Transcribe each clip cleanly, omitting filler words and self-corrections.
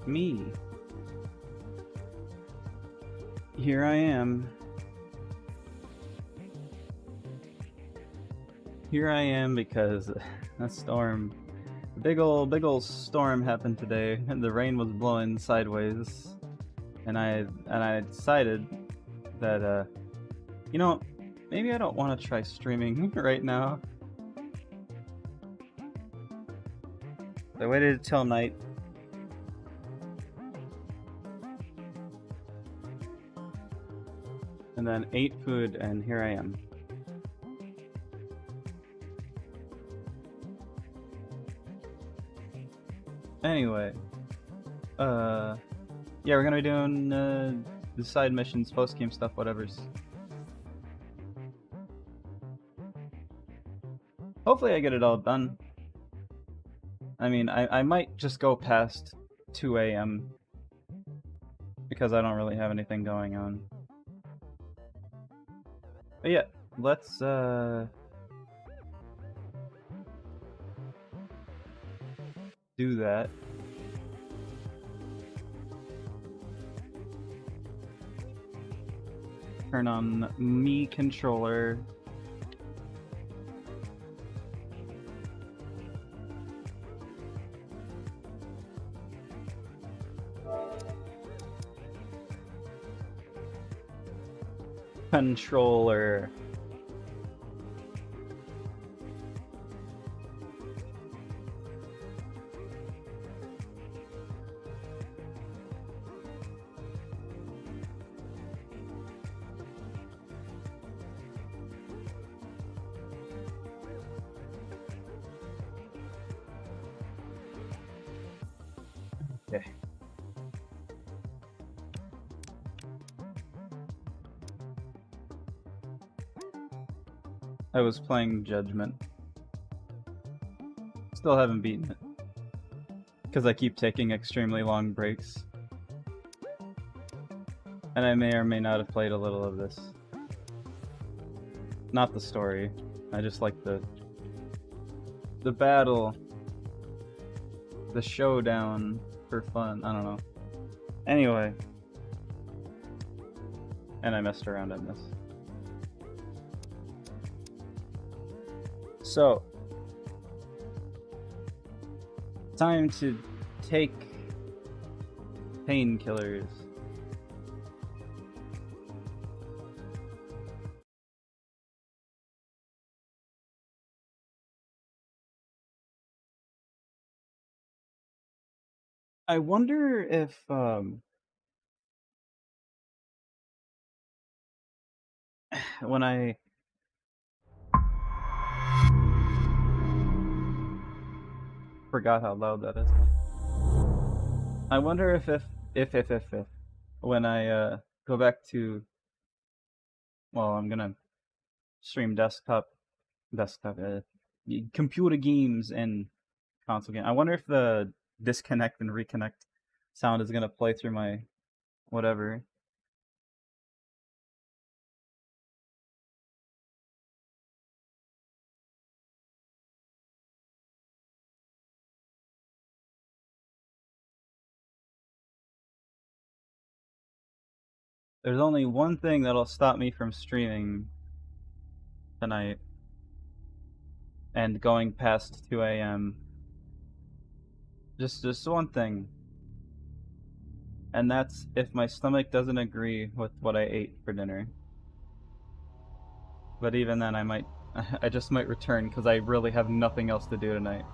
Me. Here I am. Here I am because a storm, big ol' storm happened today, and the rain was blowing sideways, and I decided that you know, maybe I don't want to try streaming right now. I waited till night. And then ate food, and here I am. Anyway, yeah, we're gonna be doing the side missions, post game stuff, whatever's. Hopefully, I get it all done. I mean, I might just go past 2 a.m. because I don't really have anything going on. But yeah, let's do that. Turn on me controller. Controller. Okay. I was playing Judgment. Still haven't beaten it. Because I keep taking extremely long breaks. And I may or may not have played a little of this. Not the story. I just like the battle. The showdown for fun. I don't know. Anyway. And I messed around on this. So, time to take painkillers. I wonder if when I forgot how loud that is. I wonder if when I go back to, well, I'm gonna stream desktop computer games and console game. I wonder if the disconnect and reconnect sound is gonna play through my whatever. There's only one thing that'll stop me from streaming tonight and going past 2 a.m. Just one thing. And that's if my stomach doesn't agree with what I ate for dinner. But even then I just might return because I really have nothing else to do tonight.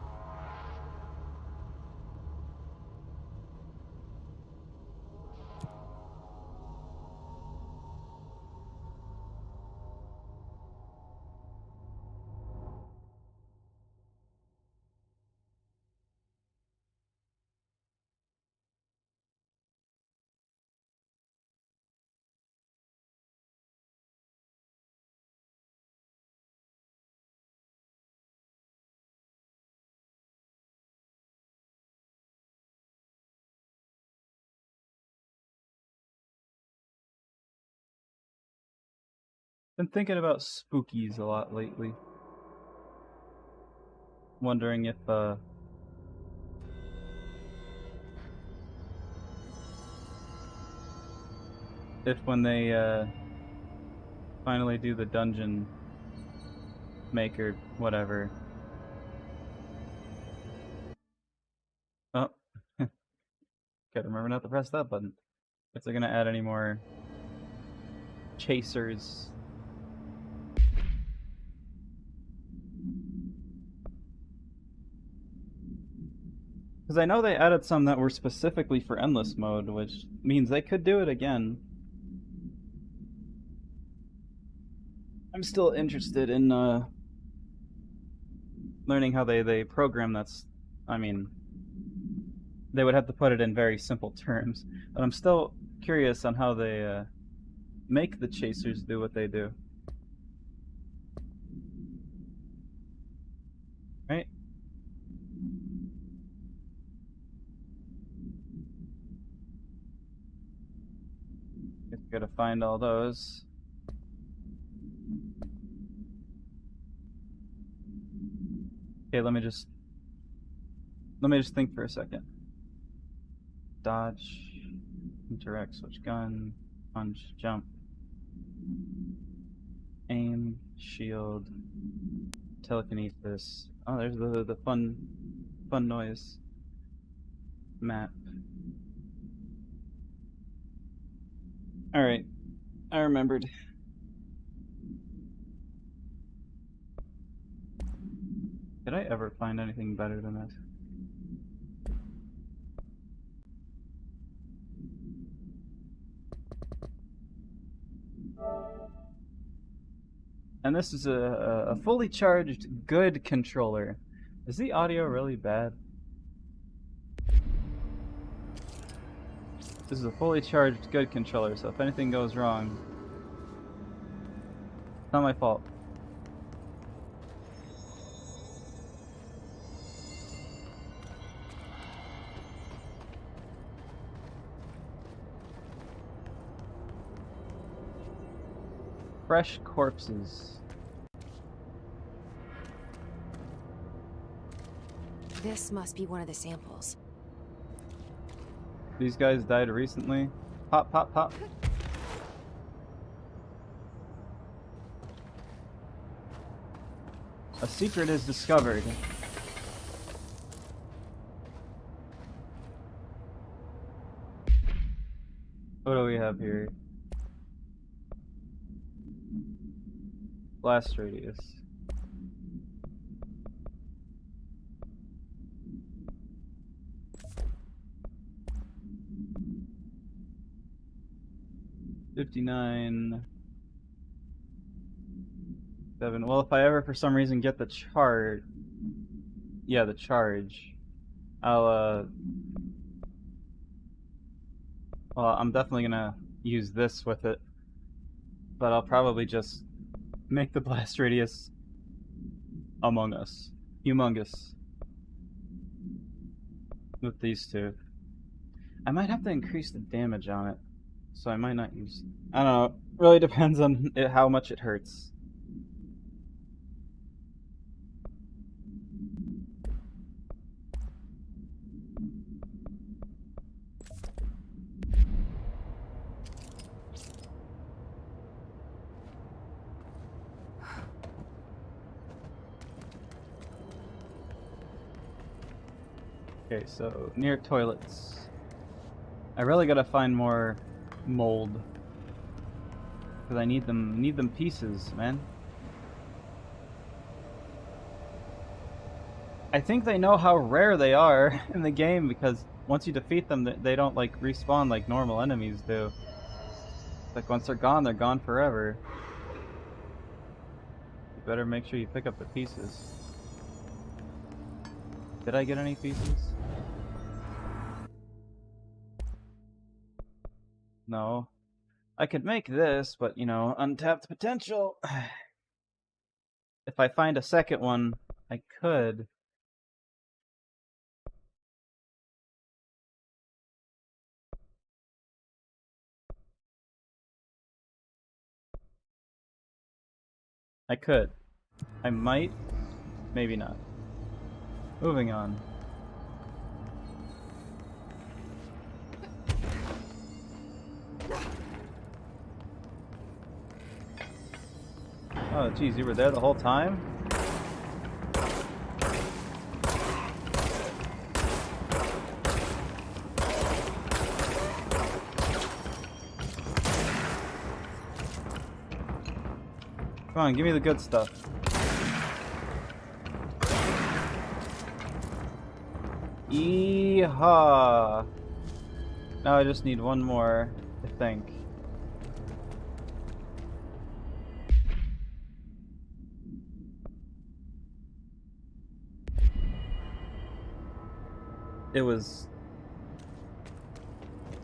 Been thinking about spookies a lot lately. Wondering if if when they finally do the dungeon maker whatever. Oh, gotta remember not to press that button. If they're gonna add any more chasers. Because I know they added some that were specifically for endless mode, which means they could do it again. I'm still interested in learning how they program that's... I mean, they would have to put it in very simple terms. But I'm still curious on how they make the chasers do what they do. Right? Just gotta find all those. Okay, let me just think for a second. Dodge, interact, switch gun, punch, jump, aim, shield, telekinesis. Oh, there's the fun noise map. All right, I remembered. Did I ever find anything better than this? And this is a fully charged good controller. Is the audio really bad? This is a fully charged good controller, so if anything goes wrong, it's not my fault. Fresh corpses. This must be one of the samples. These guys died recently. Pop, pop, pop. A secret is discovered. What do we have here? Blast radius. $59. 7. Well, if I ever for some reason get the charge, yeah, the charge, I'll well, I'm definitely gonna use this with it, but I'll probably just make the blast radius humongous with these two. I might have to increase the damage on it, so I might not use... I don't know, it really depends on how much it hurts. Okay, so near toilets. I really gotta find more mold, because I need them pieces, man. I think they know how rare they are in the game, because once you defeat them, they don't like respawn like normal enemies do. Like once they're gone forever. You better make sure you pick up the pieces. Did I get any pieces? No. I could make this, but, you know, untapped potential. If I find a second one, I could. I might. Maybe not. Moving on. Oh, geez, you were there the whole time? Come on, give me the good stuff. Yeehaw! Now I just need one more, I think. It was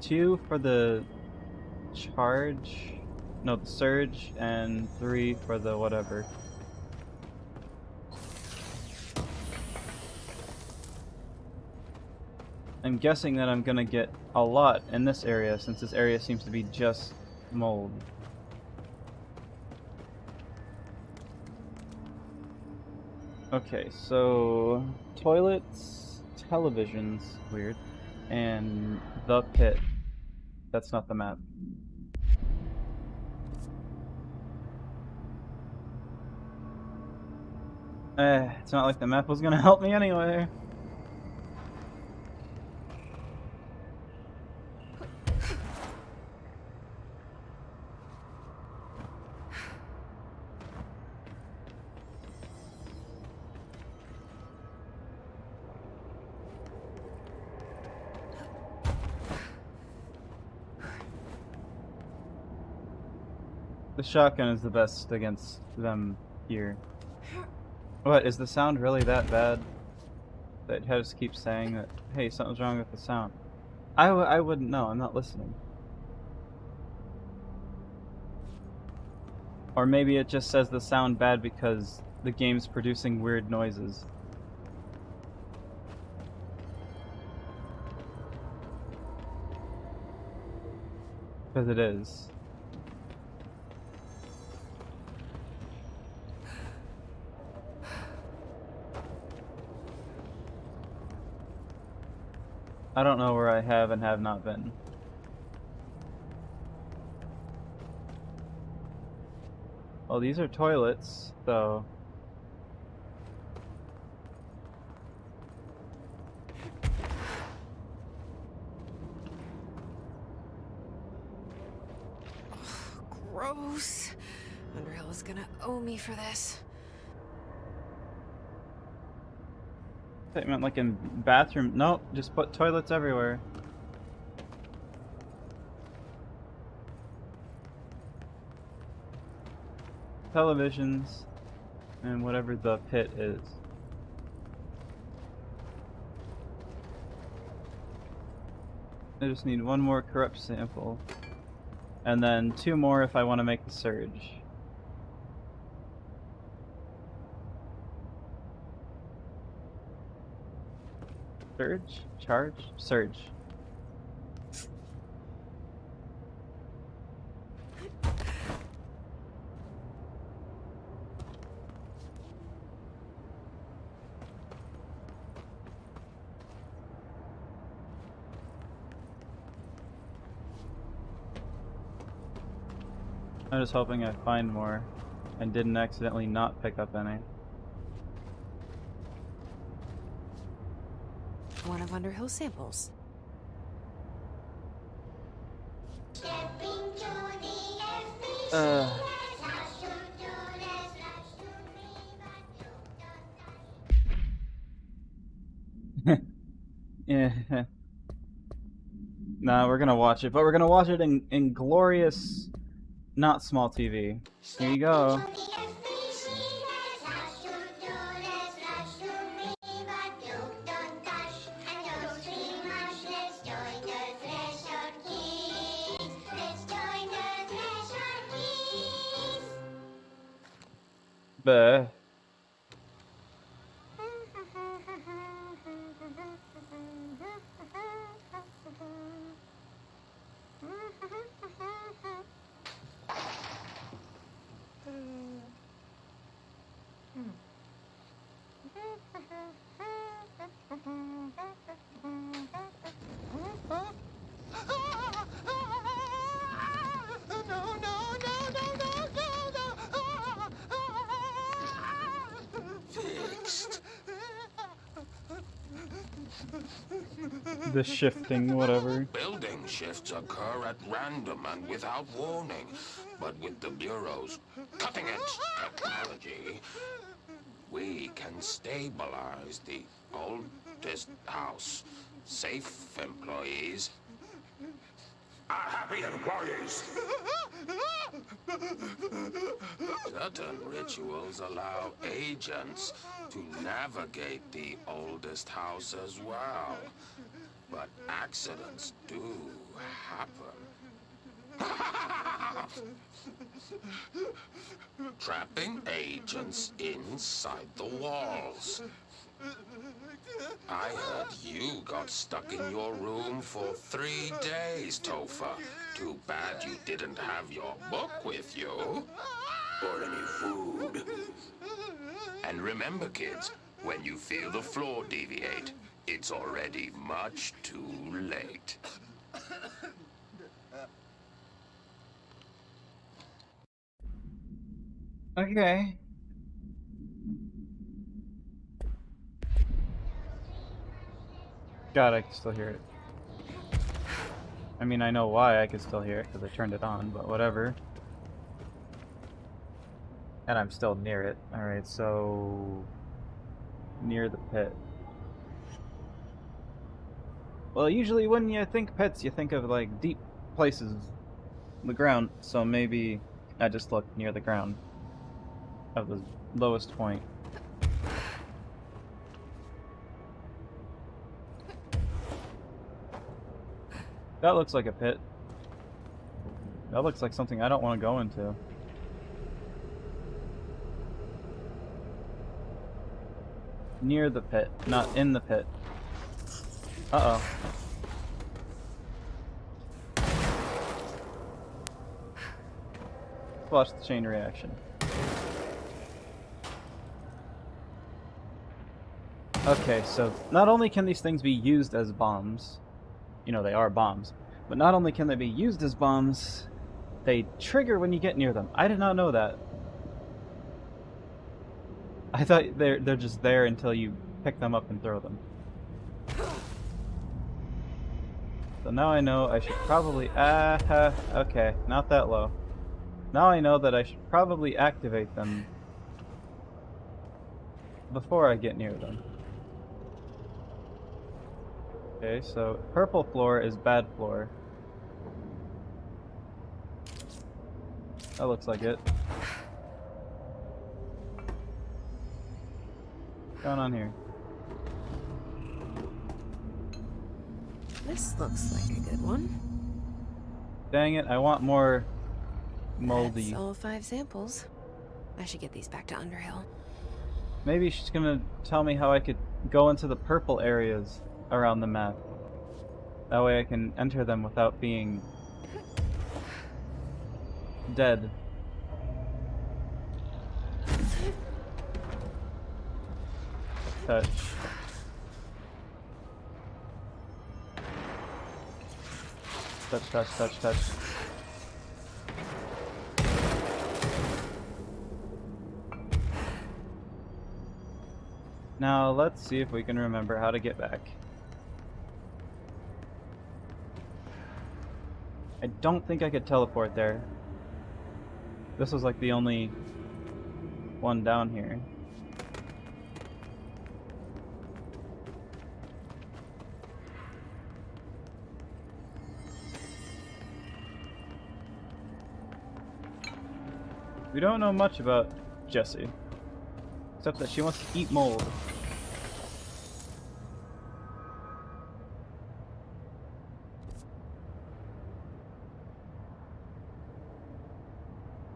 2 for the charge, no, the surge, and 3 for the whatever. I'm guessing that I'm gonna get a lot in this area, since this area seems to be just mold. Okay, so toilets, televisions, weird, and the pit. That's not the map. It's not like the map was gonna help me anyway. The shotgun is the best against them here. What, is the sound really that bad? That it just keeps saying that, hey, something's wrong with the sound. I wouldn't know, I'm not listening. Or maybe it just says the sound bad because the game's producing weird noises. Because it is. I don't know where I have and have not been. Well, these are toilets, so... Gross. Underhill is gonna owe me for this. I meant like in bathroom. Nope, just put toilets everywhere. Televisions, and whatever the pit is. I just need one more corrupt sample. And then 2 more if I want to make the surge. Surge? Charge? Surge. I'm just hoping I find more and didn't accidentally not pick up any. One of Underhill's samples. Yeah. Nah, we're gonna watch it, but we're gonna watch it in glorious, not small TV. Here you go. Bleh. The shifting, whatever. Building shifts occur at random and without warning. But with the Bureau's cutting-edge technology, we can stabilize the oldest house. Safe employees are happy employees. Certain rituals allow agents to navigate the oldest house as well. But accidents do happen. Trapping agents inside the walls. I heard you got stuck in your room for 3 days, Topher. Too bad you didn't have your book with you. Or any food. And remember, kids, when you feel the floor deviate, it's already much too late. Okay. God, I can still hear it. I mean, I know why I can still hear it, because I turned it on, but whatever. And I'm still near it. Alright, so... near the pit. Well, usually when you think pits, you think of, like, deep places. The ground, so maybe I just looked near the ground. Of the lowest point. That looks like a pit. That looks like something I don't want to go into. Near the pit, not in the pit. Uh-oh. Watch the chain reaction. Okay, so not only can these things be used as bombs, you know, they are bombs, but not only can they be used as bombs, they trigger when you get near them. I did not know that. I thought they're just there until you pick them up and throw them. So now I know I should probably... okay, not that low. Now I know that I should probably activate them before I get near them. Okay, so purple floor is bad floor. That looks like it. What's going on here? This looks like a good one. Dang it, I want more moldy. That's all 5 samples. I should get these back to Underhill. Maybe she's gonna tell me how I could go into the purple areas around the map. That way I can enter them without being dead. Touch. Touch, touch, touch, touch. Now let's see if we can remember how to get back. I don't think I could teleport there. This was like the only one down here. We don't know much about Jessie, except that she wants to eat mold.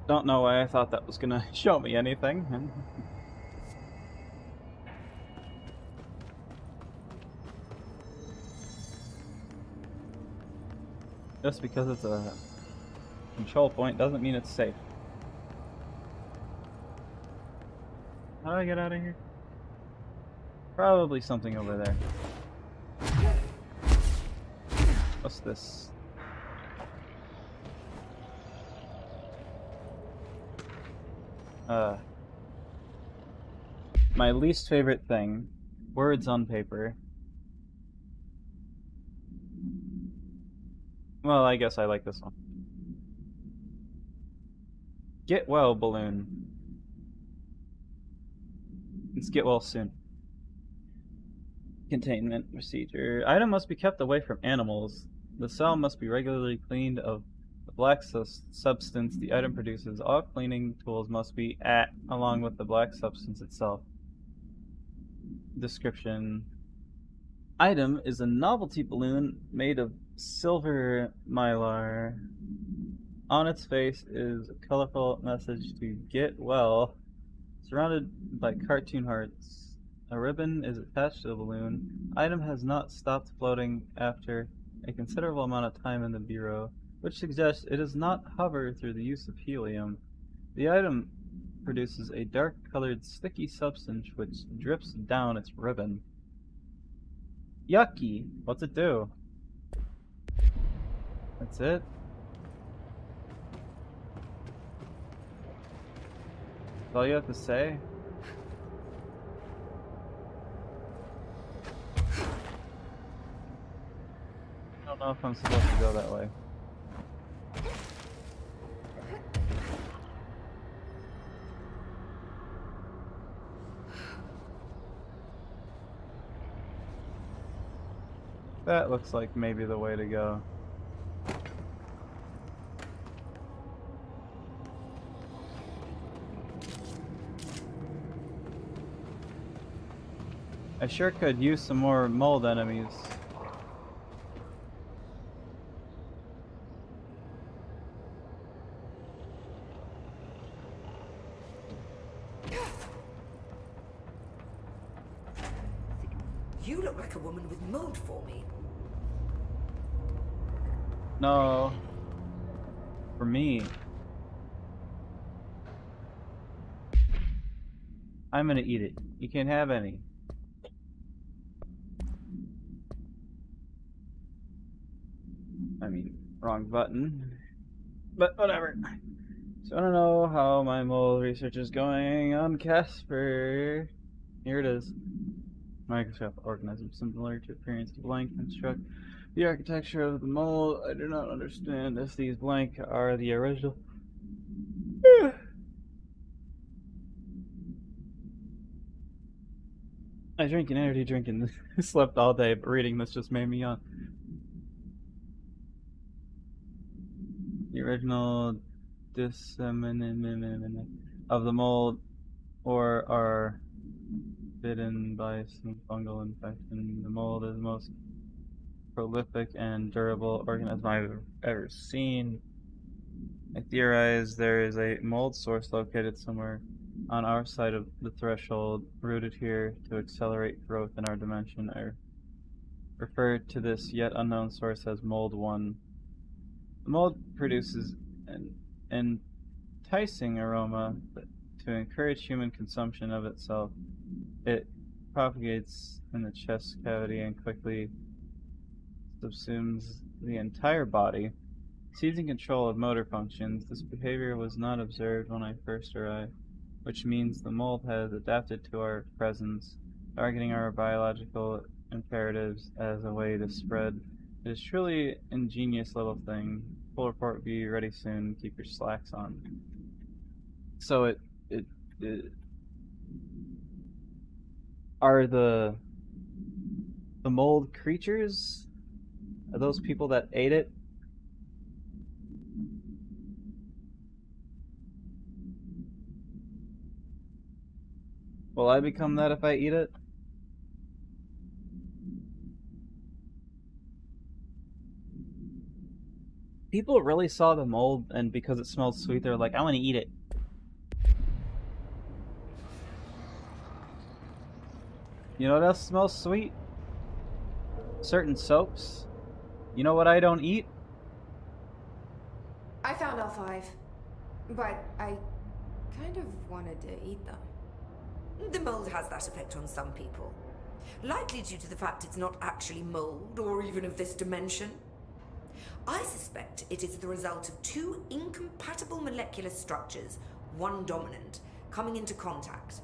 Don't know why I thought that was gonna show me anything. Just because it's a control point doesn't mean it's safe. How do I get out of here? Probably something over there. What's this? My least favorite thing. Words on paper. Well, I guess I like this one. Get well balloon. Let's get well soon. Containment procedure. Item must be kept away from animals. The cell must be regularly cleaned of the black substance the item produces. All cleaning tools must be along with the black substance itself. Description. Item is a novelty balloon made of silver mylar. On its face is a colorful message to get well, surrounded by cartoon hearts. A ribbon is attached to the balloon. Item has not stopped floating after a considerable amount of time in the bureau, which suggests it does not hover through the use of helium. The item produces a dark-colored sticky substance which drips down its ribbon. Yucky! What's it do? That's it? That's all you have to say? I don't know if I'm supposed to go that way. That looks like maybe the way to go. I sure could use some more mold enemies. You look like a woman with mold for me. No. For me. I'm gonna eat it. You can't have any. I mean, wrong button. But whatever. So I don't know how my mold research is going on Casper. Here it is. Microscopic organism similar to appearance to blank construct the architecture of the mold. I do not understand if these blank are the original. I drink an energy drink and slept all day, but reading this just made me yawn. The original dissemination of the mold or are bitten by some fungal infection. The mold is the most prolific and durable organism I've ever seen. I theorize there is a mold source located somewhere on our side of the threshold, rooted here to accelerate growth in our dimension. I refer to this yet unknown source as Mold 1. The mold produces an enticing aroma to encourage human consumption of itself. It propagates in the chest cavity and quickly subsumes the entire body, seizing control of motor functions. This behavior was not observed when I first arrived, which means the mold has adapted to our presence, targeting our biological imperatives as a way to spread. It is truly ingenious little thing. Full report be ready soon. Keep your slacks on. So it are the mold creatures? Are those people that ate it? Will I become that if I eat it? People really saw the mold, and because it smelled sweet, they're like, I want to eat it. You know what else smells sweet? Certain soaps. You know what I don't eat? I found all 5, but I kind of wanted to eat them. The mold has that effect on some people. Likely due to the fact it's not actually mold, or even of this dimension. I suspect it is the result of 2 incompatible molecular structures, one dominant, coming into contact.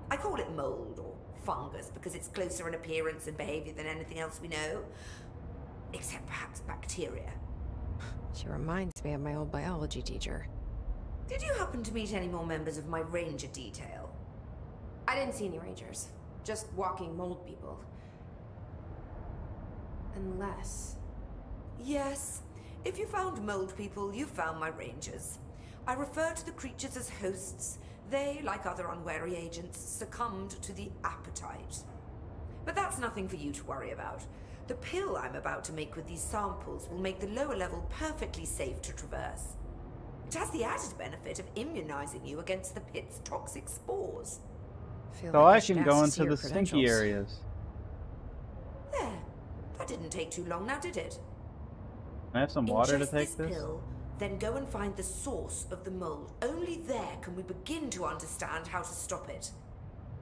I call it mold, or fungus, because it's closer in appearance and behavior than anything else we know. Except perhaps bacteria. She reminds me of my old biology teacher. Did you happen to meet any more members of my ranger detail? I didn't see any rangers. Just walking mold people. Unless... Yes. If you found mold people, you found my rangers. I refer to the creatures as hosts. They, like other unwary agents, succumbed to the appetite. But that's nothing for you to worry about. The pill I'm about to make with these samples will make the lower level perfectly safe to traverse. It has the added benefit of immunizing you against the pit's toxic spores. Feel So like I should can ask go to see into your the stinky credentials. areas. There. That didn't take too long now, did it? Can I have some water to Ingest take this? pill, then go and find the source of the mold. Only there can we begin to understand how to stop it.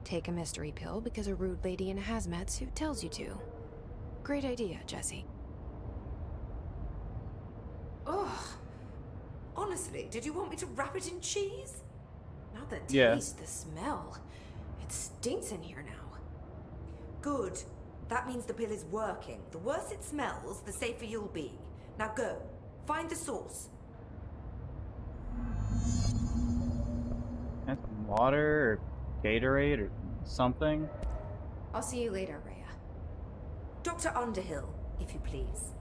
Take a mystery pill because a rude lady in a hazmat suit tells you to. Great idea, Jesse. Ugh. Honestly, did you want me to wrap it in cheese? Not the Yeah. taste, the smell. It stinks in here now. Good. That means the pill is working. The worse it smells, the safer you'll be. Now go. Find the source. Have some water or Gatorade or something? I'll see you later, Rhea. Dr. Underhill, if you please.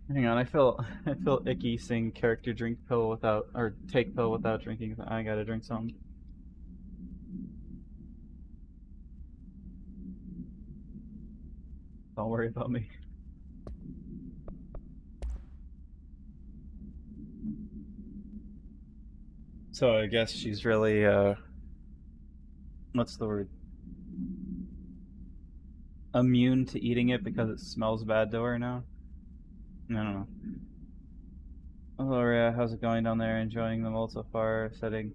Hang on, I feel icky seeing character drink pill without, or take pill without drinking. I gotta drink some. Don't worry about me. So I guess she's really, what's the word? Immune to eating it because it smells bad to her now? I don't know. Hello, Rhea. How's it going down there? Enjoying the mold so far? Settling.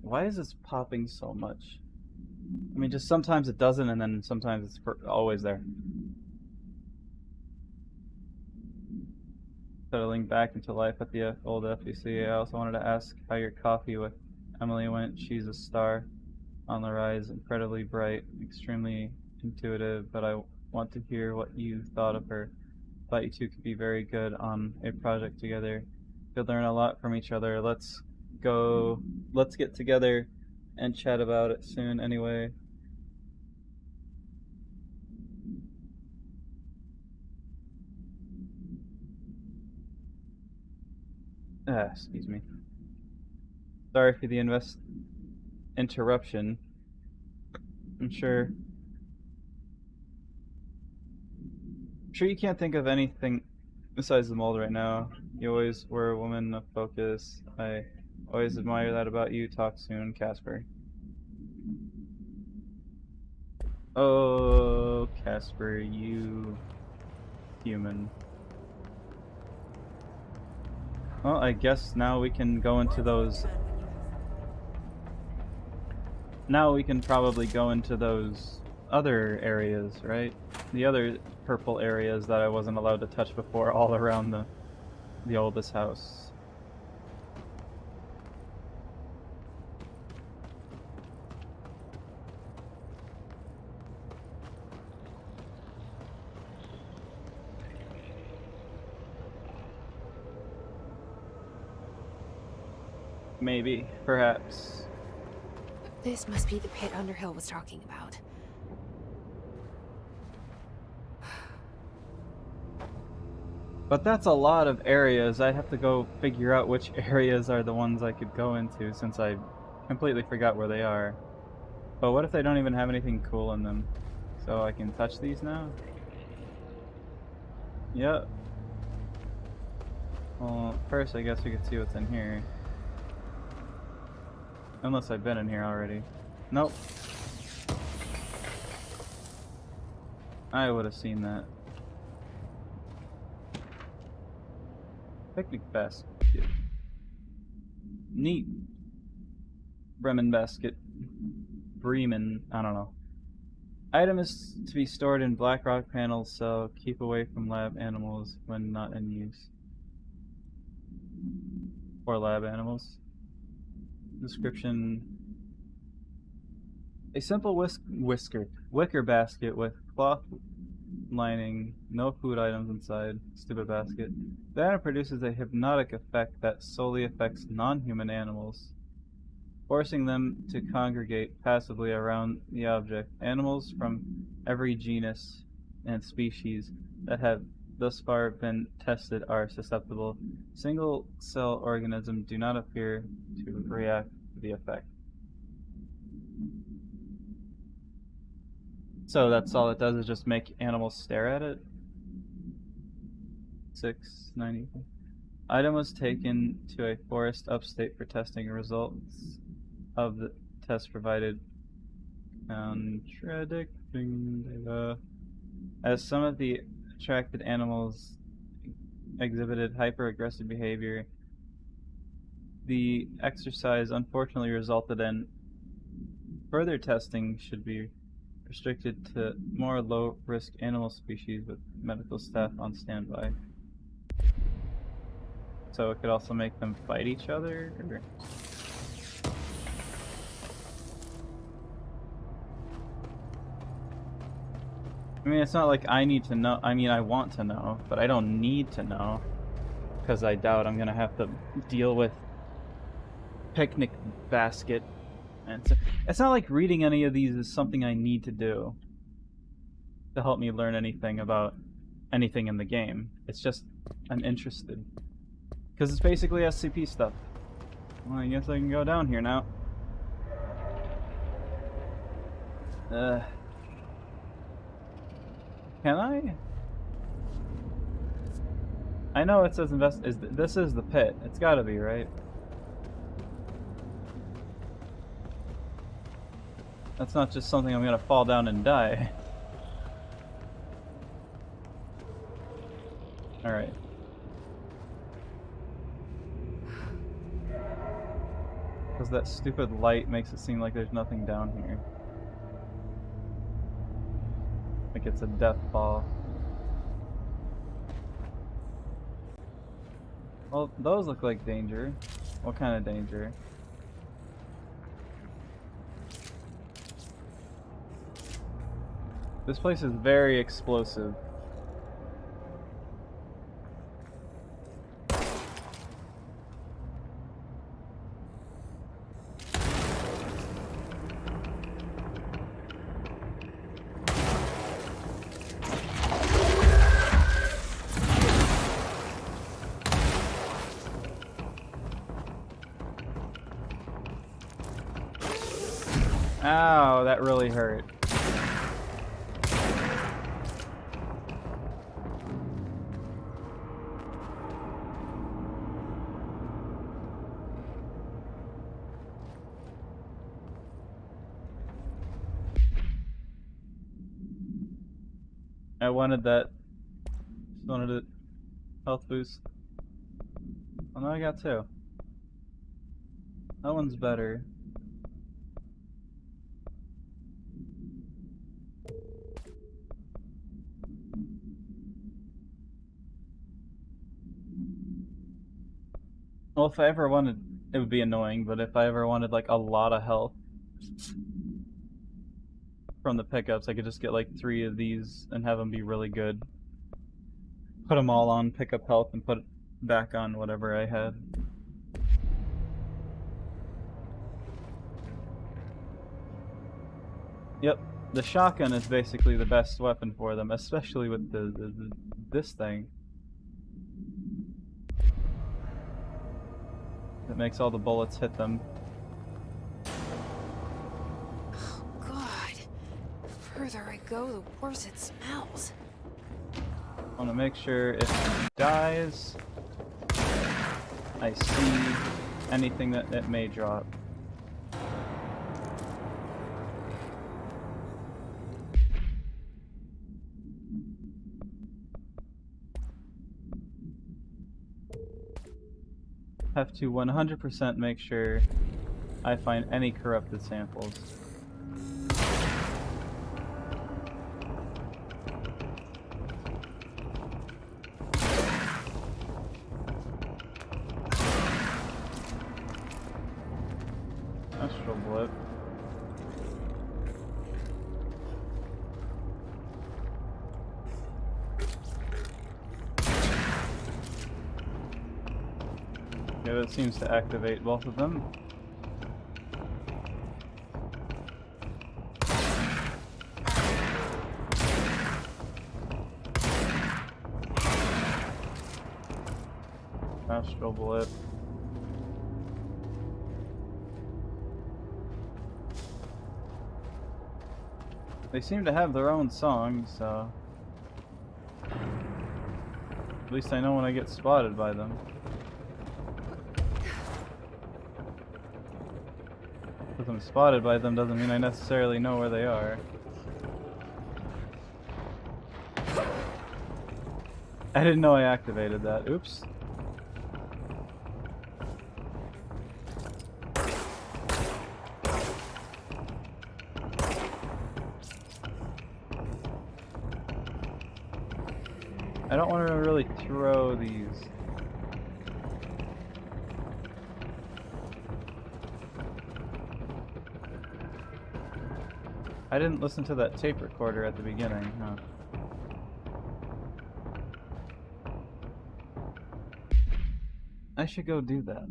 Why is this popping so much? I mean, just sometimes it doesn't, and then sometimes it's always there. Settling back into life at the old FBC. I also wanted to ask how your coffee with Emily went. She's a star on the rise, incredibly bright, extremely intuitive, but I want to hear what you thought of her. Thought you two could be very good on a project together. Could learn a lot from each other. Let's get together and chat about it soon anyway. Excuse me. Sorry for the interruption. I'm sure you can't think of anything besides the mold right now. You always were a woman of focus. I always admire that about you. Talk soon, Casper. Oh, Casper, you human. Well, I guess now we can go into those. Now we can probably go into those other areas, right? The other purple areas that I wasn't allowed to touch before, all around the oldest house. Maybe, perhaps. This must be the pit Underhill was talking about. But that's a lot of areas. I have to go figure out which areas are the ones I could go into since I completely forgot where they are. But what if they don't even have anything cool in them? So I can touch these now? Yep. Well, first I guess we could see what's in here. Unless I've been in here already. Nope. I would have seen that. Picnic basket. Neat. Bremen basket. Bremen. I don't know. Item is to be stored in black rock panels, so keep away from lab animals when not in use. Or lab animals. Description: a simple wicker basket with cloth lining, no food items inside. Stupid basket. The item produces a hypnotic effect that solely affects non-human animals, forcing them to congregate passively around the object. Animals from every genus and species that have thus far been tested are susceptible. Single-cell organisms do not appear to react to the effect. So that's all it does, is just make animals stare at it. 690. Item was taken to a forest upstate for testing. Results of the test provided contradicting data, as some of the attracted animals exhibited hyper-aggressive behavior. The exercise unfortunately resulted in further testing should be restricted to more low-risk animal species with medical staff on standby. So it could also make them fight each other? Or... I mean, it's not like I need to know. I mean, I want to know, but I don't need to know, because I doubt I'm gonna have to deal with picnic basket. And it's not like reading any of these is something I need to do to help me learn anything about anything in the game. It's just I'm interested, because it's basically SCP stuff. Well, I guess I can go down here now. Can I? I know it says this is the pit. It's gotta be, right? That's not just something I'm gonna fall down and die. Alright. Because that stupid light makes it seem like there's nothing down here. Like it's a death ball. Well, those look like danger. What kind of danger? This place is very explosive. Ow, that really hurt. I wanted that. Just wanted a health boost. Oh no, I got two. That one's better. Well, if I ever wanted, it would be annoying, but if I ever wanted like a lot of health from the pickups, I could just get like 3 of these and have them be really good. Put them all on pickup health and put it back on whatever I had. Yep, the shotgun is basically the best weapon for them, especially with this thing. It makes all the bullets hit them. Oh, God. The further I go, the worse it smells. I want to make sure if it dies, I see anything that it may drop. Have to 100% make sure I find any corrupted samples. Astral blip. Yeah, that seems to activate both of them. Astral blip. They seem to have their own song, so at least I know when I get spotted by them. Because I'm spotted by them doesn't mean I necessarily know where they are. I didn't know I activated that. Oops. I don't want to really throw these. I didn't listen to that tape recorder at the beginning, huh? I should go do that.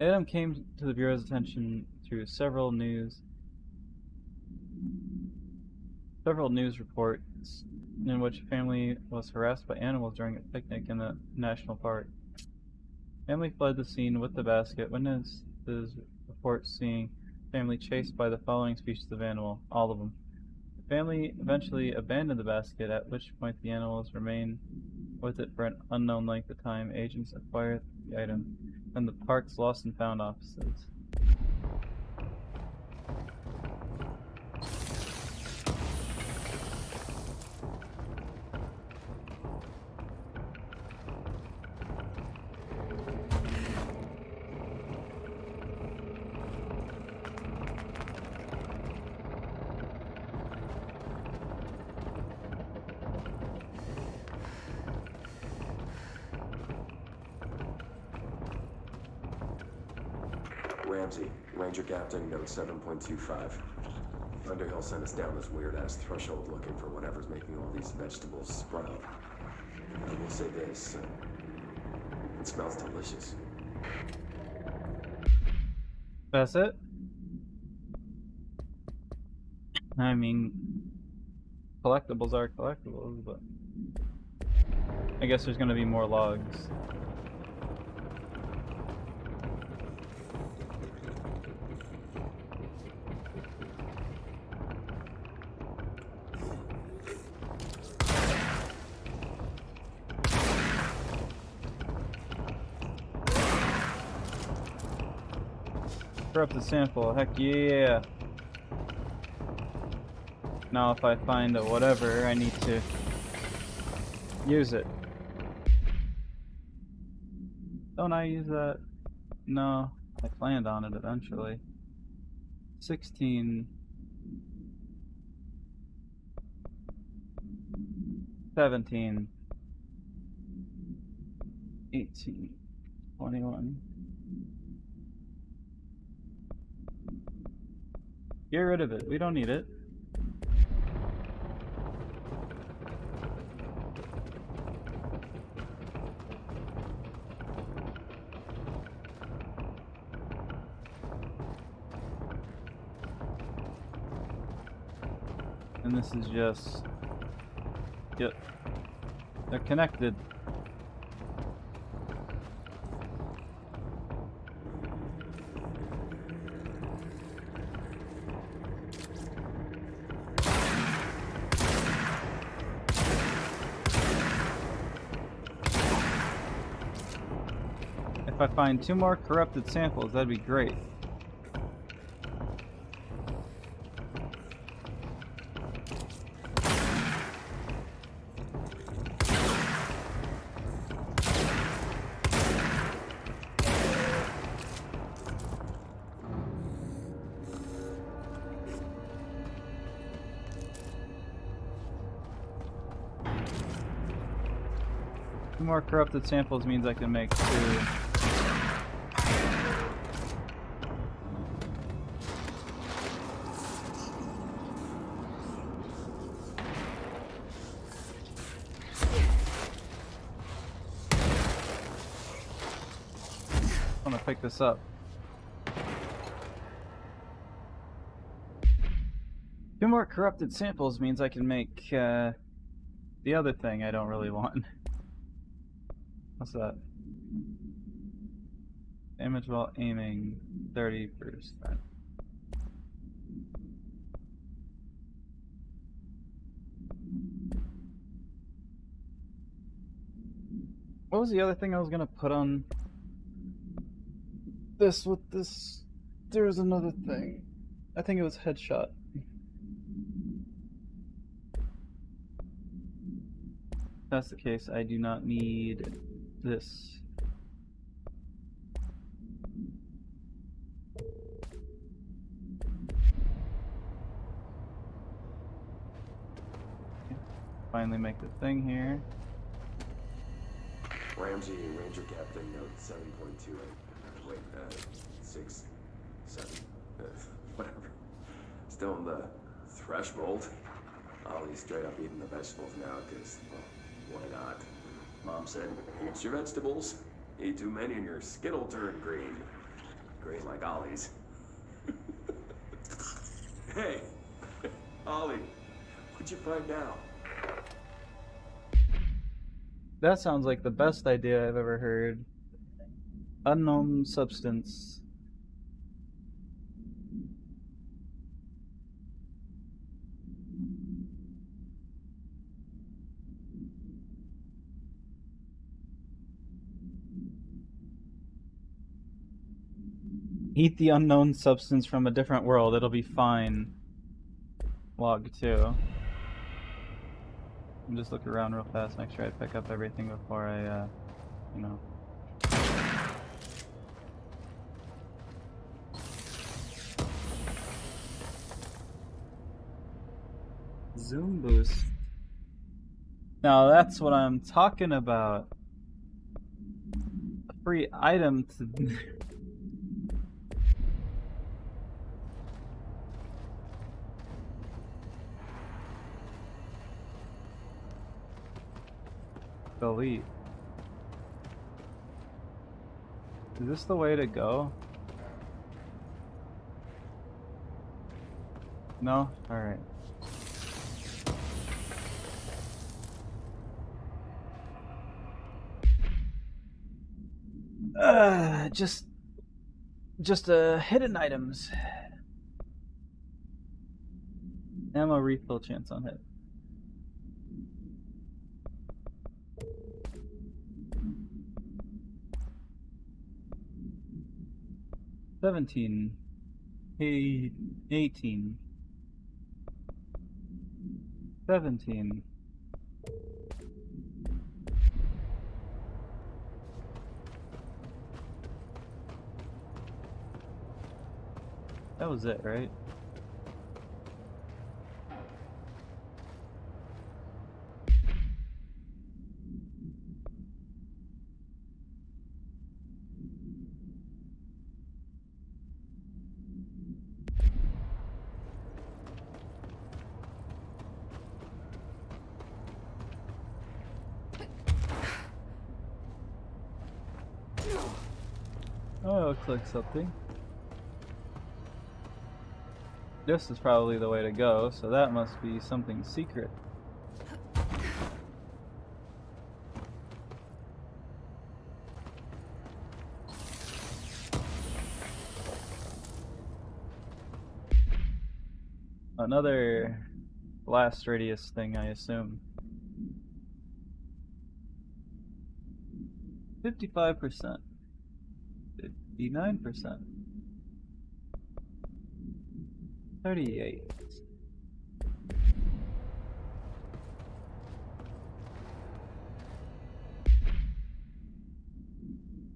Adam came to the Bureau's attention through several news reports in which a family was harassed by animals during a picnic in the national park. Family fled the scene with the basket. Witnesses report seeing family chased by the following species of animal, all of them. The family eventually abandoned the basket, at which point the animals remained with it for an unknown length of time. Agents acquired the item from the park's lost and found offices. Ramsey, Ranger Captain, note 7.25. Underhill sent us down this weird-ass threshold looking for whatever's making all these vegetables sprout. I will say this, it smells delicious. That's it? I mean, collectibles are collectibles, but I guess there's gonna be more logs. Corrupted sample, heck yeah! Now if I find a whatever, I need to use it. Don't I use that? No, I planned on it eventually. 16... 17... 18... 21... Get rid of it. We don't need it. And this is just... Yep. They're connected. If I find 2 more corrupted samples, that'd be great. Two more corrupted samples means I can make 2. pick this up. Two more corrupted samples means I can make the other thing I don't really want. What's that? Damage while aiming 30%. What was the other thing I was gonna put on this with this? There was another thing. I think it was headshot. If that's the case, I do not need this. Finally make the thing here. Ramsey, Ranger Captain, note 7.28. Wait, 6, 7, whatever. Still in the threshold. Ollie's straight up eating the vegetables now, because, well, why not? Mom said, eat your vegetables. Eat too many and your skittle turn green. Green like Ollie's. Hey, Ollie, what'd you find out? That sounds like the best idea I've ever heard. Unknown substance. Eat the unknown substance from a different world, it'll be fine. Log 2. I'm just looking around real fast, make sure I pick up everything before I, you know. Zoom boost. Now that's what I'm talking about. A free item to... Delete. Is this the way to go? No? Alright. Just hidden items. Ammo refill chance on hit. $17. 18. 17. That was it, right? Oh, it looks like something. This is probably the way to go, so that must be something secret. Another blast radius thing, I assume. 55%. 59%. 38.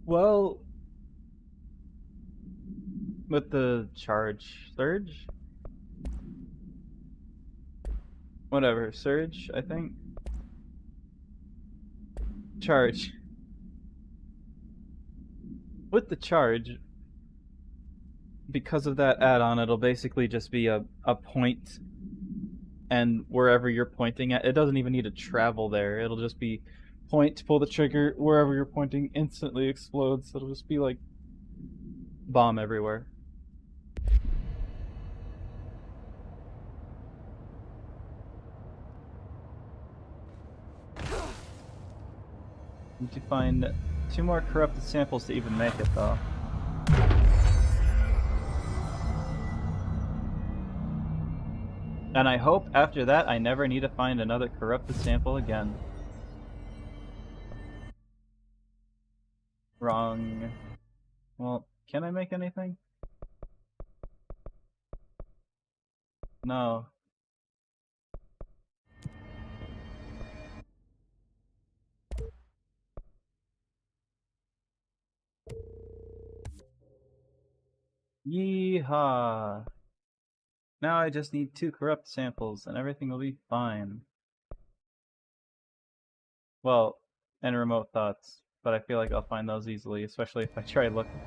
Well, with the charge surge? Whatever, surge, I think. Charge. With the charge, because of that add-on, it'll basically just be a point, and wherever you're pointing at, it doesn't even need to travel there. It'll just be point, pull the trigger, wherever you're pointing instantly explodes. It'll just be like bomb everywhere. Need to find 2 more corrupted samples to even make it, though. And I hope after that I never need to find another corrupted sample again. Wrong. Well, can I make anything? No. Yeehaw! Now I just need 2 corrupt samples and everything will be fine. Well, and remote thoughts, but I feel like I'll find those easily, especially if I try looking.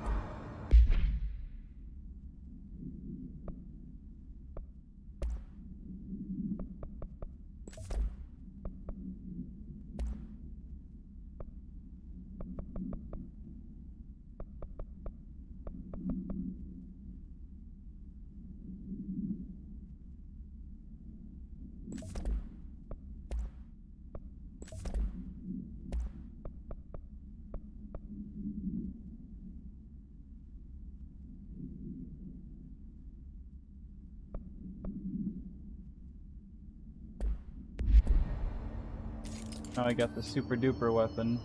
Now I got the super duper weapon.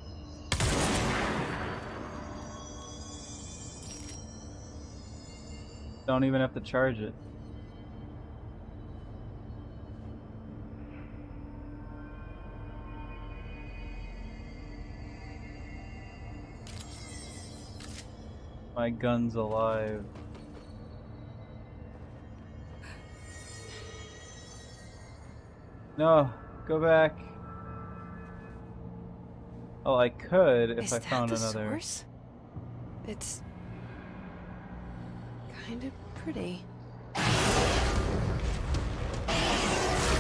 Don't even have to charge it. My gun's alive. No, go back. Oh, I could if I found another. Source? It's kind of pretty.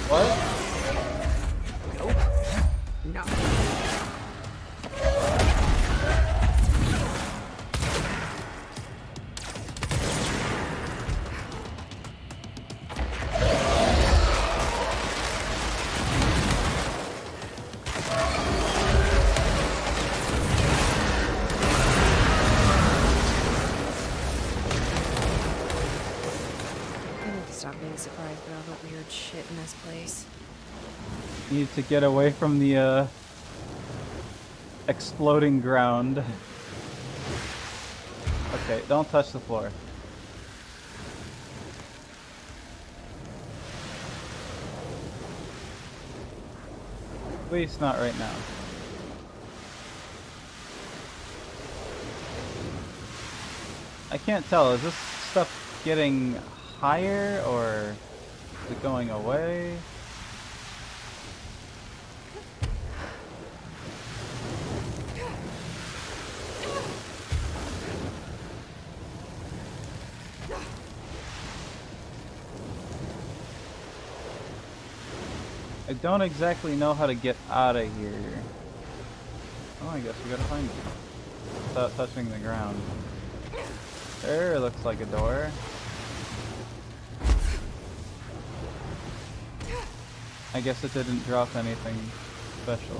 What? No. Stop being surprised by all the weird shit in this place. Need to get away from the exploding ground. Okay, don't touch the floor. At least not right now. I can't tell, is this stuff getting higher or is it going away? I don't exactly know how to get out of here. Oh, I guess we gotta find it without touching the ground. There looks like a door. I guess it didn't drop anything special.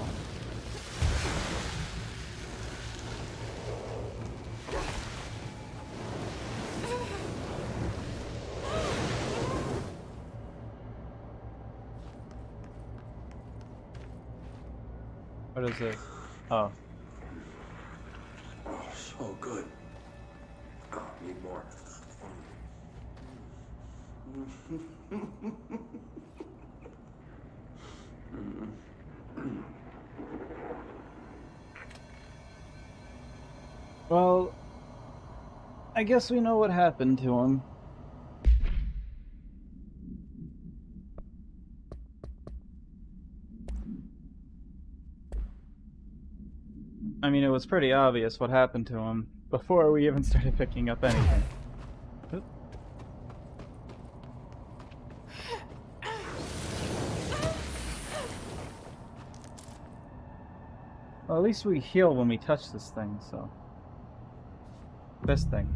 What is this? Oh. Oh, so good. Oh, need more. Well, I guess we know what happened to him. I mean, it was pretty obvious what happened to him before we even started picking up anything. Oop. Well, at least we heal when we touch this thing, so... This thing.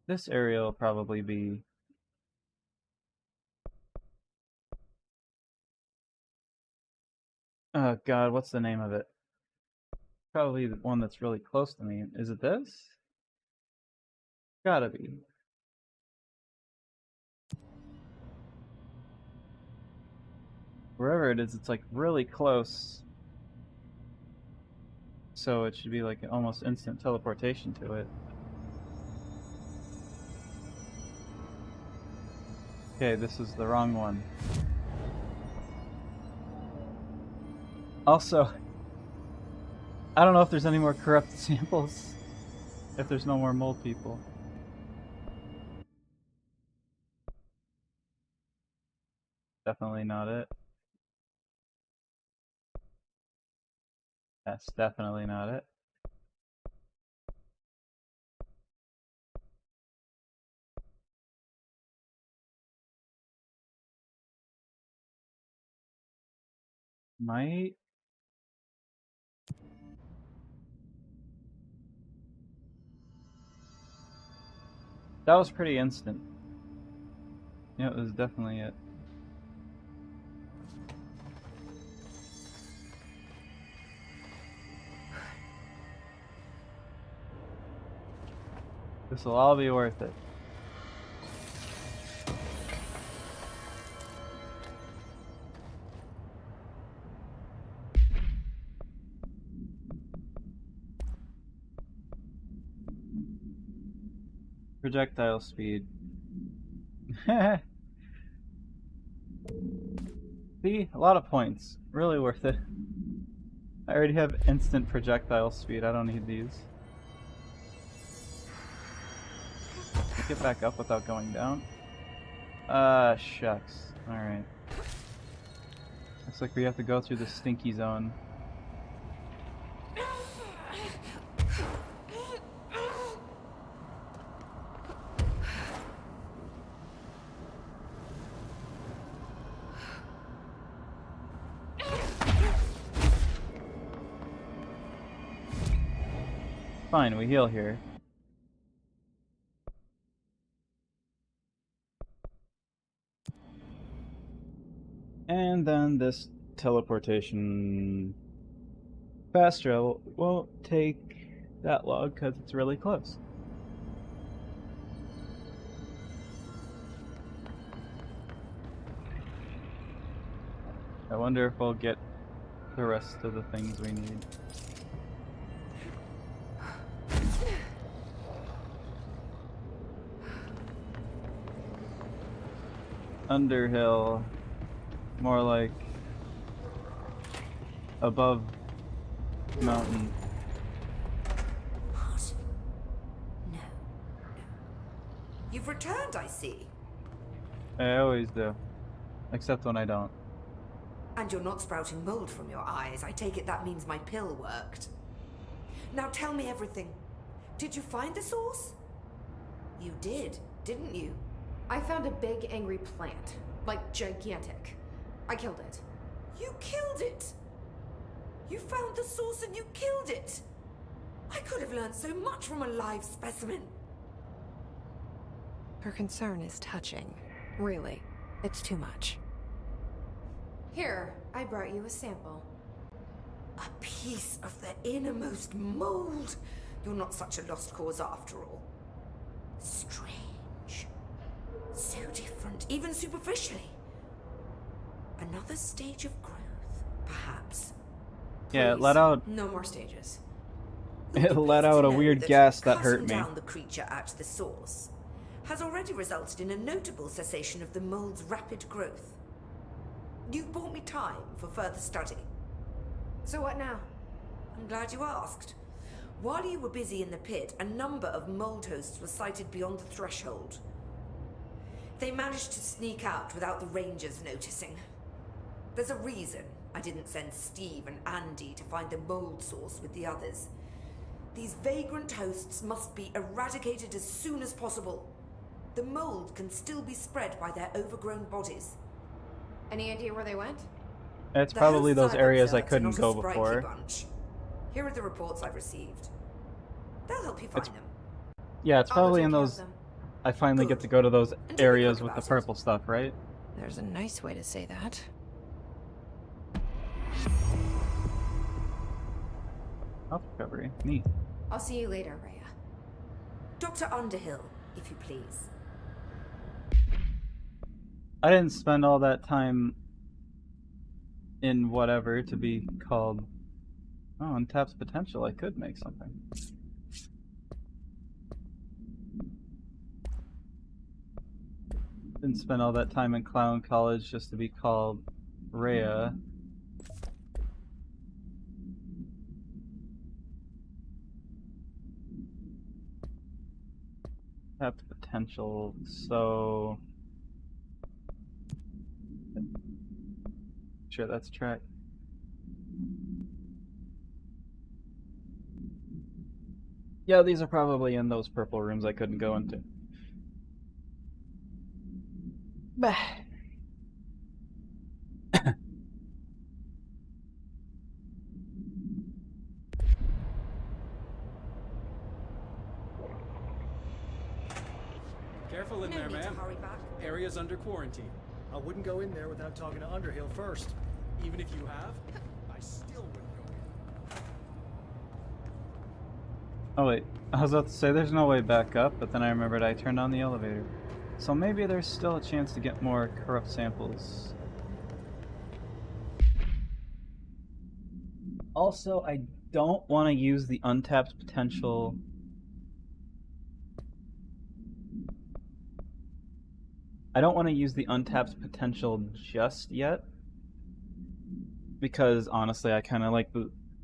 This area will probably be... Oh god, what's the name of it? Probably the one that's really close to me. Is it this? Gotta be. Wherever it is, it's like really close. So it should be like almost instant teleportation to it. Okay, this is the wrong one. Also, I don't know if there's any more corrupted samples. If there's no more mold people. Definitely not it. That's definitely not it. Might. That was pretty instant. Yeah, it was definitely it. This will all be worth it. Projectile speed. See? A lot of points. Really worth it. I already have instant projectile speed. I don't need these. Get back up without going down. Shucks. Alright. Looks like we have to go through the stinky zone. Fine, we heal here. And then this teleportation fast travel won't take that long because it's really close. I wonder if we'll get the rest of the things we need. Underhill. More like above mountain. What? No. You've returned, I see. I always do. Except when I don't. And you're not sprouting mold from your eyes. I take it that means my pill worked. Now tell me everything. Did you find the source? You did, didn't you? I found a big angry plant. Like, gigantic. I killed it. You killed it! You found the source and you killed it! I could have learned so much from a live specimen. Her concern is touching. Really, it's too much. Here, I brought you a sample. A piece of the innermost mold. You're not such a lost cause after all. Strange. So different, even superficially. Another stage of growth, perhaps. Yeah, it Please, let out. no more stages. It let out a weird gas that hurt me. Cutting down the creature at the source has already resulted in a notable cessation of the mold's rapid growth. You've bought me time for further study. So what now? I'm glad you asked. While you were busy in the pit, a number of mold hosts were sighted beyond the threshold. They managed to sneak out without the rangers noticing. There's a reason I didn't send Steve and Andy to find the mold source with the others. These vagrant hosts must be eradicated as soon as possible. The mold can still be spread by their overgrown bodies. Any idea where they went? It's The probably hosts those I've areas I observed are couldn't not a go sprightly before. bunch. Here are the reports I've received. They'll help you find them. Yeah, it's I'll go probably take in care of those them. I finally get to go to those And areas think with the about it. purple stuff, right? There's a nice way to say that. Health recovery. Neat. I'll see you later, Rhea. Dr. Underhill, if you please. I didn't spend all that time in whatever to be called... Oh, untaps potential. I could make something. Didn't spend all that time in clown college just to be called Rhea. Tapped potential, so... Sure, that's track. Yeah, these are probably in those purple rooms I couldn't go into. Bah. Careful in No there, need to ma'am. hurry back. Area's under quarantine. I wouldn't go in there without talking to Underhill first. Even if you have, I still wouldn't go in. Oh wait, I was about to say there's no way back up, but then I remembered I turned on the elevator. So maybe there's still a chance to get more corrupt samples. Also, I don't want to use the untapped potential. I don't want to use the untapped potential just yet. Because honestly, I kind of like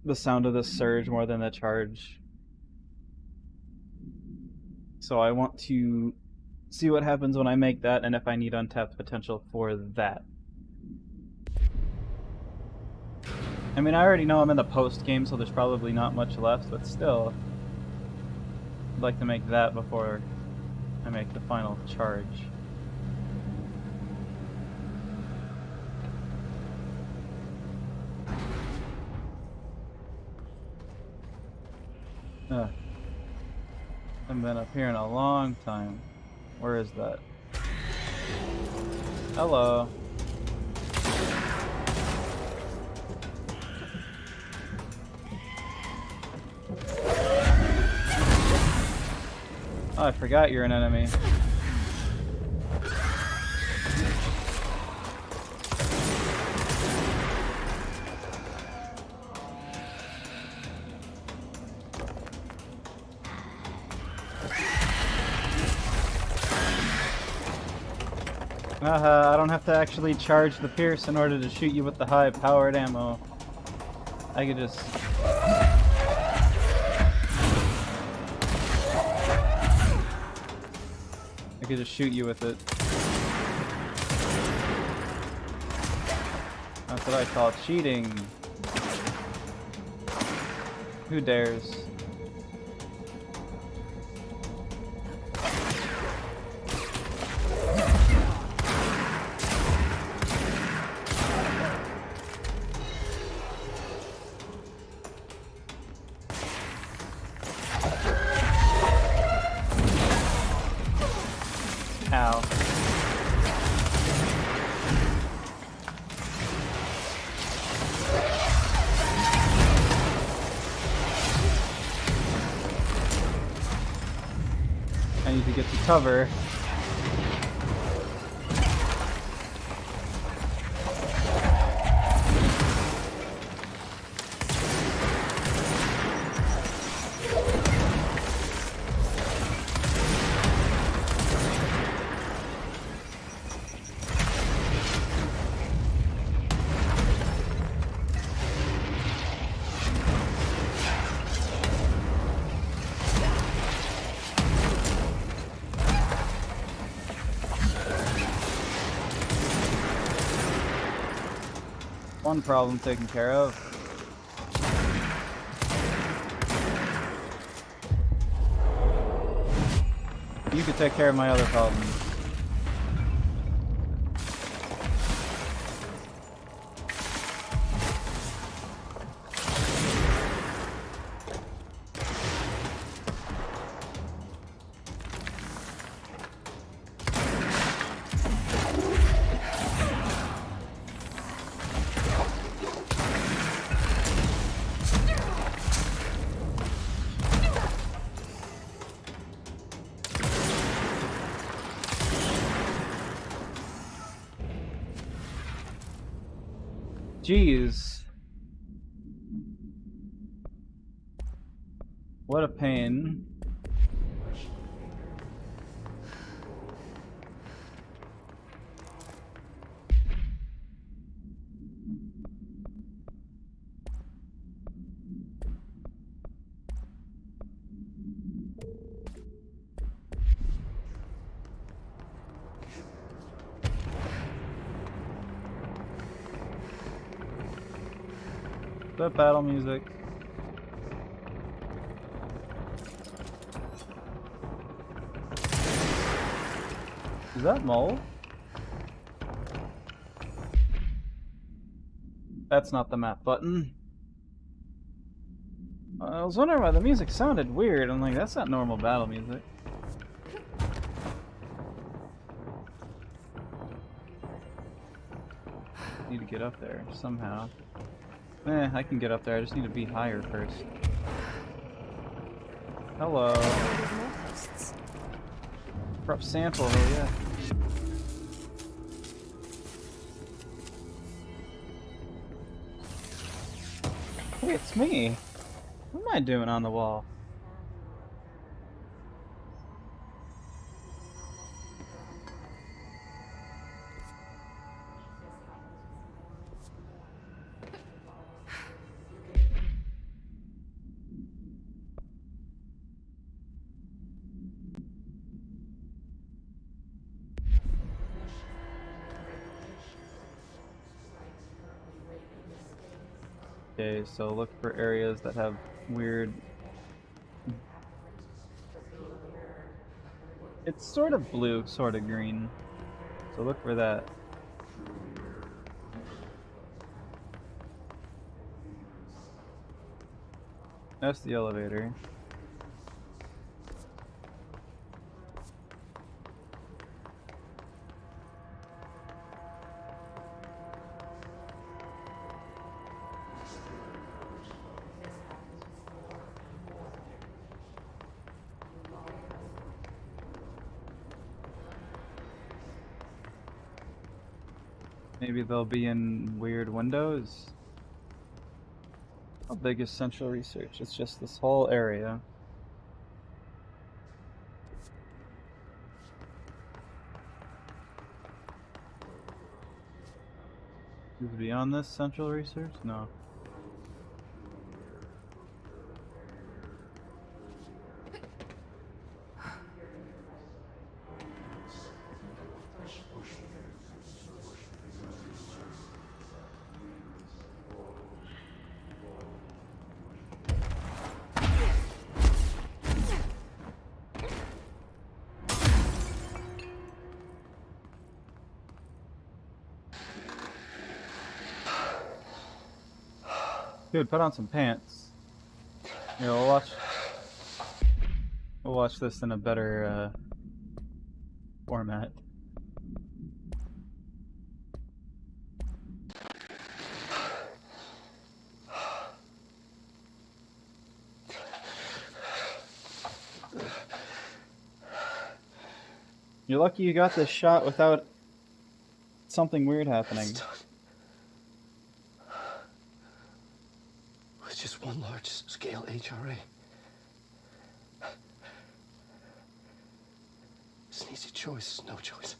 the sound of the surge more than the charge. So I want to see what happens when I make that and if I need untapped potential for that. I mean, I already know I'm in the post game, so there's probably not much left, but still, I'd like to make that before I make the final charge. Ugh. I've been up here in a long time. Where is that? Hello. Oh, I forgot you're an enemy. I don't have to actually charge the Pierce in order to shoot you with the high-powered ammo. I could just... I could just shoot you with it. That's what I call cheating. Who dares? Ow. I need to get to cover. One problem taken care of. You could take care of my other problems. Jeez. What a pain. The battle music. Is that Mole? That's not the map button. I was wondering why the music sounded weird. I'm like, that's not normal battle music. Need to get up there somehow. I can get up there. I just need to be higher first. Hello. Prep sample, oh yeah. Hey, it's me. What am I doing on the wall? Okay, so look for areas that have weird... It's sort of blue, sort of green. So look for that. That's the elevator. Maybe they'll be in weird windows. How big is Central Research? It's just this whole area. Is it beyond this Central Research? No. Dude, put on some pants. Here, we'll watch this in a better format. You're lucky you got this shot without something weird happening. It's just one large-scale HRA. It's an easy choice, no choice.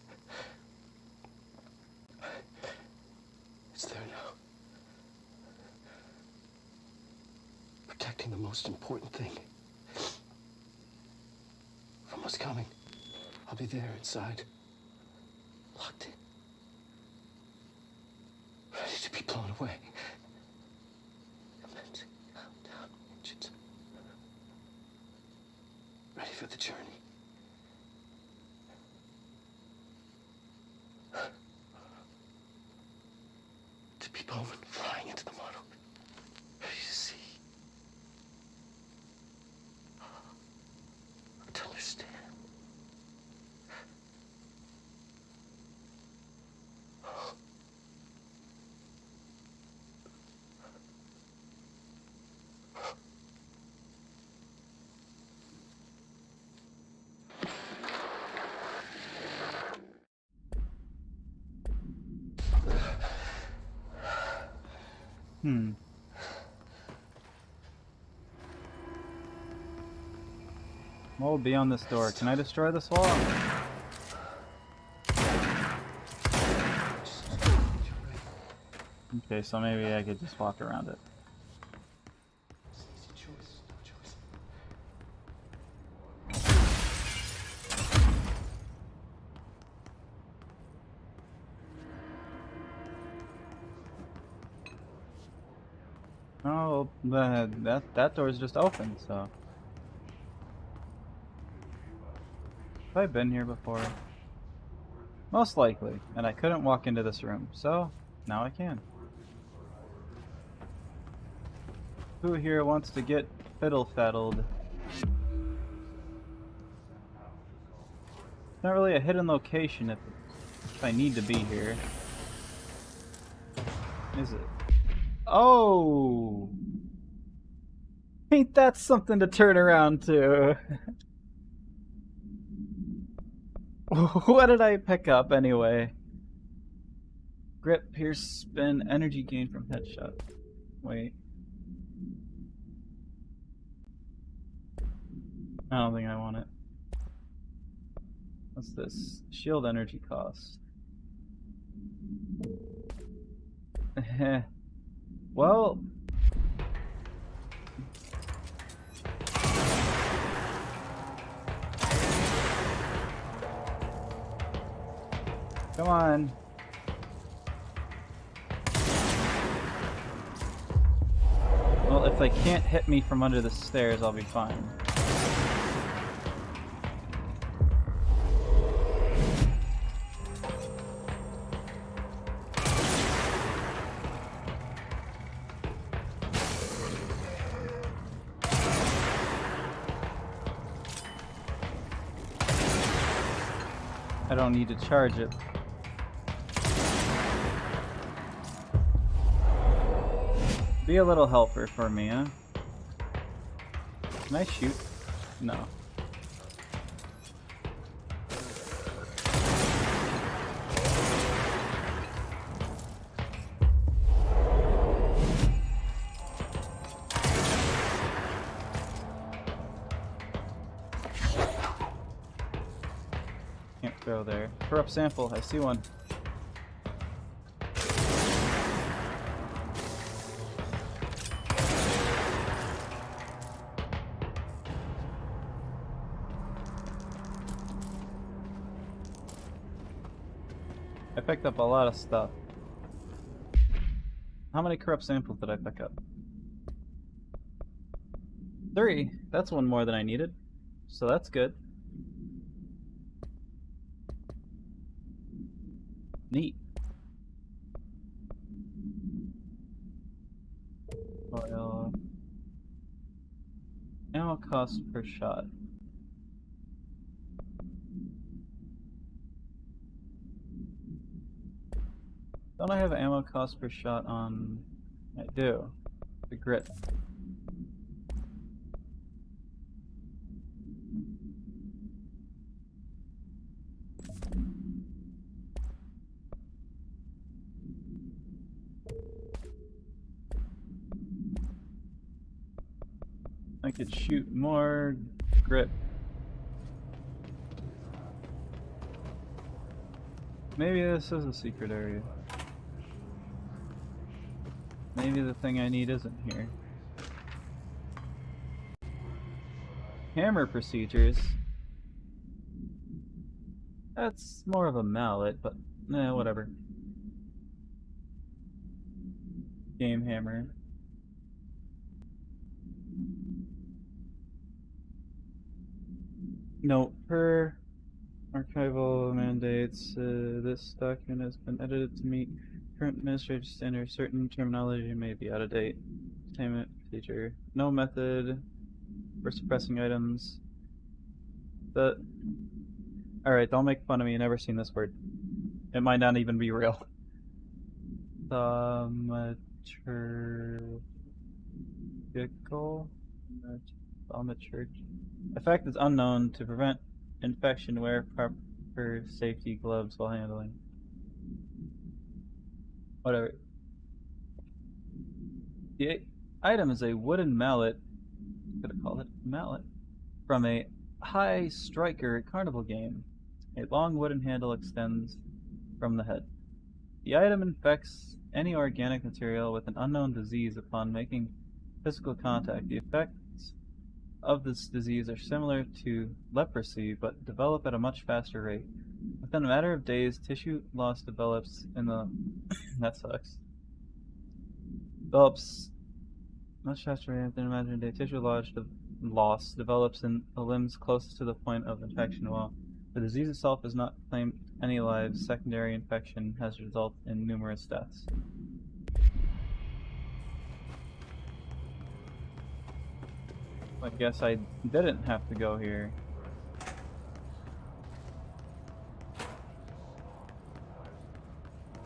It's there now. Protecting the most important thing from what's coming. I'll be there inside, locked in, ready to be blown away. Commencing countdown, engines. Ready for the journey. To be Bowman flying into the model. Ready to see. To understand. What will be on this door? Can I destroy this wall? Okay, so maybe I could just walk around it. Oh, that door's just open, so... Have I been here before? Most likely, and I couldn't walk into this room, so now I can. Who here wants to get fiddle-faddled? It's not really a hidden location if I need to be here. Is it? Oh! Ain't that something to turn around to? What did I pick up anyway? Grip, pierce, spin, energy gain from headshot. Wait. I don't think I want it. What's this? Shield energy cost. Well... Come on. Well, if they can't hit me from under the stairs, I'll be fine. I don't need to charge it. Be a little helper for me, huh? Can I shoot? No. Can't go there. Corrupt sample, I see one. I picked up a lot of stuff. How many corrupt samples did I pick up? 3. That's one more than I needed. So that's good. Neat. Oil. Ammo cost per shot. Don't I have ammo cost per shot on... I do. The grit. I could shoot more grit. Maybe this is a secret area. Maybe the thing I need isn't here. Hammer procedures. That's more of a mallet, but whatever. Game hammer. Note, per archival mandates, this document has been edited to meet current administrative standards. Certain terminology may be out of date. Containment procedure. No method for suppressing items. Alright, don't make fun of me. I've never seen this word. It might not even be real. Thaumaturgical? Thaumaturgy. Effect is unknown. To prevent infection, wear proper safety gloves while handling. Whatever. The item is a wooden mallet. Could have called it mallet. From a high striker carnival game. A long wooden handle extends from the head. The item infects any organic material with an unknown disease upon making physical contact. The effects of this disease are similar to leprosy, but develop at a much faster rate. Within a matter of days, tissue loss develops in the that sucks. Develops much faster rate than imagined. Tissue loss develops in the limbs closest to the point of infection, while the disease itself has not claimed any lives. Secondary infection has resulted in numerous deaths. I guess I didn't have to go here.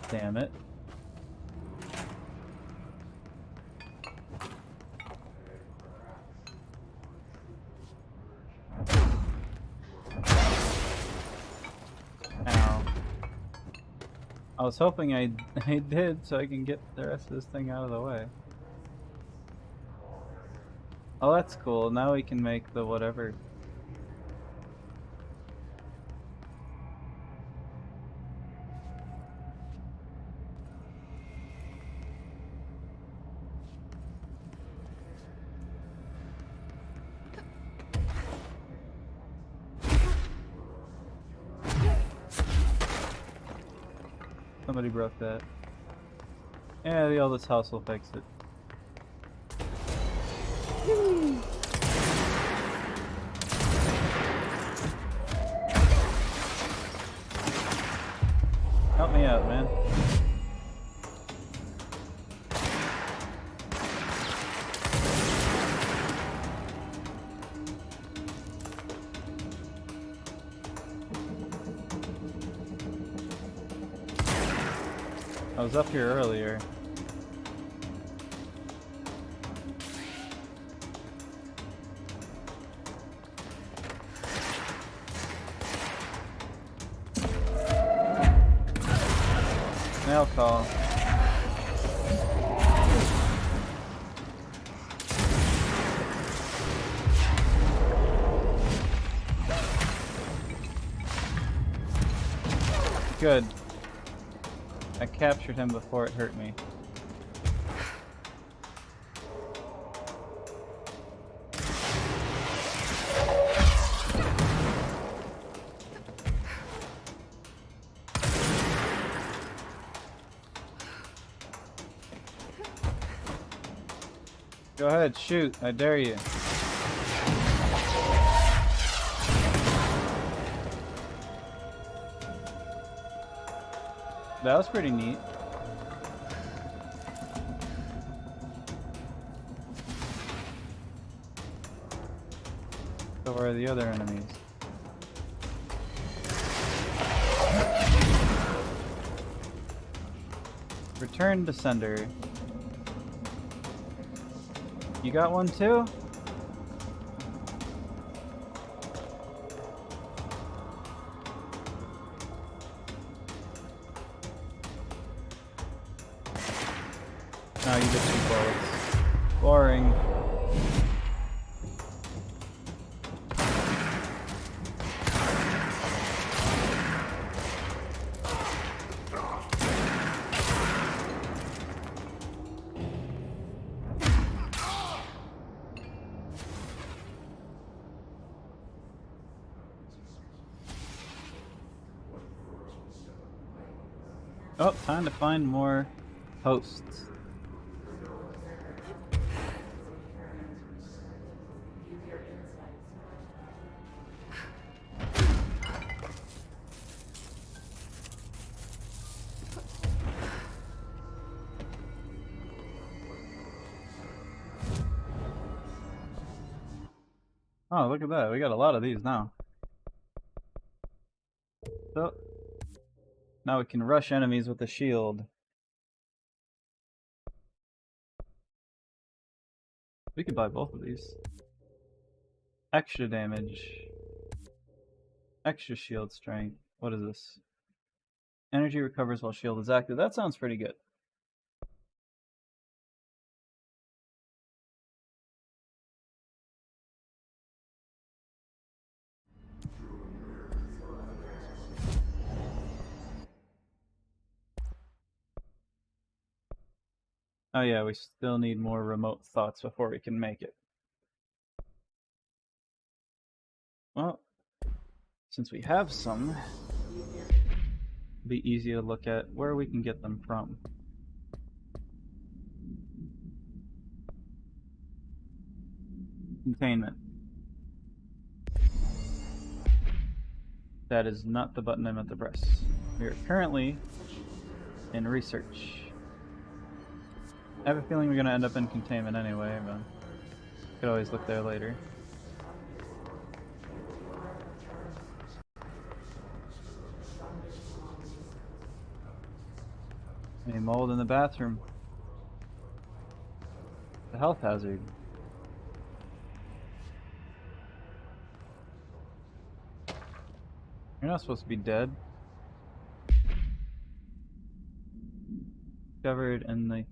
Damn it. Ow. I was hoping I did so I can get the rest of this thing out of the way. Oh, that's cool. Now we can make the whatever. Somebody broke that. Yeah, the oldest house will fix it. Help me out, man. I was up here earlier. Snail call. Good. I captured him before it hurt me. Go ahead, shoot. I dare you. That was pretty neat. So where are the other enemies? Return to sender. You got one too? No, you get 2 bullets. Boring. Oh, time to find more hosts. Oh, look at that. We got a lot of these now. So, now we can rush enemies with a shield. We could buy both of these. Extra damage. Extra shield strength. What is this? Energy recovers while shield is active. That sounds pretty good. Oh yeah, we still need more remote thoughts before we can make it. Well, since we have some, it'll be easy to look at where we can get them from. Containment. That is not the button I meant to press. We are currently in research. I have a feeling we're going to end up in containment anyway, but could always look there later. Any mold in the bathroom. The health hazard. You're not supposed to be dead. Discovered in the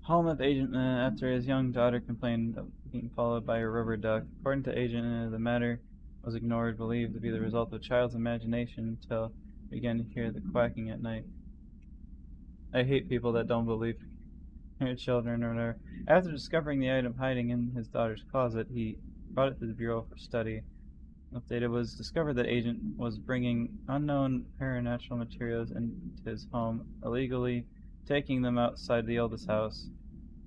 home of Agent after his young daughter complained of being followed by a rubber duck. According to Agent, the matter was ignored, believed to be the result of a child's imagination until he began to hear the quacking at night. I hate people that don't believe their children or whatever. After discovering the item hiding in his daughter's closet, he brought it to the Bureau for study. Update: it was discovered that Agent was bringing unknown paranormal materials into his home illegally, taking them outside the oldest house.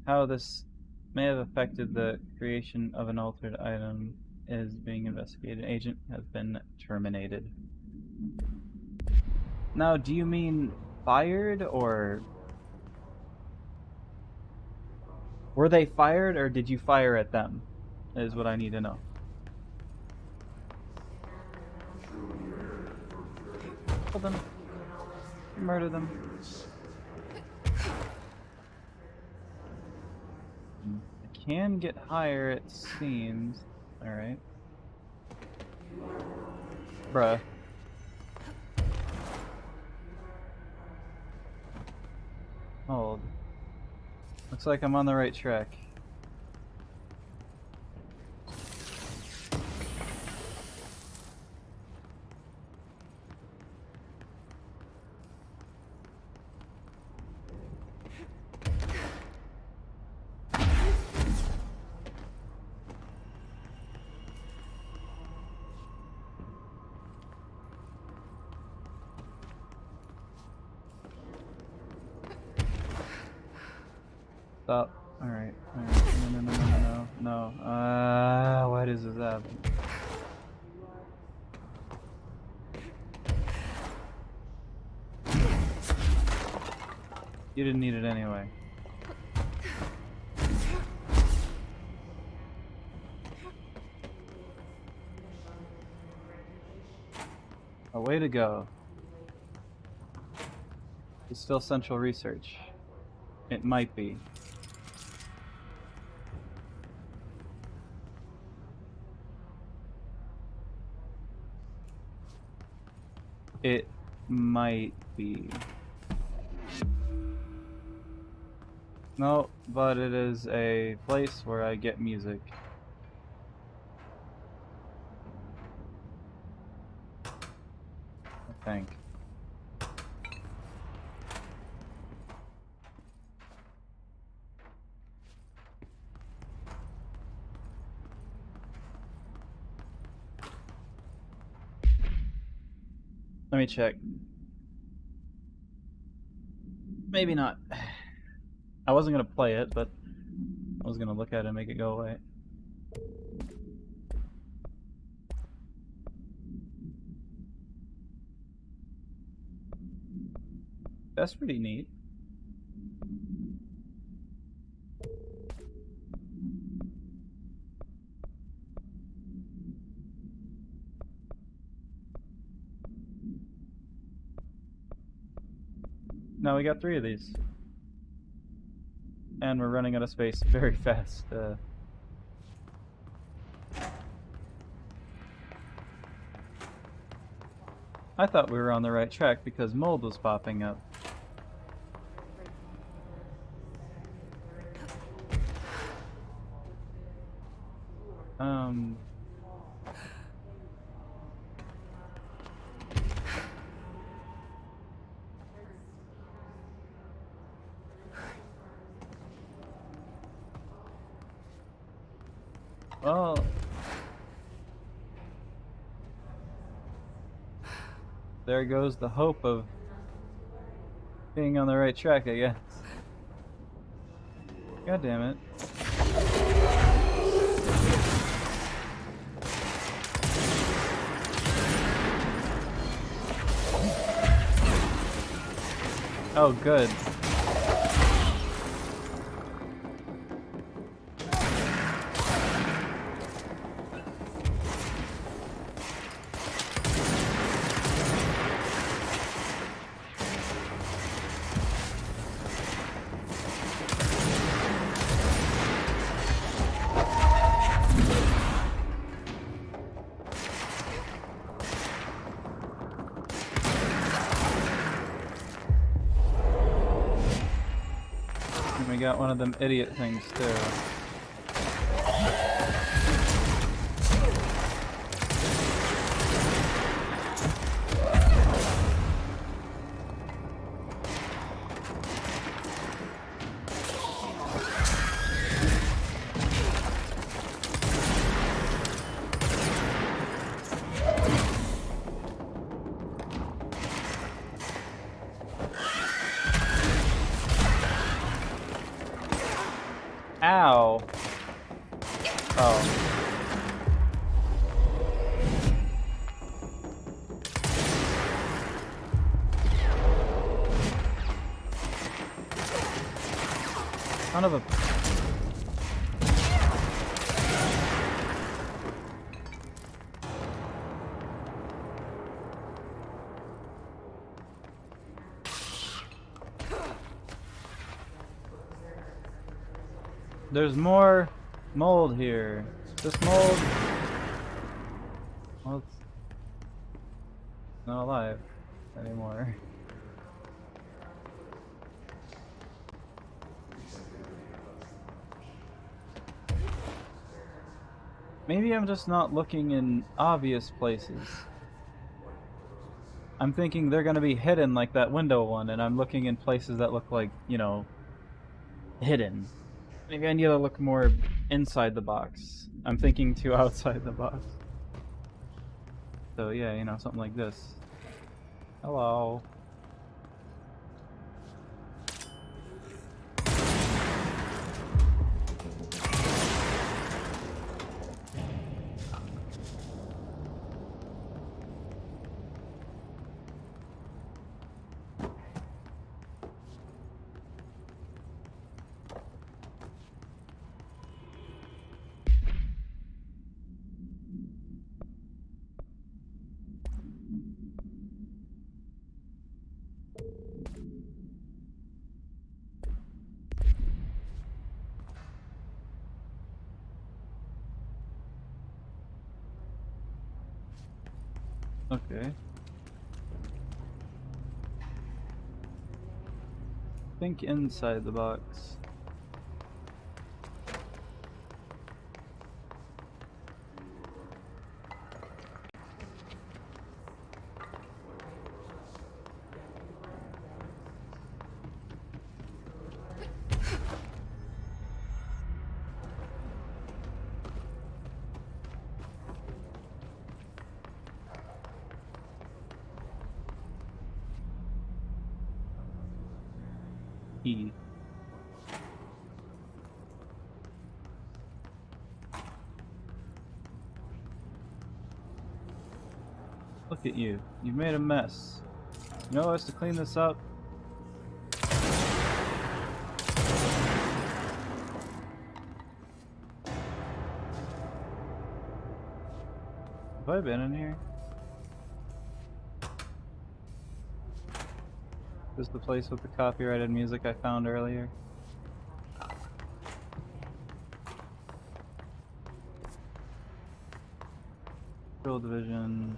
How this may have affected the creation of an altered item is being investigated. Agent has been terminated. Now, do you mean fired, or were they fired, or did you fire at them? Is what I need to know. Kill them. Murder them. I can get higher, it seems. Alright. Bruh. Hold. Looks like I'm on the right track. Stop. Alright. No. Why does this happen? You didn't need it anyway. A way to go. It's still central research. It might be. It might be. No, but it is a place where I get music. I think. Let me check. Maybe not. I wasn't gonna play it, but I was gonna look at it and make it go away. That's pretty neat. Now we got 3 of these. And we're running out of space very fast. I thought we were on the right track because mold was popping up. Well, there goes the hope of being on the right track, I guess. God damn it. Oh, good. And we got one of them idiot things too. Ow. Oh. Son of a... There's more mold here. This mold... Well, it's not alive anymore. Maybe I'm just not looking in obvious places. I'm thinking they're gonna be hidden like that window one, and I'm looking in places that look like, you know, hidden. Maybe I need to look more inside the box. I'm thinking too outside the box. So yeah, you know, something like this. Hello. Okay. Think inside the box. E. Look at you. You've made a mess. You know us to clean this up? Have I been in here? This is the place with the copyrighted music I found earlier. Drill division.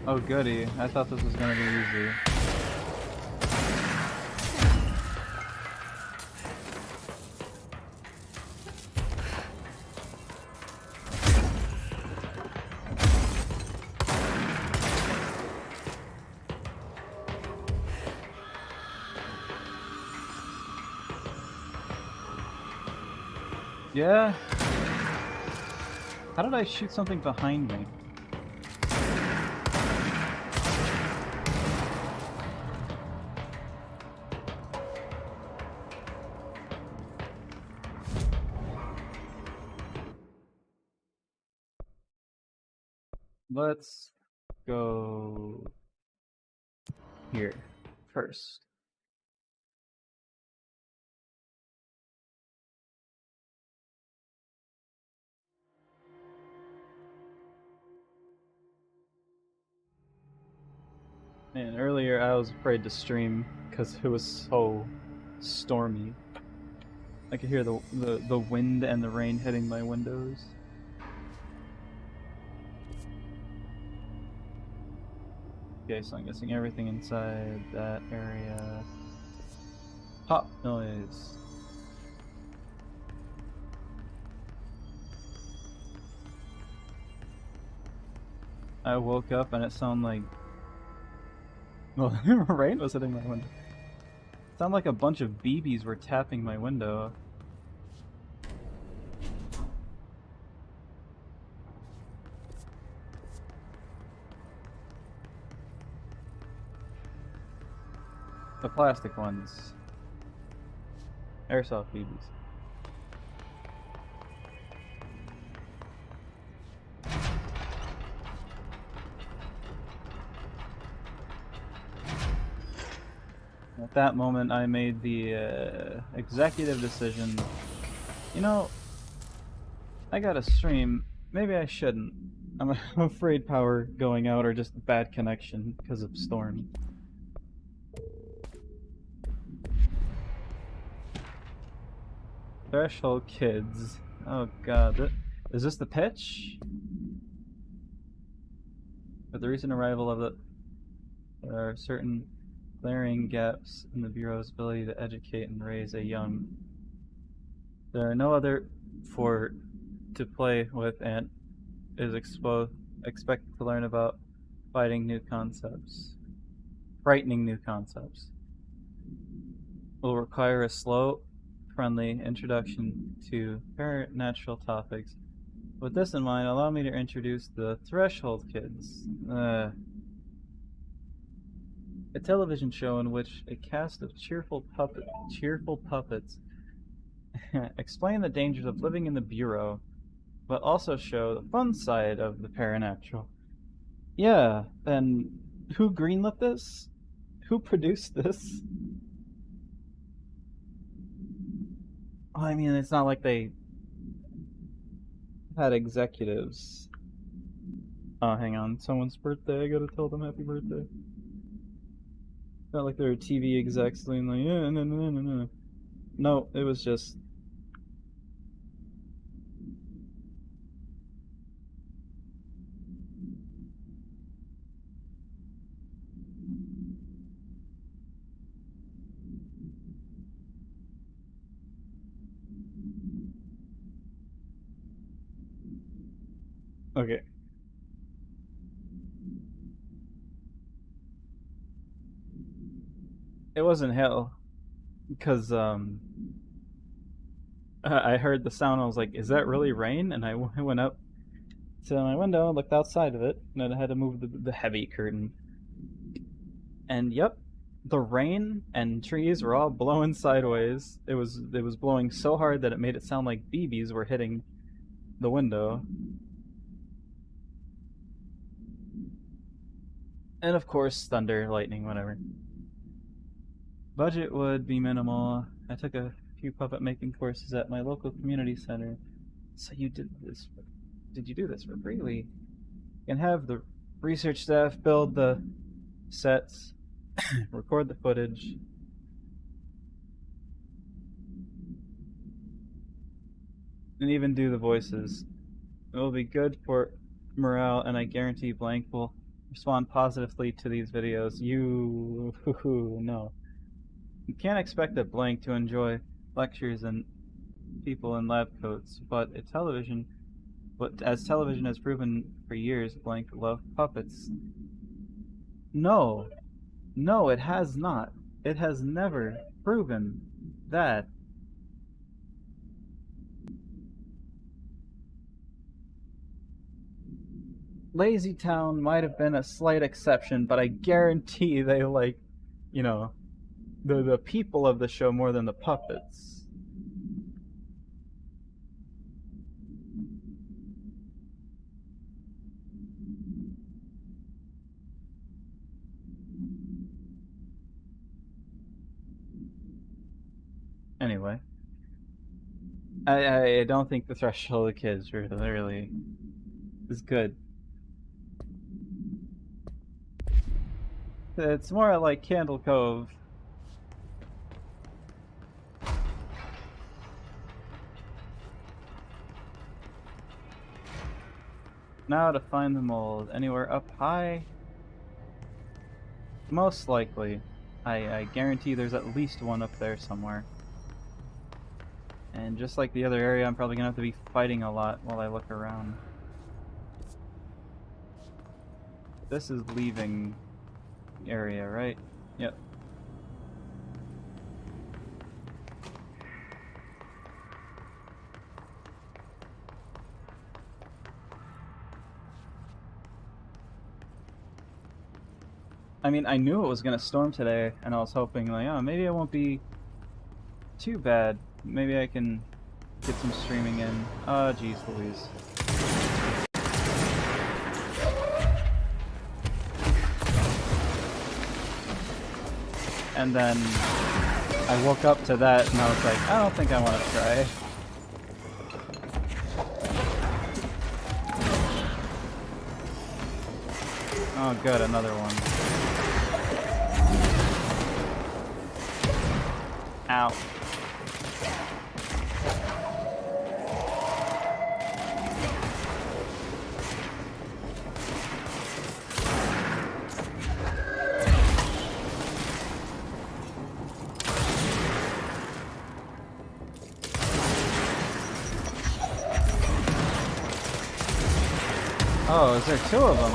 Oh goody, I thought this was gonna be easy. Yeah? How did I shoot something behind me? Let's go here first. Man, earlier I was afraid to stream because it was so stormy. I could hear the wind and the rain hitting my windows. Okay, so I'm guessing everything inside that area. Pop noise. I woke up and it sounded like... Well, rain was hitting my window. It sounded like a bunch of BBs were tapping my window. The plastic ones. Airsoft BBs. At that moment, I made the executive decision. You know, I gotta stream. Maybe I shouldn't. I'm afraid power going out or just bad connection because of storm. Threshold kids. Oh god. Is this the pitch? With the recent arrival of the... There are certain glaring gaps in the Bureau's ability to educate and raise a young. There are no other to play with and is expected to learn about frightening new concepts. Will require a slow, friendly introduction to supernatural topics. With this in mind, allow me to introduce the Threshold Kids. A television show in which a cast of cheerful puppets explain the dangers of living in the Bureau, but also show the fun side of the paranatural. Yeah, and who greenlit this? Who produced this? I mean, it's not like they had executives. Oh, hang on. Someone's birthday. I gotta tell them happy birthday. Not like they're TV execs doing like, yeah, no. No, it was just... Okay. It wasn't hell. Because, I heard the sound, I was like, is that really rain? And I went up to my window, looked outside of it, and then I had to move the heavy curtain. And yep, the rain and trees were all blowing sideways. It was blowing so hard that it made it sound like BBs were hitting the window. And of course, thunder, lightning, whatever. Budget would be minimal. I took a few puppet making courses at my local community center. So you did this. Did you do this for free? You can have the research staff build the sets, record the footage. And even do the voices. It will be good for morale, and I guarantee Blank will respond positively to these videos. You no. You can't expect a blank to enjoy lectures and people in lab coats, but as television has proven for years, blank love puppets. No, no, it has not. It has never proven that. Lazy Town might have been a slight exception, but I guarantee they like, you know, the people of the show more than the puppets. Anyway, I don't think the Threshold of Kids really is good. It's more like Candle Cove. Now to find the mold. Anywhere up high? Most likely. I guarantee there's at least one up there somewhere. And just like the other area, I'm probably gonna have to be fighting a lot while I look around. This is leaving area, right? Yep. I mean, I knew it was gonna storm today, and I was hoping, like, oh, maybe it won't be too bad. Maybe I can get some streaming in. Oh, geez Louise. And then I woke up to that, and I was like, I don't think I want to try. Oh, good, another one. Ow. Oh, is there two of them?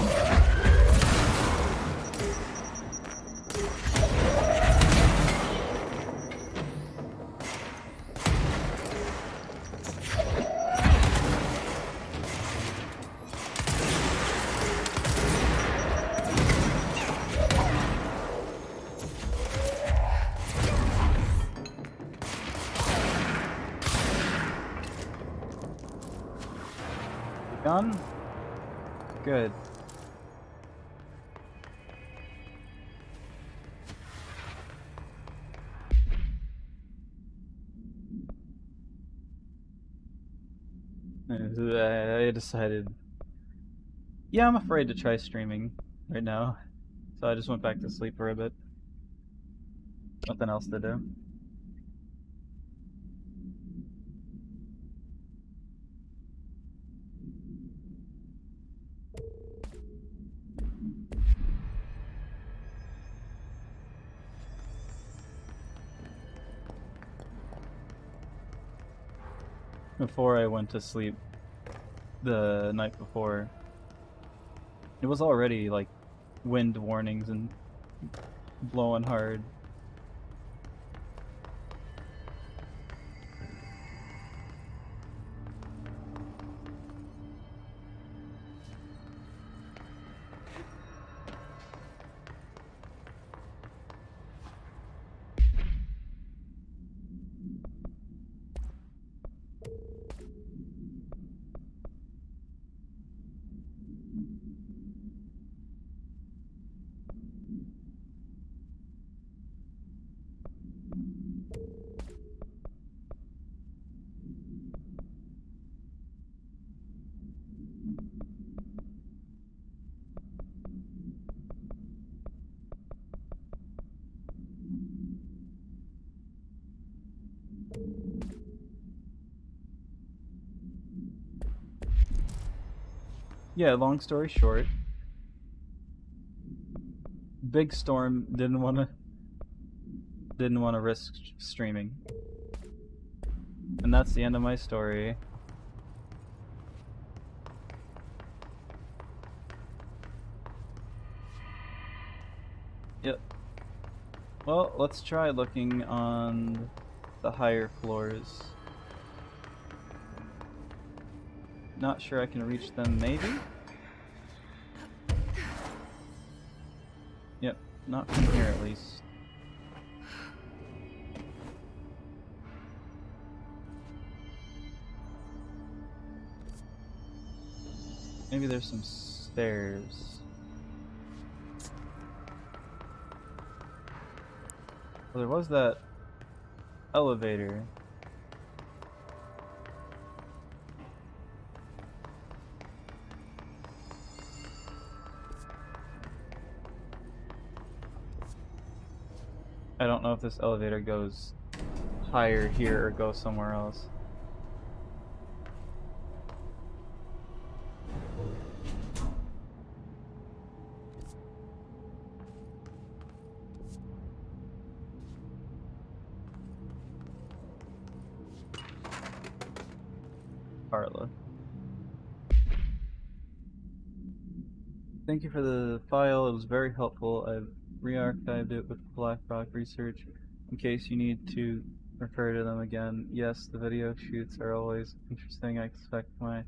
Done? Good. I decided, yeah, I'm afraid to try streaming right now, so I just went back to sleep for a bit. Nothing else to do. Before I went to sleep the night before, it was already like wind warnings and blowing hard. Yeah, long story short, Big Storm didn't want to risk streaming. And that's the end of my story. Yep. Well, let's try looking on the higher floors. Not sure I can reach them, maybe? Yep, not from here at least. Maybe there's some stairs. Well, there was that elevator. I don't know if this elevator goes higher here or goes somewhere else. Carla. Thank you for the file, it was very helpful. I've re-archived it with BlackRock Research in case you need to refer to them again. Yes, the video shoots are always interesting. I expect my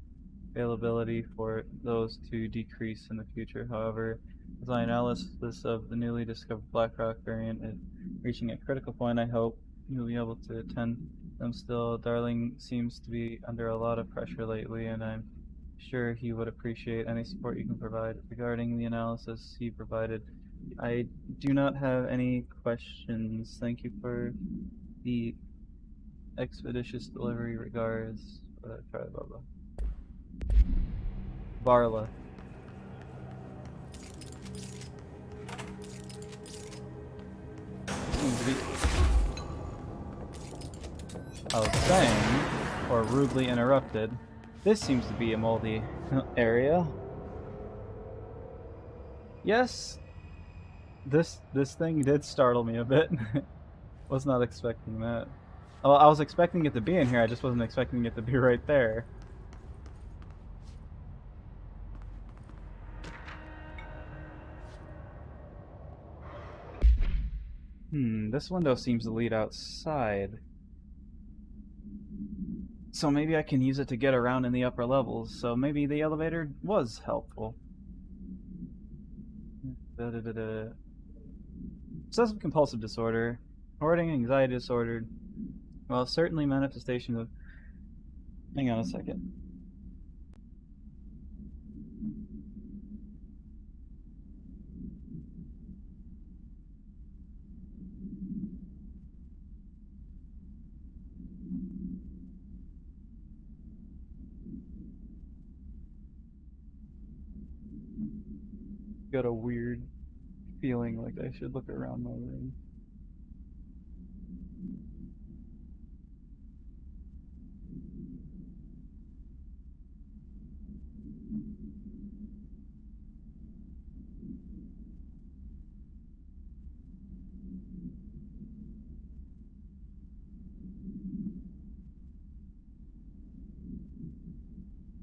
availability for those to decrease in the future. However, as my analysis of the newly discovered BlackRock variant is reaching a critical point, I hope you'll be able to attend them still. Darling seems to be under a lot of pressure lately, and I'm sure he would appreciate any support you can provide. Regarding the analysis he provided, I do not have any questions. Thank you for the expeditious delivery. Regards. Blah, blah, blah. Varla. Seems to be... I was saying, or rudely interrupted, this seems to be a moldy area. Yes, this thing did startle me a bit. Was not expecting that. Well, I was expecting it to be in here, I just wasn't expecting it to be right there. This window seems to lead outside. So maybe I can use it to get around in the upper levels, so maybe the elevator was helpful. Obsessive compulsive disorder, hoarding, anxiety disorder. Well, certainly manifestations of... Hang on a second. Got a weird feeling like I should look around my room.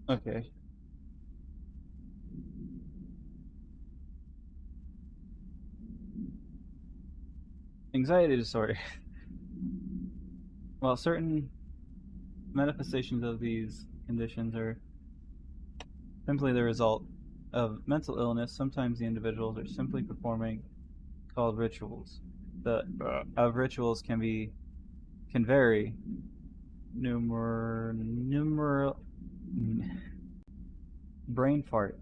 Okay. Anxiety disorder. Well, certain manifestations of these conditions are simply the result of mental illness. Sometimes the individuals are simply performing called rituals. The of rituals can vary. Brain fart.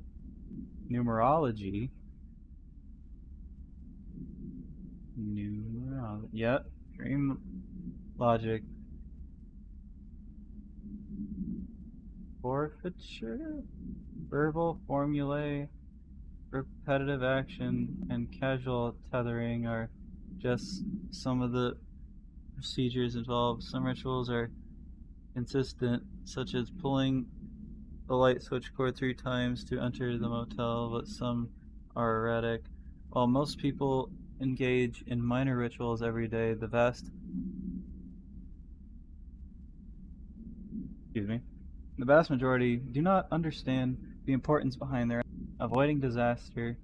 Numerology. Yep. Dream logic. Forfeiture. Verbal formulae. Repetitive action and casual tethering are just some of the procedures involved. Some rituals are consistent, such as pulling the light switch cord 3 times to enter the motel, but some are erratic While most people engage in minor rituals every day, the vast majority do not understand the importance behind their avoiding disaster,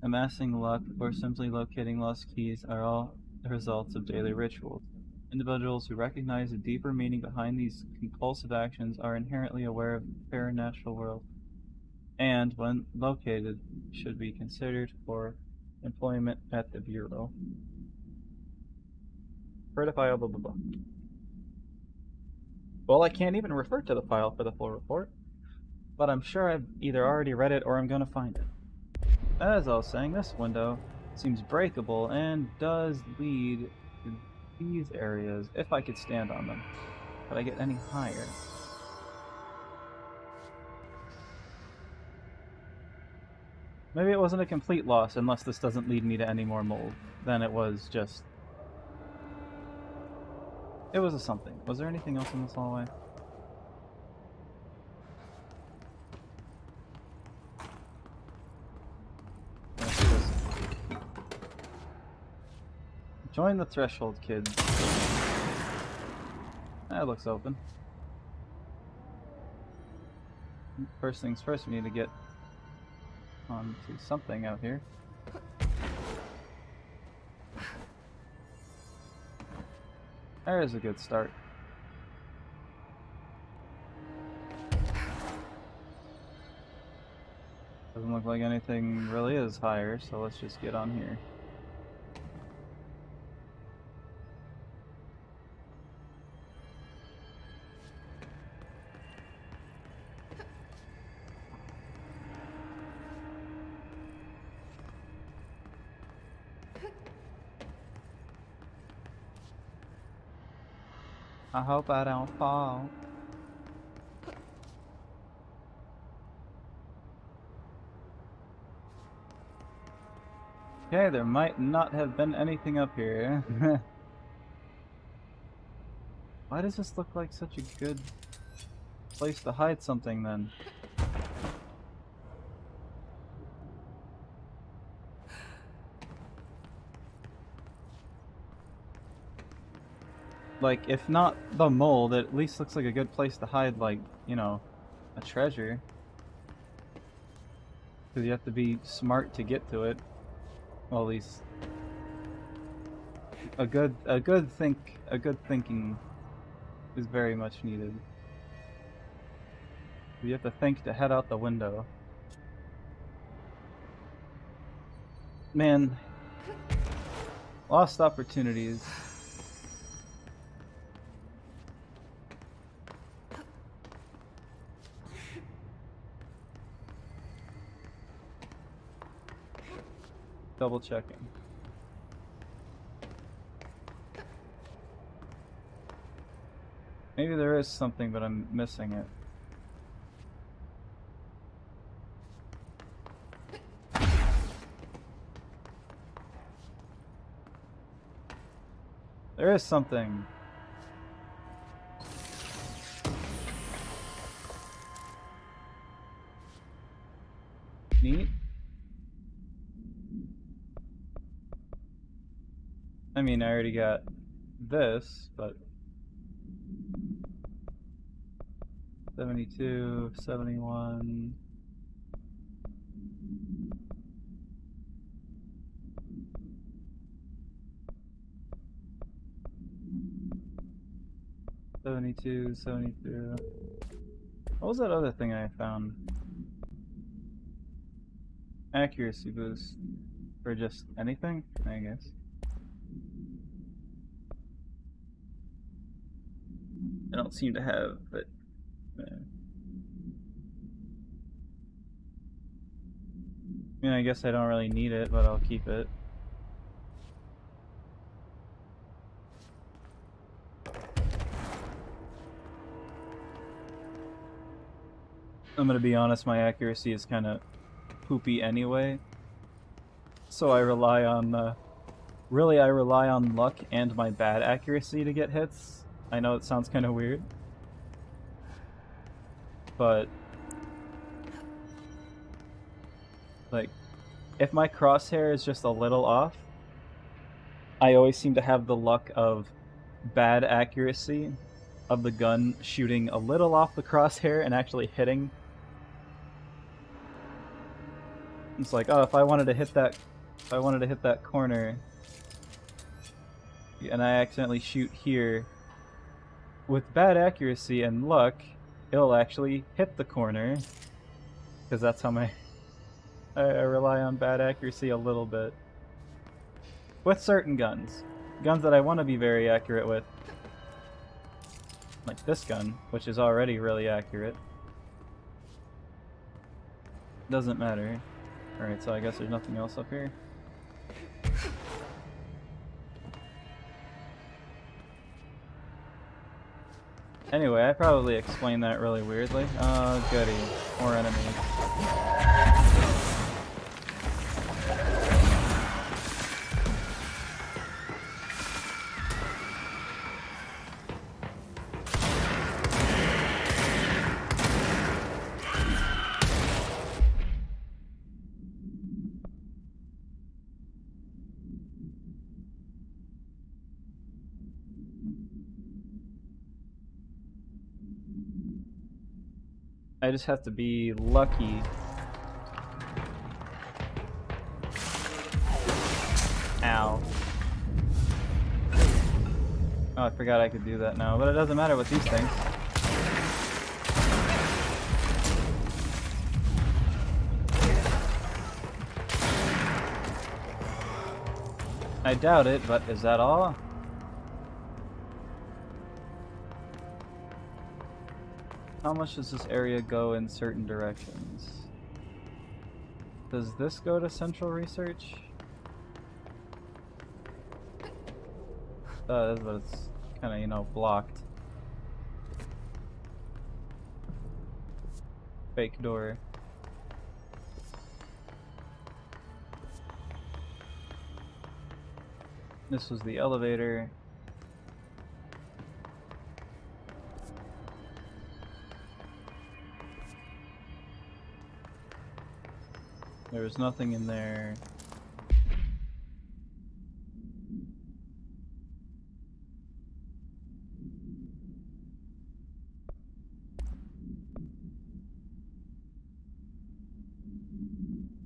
amassing luck, or simply locating lost keys are all the results of daily rituals. Individuals who recognize the deeper meaning behind these compulsive actions are inherently aware of the supernatural world, and, when located, should be considered for employment at the Bureau. Refer to file, blah blah blah. Well, I can't even refer to the file for the full report, but I'm sure I've either already read it or I'm gonna find it. As I was saying, this window seems breakable and does lead to these areas if I could stand on them. Could I get any higher? Maybe it wasn't a complete loss unless this doesn't lead me to any more mold. Then it was just... It was a something. Was there anything else in this hallway? Join the threshold, kids. That looks open. First things first, we need to get onto something out here. There is a good start. Doesn't look like anything really is higher, so let's just get on here. I hope I don't fall. Okay, there might not have been anything up here. Why does this look like such a good place to hide something then? Like, if not the mold, it at least looks like a good place to hide, like, you know, a treasure. Because you have to be smart to get to it. Well, at least a good thinking is very much needed. You have to think to head out the window. Man, lost opportunities. Double checking. Maybe there is something, but I'm missing it. There is something. Neat. I mean, I already got this, but 72, 71. What was that other thing I found? Accuracy boost. For just anything, I guess. I don't seem to have, but... I mean, I guess I don't really need it, but I'll keep it. I'm gonna be honest, my accuracy is kind of poopy anyway. So I rely on, really I rely on luck and my bad accuracy to get hits. I know it sounds kind of weird. But, like, if my crosshair is just a little off, I always seem to have the luck of bad accuracy of the gun shooting a little off the crosshair and actually hitting. It's like, oh, if I wanted to hit that corner and I accidentally shoot here, with bad accuracy and luck, it'll actually hit the corner, because that's how I rely on bad accuracy a little bit. With certain guns that I want to be very accurate with, like this gun, which is already really accurate. Doesn't matter. Alright, so I guess there's nothing else up here. Anyway, I probably explained that really weirdly. Oh, goody. More enemies. I just have to be lucky. Ow. Oh, I forgot I could do that now, but it doesn't matter with these things. I doubt it, but is that all? How much does this area go in certain directions? Does this go to central research? But it's kind of, you know, blocked. Fake door. This was the elevator. There was nothing in there.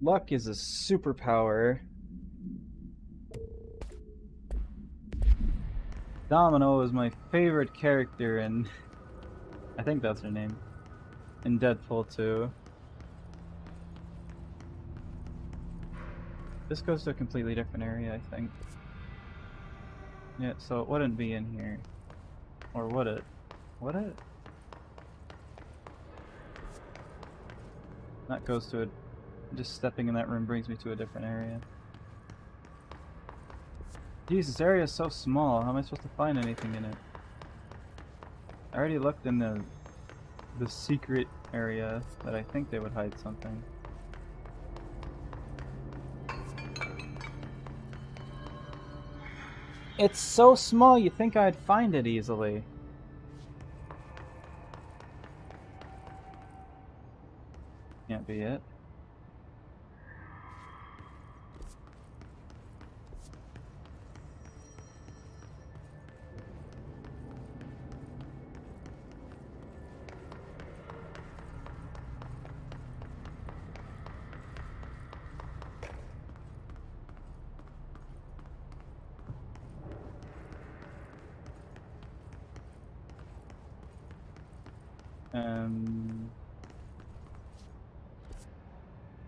Luck is a superpower. Domino is my favorite character in... I think that's her name. In Deadpool 2. This goes to a completely different area, I think. Yeah, so it wouldn't be in here. Or would it? Would it? That goes to a... Just stepping in that room brings me to a different area. Jeez, this area is so small. How am I supposed to find anything in it? I already looked in the secret area that I think they would hide something. It's so small, you think I'd find it easily. Can't be it.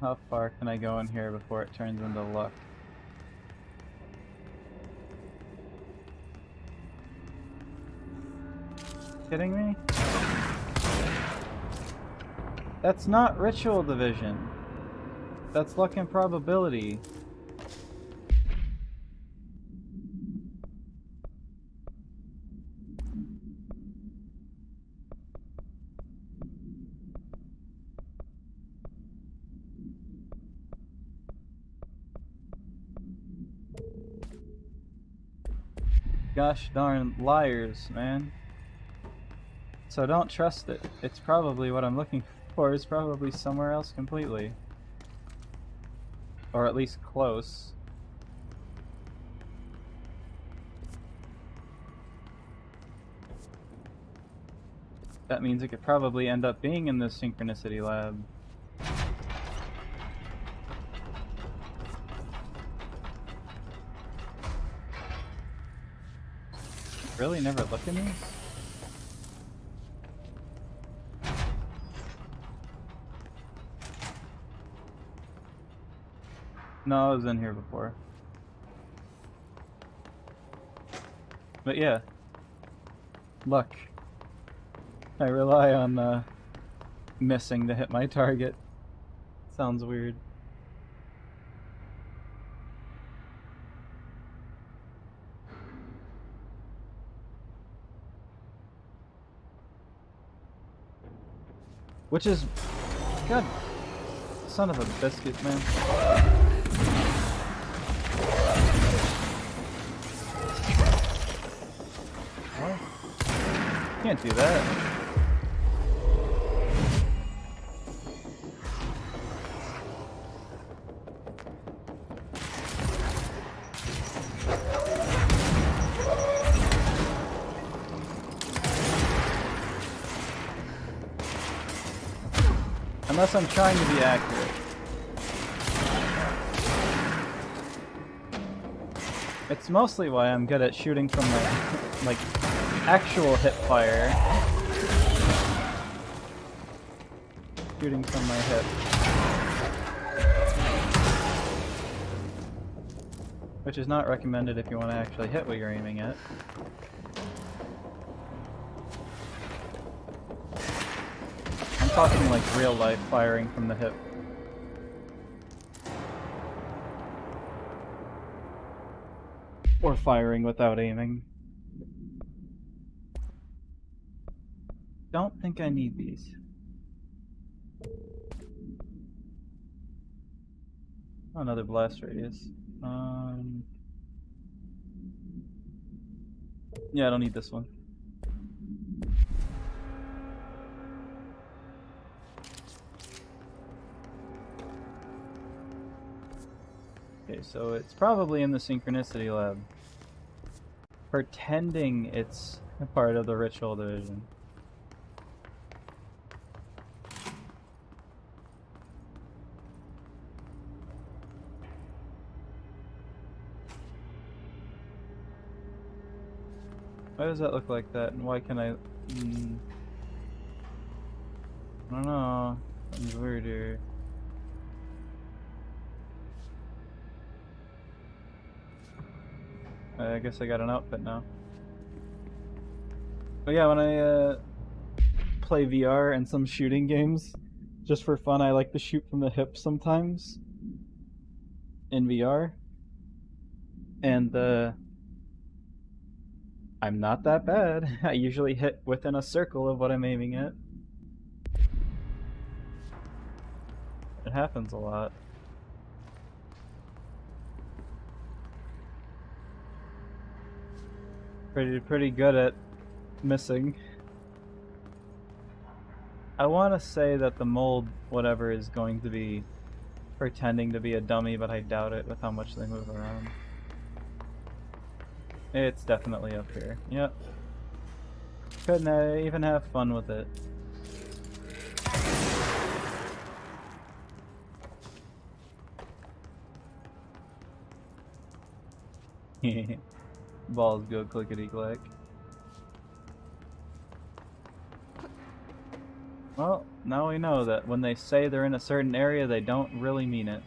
How far can I go in here before it turns into luck? Kidding me? That's not ritual division. That's luck and probability. Gosh darn liars, man. So don't trust it. It's probably what I'm looking for is probably somewhere else completely. Or at least close. That means it could probably end up being in the synchronicity lab. Really? Never look in these? No, I was in here before. But yeah. Luck. I rely on missing to hit my target. Sounds weird. Which is... God... Son of a biscuit, man. What? Can't do that. Unless I'm trying to be accurate. It's mostly why I'm good at shooting from like actual hip fire. Shooting from my hip. Which is not recommended if you want to actually hit what you're aiming at. I'm talking like real life firing from the hip. Or firing without aiming. Don't think I need these. Oh, another blast radius. Yeah, I don't need this one. Okay, so it's probably in the synchronicity lab. Pretending it's a part of the ritual division. Why does that look like that, and why can I... I don't know. Something's weird here. I guess I got an outfit now. But yeah, when I play VR and some shooting games, just for fun, I like to shoot from the hip sometimes in VR. And I'm not that bad. I usually hit within a circle of what I'm aiming at. It happens a lot. Pretty good at missing. I want to say that the mold, whatever, is going to be pretending to be a dummy, but I doubt it with how much they move around. It's definitely up here. Yep. Couldn't I even have fun with it? Balls go clickety-clack. Well, now we know that when they say they're in a certain area, they don't really mean it.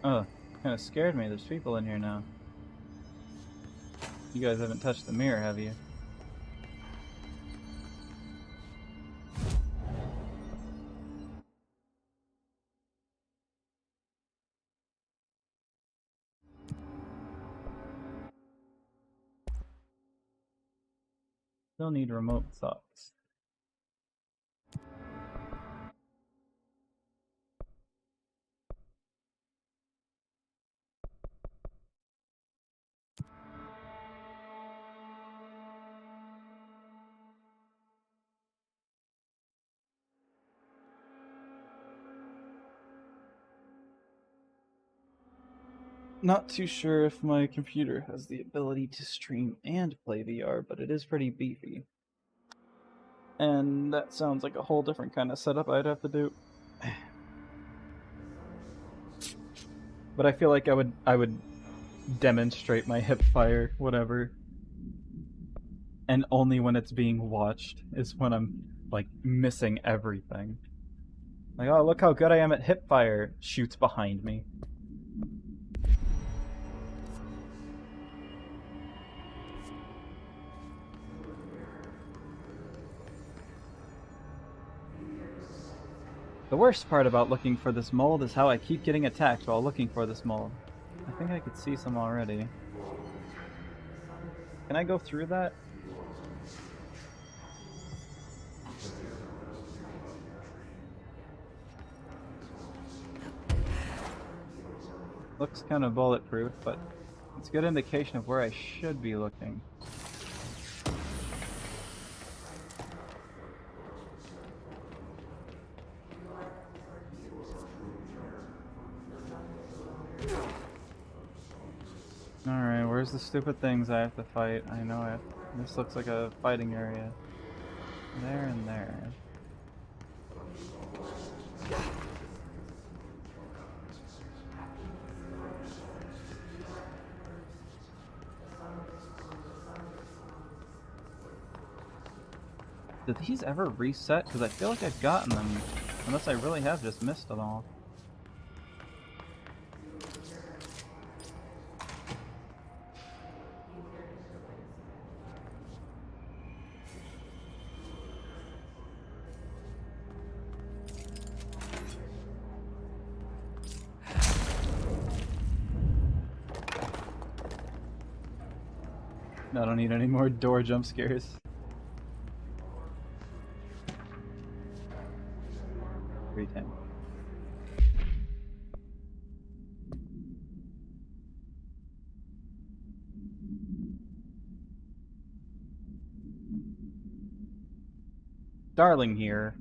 Oh, kind of scared me. There's people in here now. You guys haven't touched the mirror, have you? Still need remote socks. Not too sure if my computer has the ability to stream and play VR, but it is pretty beefy. And that sounds like a whole different kind of setup I'd have to do. But I feel like I would demonstrate my hip fire, whatever. And only when it's being watched is when I'm like missing everything. Like, oh, look how good I am at hip fire. Shoots behind me. The worst part about looking for this mold is how I keep getting attacked while looking for this mold. I think I could see some already. Can I go through that? Looks kind of bulletproof, but it's a good indication of where I should be looking. Alright, where's the stupid things I have to fight? I know it. This looks like a fighting area. There and there. Did these ever reset? Because I feel like I've gotten them. Unless I really have just missed them all. I don't need any more door jump scares. Pretend. Darling here.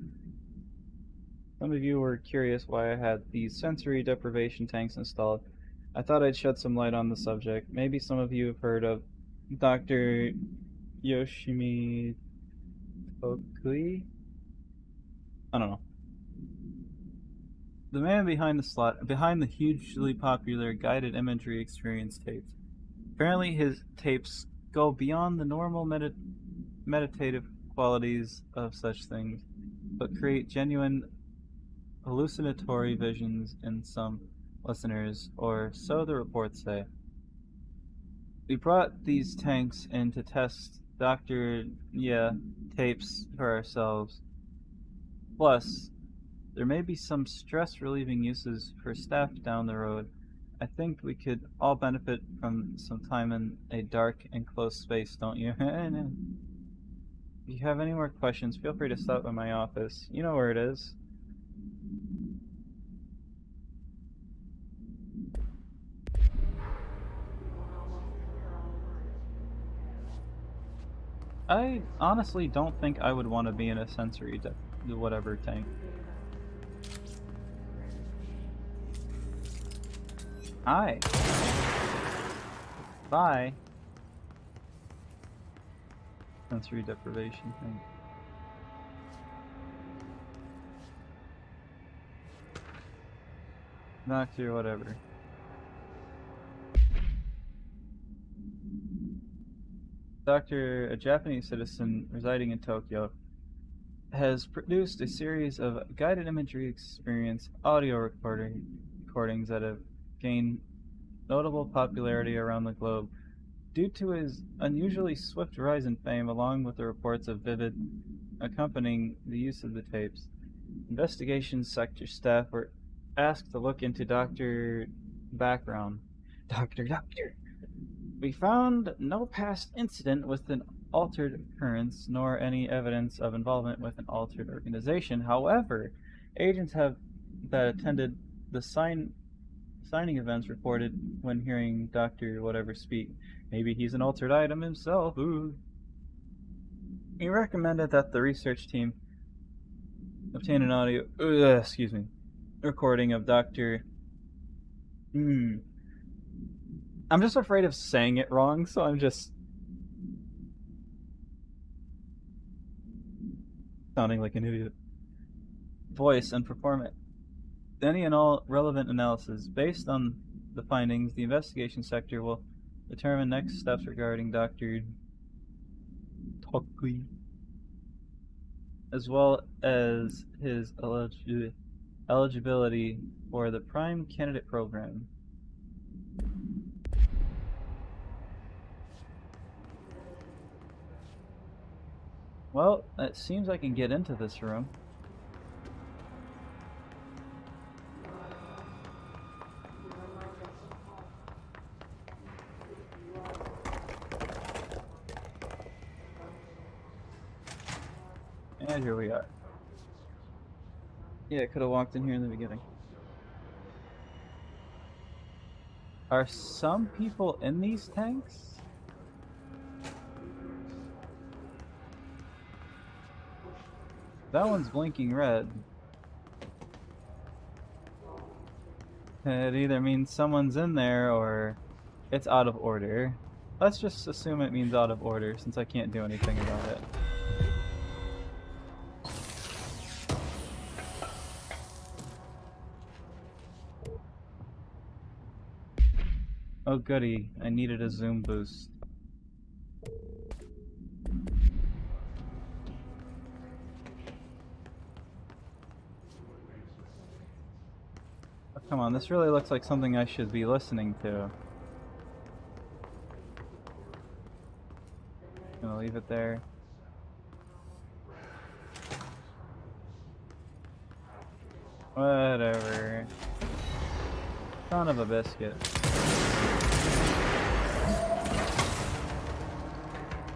Some of you were curious why I had these sensory deprivation tanks installed. I thought I'd shed some light on the subject. Maybe some of you have heard of Dr. Yoshimi Tokui? I don't know. The man behind the hugely popular guided imagery experience tapes. Apparently his tapes go beyond the normal meditative qualities of such things, but create genuine hallucinatory visions in some listeners, or so the reports say. We brought these tanks in to test Dr. tapes for ourselves. Plus, there may be some stress-relieving uses for staff down the road. I think we could all benefit from some time in a dark and closed space, don't you? If you have any more questions, feel free to stop by my office. You know where it is. I honestly don't think I would want to be in a sensory whatever tank. Hi. Bye. Sensory deprivation thing. Doctor, whatever. Doctor, a Japanese citizen residing in Tokyo, has produced a series of guided imagery experience audio recordings that have gained notable popularity around the globe due to his unusually swift rise in fame, along with the reports of vivid accompanying the use of the tapes. Investigation sector staff were asked to look into Doctor background. Doctor. We found no past incident with an altered occurrence, nor any evidence of involvement with an altered organization. However, agents that attended the signing events reported when hearing Dr. Whatever speak. Maybe he's an altered item himself. Ooh. He recommended that the research team obtain an audio recording of Dr. I'm just afraid of saying it wrong, so I'm just sounding like an idiot. Voice and perform any and all relevant analysis. Based on the findings, the investigation sector will determine next steps regarding Dr. Tokui, as well as his eligibility for the Prime Candidate Program. Well, it seems I can get into this room. And here we are. Yeah, I could have walked in here in the beginning. Are some people in these tanks? That one's blinking red. It either means someone's in there or it's out of order. Let's just assume it means out of order since I can't do anything about it. Oh goody, I needed a zoom boost. Oh, come on, this really looks like something I should be listening to. Gonna leave it there. Whatever. Son of a biscuit.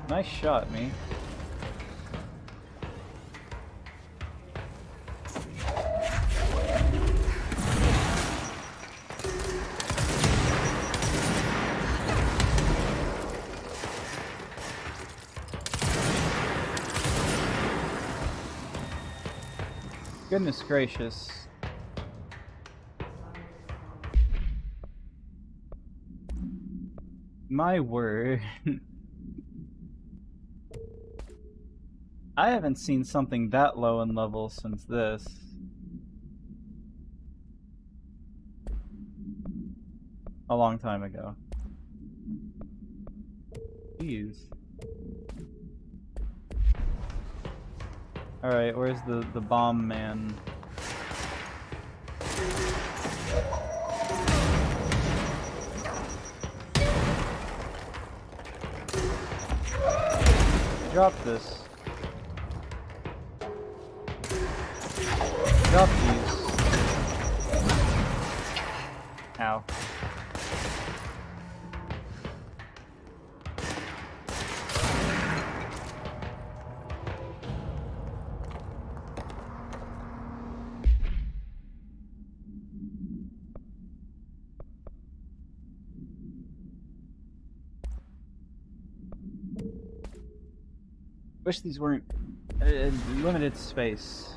Nice shot, me. Goodness gracious. My word. I haven't seen something that low in level since this. A long time ago. Jeez. Alright, where's the bomb man? Drop this. Drop these. Ow. Wish these weren't limited space.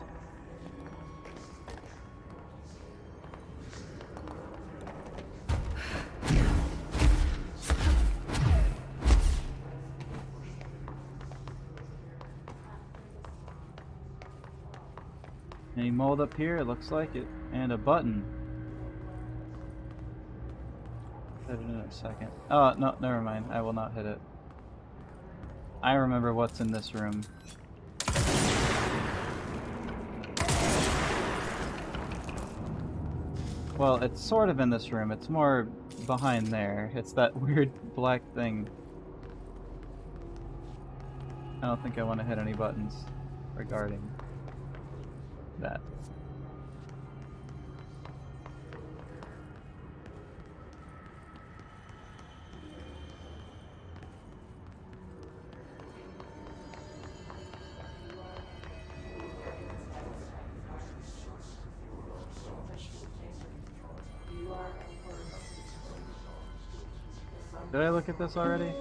Any mold up here? It looks like it. And a button. Hit it in a second. Oh, no, never mind. I will not hit it. I remember what's in this room. Well, it's sort of in this room. It's more behind there. It's that weird black thing. I don't think I want to hit any buttons regarding that. Did I look at this already?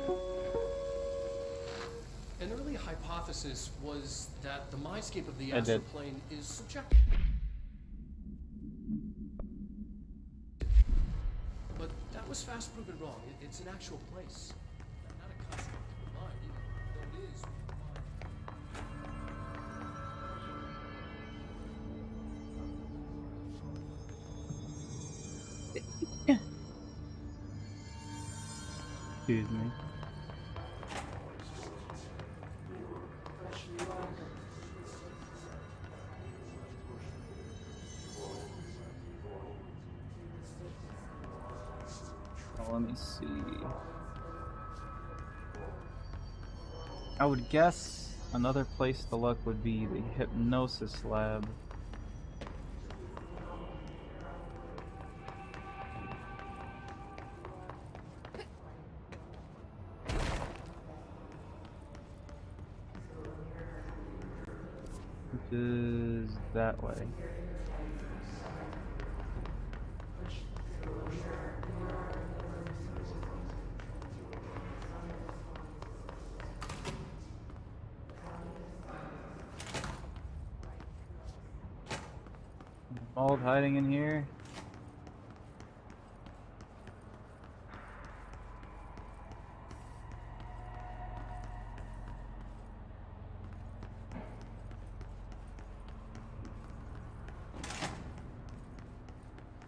An early hypothesis was that the mindscape of the I astral did. plane is subjective. But that was fast proven wrong. It's an actual place. Not a construct of the mind, though it is. Excuse me. Oh, let me see. I would guess another place to look would be the hypnosis lab. Which is that way. Mold hiding in here.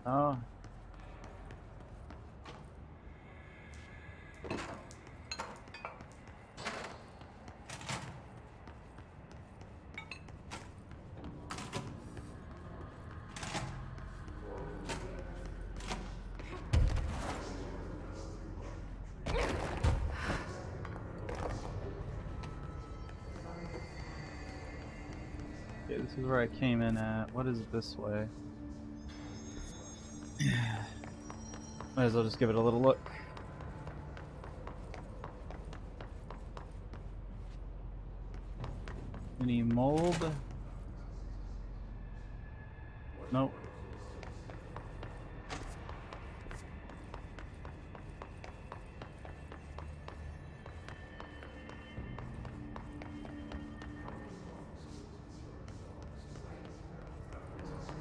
Oh. Okay, this is where I came in at. What is this way? Might as well just give it a little look. Any mold? Nope.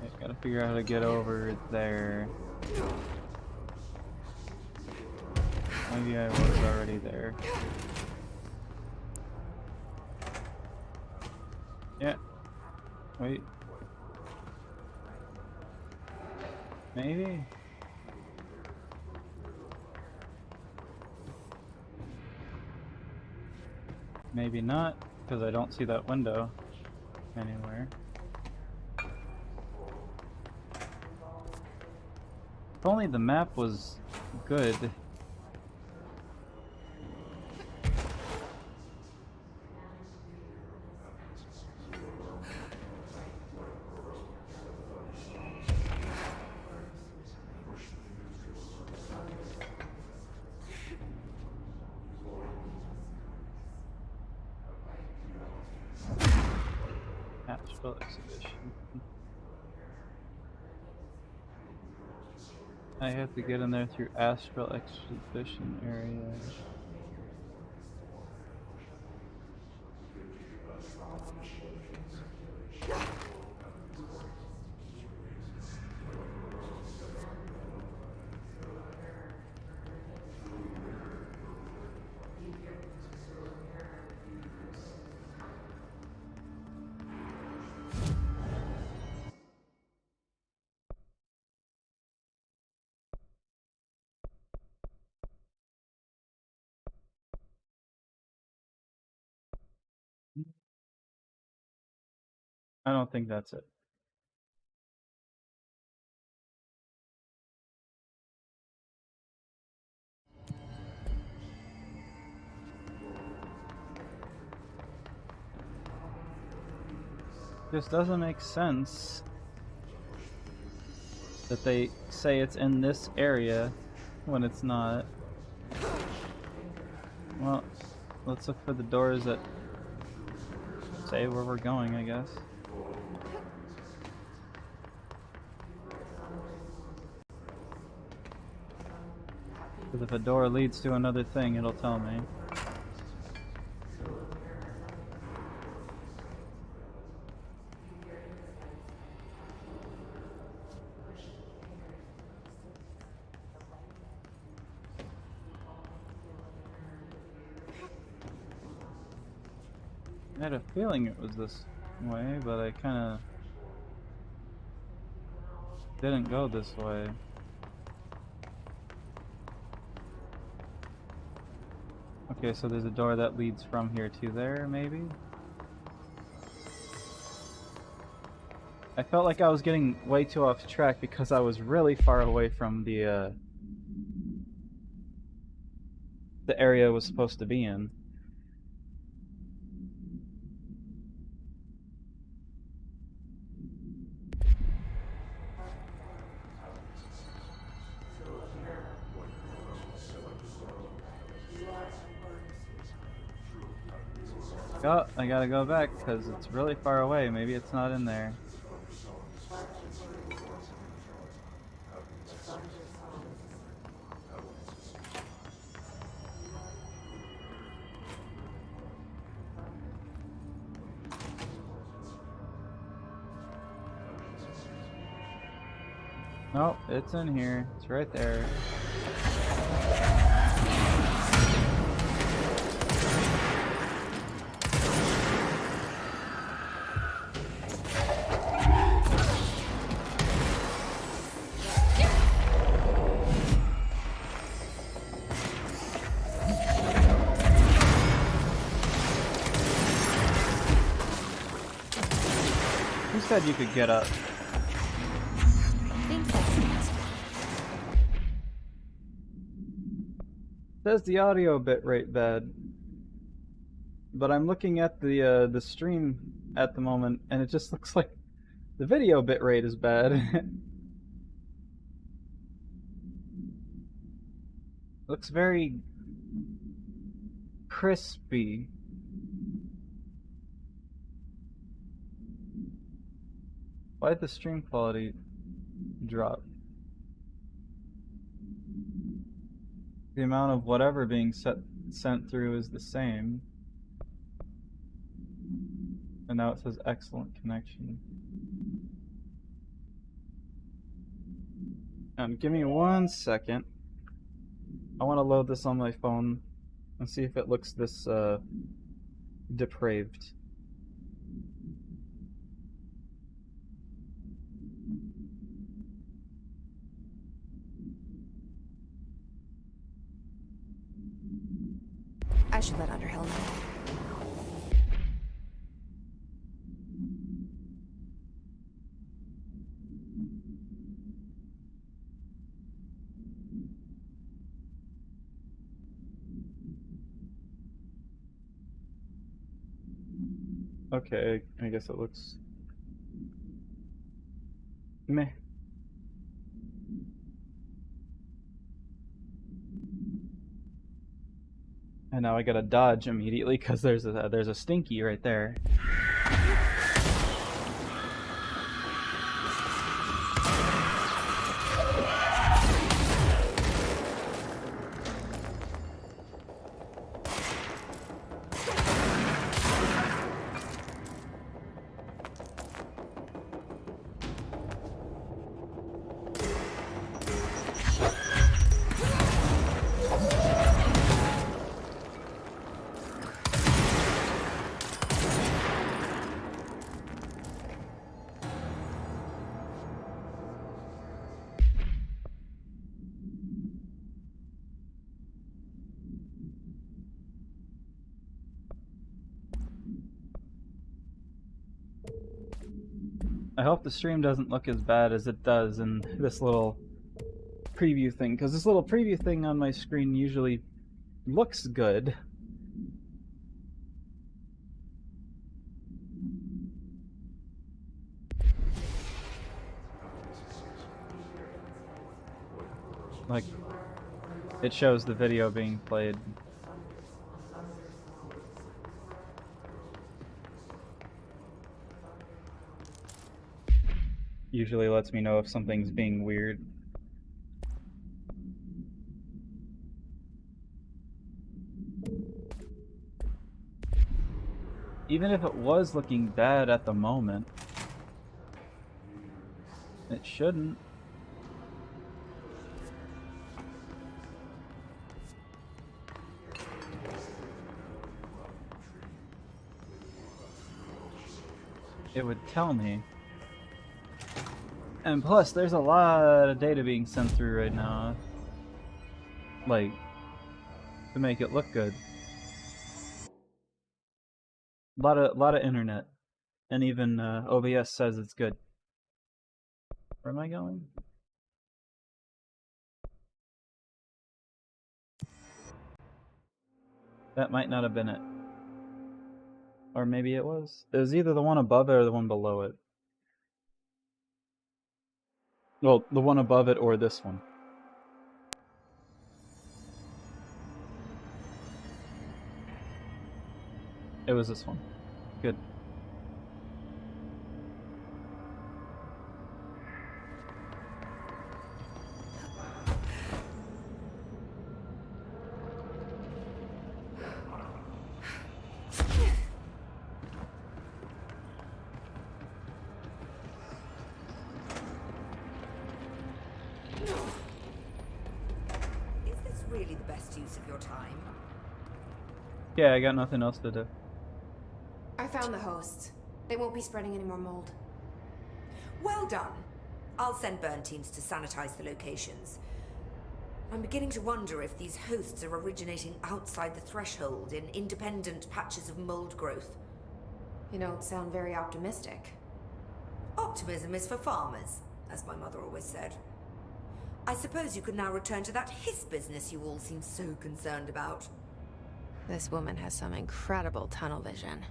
Okay, gotta figure out how to get over there. Maybe I was already there. Yeah. Wait. Maybe? Maybe not, because I don't see that window anywhere. If only the map was good. Astral exhibition. I have to get in there through astral exhibition area. I don't think that's it. This doesn't make sense that they say it's in this area when it's not. Well, let's look for the doors that say where we're going, I guess. Because if a door leads to another thing, it'll tell me. I had a feeling it was this way, but I kinda didn't go this way. Okay, so there's a door that leads from here to there, maybe? I felt like I was getting way too off track because I was really far away from the area I was supposed to be in. Oh, I gotta go back because it's really far away. Maybe it's not in there. Nope, it's in here. It's right there. Who said you could get up? Says the audio bitrate bad, but I'm looking at the stream at the moment, and it just looks like the video bitrate is bad. Looks very crispy. Why'd the stream quality drop? The amount of whatever being sent through is the same. And now it says excellent connection. Give me 1 second. I want to load this on my phone and see if it looks this depraved. I should let Underhill know. Okay, I guess it looks meh. And now I gotta dodge immediately because there's a stinky right there. I hope the stream doesn't look as bad as it does in this little preview thing, because this little preview thing on my screen usually looks good. Like, it shows the video being played. Usually lets me know if something's being weird. even if it was looking bad at the moment, it shouldn't. It would tell me. And plus, there's a lot of data being sent through right now. Like, to make it look good. A lot of internet. And even OBS says it's good. Where am I going? That might not have been it. Or maybe it was. It was either the one above it or the one below it. Well, the one above it or this one. It was this one. Good. Is this really the best use of your time? Yeah, I got nothing else to do. I found the hosts. They won't be spreading any more mold. Well done. I'll send burn teams to sanitize the locations. I'm beginning to wonder if these hosts are originating outside the threshold in independent patches of mold growth. You don't sound very optimistic. Optimism is for farmers, as my mother always said. I suppose you could now return to that hiss business you all seem so concerned about. This woman has some incredible tunnel vision.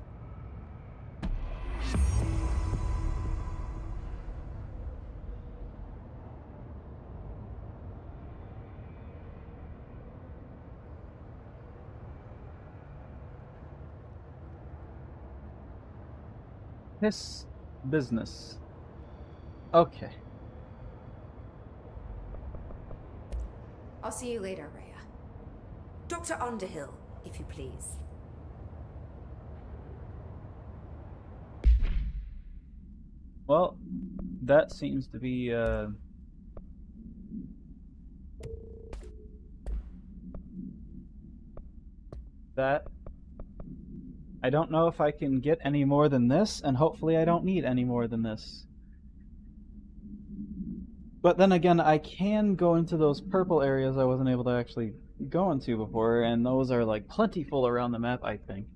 This business. Okay. I'll see you later, Rhea. Dr. Underhill, if you please. Well, that seems to be that. I don't know if I can get any more than this, and hopefully I don't need any more than this. But then again, I can go into those purple areas I wasn't able to actually go into before, and those are like plentiful around the map, I think.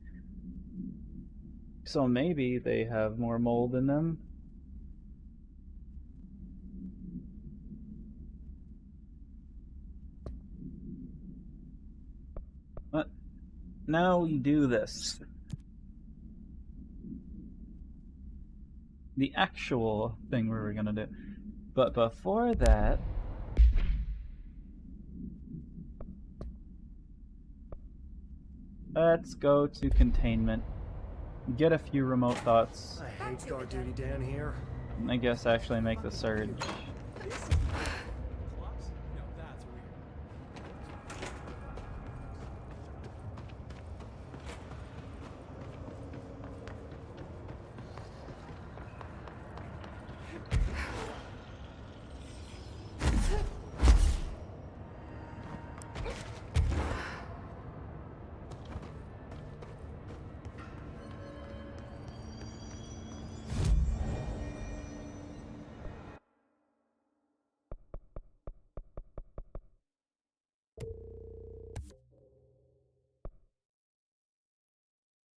So maybe they have more mold in them. But now we do this. The actual thing we were gonna do. But before that, let's go to containment. Get a few remote thoughts. I hate guard duty down here. I guess actually make the surge.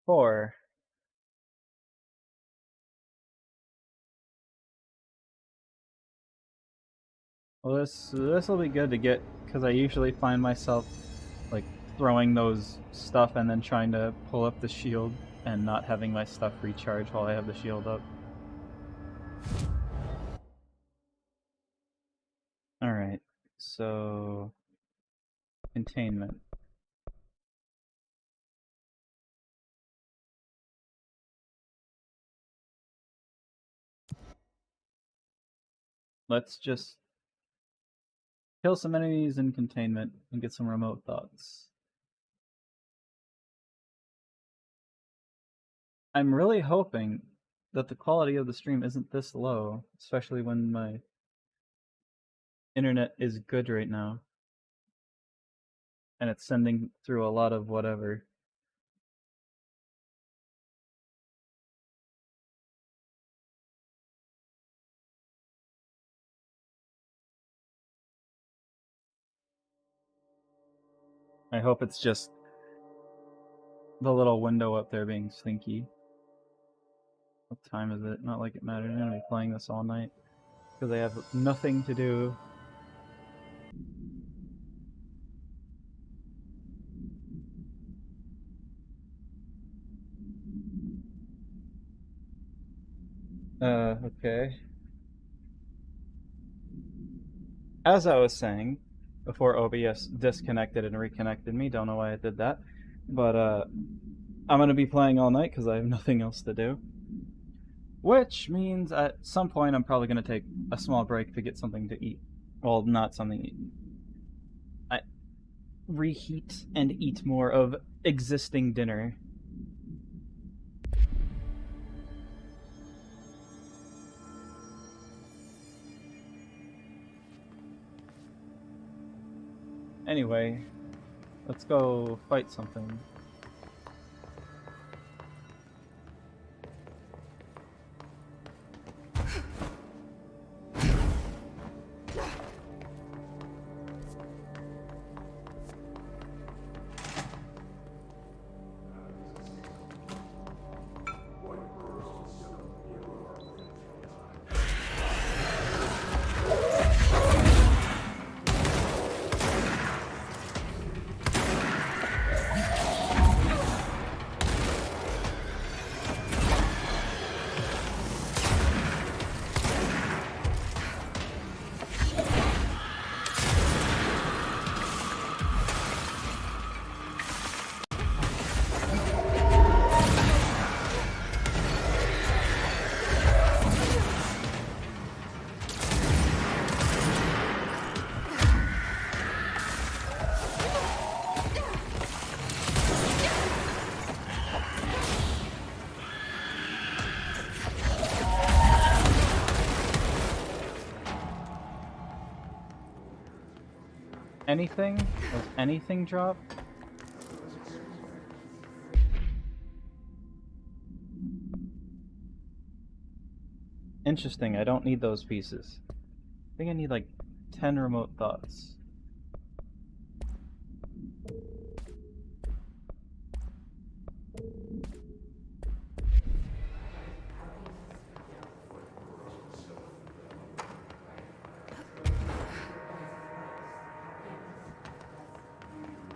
Four. Well, this will be good to get, because I usually find myself like throwing those stuff and then trying to pull up the shield and not having my stuff recharge while I have the shield up. Alright, so containment. Let's just kill some enemies in containment and get some remote thoughts. I'm really hoping that the quality of the stream isn't this low, especially when my internet is good right now. And it's sending through a lot of whatever. I hope it's just the little window up there being stinky. What time is it? Not like it matters. I'm gonna be playing this all night because I have nothing to do. Okay. As I was saying, before OBS disconnected and reconnected me, don't know why I did that, but I'm gonna be playing all night because I have nothing else to do. Which means at some point I'm probably gonna take a small break to get something to eat. Well, not something to eat. I reheat and eat more of existing dinner. Anyway, let's go fight something. Anything? Was anything dropped? Interesting, I don't need those pieces. I think I need like 10 remote thoughts.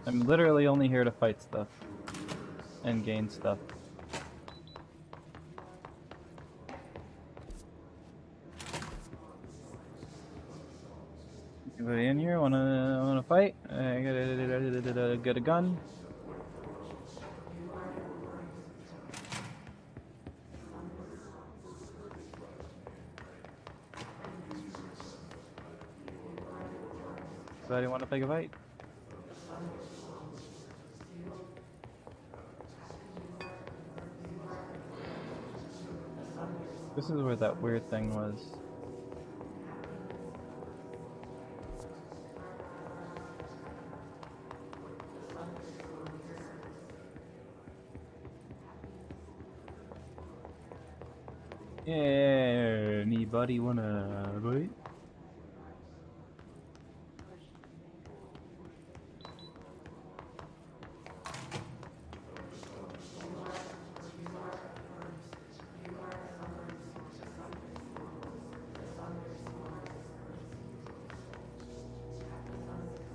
I'm literally only here to fight stuff and gain stuff. Anybody in here wanna fight? I get a gun. Anybody wanna pick a fight? This is where that weird thing was. Yeah, anybody wanna fight?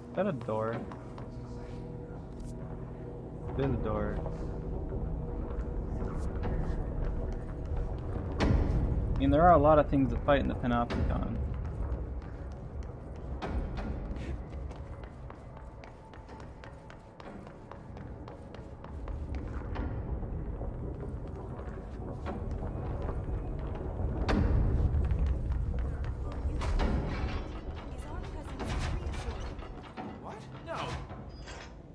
Is that a door? There's a door. I mean, there are a lot of things to fight in the Panopticon.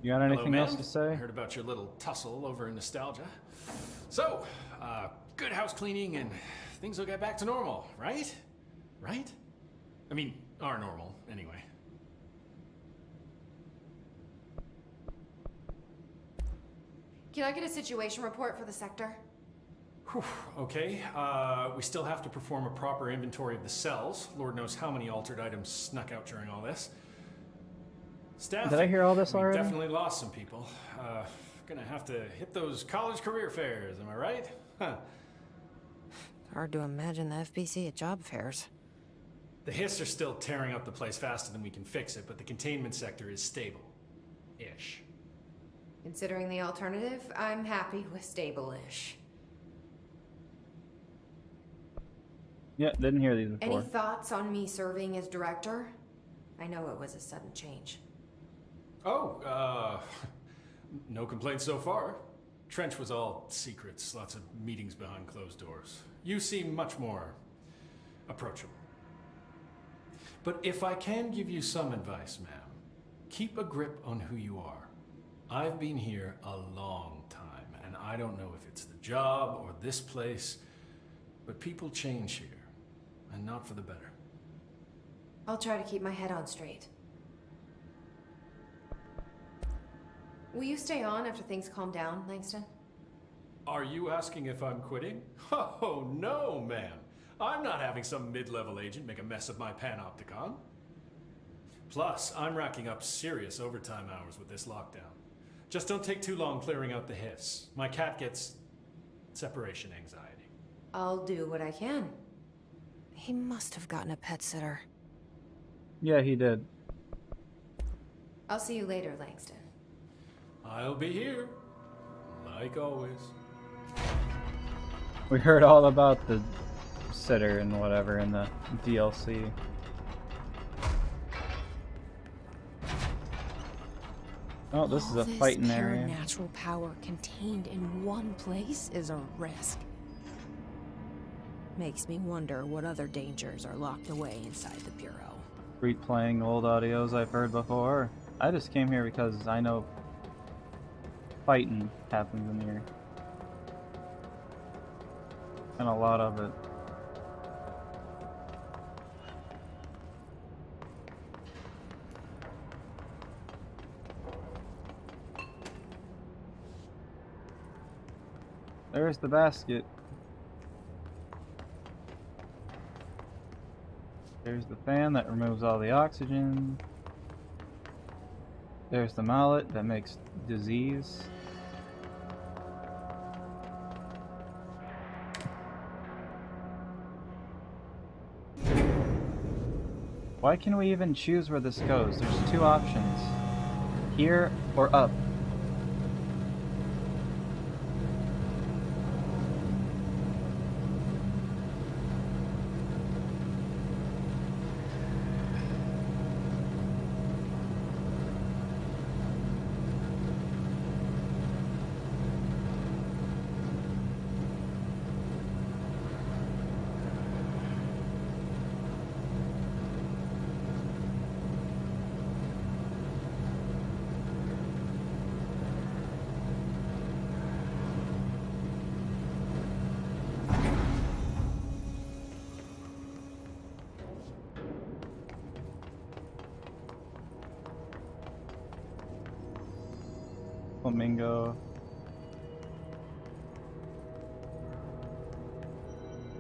You got anything else to say? I heard about your little tussle over in Nostalgia. So, Good house cleaning and things will get back to normal, right? Right? I mean, are normal, anyway. Can I get a situation report for the sector? Whew, okay, we still have to perform a proper inventory of the cells. Lord knows how many altered items snuck out during all this. Staff, Did I hear all this we already? definitely lost some people. Gonna have to hit those college career fairs, am I right? Huh. Hard to imagine the FBC at job fairs. The Hiss are still tearing up the place faster than we can fix it, but the containment sector is stable. Ish. Considering the alternative, I'm happy with stable-ish. Yeah, didn't hear these before. Any thoughts on me serving as director? I know it was a sudden change. Oh, no complaints so far. Trench was all secrets, lots of meetings behind closed doors. You seem much more approachable. But if I can give you some advice, ma'am, keep a grip on who you are. I've been here a long time, and I don't know if it's the job or this place, but people change here, and not for the better. I'll try to keep my head on straight. Will you stay on after things calm down, Langston? Are you asking if I'm quitting? Oh, no, ma'am. I'm not having some mid-level agent make a mess of my panopticon. Plus, I'm racking up serious overtime hours with this lockdown. Just don't take too long clearing out the Hiss. My cat gets separation anxiety. I'll do what I can. He must have gotten a pet sitter. Yeah, he did. I'll see you later, Langston. I'll be here, like always. We heard all about the sitter and whatever in the DLC. Oh, this is a fighting area. Natural power contained in one place is a risk. Makes me wonder what other dangers are locked away inside the Bureau. Replaying old audios I've heard before. I just came here because I know fighting happens in here. And a lot of it. There's the basket. There's the fan that removes all the oxygen. There's the mallet that makes disease. Why can we even choose where this goes? There's two options. Here or up. Flamingo.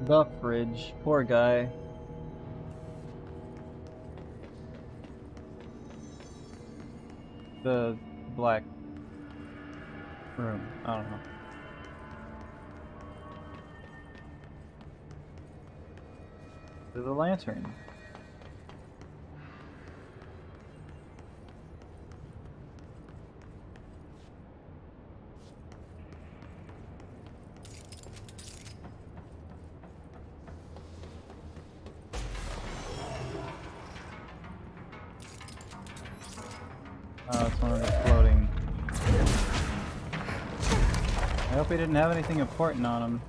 The fridge. Poor guy. The black room. I don't know. The lantern. Oh, it's one of the floating. I hope he didn't have anything important on him.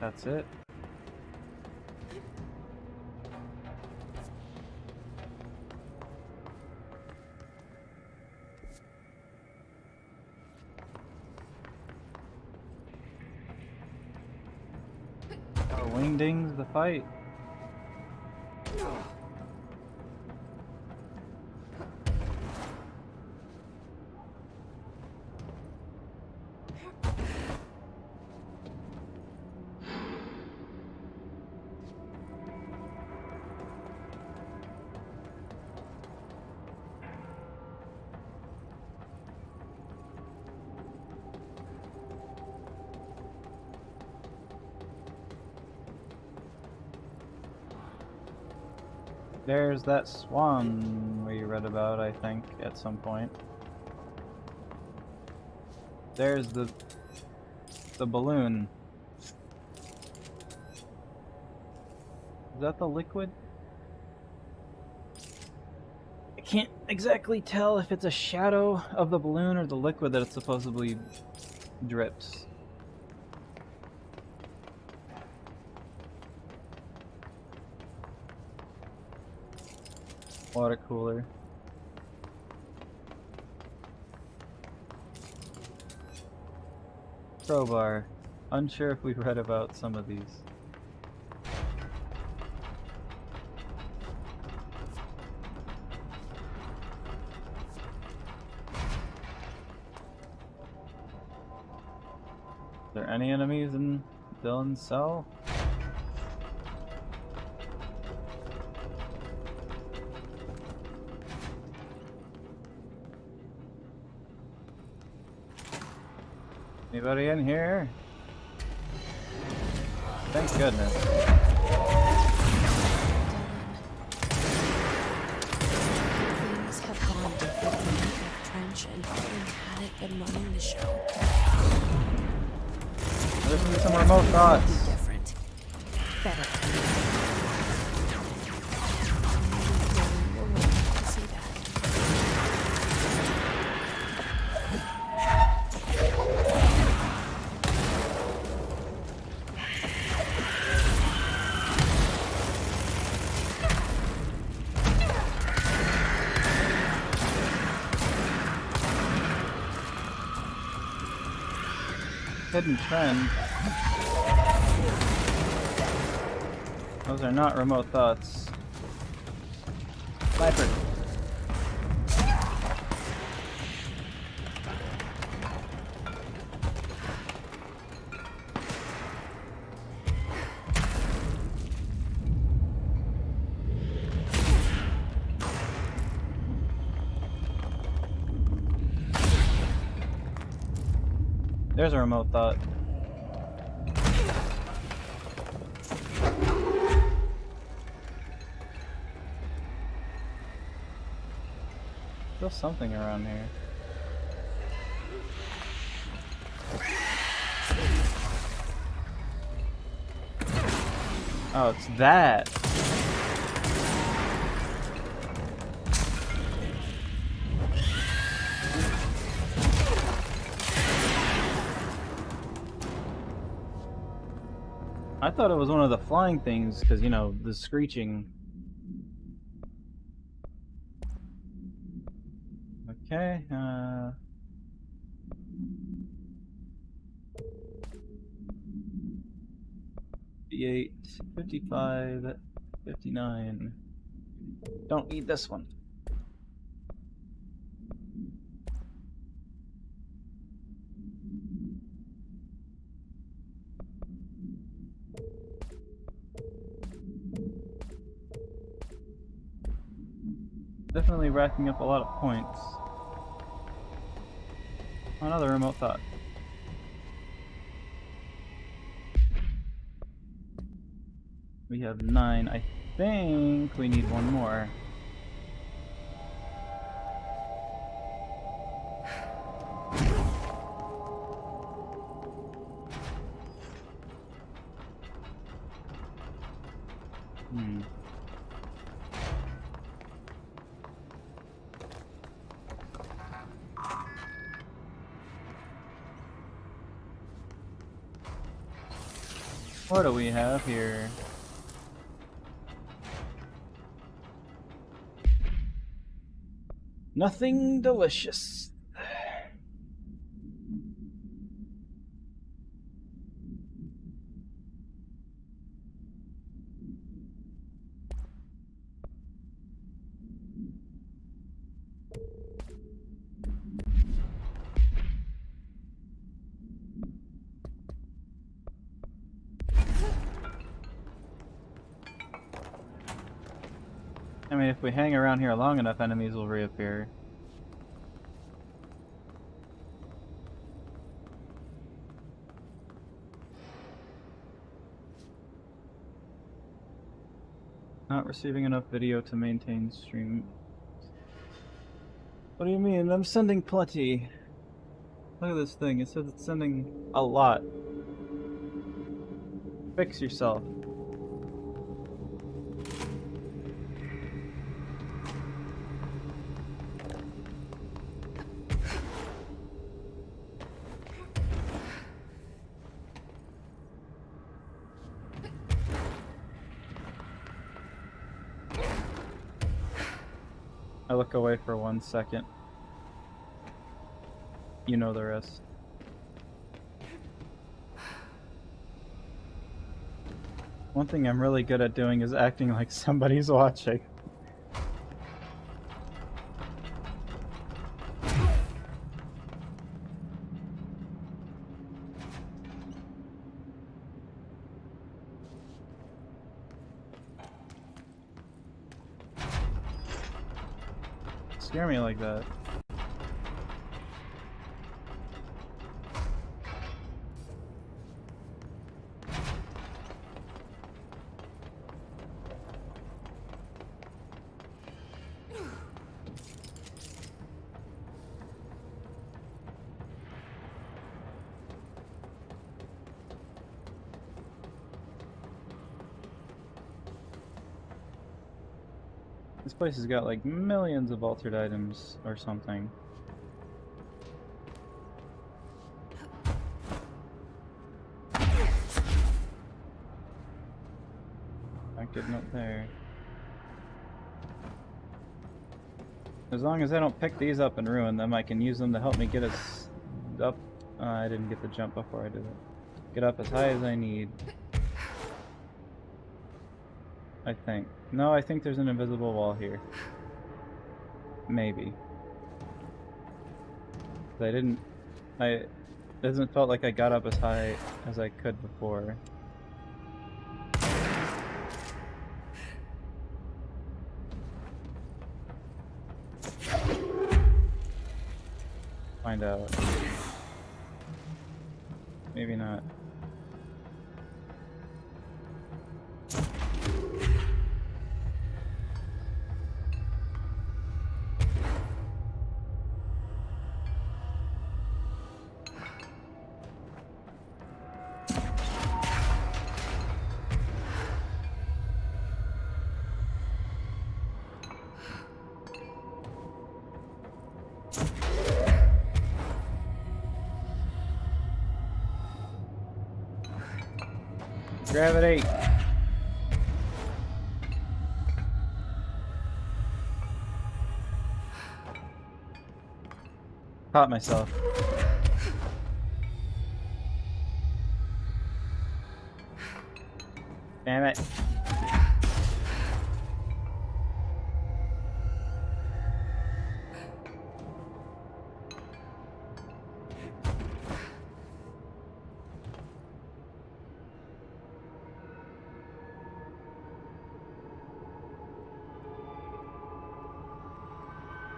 That's it. dings the fight. There's that swan we read about, I think, at some point. There's the balloon. Is that the liquid? I can't exactly tell if it's a shadow of the balloon or the liquid that it supposedly drips. Water cooler. Crowbar. Unsure if we've read about some of these. Are there any enemies in Dylan's cell? Anybody in here? Thank goodness. Things have gone differently with Trench and hadn't been running the show. Listen to some remote thoughts. Different. Better. We'll wait to see that. Hidden trend. Those are not remote thoughts. Sniper. There's a remote thought. There's something around here. Oh, it's that. I thought it was one of the flying things, because, you know, the screeching. Okay, 58, 55, 59. Don't need this one. Definitely racking up a lot of points. Another remote thought. We have 9. I think we need one more. What do we have here? Nothing delicious. mean, if we hang around here long enough, enemies will reappear. Not receiving enough video to maintain stream. What do you mean? I'm sending plenty. Look at this thing. It says it's sending a lot. Fix yourself. I look away for 1 second. You know the rest. One thing I'm really good at doing is acting like somebody's watching. Scare me like that. This place has got like millions of altered items or something. Not getting up there. As long as I don't pick these up and ruin them, I can use them to help me get us up. I didn't get the jump before I did it. Get up as high as I need. I think. No, I think there's an invisible wall here. Maybe. It doesn't felt like I got up as high as I could before. Find out. Maybe not. Gravity! Caught myself. Damn it.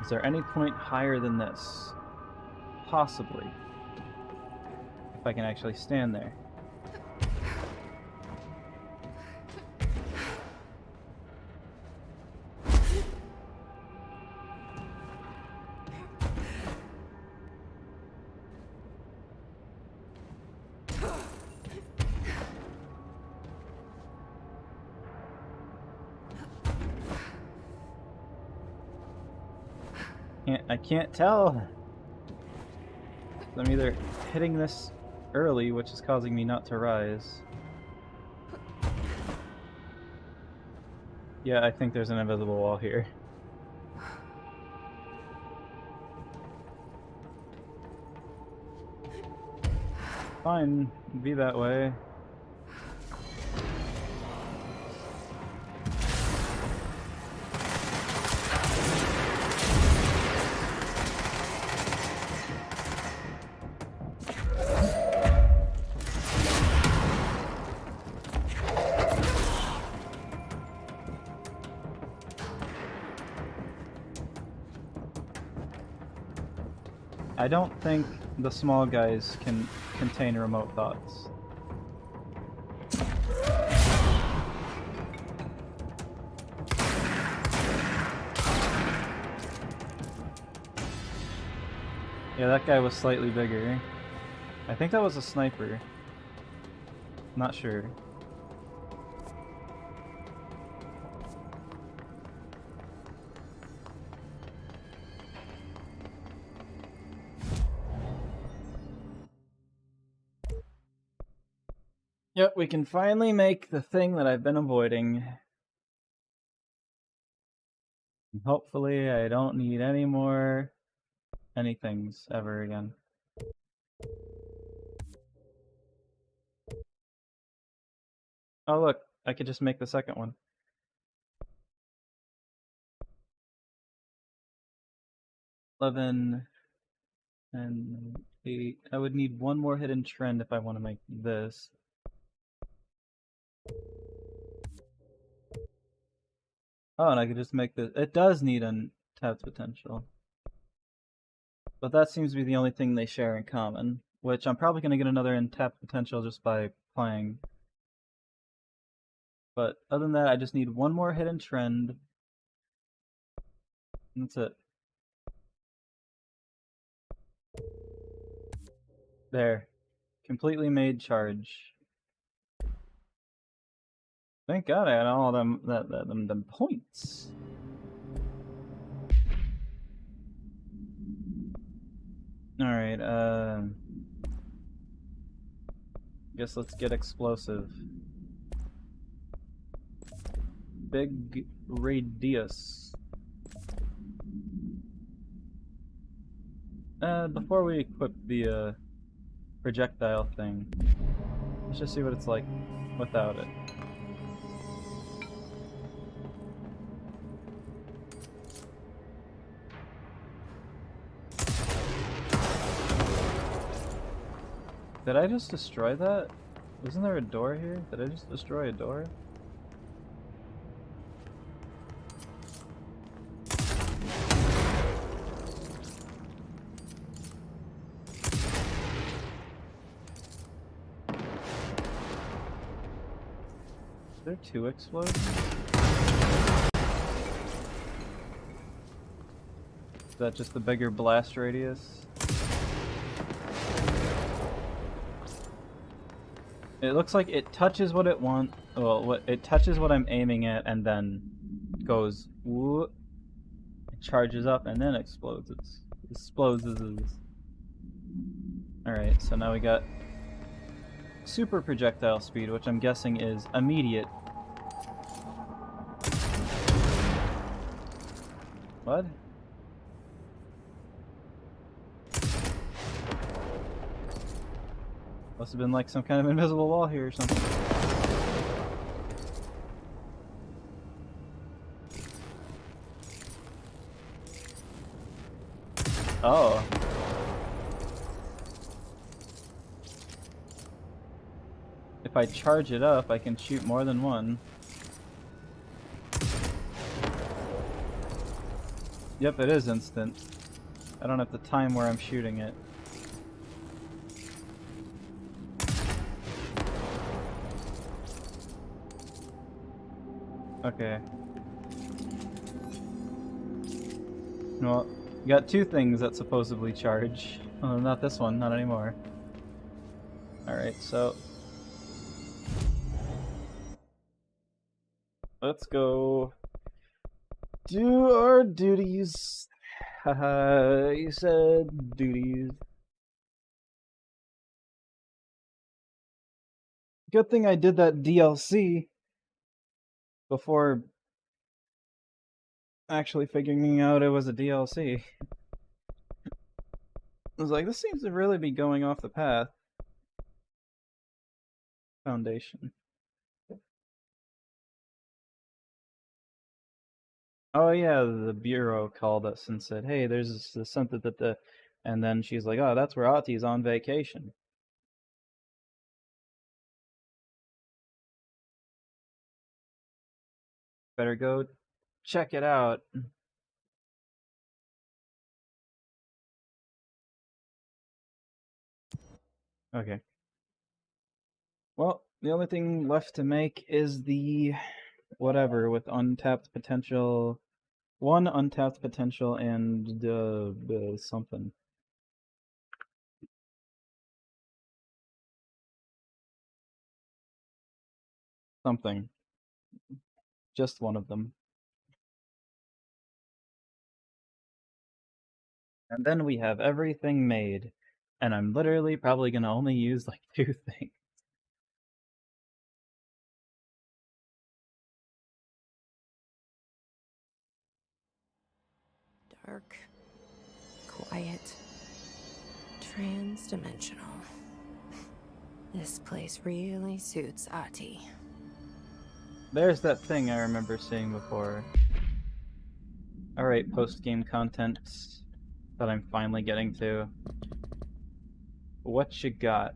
Is there any point higher than this? Possibly. If I can actually stand there. I can't tell. I'm either hitting this early, which is causing me not to rise. Yeah, I think there's an invisible wall here. Fine, be that way. I don't think the small guys can contain remote thoughts. Yeah, that guy was slightly bigger. I think that was a sniper. Not sure. Yep, we can finally make the thing that I've been avoiding. Hopefully I don't need any more anythings ever again. Oh look, I could just make the second one. 11 and 8. I would need one more hidden trend if I want to make this. Oh, and I could just make this. It does need untapped potential. But that seems to be the only thing they share in common, which I'm probably going to get another untapped potential just by playing. But other than that, I just need one more hidden trend. And that's it. There. Completely made charge. Thank God I had all them points. Alright, guess let's get explosive. Big radius. Before we equip the projectile thing, let's just see what it's like without it. Did I just destroy that? Wasn't there a door here? Did I just destroy a door? Is there 2 explosions? Is that just the bigger blast radius? It looks like it touches what it wants. Well, it touches what I'm aiming at, and then goes whoop, it charges up, and then explodes. It explodes. All right, so now we got super projectile speed, which I'm guessing is immediate. What? Must have been like some kind of invisible wall here or something. Oh. If I charge it up, I can shoot more than one. Yep, it is instant. I don't have to time where I'm shooting it. Okay. Well, you got 2 things that supposedly charge. Oh, not this one, not anymore. Alright, so let's go do our duties. Haha, you said duties. Good thing I did that DLC before actually figuring out it was a DLC. I was like, this seems to really be going off the path. Foundation. Oh yeah, the bureau called us and said, hey, there's something that the... And then she's like, oh, that's where Ati's on vacation. Better go check it out. Okay. Well, the only thing left to make is the whatever with untapped potential. One untapped potential and something. Something. Just one of them. And then we have everything made. And I'm literally probably gonna only use like 2 things. Dark, quiet, trans-dimensional. This place really suits Ati. There's that thing I remember seeing before. Alright, post-game content that I'm finally getting to. What you got?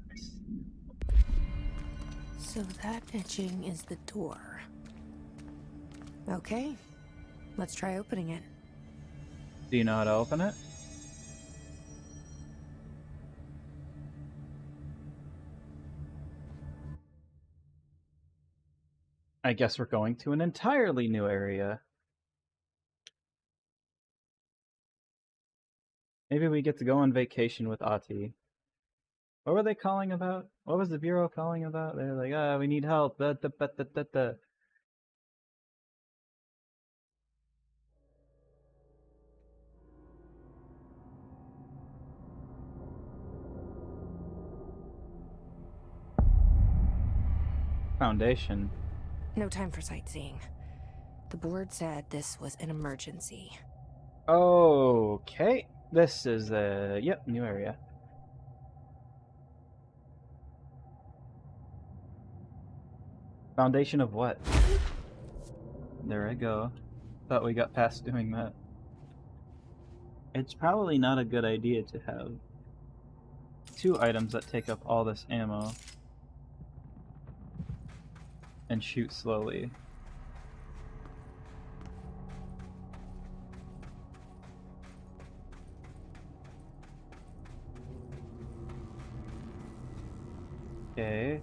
So that etching is the door. Okay, let's try opening it. Do you know how to open it? I guess we're going to an entirely new area. Maybe we get to go on vacation with Ati. What were they calling about? What was the Bureau calling about? They're like, we need help. Da, da, da, da, da, da. Foundation. No time for sightseeing. The board said this was an emergency. Okay. This is yep, new area. Foundation of what? There I go. Thought we got past doing that. It's probably not a good idea to have 2 items that take up all this ammo and shoot slowly. Okay.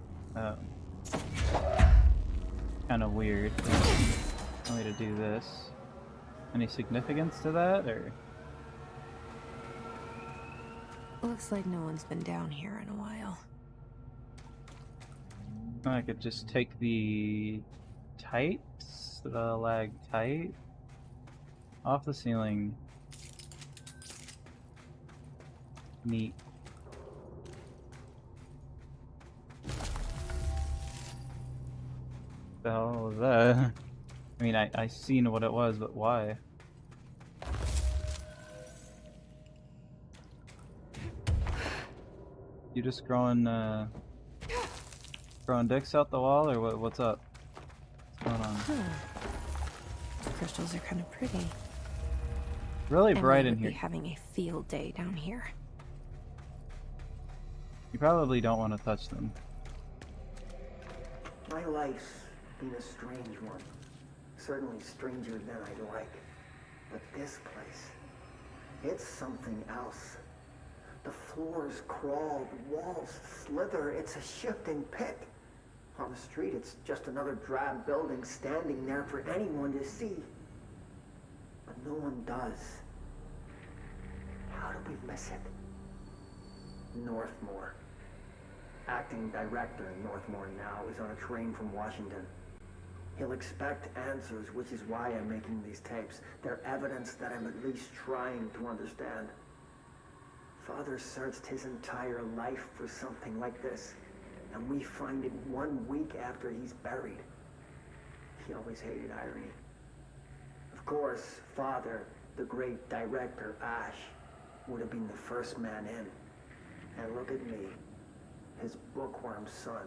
Kind of weird. No way to do this. Any significance to that, or? Looks like no one's been down here in a while. I could just take the tights, the lag tight, off the ceiling. Neat. The hell was that? I mean, I seen what it was, but why? You just growing dicks out the wall, or what's up? What's going on? The crystals are kind of pretty. Really bright Emily in would here. be having a field day down here. You probably don't want to touch them. My life's been a strange one. Certainly stranger than I'd like. But this place, it's something else. The floors crawl, the walls slither. It's a shifting pit. On the street, it's just another drab building standing there for anyone to see. But no one does. How do we miss it? Northmore. Acting director in Northmore now is on a train from Washington. He'll expect answers, which is why I'm making these tapes. They're evidence that I'm at least trying to understand. Father searched his entire life for something like this, and we find it 1 week after he's buried. He always hated irony. Of course, Father, the great director, Ash, would have been the first man in. And look at me, his bookworm son.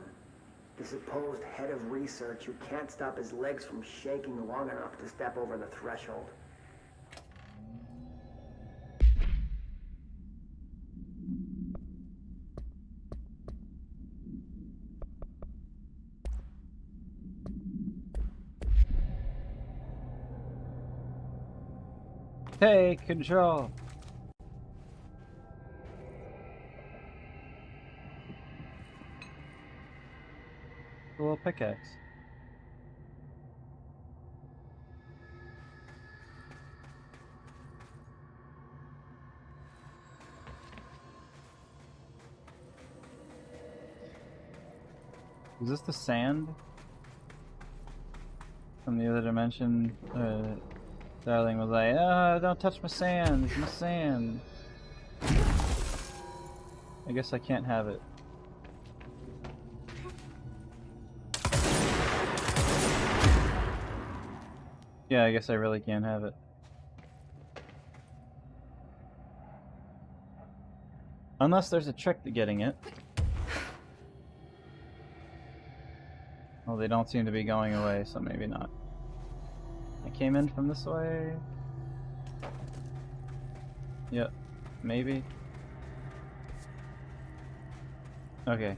The supposed head of research who can't stop his legs from shaking long enough to step over the threshold. Take control. A little pickaxe. Is this the sand from the other dimension? Darling was like, "Ah, don't touch my sand. It's my sand." I guess I can't have it. Yeah, I guess I really can't have it. Unless there's a trick to getting it. Well, they don't seem to be going away, so maybe not. I came in from this way. Yep, maybe. Okay.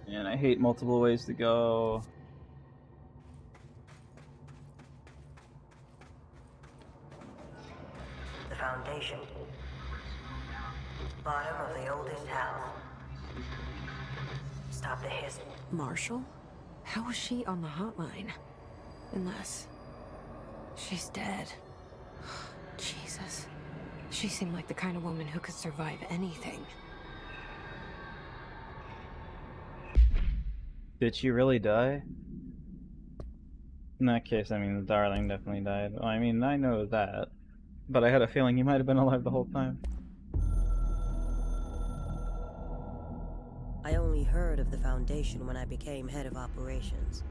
And I hate multiple ways to go. The foundation. Bottom of the oldest house. Stop the hiss. Marshall? How was she on the hotline? Unless she's dead. Jesus. She seemed like the kind of woman who could survive anything. Did she really die? In that case, I mean, the darling definitely died. Well, I mean, I know that. But I had a feeling he might have been alive the whole time. I only heard of the Foundation when I became head of operations.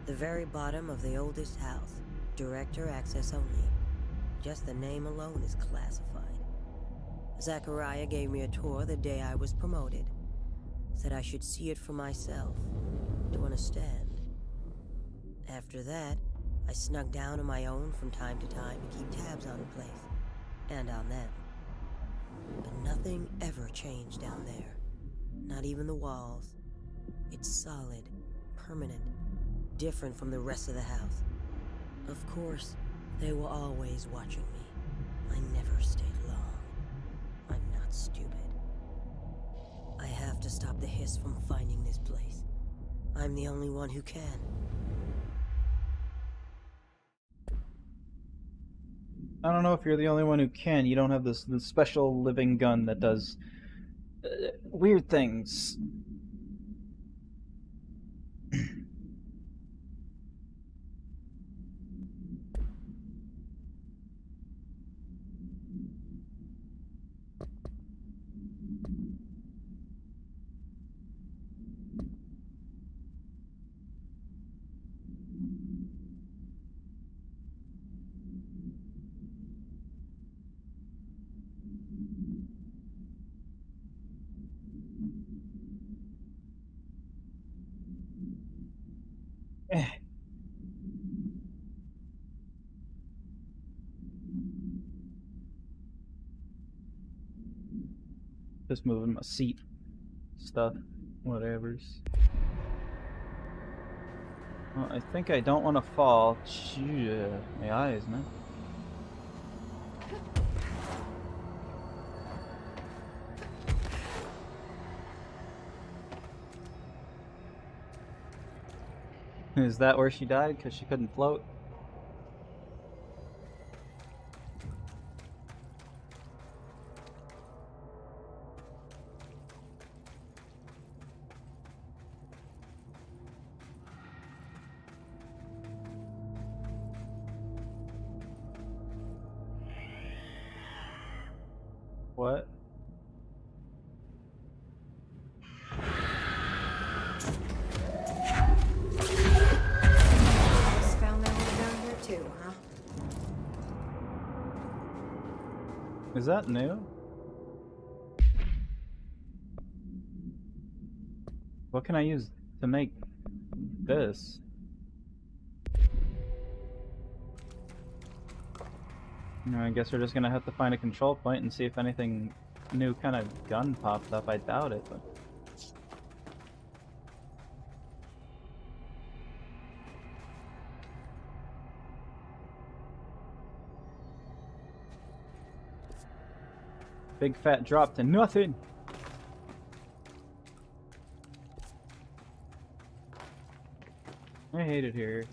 The very bottom of the oldest house. Director access only. Just the name alone is classified. Zachariah gave me a tour the day I was promoted. Said I should see it for myself, to understand. After that, I snuck down on my own from time to time to keep tabs on the place. And on them. But nothing ever changed down there. Not even the walls. It's solid, permanent, different from the rest of the house. Of course, they were always watching me. I never stayed long. I'm not stupid. I have to stop the hiss from finding this place. I'm the only one who can. I don't know if you're the only one who can. You don't have this special living gun that does weird things. Just moving my seat stuff, whatevers. Well, I think I don't want to fall. My eyes, man. Is that where she died? Because she couldn't float? What? Just found their way down here too, huh? Is that new? What can I use to make this? I guess we're just gonna have to find a control point and see if anything new kind of gun pops up. I doubt it, but... Big fat drop to nothing! hate it here.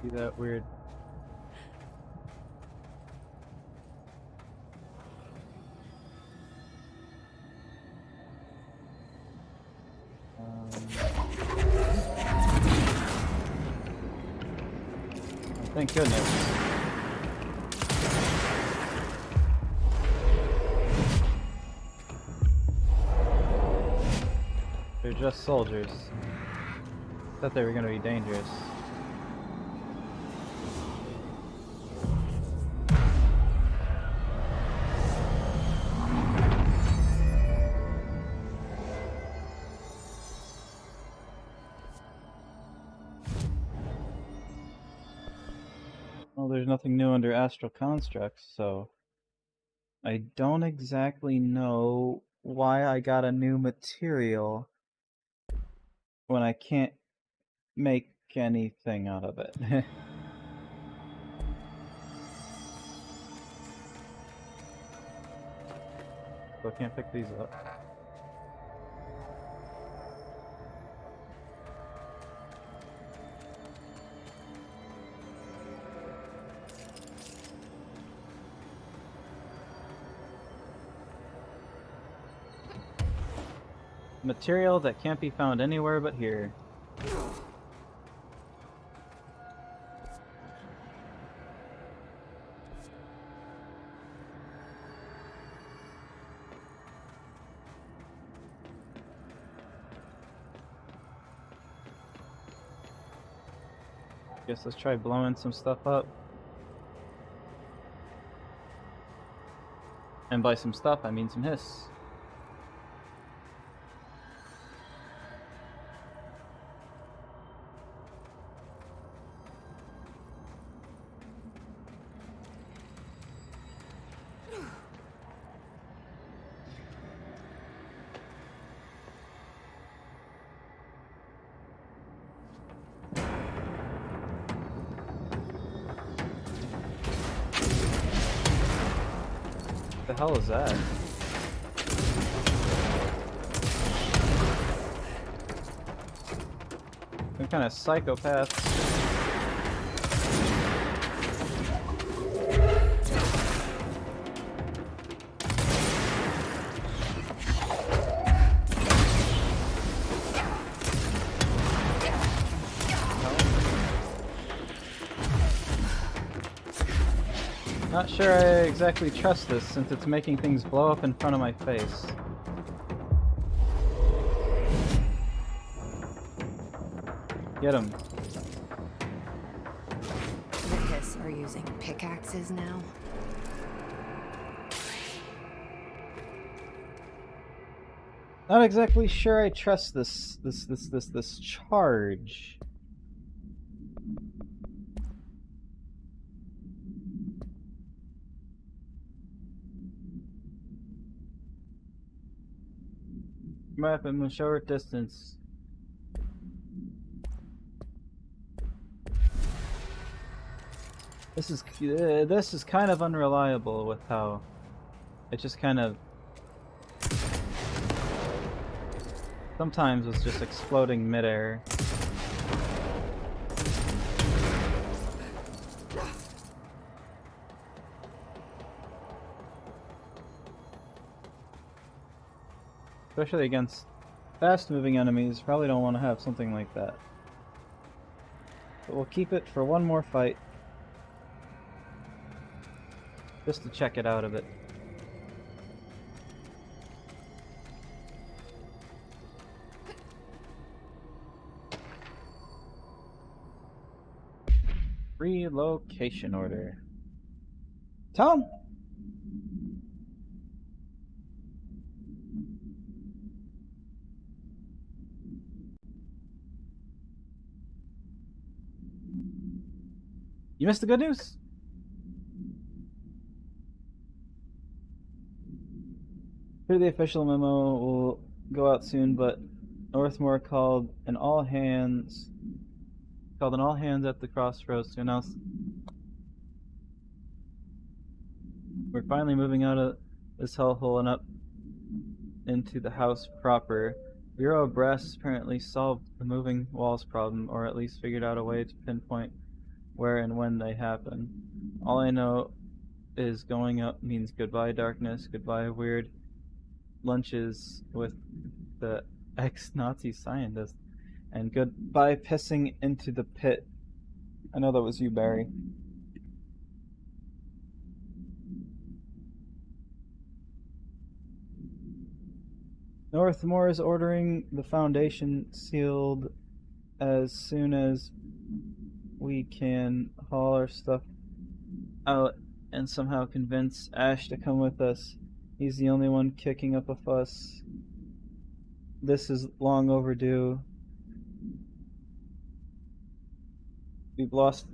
See that weird. Thank goodness. They're just soldiers. Thought they were gonna be dangerous. Well, there's nothing new under astral constructs, so I don't exactly know why I got a new material when I can't make anything out of it. So I can't pick these up. Material that can't be found anywhere but here. Guess let's try blowing some stuff up. And by some stuff, I mean some hiss. What the hell is that? Some kind of psychopath. Not sure I exactly trust this, since it's making things blow up in front of my face. Get him. The Hiss are using pickaxes now. Not exactly sure I trust this charge. Map in a short distance. This is kind of unreliable with how it just kind of sometimes was just exploding midair. Especially against fast-moving enemies, probably don't want to have something like that. But we'll keep it for one more fight. Just to check it out a bit. Relocation order. Tom! You missed the good news? Here, the official memo will go out soon, but Northmore called an all hands at the crossroads to announce we're finally moving out of this hellhole and up into the house proper. Bureau of Brass apparently solved the moving walls problem, or at least figured out a way to pinpoint where and when they happen. All I know is going up means goodbye darkness, goodbye weird lunches with the ex-Nazi scientist, and goodbye pissing into the pit. I know that was you, Barry. Northmore is ordering the Foundation sealed as soon as we can haul our stuff out and somehow convince Ash to come with us. He's the only one kicking up a fuss. This is long overdue. We've lost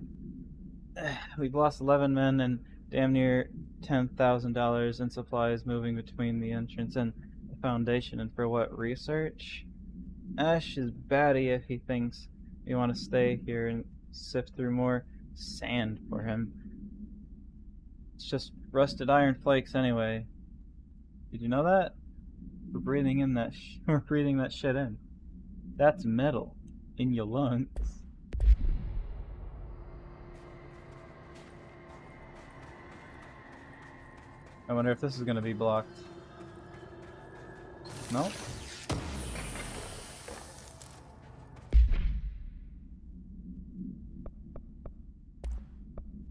11 men and damn near $10,000 in supplies moving between the entrance and the Foundation, and for what research? Ash is batty if he thinks we want to stay here and sift through more sand for him. It's just rusted iron flakes anyway. Did you know that? We're breathing in that we're breathing that shit in. That's metal in your lungs. I wonder if this is gonna be blocked. No?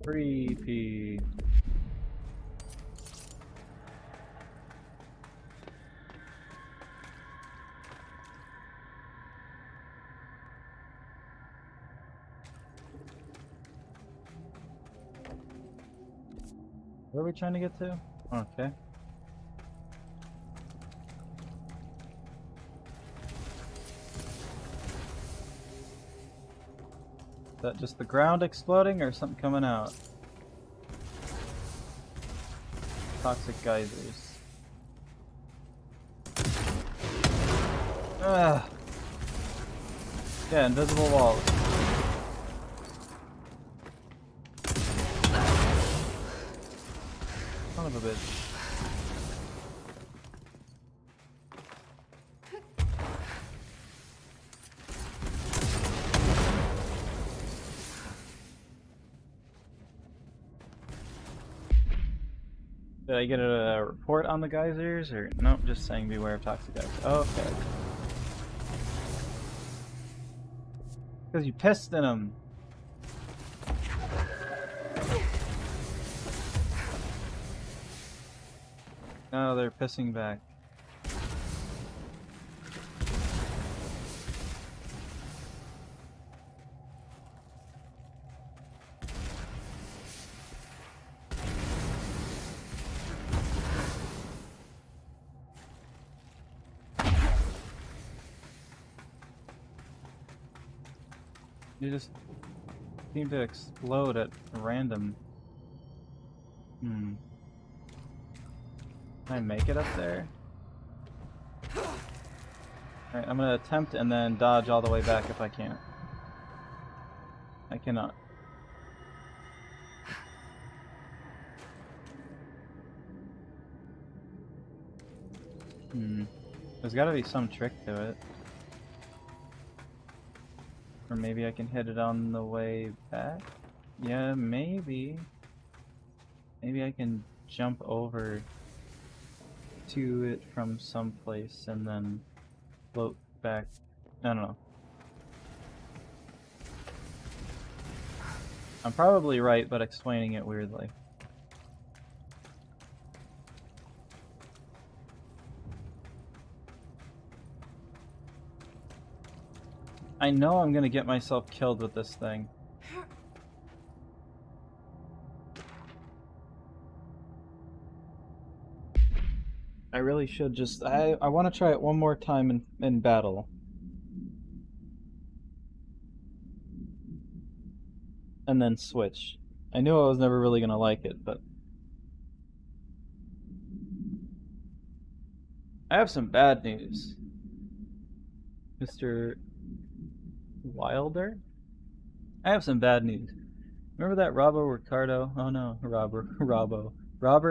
Creepy. Where are we trying to get to? Okay. Is that just the ground exploding or something coming out? Toxic geysers. Ugh. Yeah, invisible walls. Son of a bitch. Did I get a report on the geysers, or nope? Just saying beware of toxic geysers. Oh, okay. Because you pissed in them. Oh, they're pissing back. You just seem to explode at random. Can I make it up there? Alright, I'm gonna attempt and then dodge all the way back if I can. I cannot. There's gotta be some trick to it. Or maybe I can hit it on the way back? Yeah, maybe. Maybe I can jump over to it from someplace and then float back. I don't know. I'm probably right, but explaining it weirdly. I know I'm gonna get myself killed with this thing. I really should just... I want to try it one more time in battle. And then switch. I knew I was never really going to like it, but... I have some bad news. Mr. Wilder? I have some bad news. Remember that Robert Ricardo? Oh no, Robert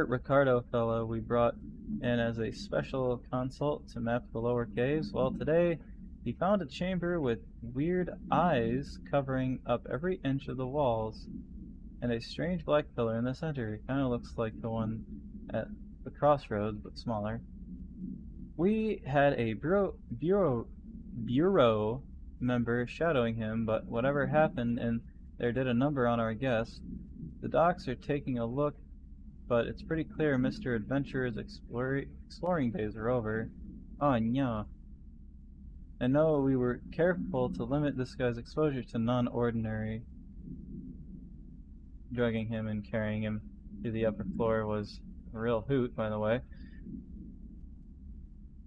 Ricardo fellow we brought in as a special consult to map the lower caves? Well, today he found a chamber with weird eyes covering up every inch of the walls, and a strange black pillar in the center. It kind of looks like the one at the crossroads, but smaller. We had a bureau member shadowing him, but whatever happened and there did a number on our guest. The docs are taking a look, but it's pretty clear Mr. Adventurer's exploring days are over. Oh, yeah. I know we were careful to limit this guy's exposure to non-ordinary. Drugging him and carrying him to the upper floor was a real hoot, by the way.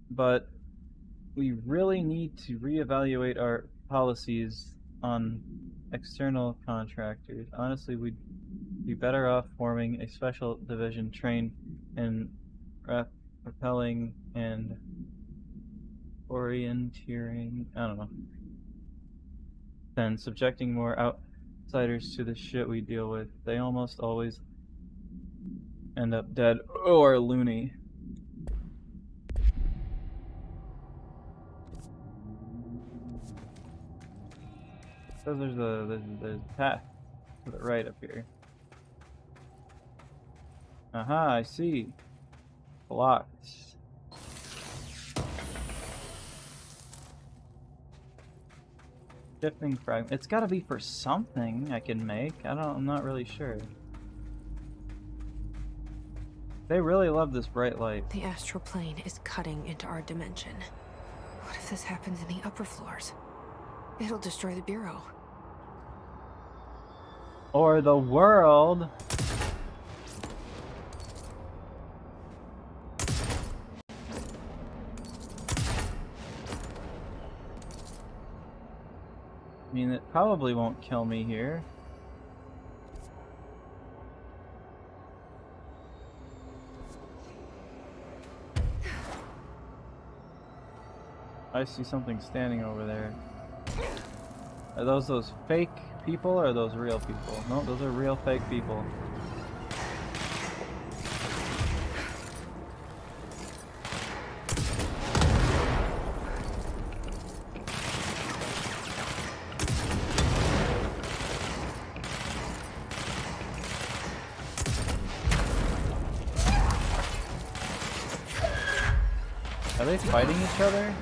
But we really need to reevaluate our policies on external contractors. Honestly, we'd be better off forming a special division trained in rappelling and orienteering, I don't know, than subjecting more outsiders to the shit we deal with. They almost always end up dead or loony. So there's a path to the right up here. Aha, I see. Blocked. Shifting fragment. It's gotta be for something I can make. I'm not really sure. They really love this bright light. The astral plane is cutting into our dimension. What if this happens in the upper floors? It'll destroy the bureau. Or the world. I mean, it probably won't kill me here. I see something standing over there. Are those fake people or are those real people? No, those are real fake people. Are they fighting each other?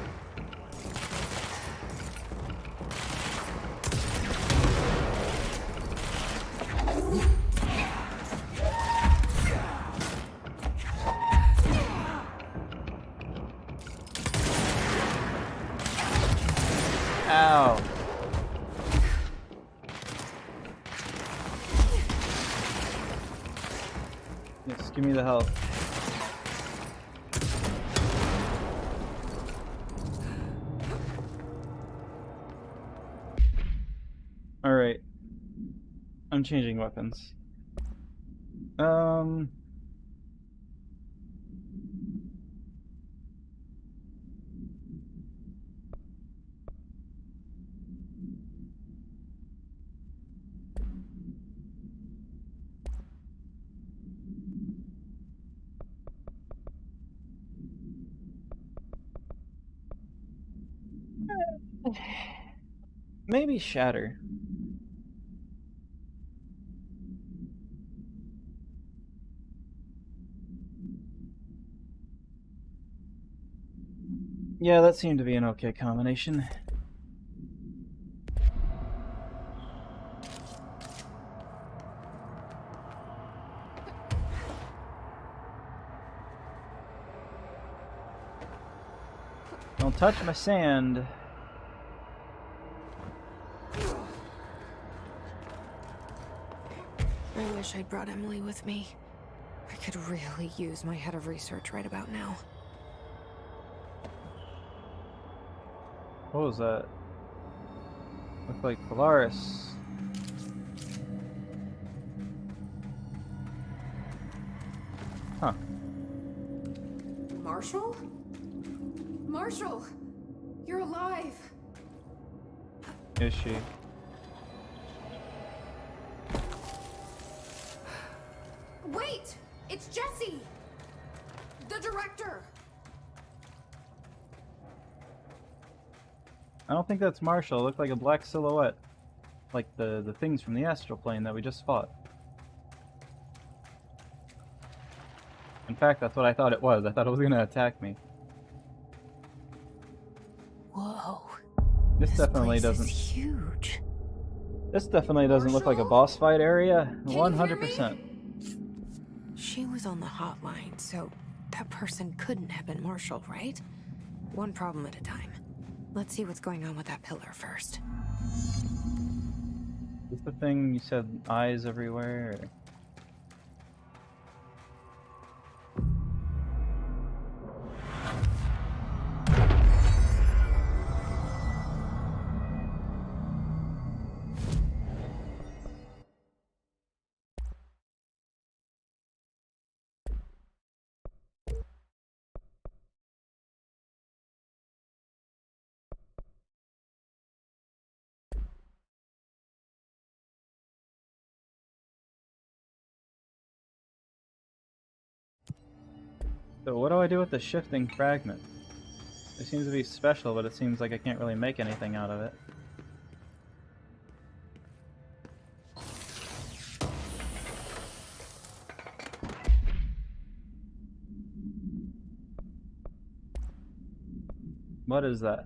Ow. Yes, give me the health. Alright. I'm changing weapons. Maybe shatter. Yeah, that seemed to be an okay combination. Don't touch my sand. I wish I'd brought Emily with me. I could really use my head of research right about now. What was that? Looked like Polaris. Huh. Marshall? Marshall! You're alive! Is she? Wait! It's Jesse! The director! I don't think that's Marshall. It looked like a black silhouette. Like the things from the astral plane that we just fought. In fact, that's what I thought it was. I thought it was gonna attack me. Whoa. This This definitely place doesn't. is huge. This definitely doesn't look like a boss fight area. 100%. She was on the hotline, so that person couldn't have been Marshall, right? One problem at a time. Let's see what's going on with that pillar first. Is the thing you said eyes everywhere? Or... So what do I do with the shifting fragment? It seems to be special, but it seems like I can't really make anything out of it. What is that?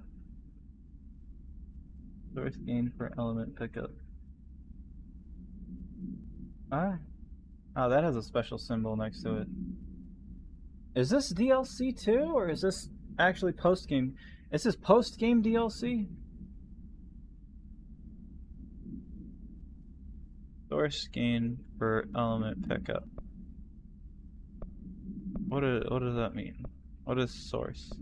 Source gain for element pickup. Ah. Oh, that has a special symbol next to it. Is this DLC too, or is this actually post-game? Is this post-game DLC? Source gain for element pickup. What does that mean? What is source?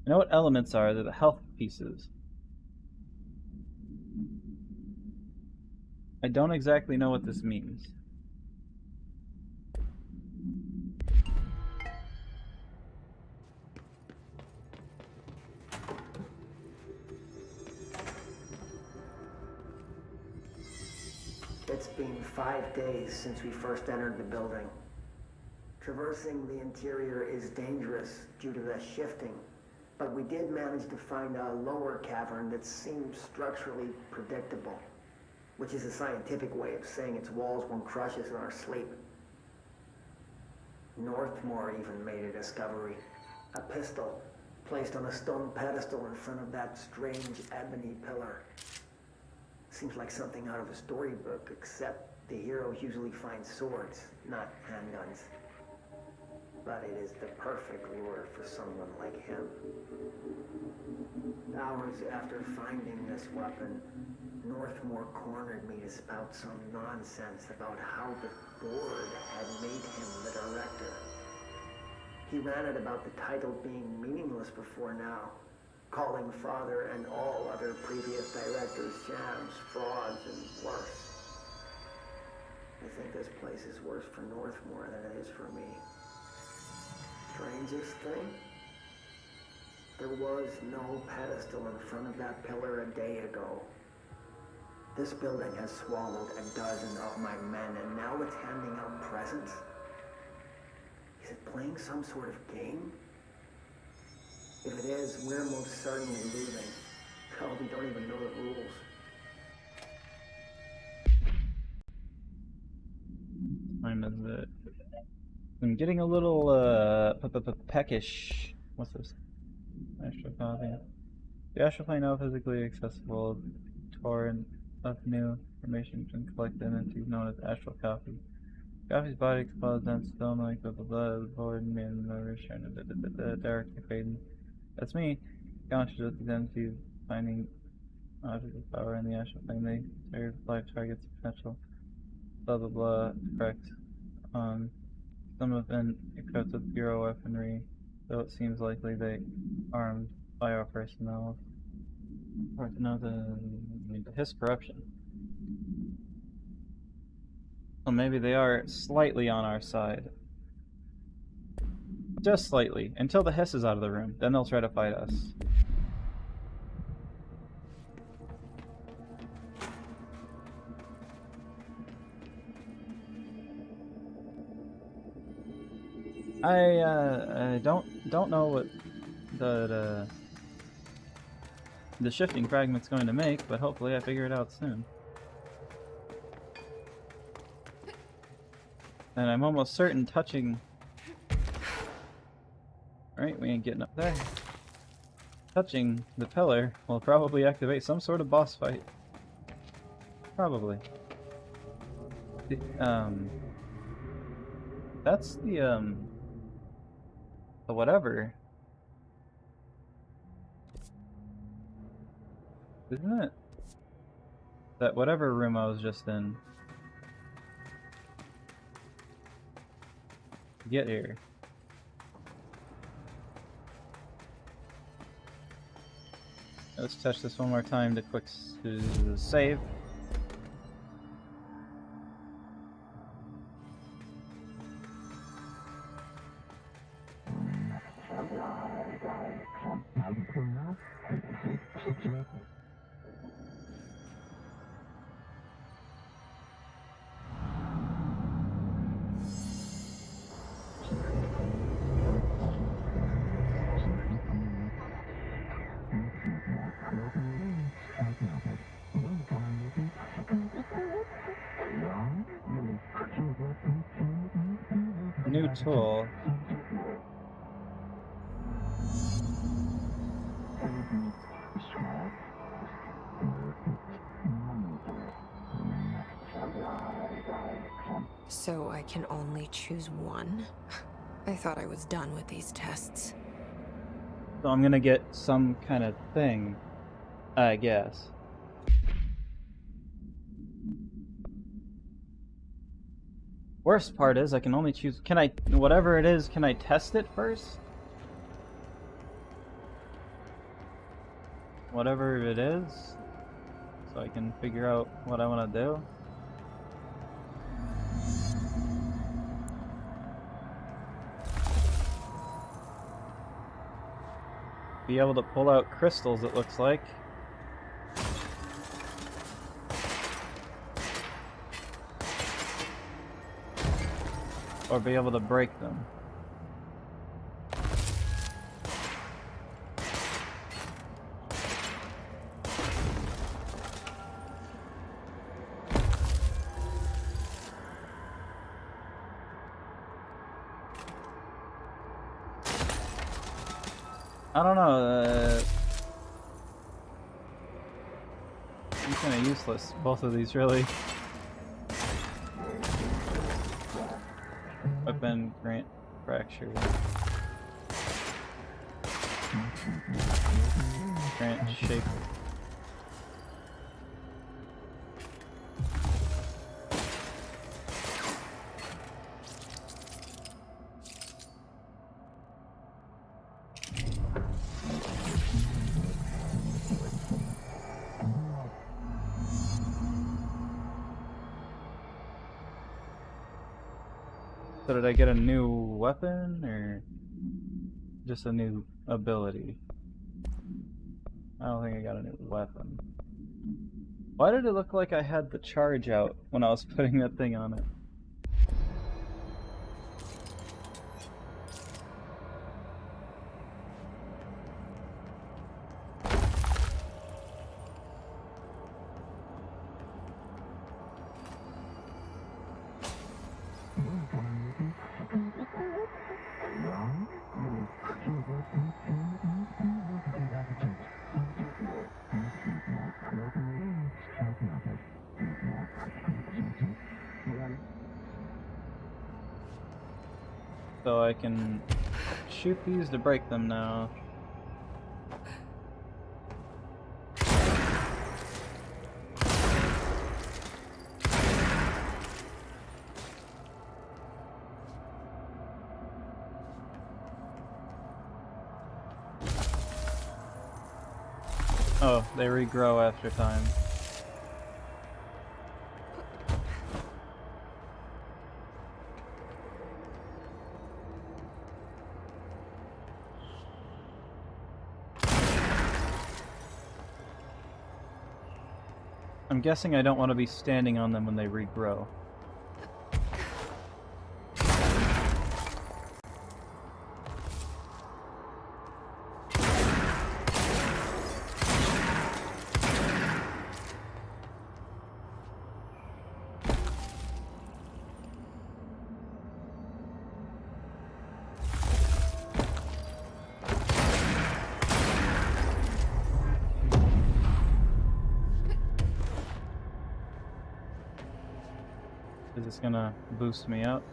I know what elements are. They're the health pieces. I don't exactly know what this means. It's been 5 days since we first entered the building. Traversing the interior is dangerous due to the shifting, but we did manage to find a lower cavern that seemed structurally predictable, which is a scientific way of saying its walls won't crush us in our sleep. Northmore even made a discovery. A pistol placed on a stone pedestal in front of that strange ebony pillar. Seems like something out of a storybook, except the heroes usually find swords, not handguns. But it is the perfect lure for someone like him. Hours after finding this weapon, Northmore cornered me to spout some nonsense about how the board had made him the director. He ranted about the title being meaningless before now, calling Father and all other previous directors shams, frauds, and worse. I think this place is worse for Northmore than it is for me. Strangest thing? There was no pedestal in front of that pillar a day ago. This building has swallowed a dozen of my men, and now it's handing out presents? Is it playing some sort of game? If it is, we're most certainly losing. Hell, we don't even know the rules. Time is it? I'm getting a little peckish. What's this? Astral copy. The astral plane now physically accessible. Torrent of new information can collect entities known as astral copy. Copy's body explodes and stone like blah blah blah. The board and return directly fading. That's me. Conscious of the identity, finding object of power in the actual thing they serve live targets potential. Blah blah blah. Correct. Some have been equipped with Bureau weaponry, though it seems likely they armed bio personnel. Hard to know the his corruption. So maybe they are slightly on our side. Just slightly, until the hiss is out of the room. Then they'll try to fight us. I don't know what the shifting fragment's going to make, but hopefully I figure it out soon. And I'm almost certain touching... Right, we ain't getting up there. Touching the pillar will probably activate some sort of boss fight. Probably. That's the whatever. Isn't it? That whatever room I was just in. Get here. Let's touch this one more time to save. New tool. So I can only choose one? I thought I was done with these tests. So I'm gonna get some kind of thing, I guess. Worst part is I can only choose... Can I... Whatever it is, can I test it first? Whatever it is? So I can figure out what I want to do? Be able to pull out crystals, it looks like. Or be able to break them. I don't know, I'm kind of useless, both of these really. Weapon, grant, fracture. Grant, shape. So did I get a new weapon, or just a new ability? I don't think I got a new weapon. Why did it look like I had the charge out when I was putting that thing on it? So I can shoot these to break them now. Oh, they regrow after time. I'm guessing I don't want to be standing on them when they regrow. Is this gonna boost me up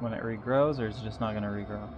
when it regrows, or is it just not gonna regrow?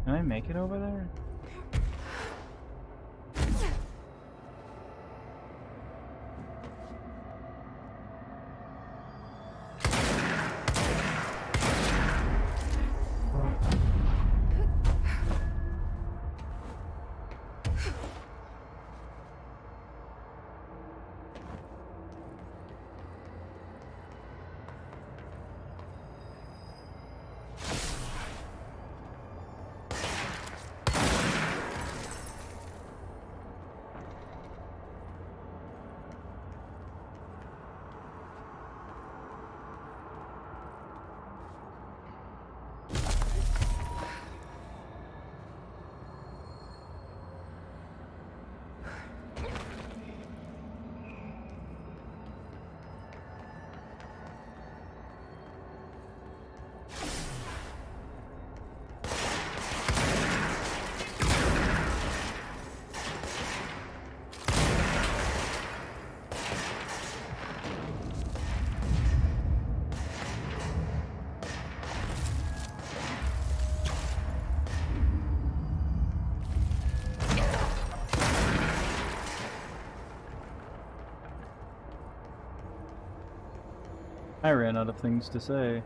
Can I make it over there? I ran out of things to say.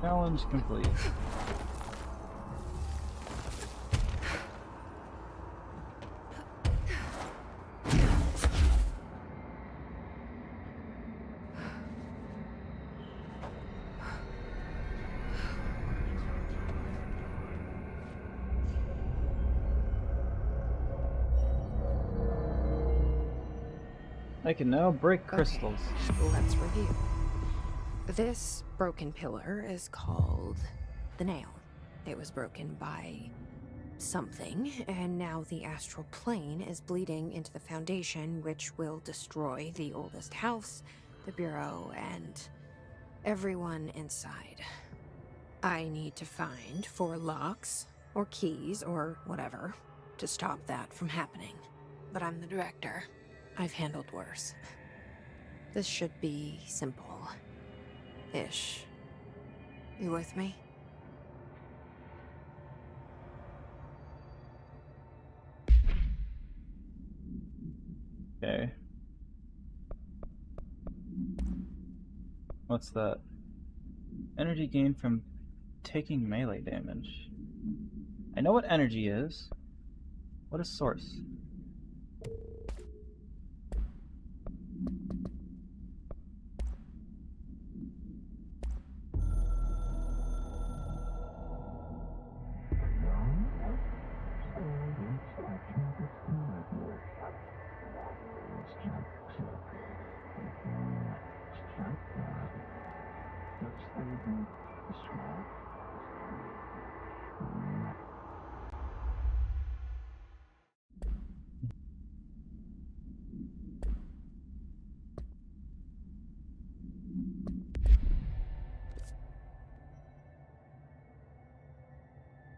Challenge complete. I can now break crystals. Okay, let's review. This broken pillar is called the Nail. It was broken by something, and now the astral plane is bleeding into the foundation, which will destroy the oldest house, the bureau, and everyone inside. I need to find 4 locks, or keys, or whatever, to stop that from happening. But I'm the director. I've handled worse. This should be simple-ish. You with me? Okay. What's that? Energy gained from taking melee damage. I know what energy is. What is source?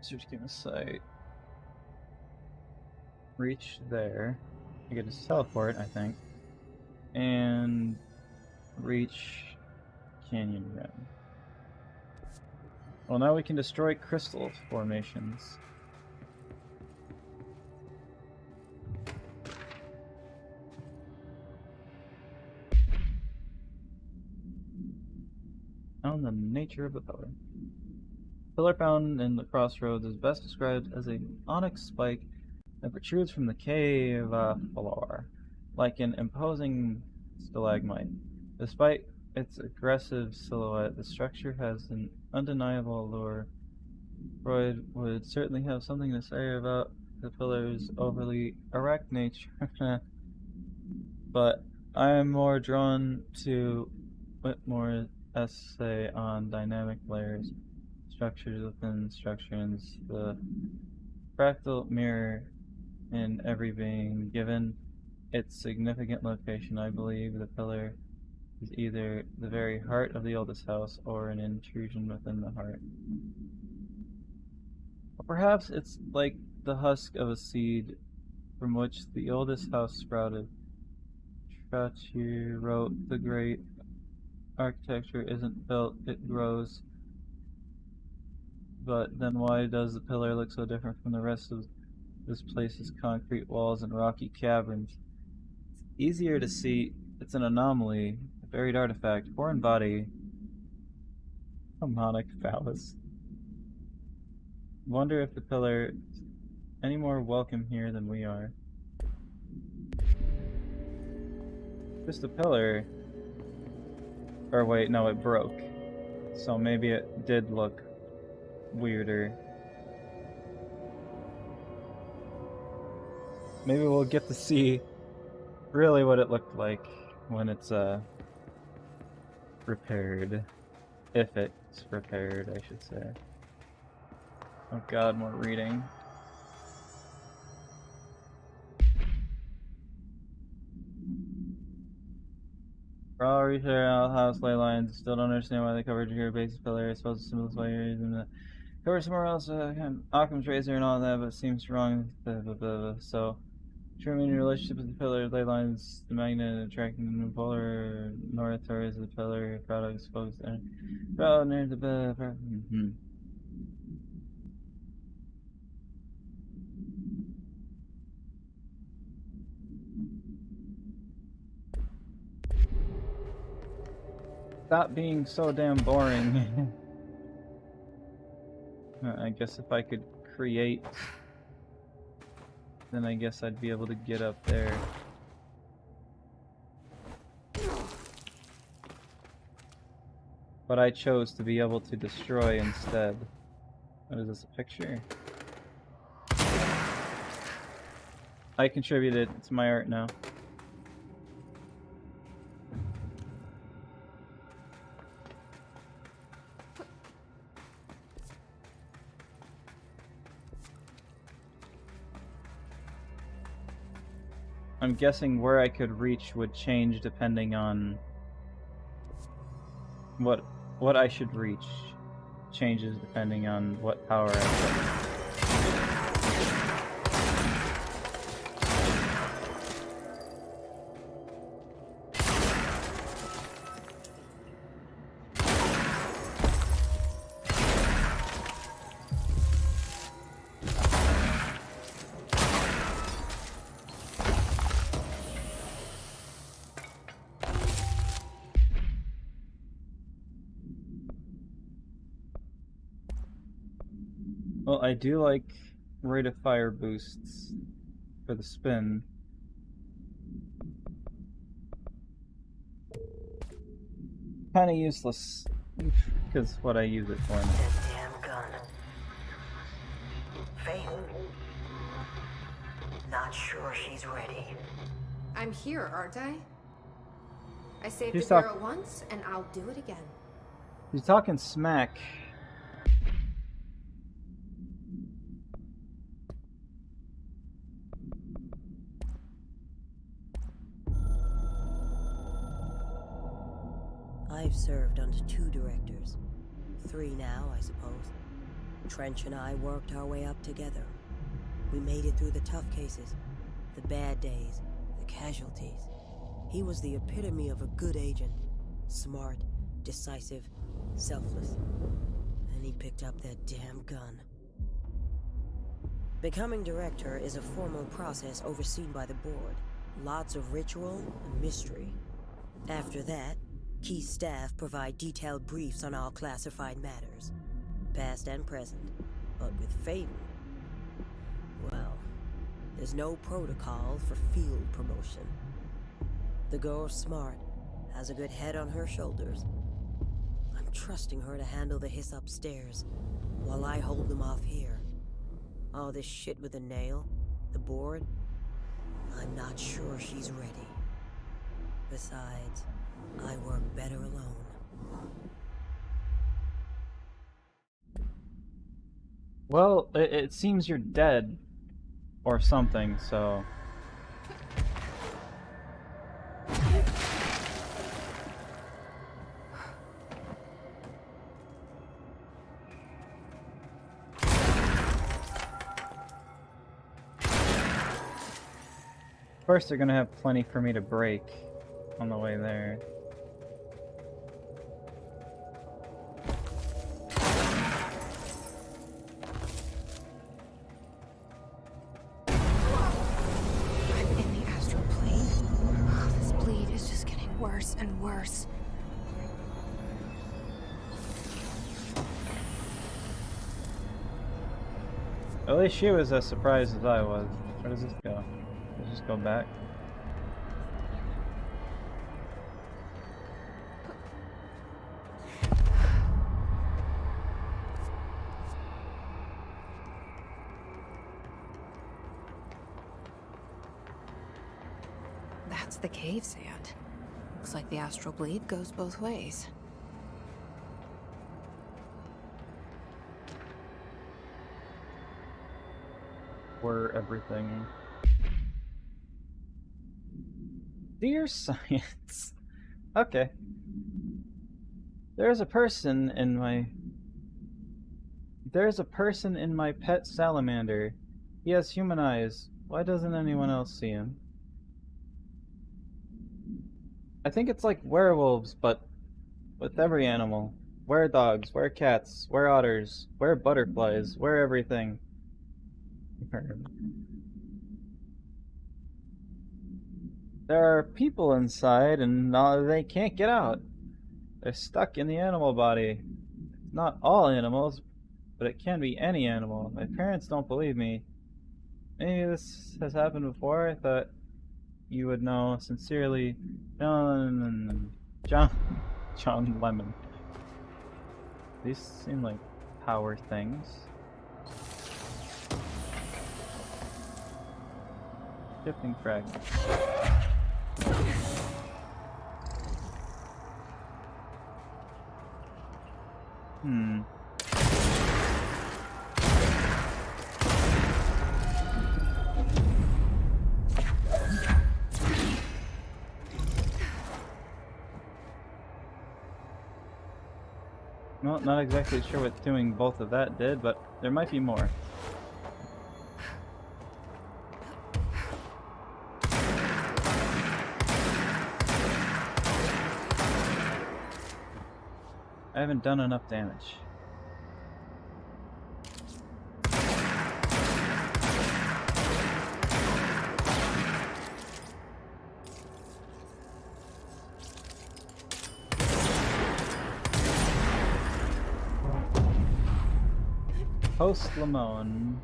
Search game of sight. Reach there. I get to teleport, I think. And reach Canyon Rim. Well, now we can destroy crystal formations. Found the nature of the pillar. Pillar found in the crossroads is best described as an onyx spike that protrudes from the cave floor, like an imposing stalagmite. Despite its aggressive silhouette, the structure has an undeniable allure. Freud would certainly have something to say about the pillar's overly erect nature, but I am more drawn to Whitmore's essay on dynamic layers, structures within structures, the fractal mirror in every being. Given its significant location, I believe the pillar is either the very heart of the oldest house or an intrusion within the heart. Or perhaps it's like the husk of a seed from which the oldest house sprouted. Trottier wrote, "The great architecture isn't built, it grows." But then why does the pillar look so different from the rest of this place's concrete walls and rocky caverns? It's easier to see it's an anomaly, a buried artifact, foreign body, harmonic phallus. Wonder if the pillar is any more welcome here than we are. Just a pillar. Or wait, no, it broke. So maybe it did look weirder. Maybe we'll get to see really what it looked like when it's repaired. If it's repaired, I should say. Oh god, more reading. For all research on house ley lines, still don't understand why they covered your basic pillar. I suppose it's simplest way you're using the cover somewhere else, Occam's razor and all that, but it seems wrong. So, determine your relationship with the pillar, ley lines, the magnet attracting the polar north towards the pillar, products focused on near the pillar. Stop being so damn boring. I guess if I could create, then I guess I'd be able to get up there. But I chose to be able to destroy instead. What is this, a picture? I contributed to my art now. I'm guessing where I could reach would change depending on what I should reach. Changes depending on what power I put. Well, I do like rate of fire boosts for the spin. Kinda useless, because what I use it for now. That damn gun. Faith. Not sure she's ready. I'm here, aren't I? I saved She's the girl once, and I'll do it again. He's talking smack. I've served under 2 directors. 3 now, I suppose. Trench and I worked our way up together. We made it through the tough cases, the bad days, the casualties. He was the epitome of a good agent. Smart, decisive, selfless. And he picked up that damn gun. Becoming director is a formal process overseen by the board. Lots of ritual and mystery. After that, key staff provide detailed briefs on all classified matters, past and present. But with Faden, well, there's no protocol for field promotion. The girl's smart, has a good head on her shoulders. I'm trusting her to handle the hiss upstairs, while I hold them off here. All this shit with the nail, the board, I'm not sure she's ready. Besides, I work better alone. Well, it seems you're dead. Or something, so... First, they're gonna have plenty for me to break on the way there. And worse. At least she was as surprised as I was. Where does this go? Does this go back? That's the cave sand. Looks like the astral bleed goes both ways. For everything. Dear science. Okay. There's a person in my pet salamander. He has human eyes. Why doesn't anyone else see him? I think it's like werewolves, but with every animal. Were-dogs, were-cats, were-otters, were-butterflies, were-everything. There are people inside, and they can't get out. They're stuck in the animal body. Not all animals, but it can be any animal. My parents don't believe me. Maybe this has happened before. I thought you would know. Sincerely, John Lemon. These seem like power things. Shifting fragments. Well, not exactly sure what doing both of that did, but there might be more. I haven't done enough damage. Post Lamone.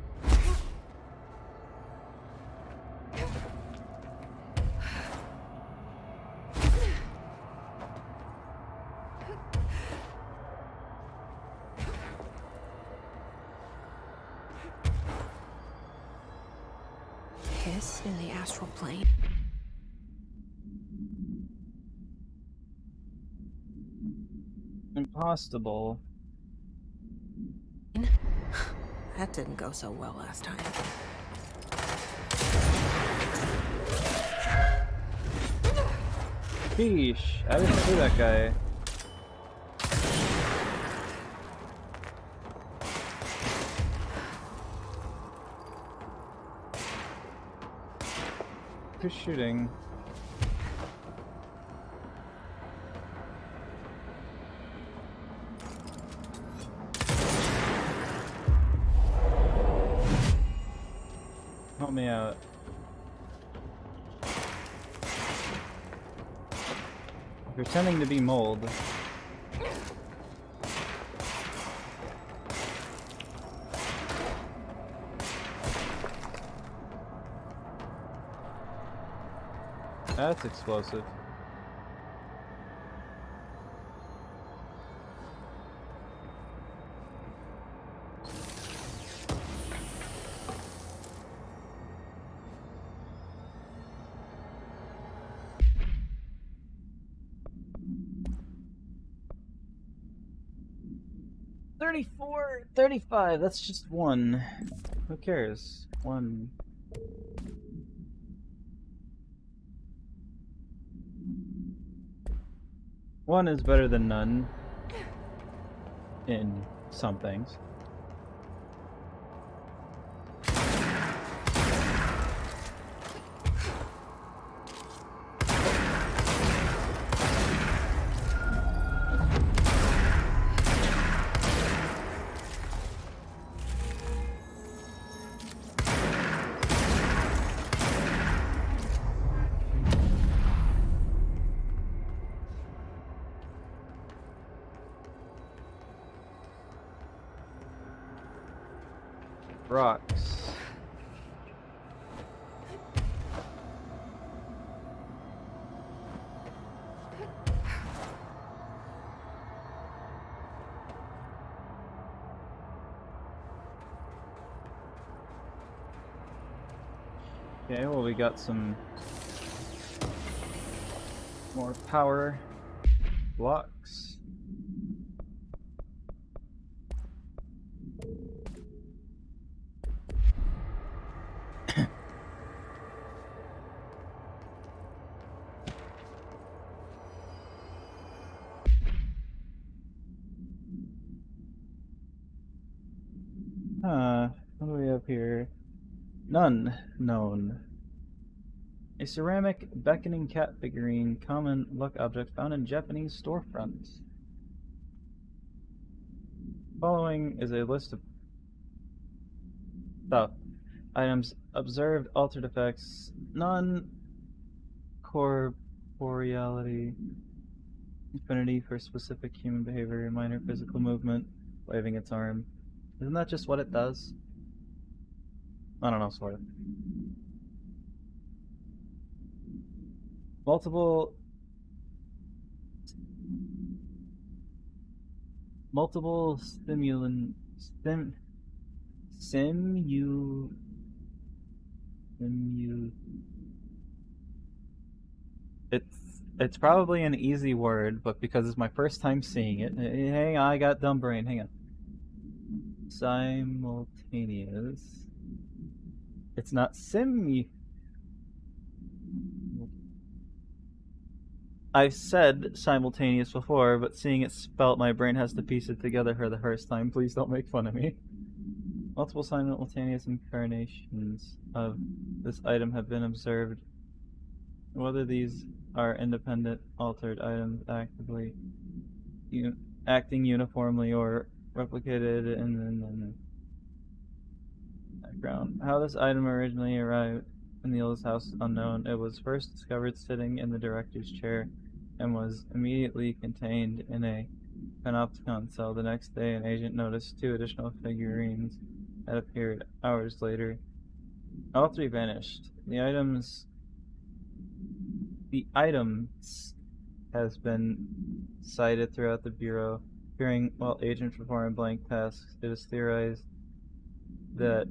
Hiss in the astral plane. Impossible. That didn't go so well last time. Sheesh, I didn't see that guy. who's shooting? Help me out. Pretending to be mold. That's explosive. $34, $35, that's just one. Who cares? One. One is better than none in some things. Rocks. Okay, well, we got some more power blocks. What do we have here? None known. A ceramic beckoning cat figurine, common luck object found in Japanese storefronts. Following is a list of stuff. Items observed, altered effects, non-corporeality, affinity for specific human behavior, minor physical movement, waving its arm. Isn't that just what it does? I don't know, sort of. Multiple it's probably an easy word, but because it's my first time seeing it, hang on, I got dumb brain, hang on. Simultaneous. It's not I've said simultaneous before, but seeing it spelt, my brain has to piece it together for the first time. Please don't make fun of me. Multiple simultaneous incarnations of this item have been observed. Whether these are independent, altered items acting uniformly or replicated in the background. How this item originally arrived in the oldest house is unknown. It was first discovered sitting in the director's chair and was immediately contained in a panopticon cell. The next day, an agent noticed 2 additional figurines had appeared hours later. All 3 vanished. The items has been cited throughout the Bureau, appearing while agents perform blank tasks. It is theorized that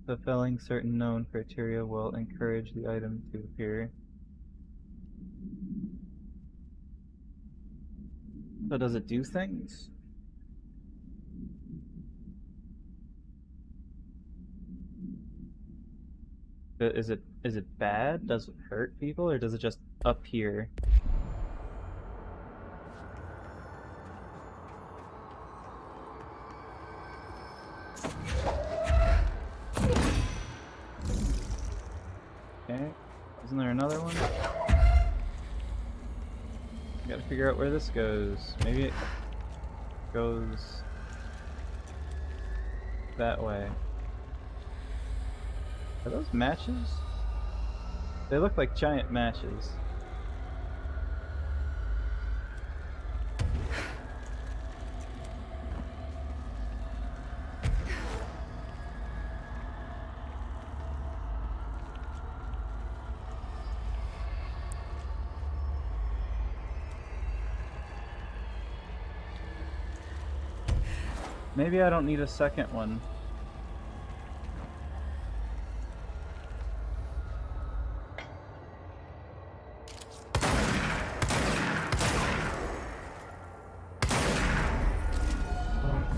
fulfilling certain known criteria will encourage the item to appear. So does it do things? Is it bad? Does it hurt people, or does it just appear? Okay. Isn't there another one? Gotta figure out where this goes. Maybe it goes that way. Are those matches? They look like giant matches. Maybe I don't need a second one.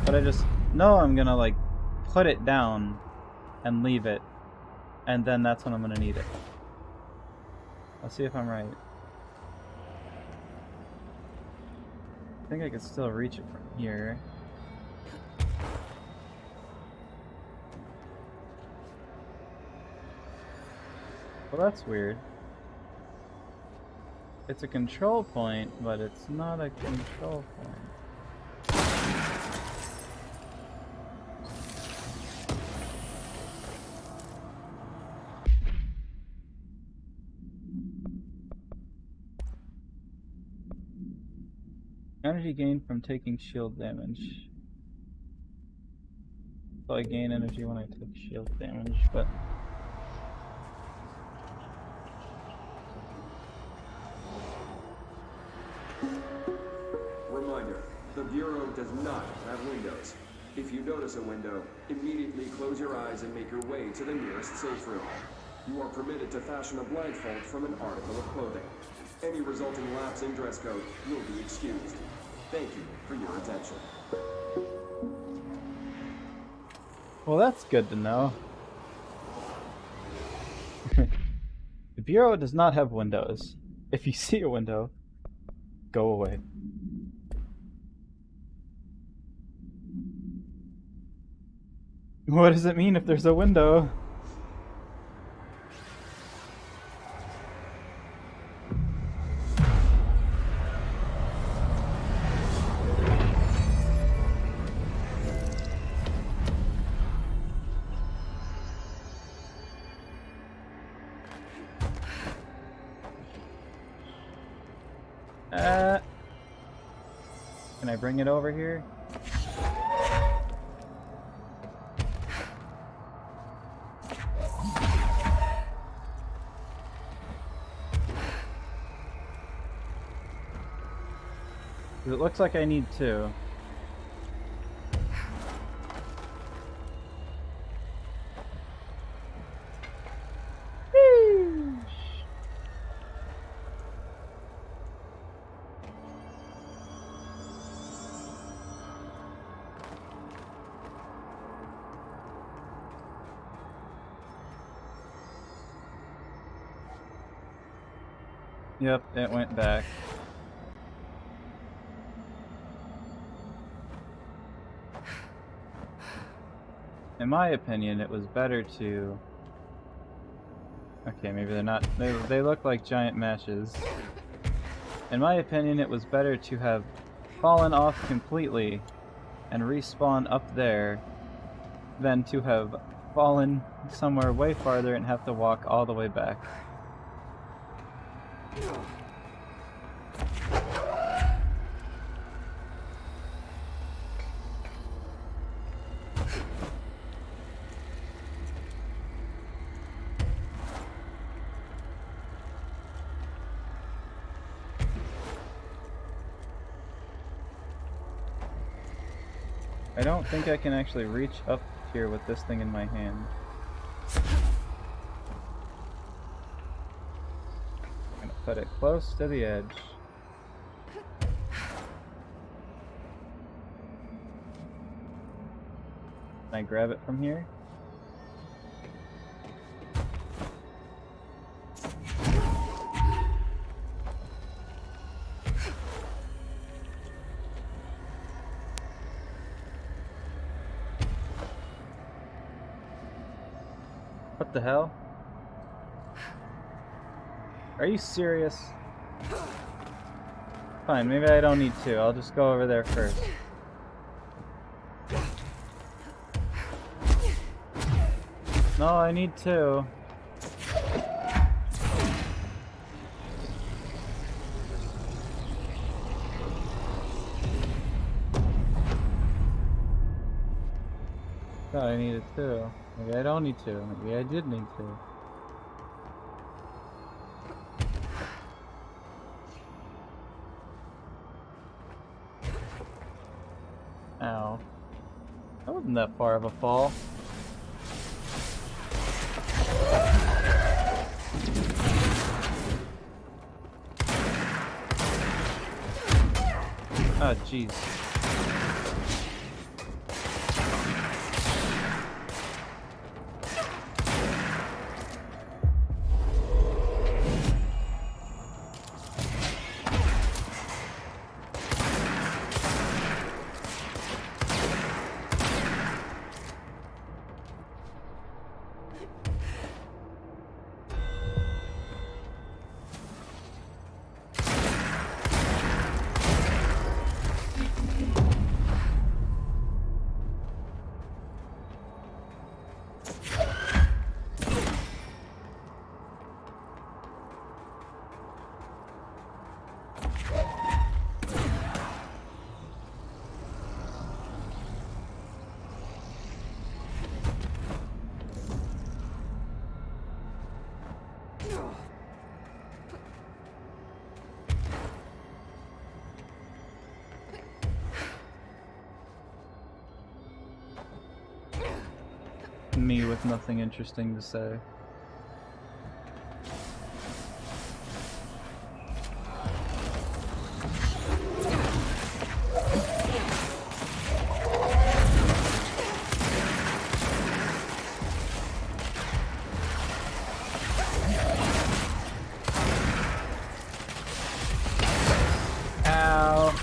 But I just know I'm gonna like put it down and leave it, and then that's when I'm gonna need it. I'll see if I'm right. I think I can still reach it from here. Well, that's weird. It's a control point, but it's not a control point. Energy gained from taking shield damage. So I gain energy when I take shield damage, but... Reminder, the Bureau does not have windows. If you notice a window, immediately close your eyes and make your way to the nearest safe room. You are permitted to fashion a blindfold from an article of clothing. Any resulting lapse in dress code will be excused. Thank you for your attention. Well, that's good to know. The Bureau does not have windows. If you see a window, go away. What does it mean if there's a window? Can I bring it over here? It looks like I need two. Yep, it went back. In my opinion, it was better to... Okay, maybe they're not... They look like giant matches. In my opinion, it was better to have fallen off completely and respawn up there than to have fallen somewhere way farther and have to walk all the way back. I don't think I can actually reach up here with this thing in my hand. I'm gonna put it close to the edge. Can I grab it from here? What the hell? Are you serious? Fine, maybe I don't need to. I'll just go over there first. No, I need to. God, I needed to. Maybe I don't need to. Maybe I did need to. Ow. That wasn't that far of a fall. Oh, jeez. Me with nothing interesting to say. Ow.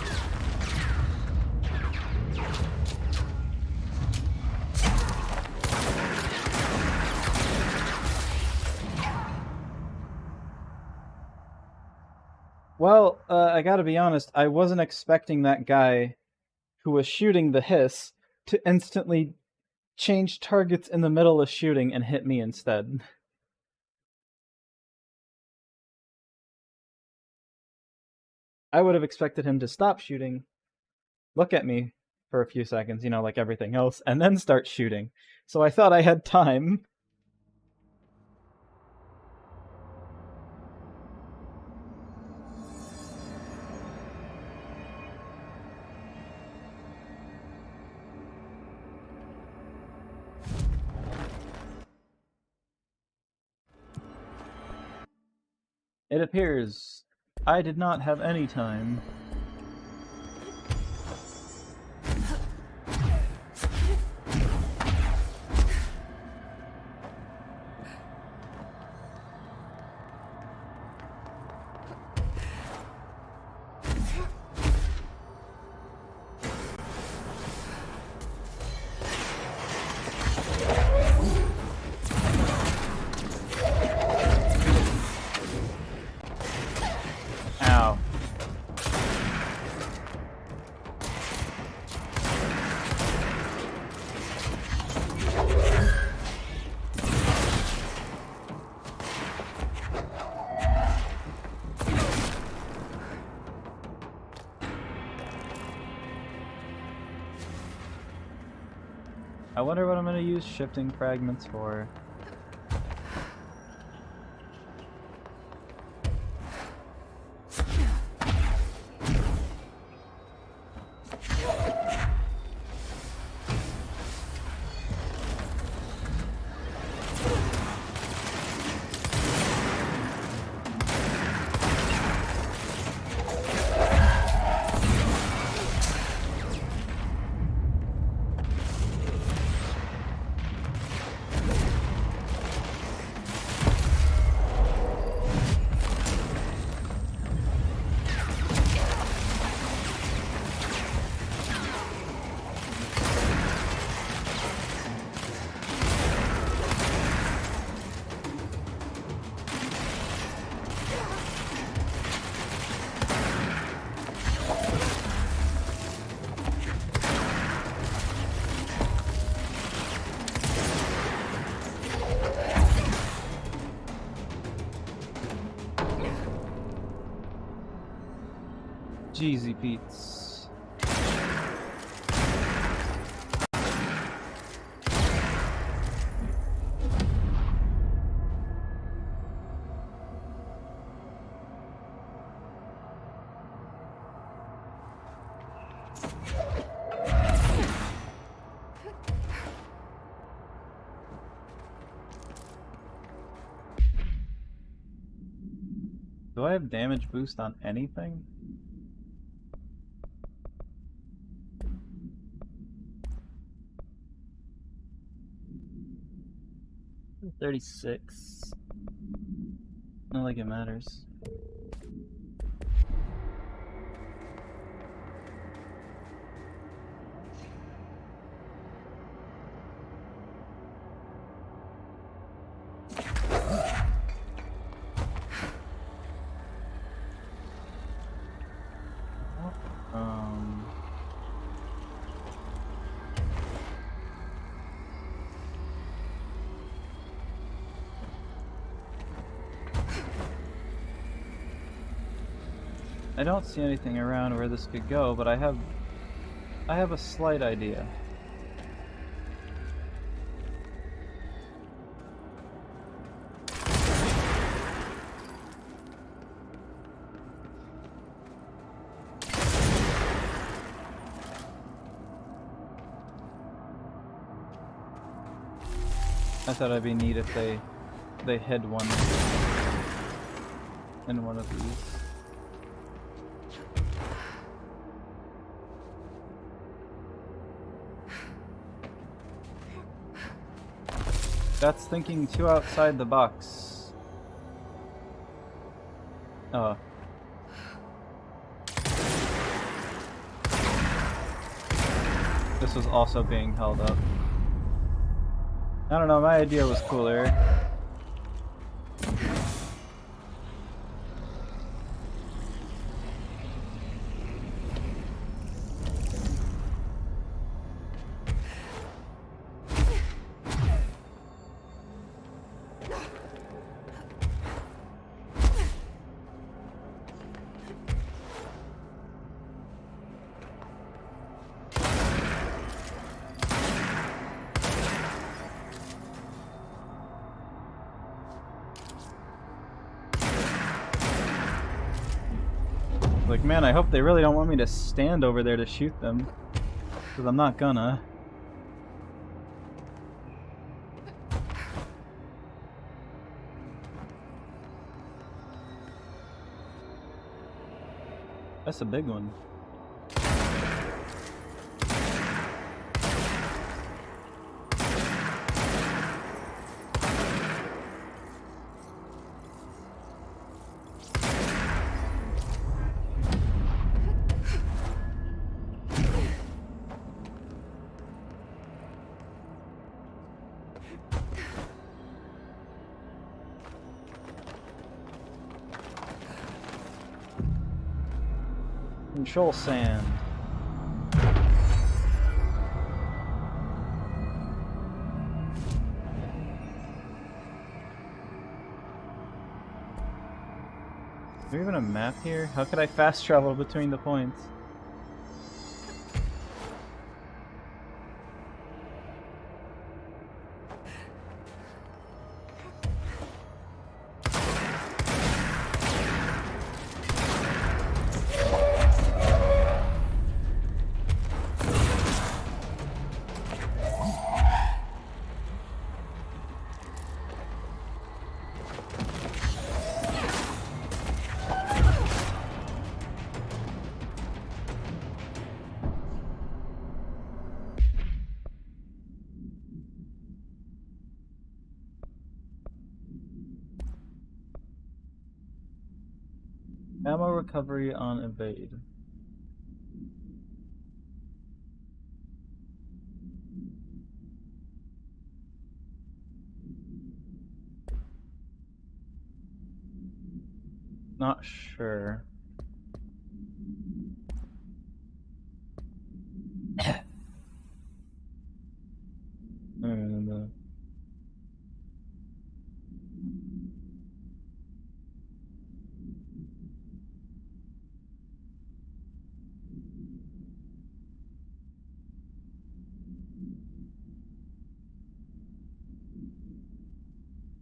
Well, I gotta be honest, I wasn't expecting that guy who was shooting the hiss to instantly change targets in the middle of shooting and hit me instead. I would have expected him to stop shooting, look at me for a few seconds, you know, like everything else, and then start shooting. So I thought I had time. It appears I did not have any time. Ow. I wonder what I'm going to use shifting fragments for. Jeezy Pete's. Do I have damage boost on anything? $36. Not like it matters. I don't see anything around where this could go, but I have a slight idea. I thought it'd be neat if they hid one in one of these. That's thinking too outside the box. Oh. This was also being held up. I don't know, my idea was cooler. Like, man, I hope they really don't want me to stand over there to shoot them. Because I'm not gonna. That's a big one. Control sand. Is there even a map here? How could I fast travel between the points? Ammo recovery on evade. Not sure. And,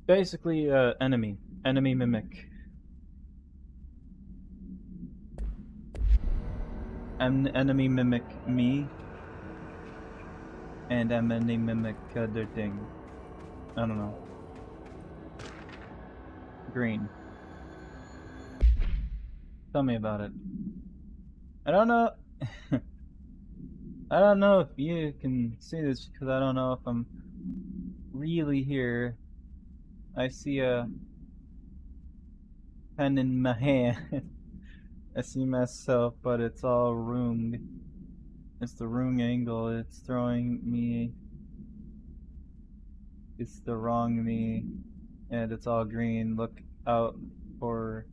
Basically, enemy mimic. Enemy mimic me, and enemy mimic other thing. I don't know. Green. Tell me about it. I don't know. I don't know if you can see this because I don't know if I'm really here. I see a pen in my hand. I see myself, but it's all wrong. It's the wrong angle. It's throwing me. It's the wrong me. And it's all green. Look out for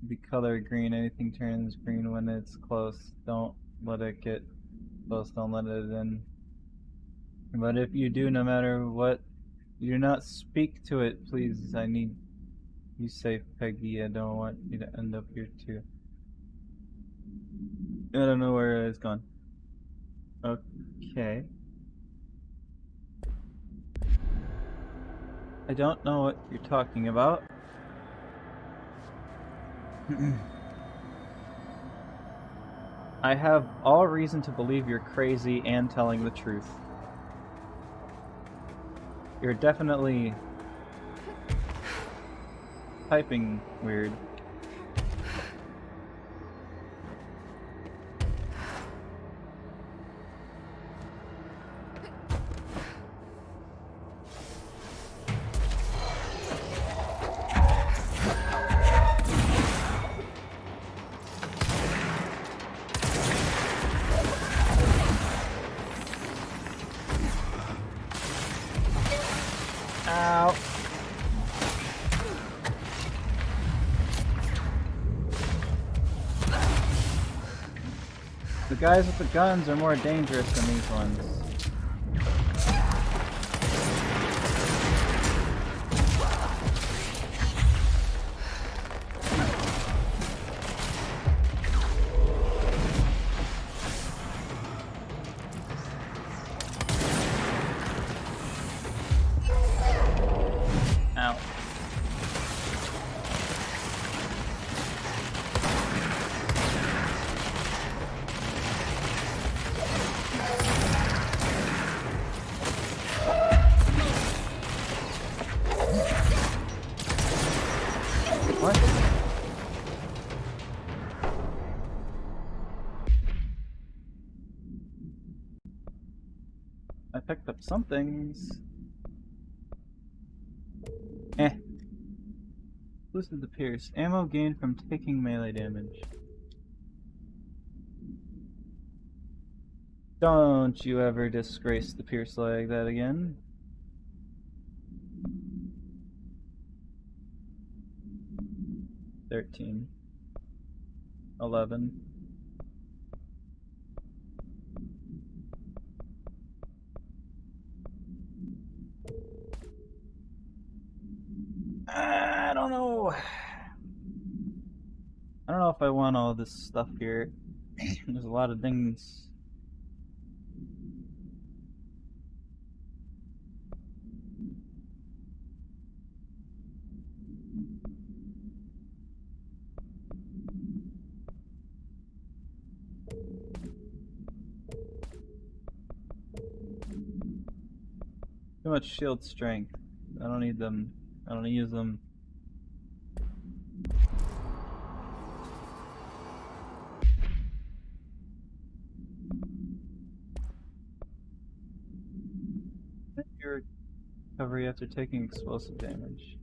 the color green. Anything turns green when it's close. Don't let it get close. Don't let it in. But if you do, no matter what, you do not speak to it, please. I need you safe, Peggy. I don't want you to end up here too. I don't know where it's gone. Okay. I don't know what you're talking about. I have all reason to believe you're crazy and telling the truth. You're definitely typing weird. Ow. The guys with the guns are more dangerous than these ones. Ow. What? I picked up some things. Eh. Boosted the pierce. Ammo gained from taking melee damage. Don't you ever disgrace the pierce like that again. $13. $11. I don't know. I don't know if I want all this stuff here. There's a lot of things. Too much shield strength. I don't need them. I don't use them. Your recovery after taking explosive damage.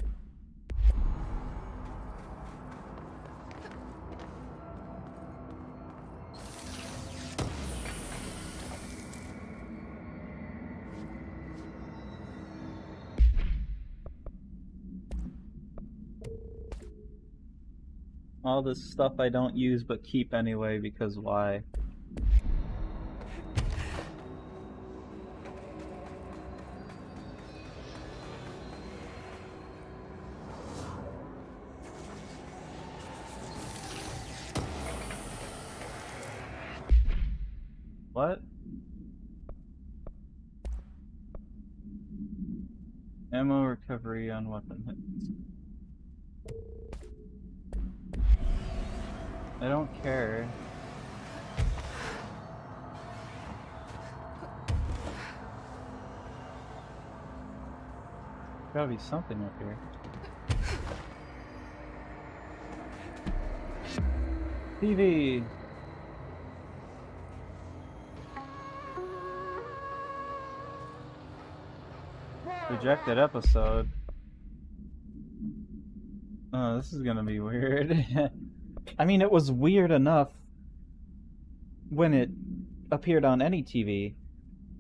All this stuff I don't use but keep anyway, because why? What? Ammo recovery on weapon hits. I don't care. Gotta be something up here. TV! Rejected episode. Oh, this is gonna be weird. I mean, it was weird enough when it appeared on any TV,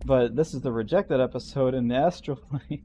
but this is the rejected episode in the astral plane.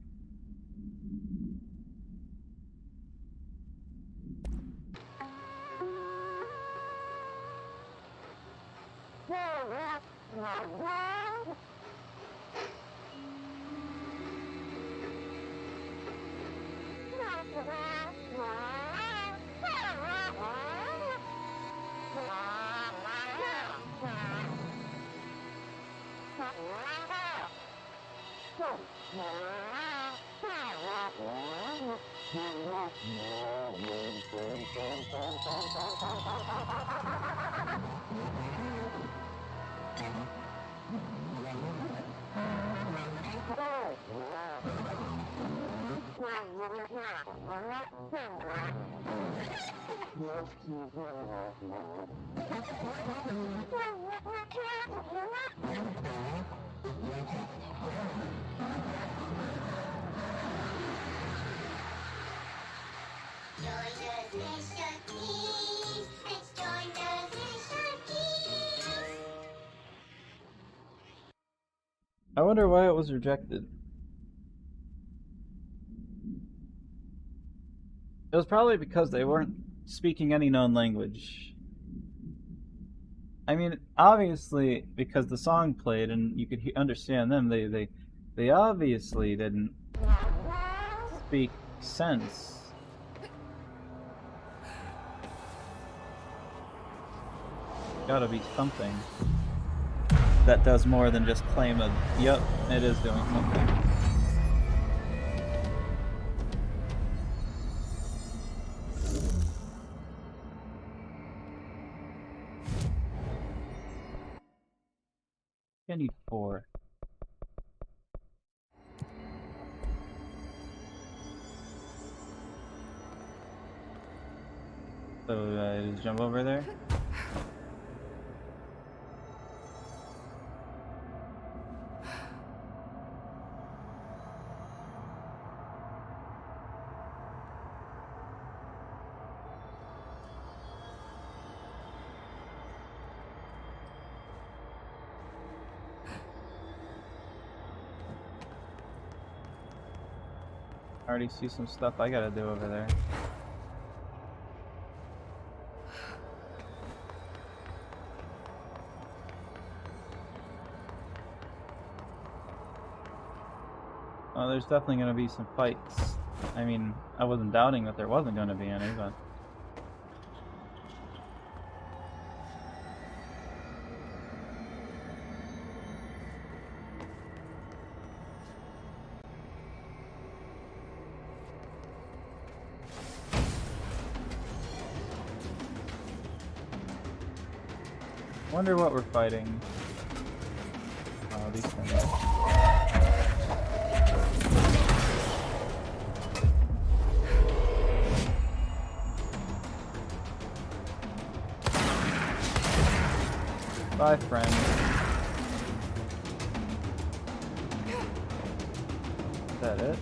I wonder why it was rejected. It was probably because they weren't speaking any known language. I mean, obviously, because the song played and you could understand them, they obviously didn't speak sense. Gotta be something that does more than just claim a, yep, it is doing something. I need 4. So just jump over there. I already see some stuff I gotta do over there. Oh, there's definitely gonna be some fights. I mean, I wasn't doubting that there wasn't gonna be any, but... Wonder what we're fighting. Oh, these things. Bye, friend. Is that it?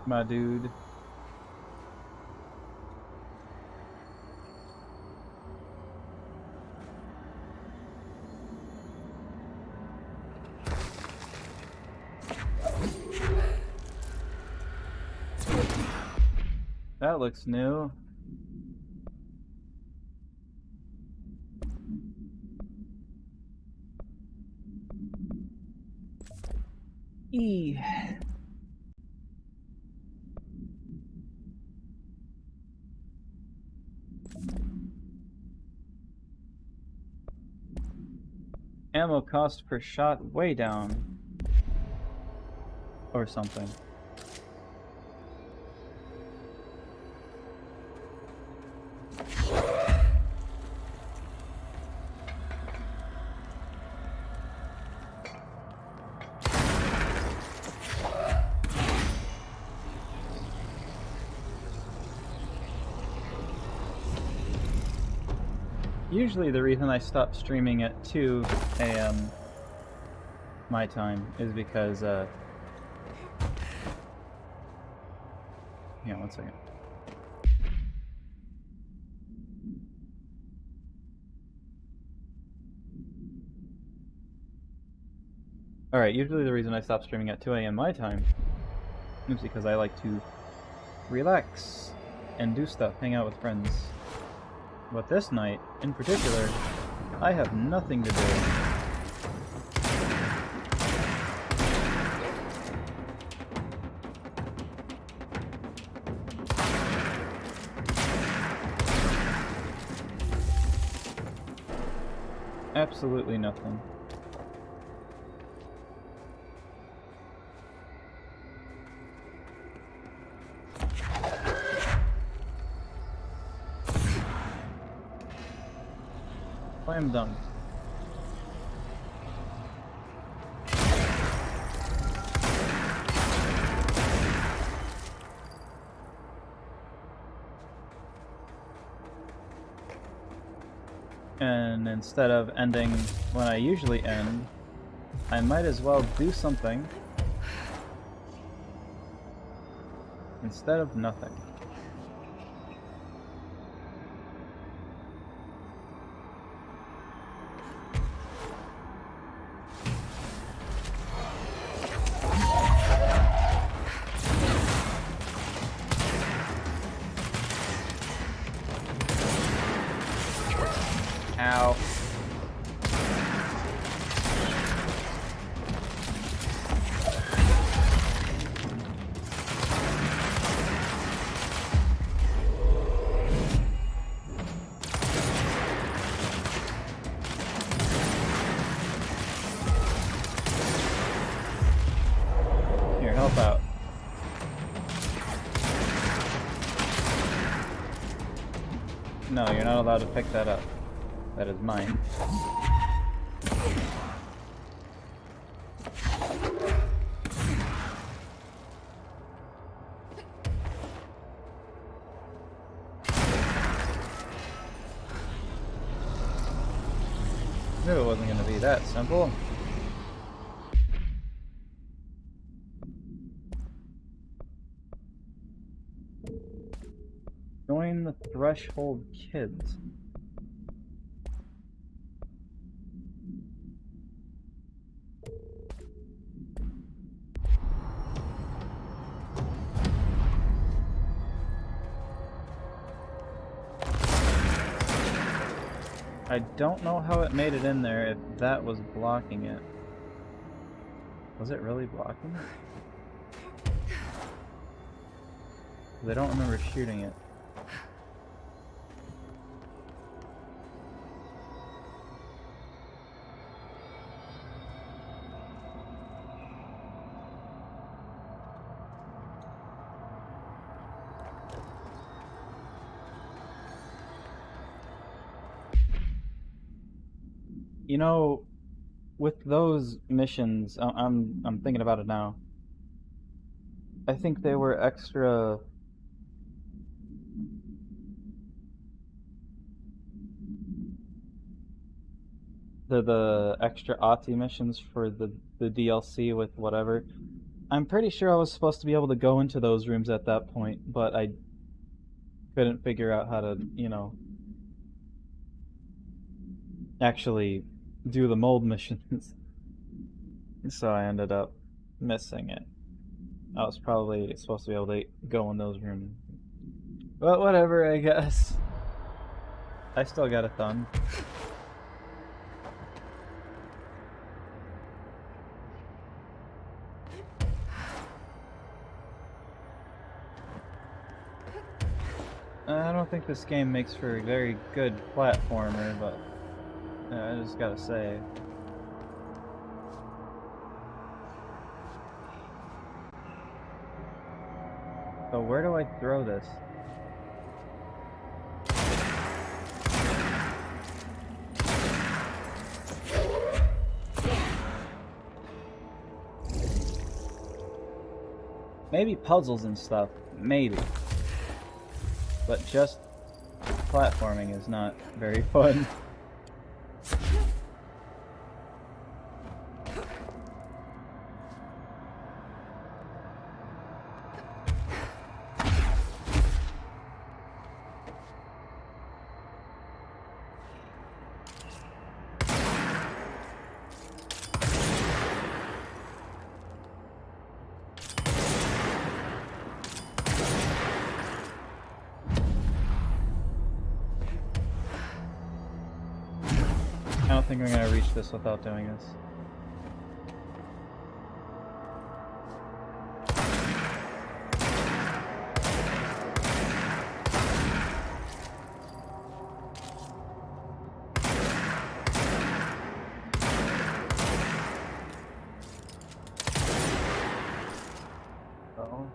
My dude. That looks new. E. Ammo cost per shot way down. Or something. Usually the reason I stop streaming at 2 a.m. my time is because, yeah, one second. Alright, usually the reason I stop streaming at 2 a.m. my time is because I like to relax and do stuff, hang out with friends. But this night, in particular, I have nothing to do. Absolutely nothing. Slam dunk. And instead of ending when I usually end, I might as well do something instead of nothing. Ow. Here, help out. No, you're not allowed to pick that up. That is mine. Knew it wasn't going to be that simple. Join the Threshold Kids. I don't know how it made it in there if that was blocking it. Was it really blocking it? 'Cause I don't remember shooting it. You know, with those missions, I'm thinking about it now. I think they were extra. The extra ATI missions for the DLC with whatever. I'm pretty sure I was supposed to be able to go into those rooms at that point, but I couldn't figure out how to, you know, actually do the mold missions. So I ended up missing it. I was probably supposed to be able to go in those rooms. But whatever, I guess. I still got a thumb. I don't think this game makes for a very good platformer, but I just gotta say. So where do I throw this? Maybe puzzles and stuff, maybe. But just platforming is not very fun. I don't think I'm gonna reach this without doing this. Uh-oh.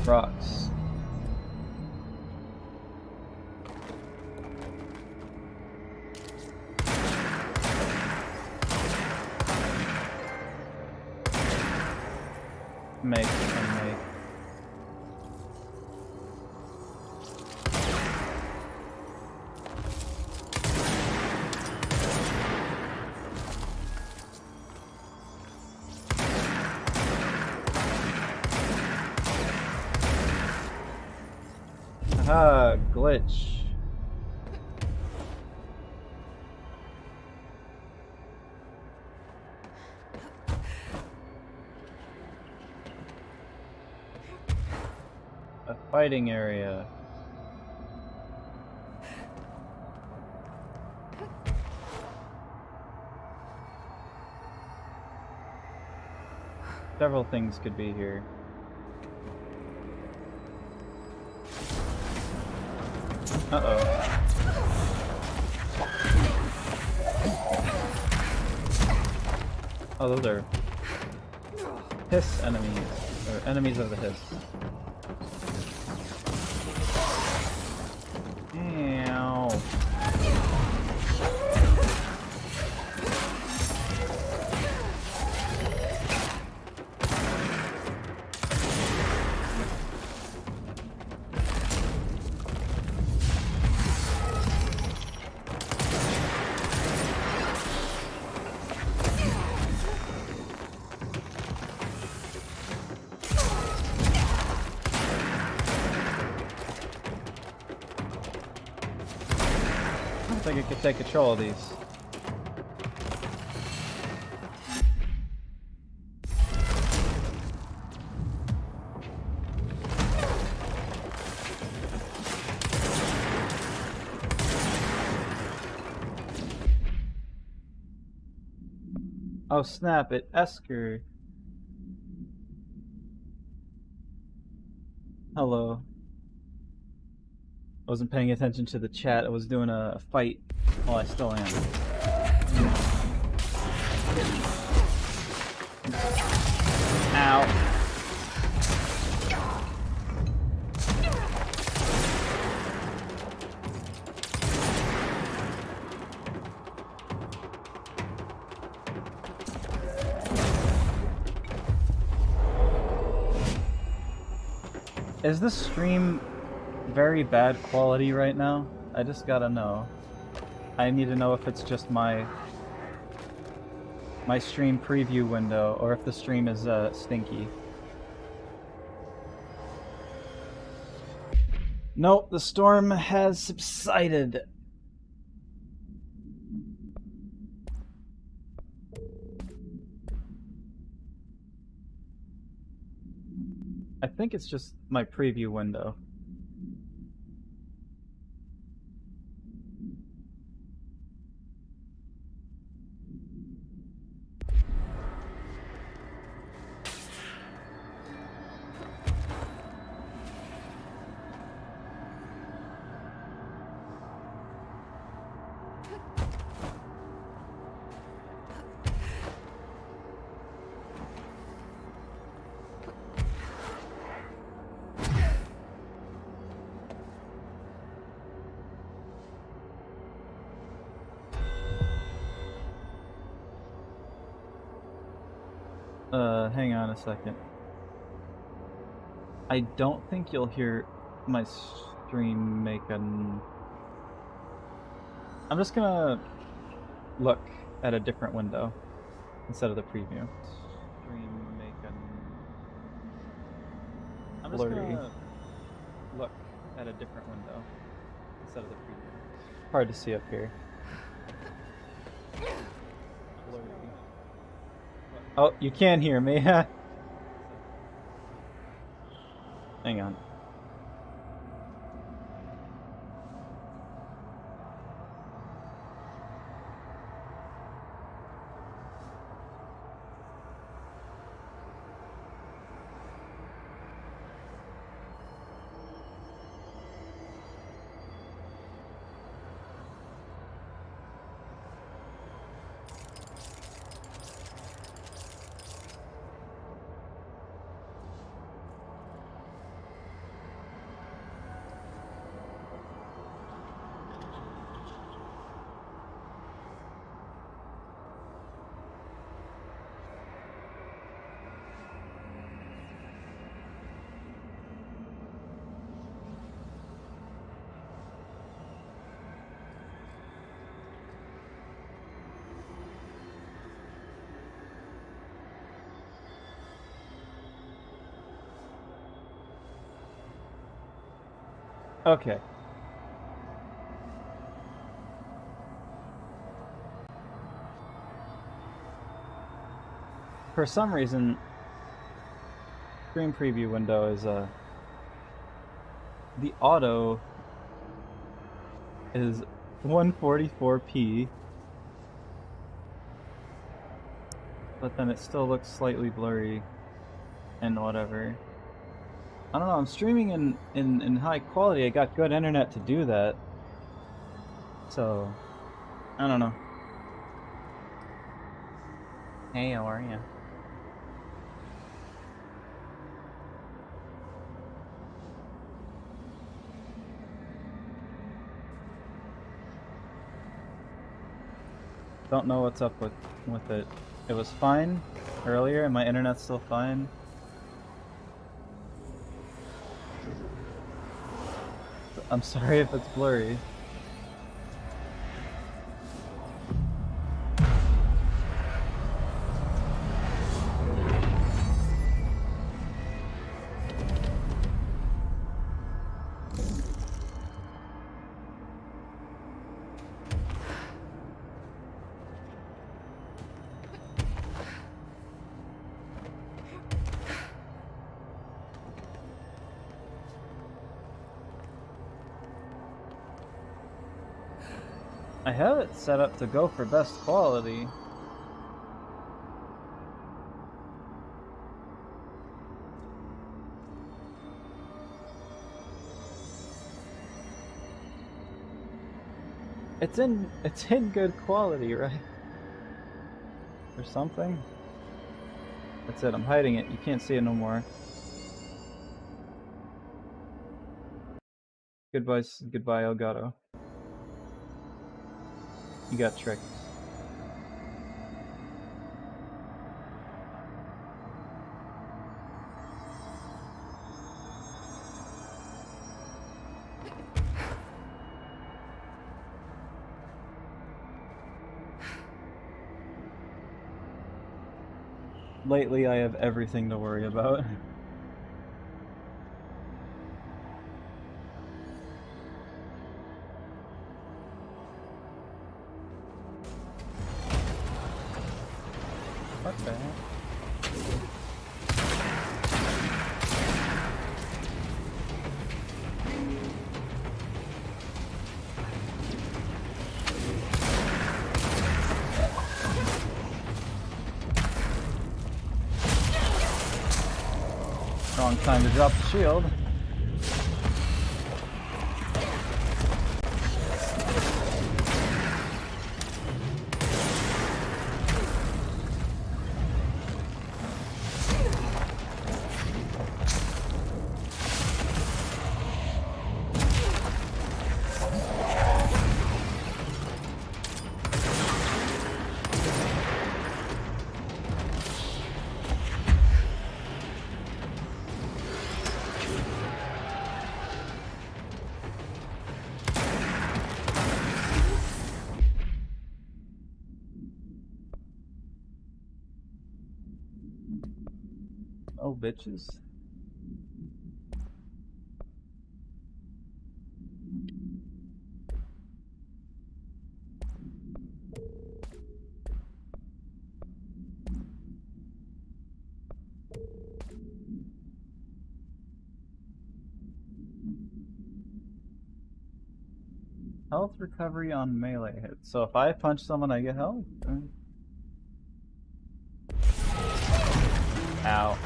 Rocks. Make and make. Aha, glitch. A fighting area. Several things could be here. Uh-oh. Oh, those are hiss enemies, or enemies of the hiss. Ow. I think I could take control of these. Oh snap, it Esker. Hello. I wasn't paying attention to the chat. I was doing a fight. Well, I still am. Ow. Is this stream very bad quality right now? I just gotta know. I need to know if it's just my stream preview window or if the stream is stinky. Nope, the storm has subsided. I think it's just my preview window. Hang on a second. I don't think you'll hear my stream make an... I'm just gonna look at a different window instead of the preview. Stream make an... I'm just gonna look at a different window instead of the preview. Hard to see up here. Blurry. Oh, you can hear me. Hang on. Okay. For some reason, screen preview window is the auto is 144p, but then it still looks slightly blurry and whatever. I don't know, I'm streaming in high quality. I got good internet to do that. So, I don't know. Hey, how are you? Don't know what's up with it. It was fine earlier and my internet's still fine. I'm sorry if it's blurry. I have it set up to go for best quality. It's in good quality, right? Or something? That's it, I'm hiding it. You can't see it no more. Goodbye, Elgato. You got tricked. Lately, I have everything to worry about. What the heck? Wrong time to drop the shield. Oh, bitches. Health recovery on melee hits. So if I punch someone, I get health? Ow.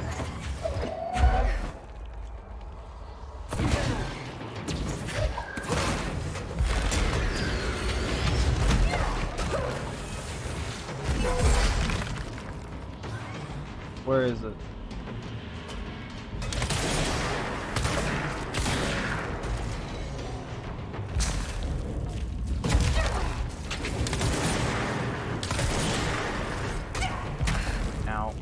Where is it? Ow.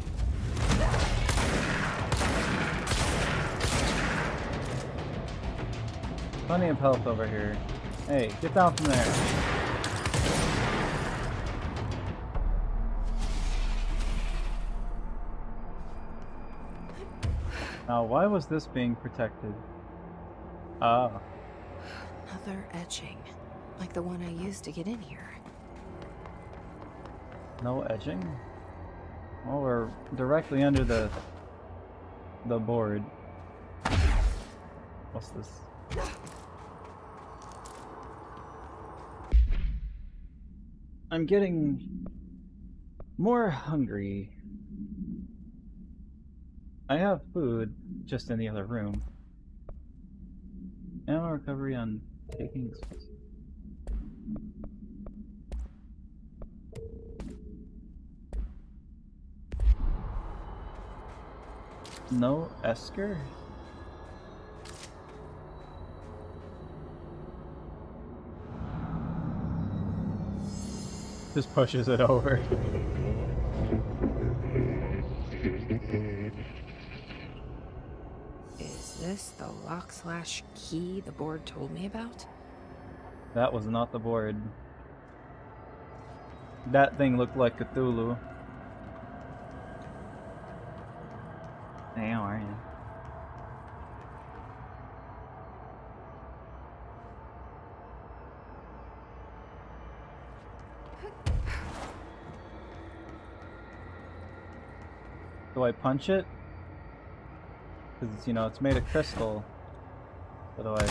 Plenty of health over here. Hey, get down from there. Now, why was this being protected? Ah. Another etching, like the one I used to get in here. No edging? Well, we're directly under the board. What's this? I'm getting more hungry. I have food just in the other room. Ammo recovery on taking. No Esker? Just pushes it over. Is this the lock/key the board told me about? That was not the board. That thing looked like Cthulhu. Hey, how are you? Do I punch it? Because, you know, it's made of crystal. What do I...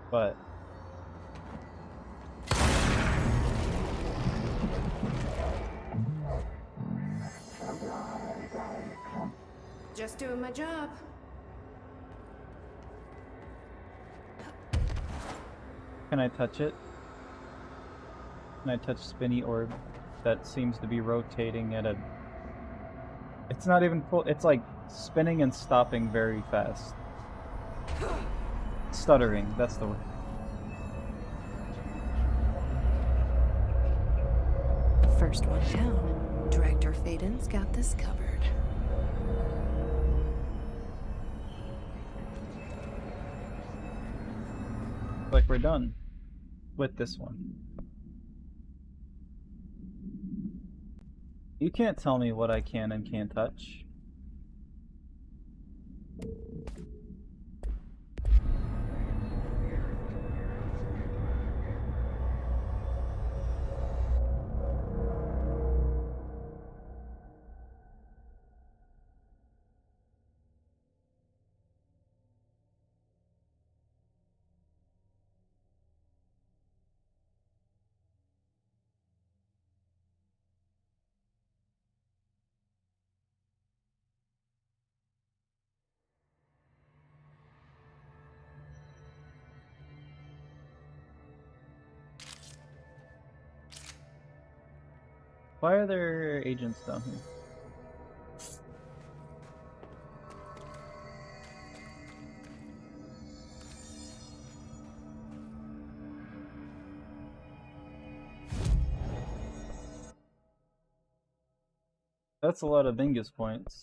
What? Just doing my job. Can I touch it? Can I touch spinny orb that seems to be rotating at a... It's not even full, it's like spinning and stopping very fast. Stuttering, that's the word. First one down. Director Faden's got this covered. Like we're done with this one. You can't tell me what I can and can't touch. Why are there agents down here? That's a lot of Bingus points.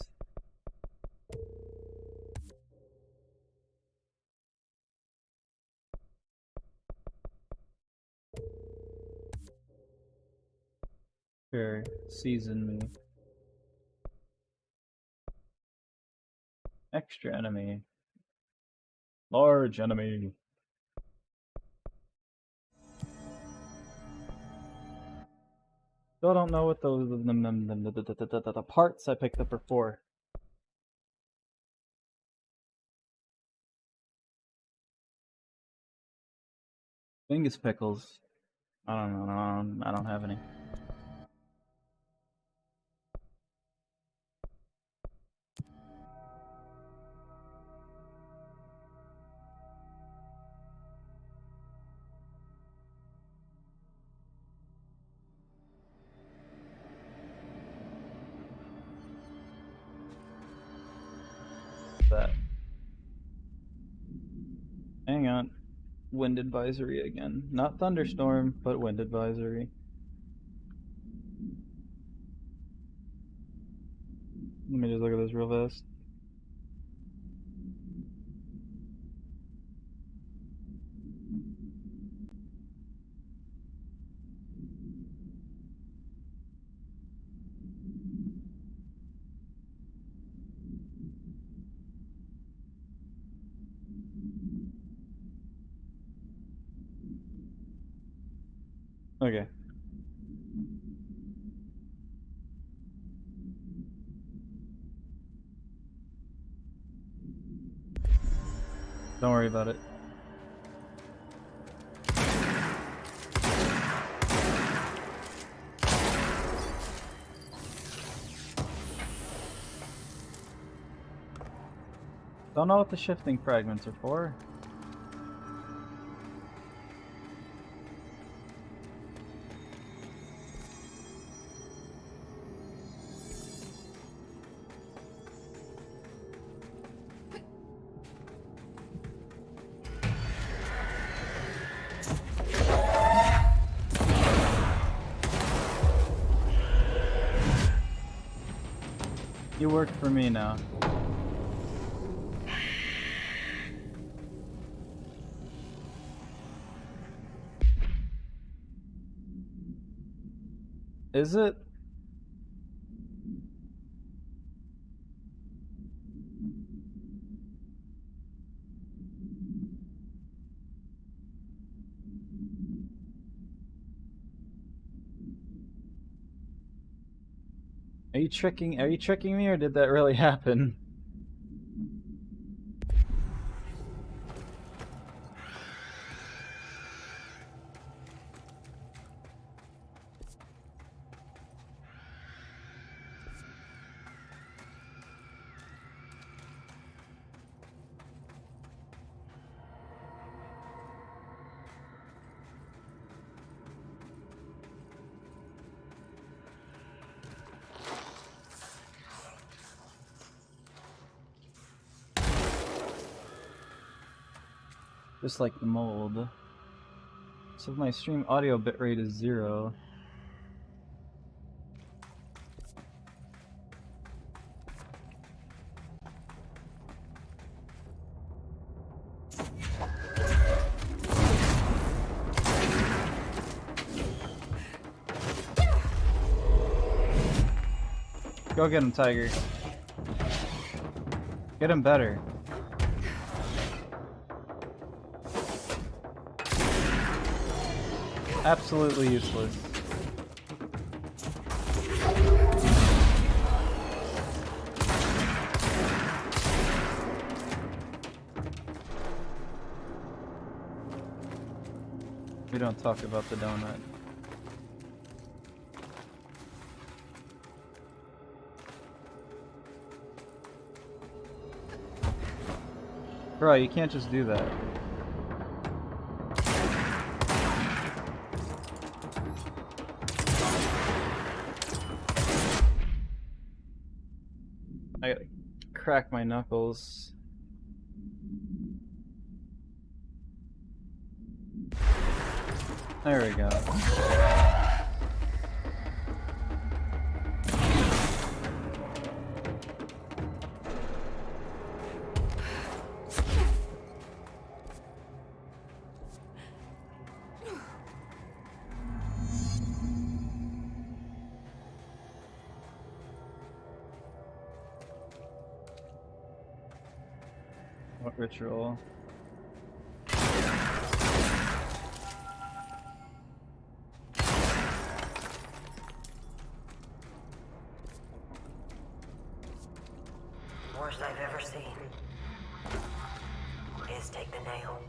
Sure, season me. Extra enemy. Large enemy. Still don't know what those the parts I picked up are for. Bingus pickles. I don't know. I don't have any. That. Hang on. Wind advisory again. Not thunderstorm, but wind advisory. Let me just look at this real fast. Okay. Don't worry about it. Don't know what the shifting fragments are for. You work for me now. Is it? Are you tricking me, or did that really happen? Just like the mold. So my stream audio bitrate is 0. Go get him, Tiger. Get him better. Absolutely useless. We don't talk about the donut. Bro, you can't just do that. I gotta crack my knuckles. There we go. What ritual? Worst I've ever seen is take the nail.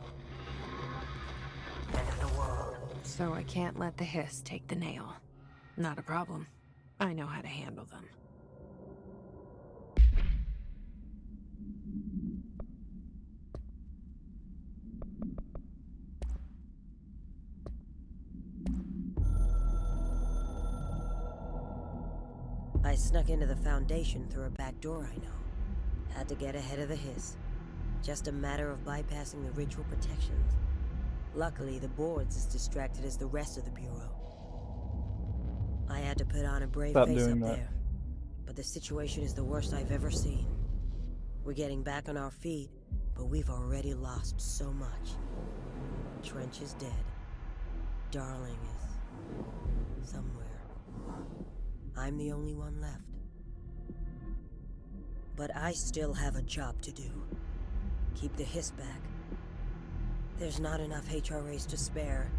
End of the world. So I can't let the hiss take the nail. Not a problem. I know how to handle them. I snuck into the Foundation through a back door I know. Had to get ahead of the hiss. Just a matter of bypassing the ritual protections. Luckily, the board's as distracted as the rest of the Bureau. I had to put on a brave face up there. But the situation is the worst I've ever seen. We're getting back on our feet, but we've already lost so much. Trench is dead. Darling is somewhere. I'm the only one left. But I still have a job to do. Keep the hiss back. There's not enough HRAs to spare,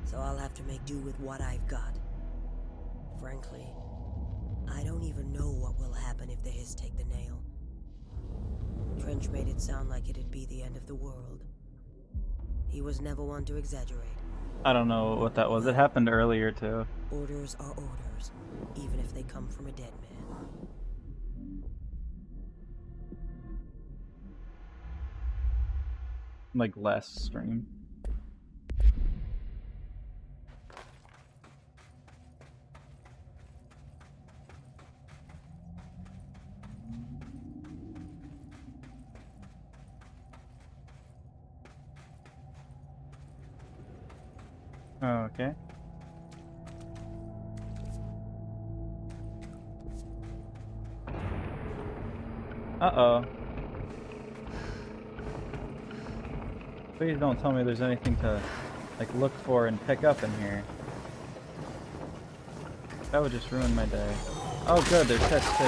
so I'll have to make do with what I've got. Frankly, I don't even know what will happen if the hiss take the nail. Trench made it sound like it'd be the end of the world. He was never one to exaggerate. I don't know what that was. It happened earlier too. Orders are orders, even if they come from a dead man. Like last stream. Oh, okay. Uh-oh. Please don't tell me there's anything to, like, look for and pick up in here. That would just ruin my day. Oh good, there's sets too.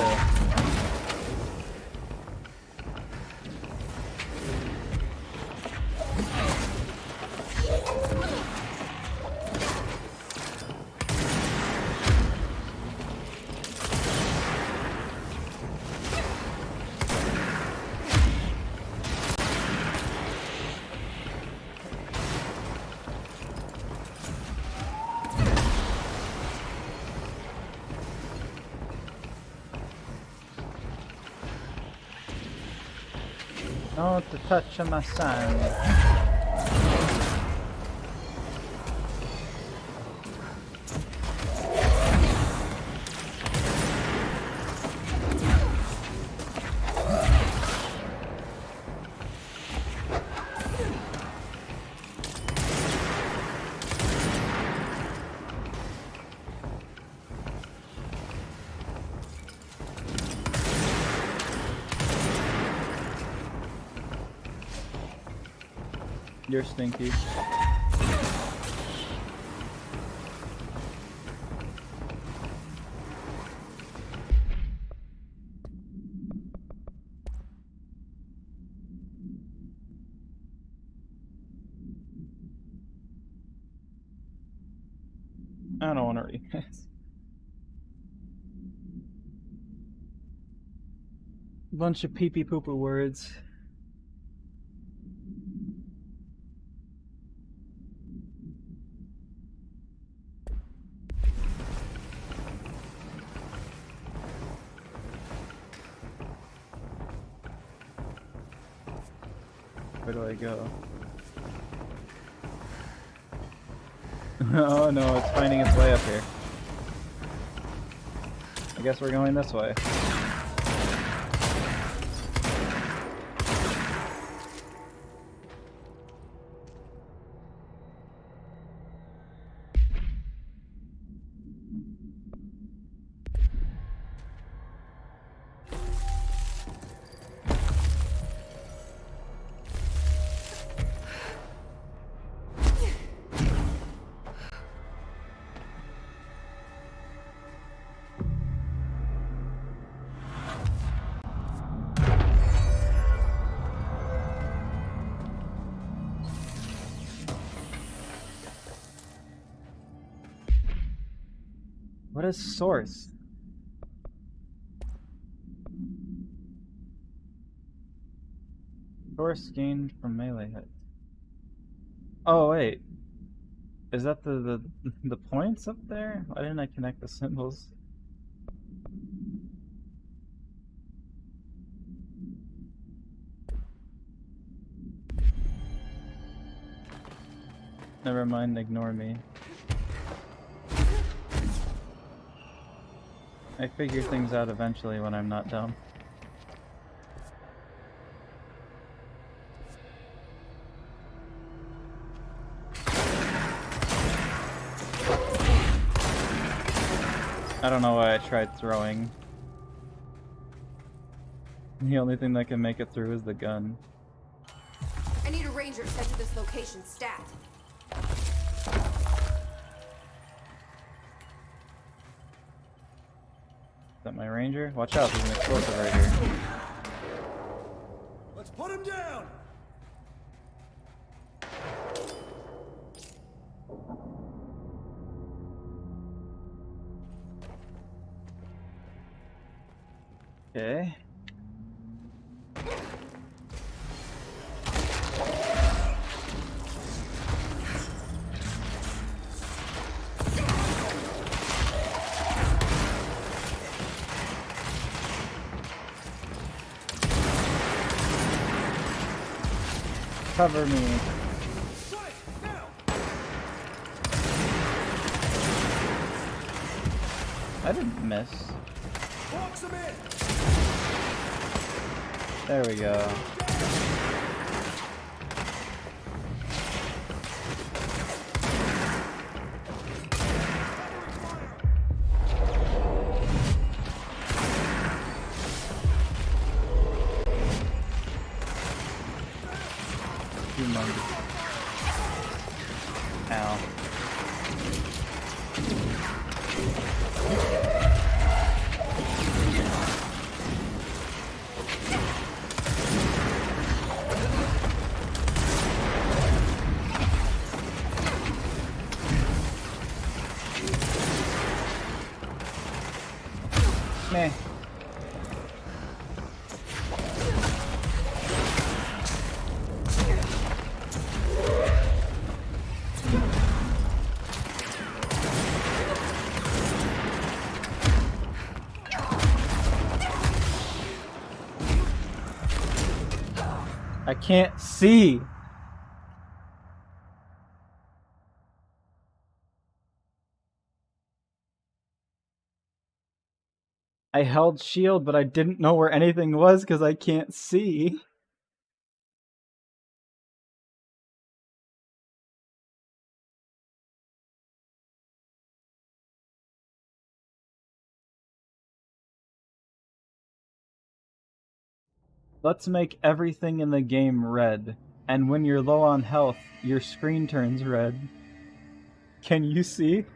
Not to touch my sand. You're stinky. I don't want to read this. Bunch of pee-pee poo-poo words. Where do I go? Oh no, it's finding its way up here. I guess we're going this way. What is source? Source gained from melee hits. Oh wait, is that the points up there? Why didn't I connect the symbols? Never mind, ignore me. I figure things out eventually when I'm not dumb. I don't know why I tried throwing. The only thing that can make it through is the gun. I need a ranger sent to this location, stat. Is that my ranger? Watch out, there's an explosive right here. Let's put him down! Okay. Cover me. I didn't miss. Box him in! There we go. Humongous. Ow. Meh. I can't see. I held shield, but I didn't know where anything was because I can't see. Let's make everything in the game red. And when you're low on health, your screen turns red. Can you see?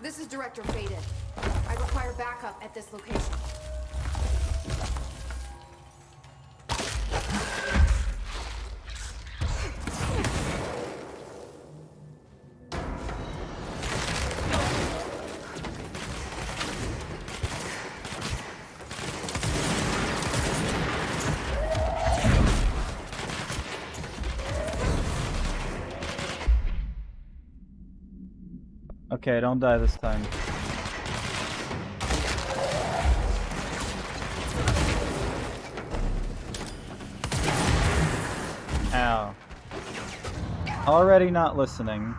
This is Director Faded. I require backup at this location. Okay, don't die this time. Ow. Already not listening.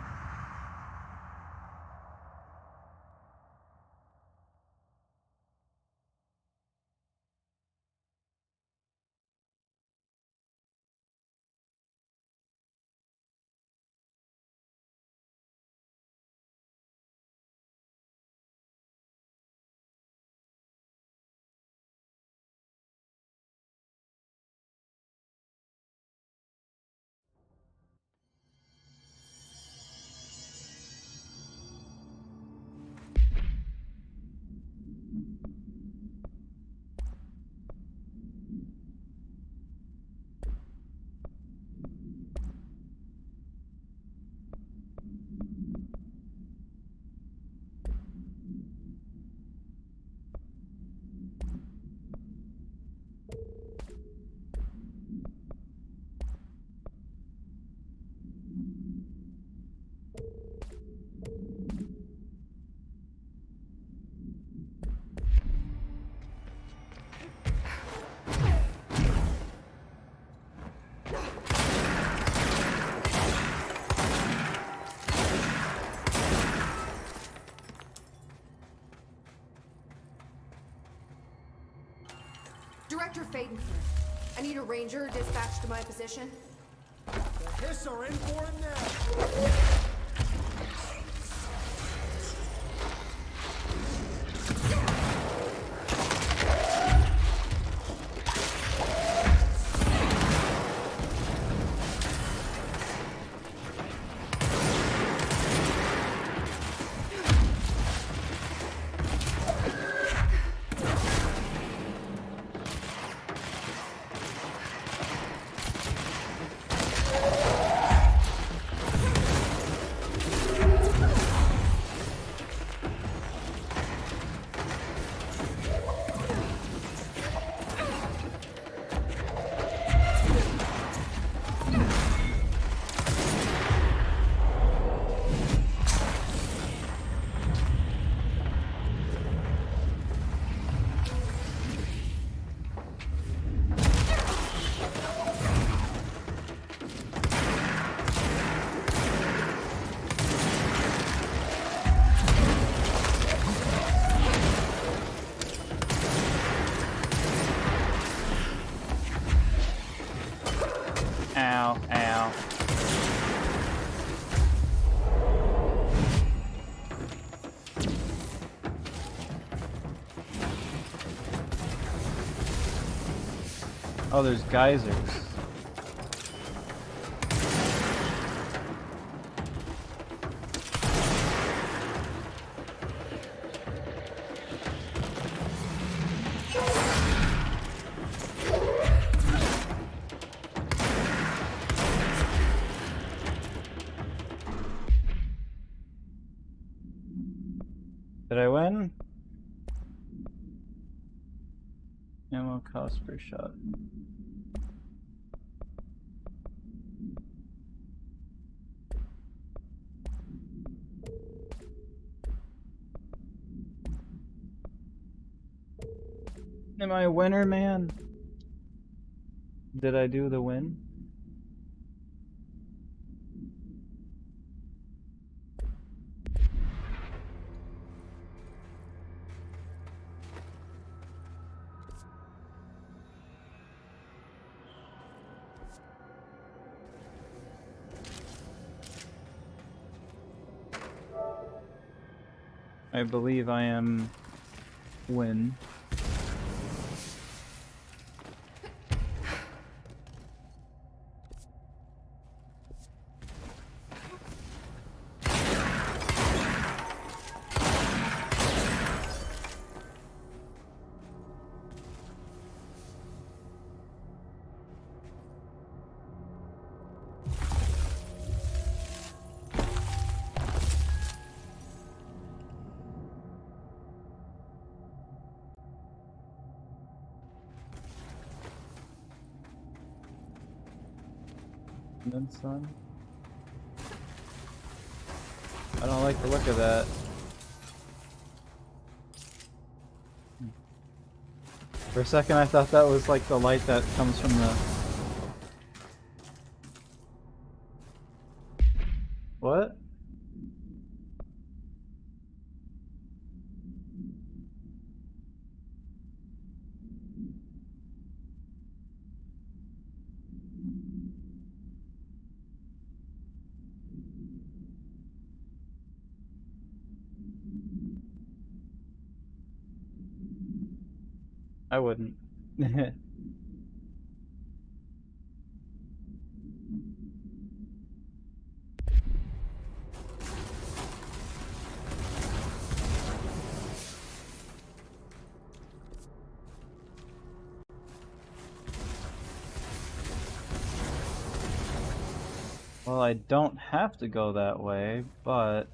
Director Fadenford. I need a ranger dispatched to my position. The Hiss are in for it now. Ow, ow. Oh, there's geysers. Did I win? Ammo cost per shot. Am I a winner, man? Did I do the win? I believe I am win. And then some. I don't like the look of that. For a second I thought that was like the light that comes from the... What? I wouldn't. Well, I don't have to go that way, but...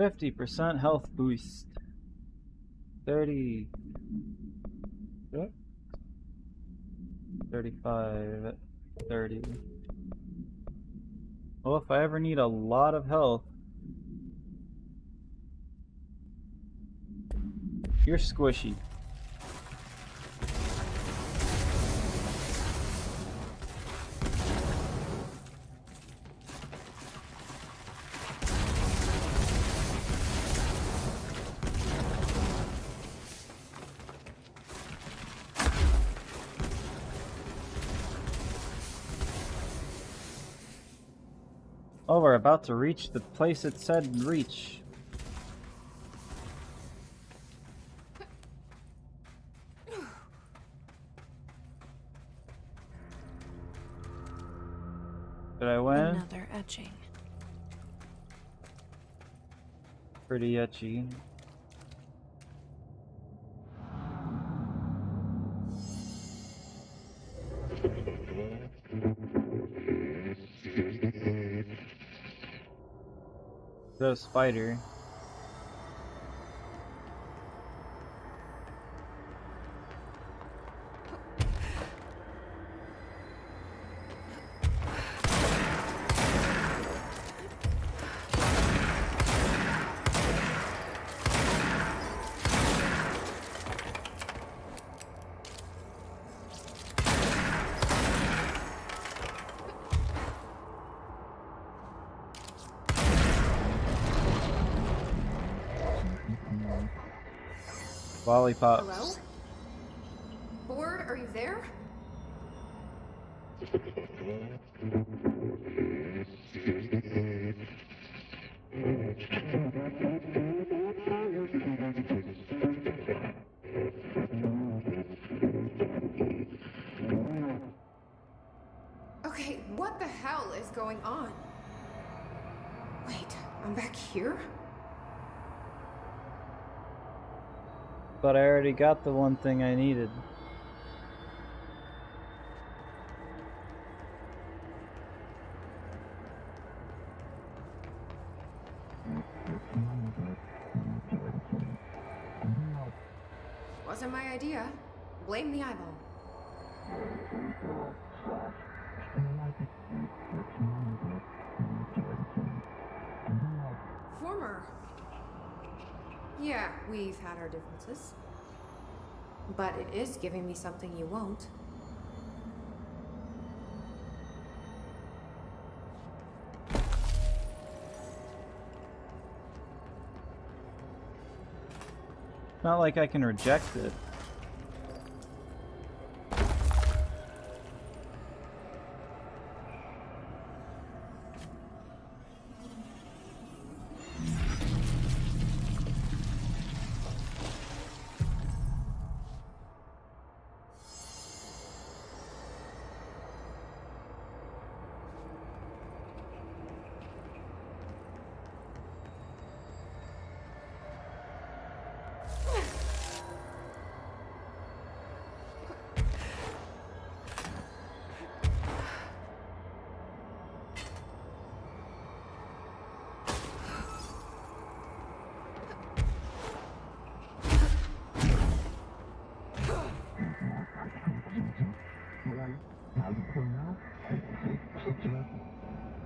50% health boost. 30. 35. 30. Well, if I ever need a lot of health. You're squishy. Oh, we're about to reach the place it said reach. Did I win? Another etching. Pretty etchy. The spider. Lollipops. Hello? Board, are you there? Okay, what the hell is going on? Wait, I'm back here? But I already got the one thing I needed. Wasn't my idea. Blame the eyeball. Former. Yeah, we've had our differences. But it is giving me something you won't. Not like I can reject it.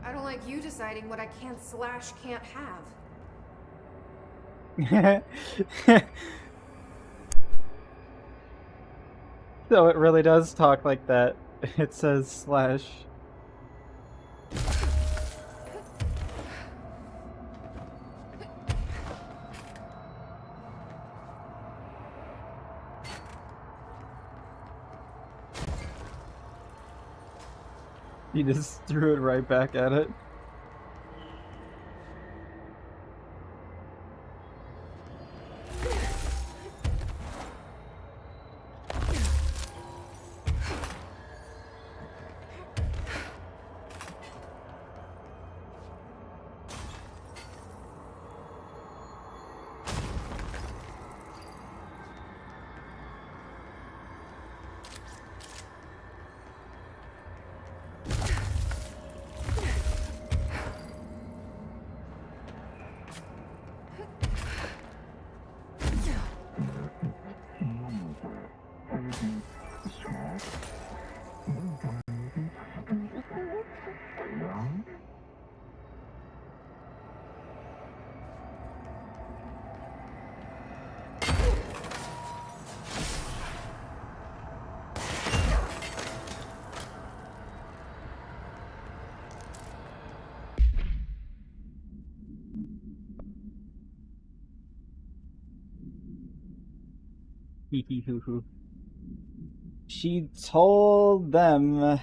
I don't like you deciding what I can't / can't have. So it really does talk like that. It says slash. You just threw it right back at it. Hee hee hoo hoo. She told them.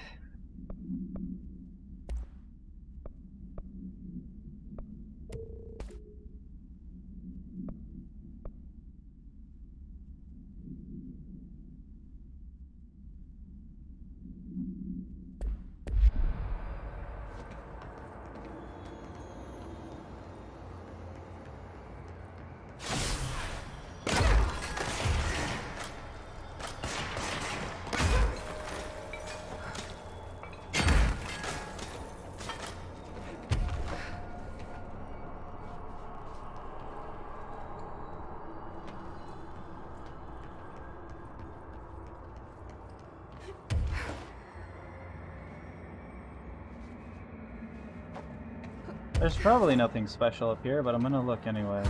There's probably nothing special up here, but I'm gonna look anyway.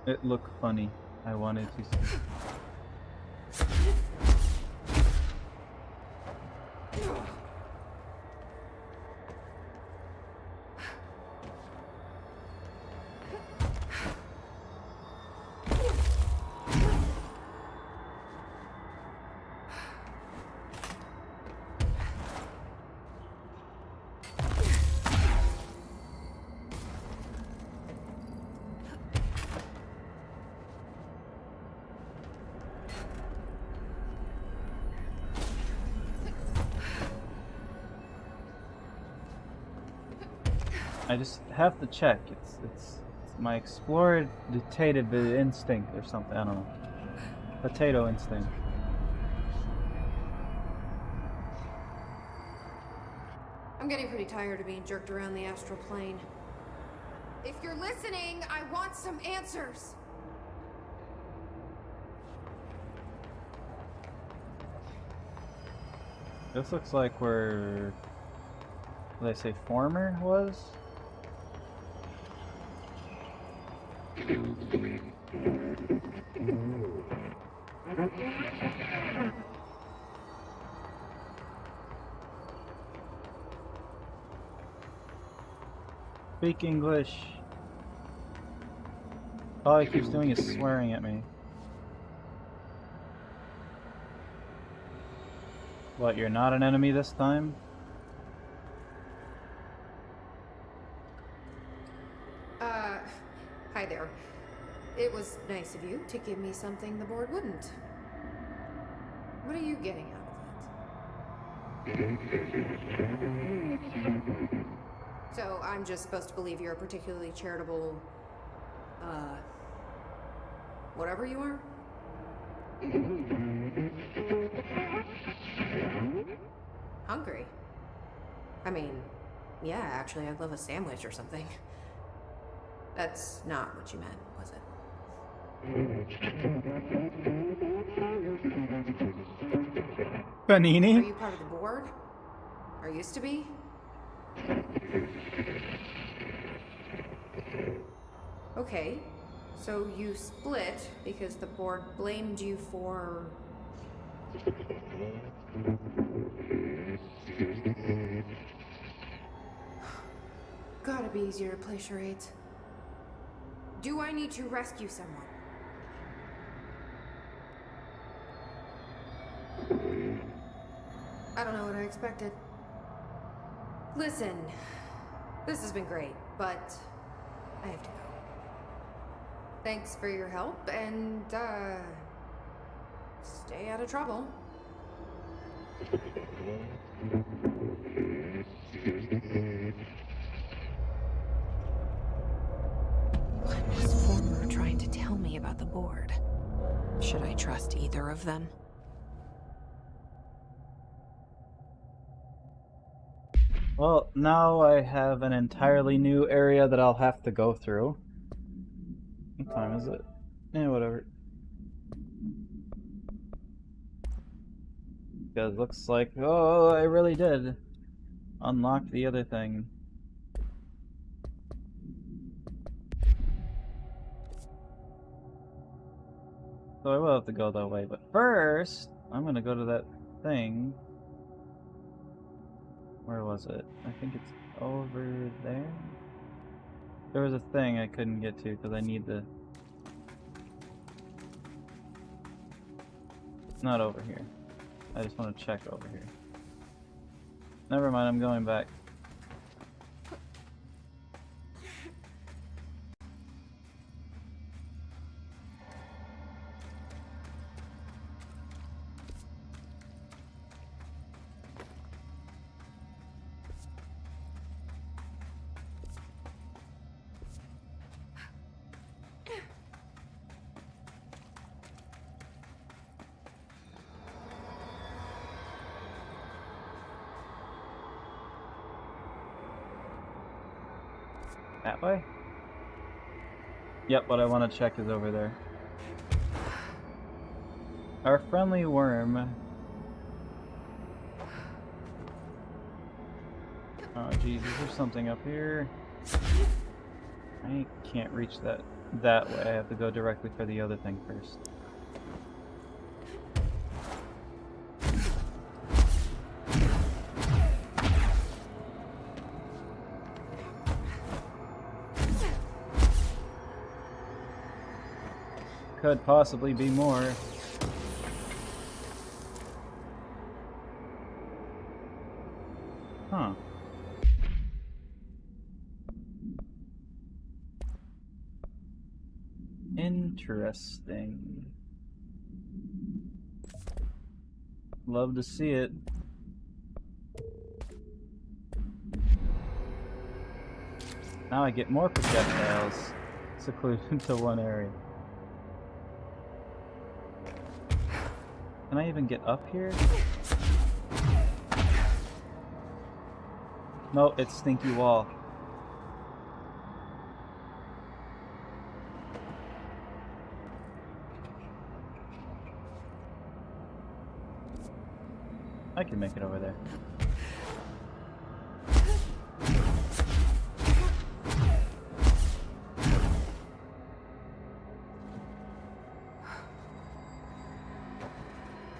It looked funny. I wanted to see. I just have to check. It's my explorative instinct or something. I don't know. Potato instinct. I'm getting pretty tired of being jerked around the astral plane. If you're listening, I want some answers. This looks like where they say former was. Speak English. All he keeps doing is swearing at me. What, you're not an enemy this time? Hi there. It was nice of you to give me something the board wouldn't. What are you getting out of it? So I'm just supposed to believe you're a particularly charitable, whatever you are? Hungry? I mean, yeah, actually, I'd love a sandwich or something. That's not what you meant, was it? Panini? Are you part of the board? Or used to be? Okay, so you split because the board blamed you for... Gotta be easier to play charades. Do I need to rescue someone? I don't know what I expected. Listen, this has been great, but I have to go. Thanks for your help, and, stay out of trouble. What was Former trying to tell me about the board? Should I trust either of them? Well, now I have an entirely new area that I'll have to go through. What time is it? Yeah, whatever. Because looks like, oh, I really did unlock the other thing. So I will have to go that way, but first, I'm gonna go to that thing. Where was it? I think it's over there? There was a thing I couldn't get to because I need the... Not over here. I just want to check over here. Never mind, I'm going back. That way? Yep, what I want to check is over there. Our friendly worm. Oh geez, is there something up here? I can't reach that way. I have to go directly for the other thing first. Could possibly be more. Huh. Interesting. Love to see it. Now I get more projectiles secluded to one area. Can I even get up here? No, it's stinky wall. I can make it over there.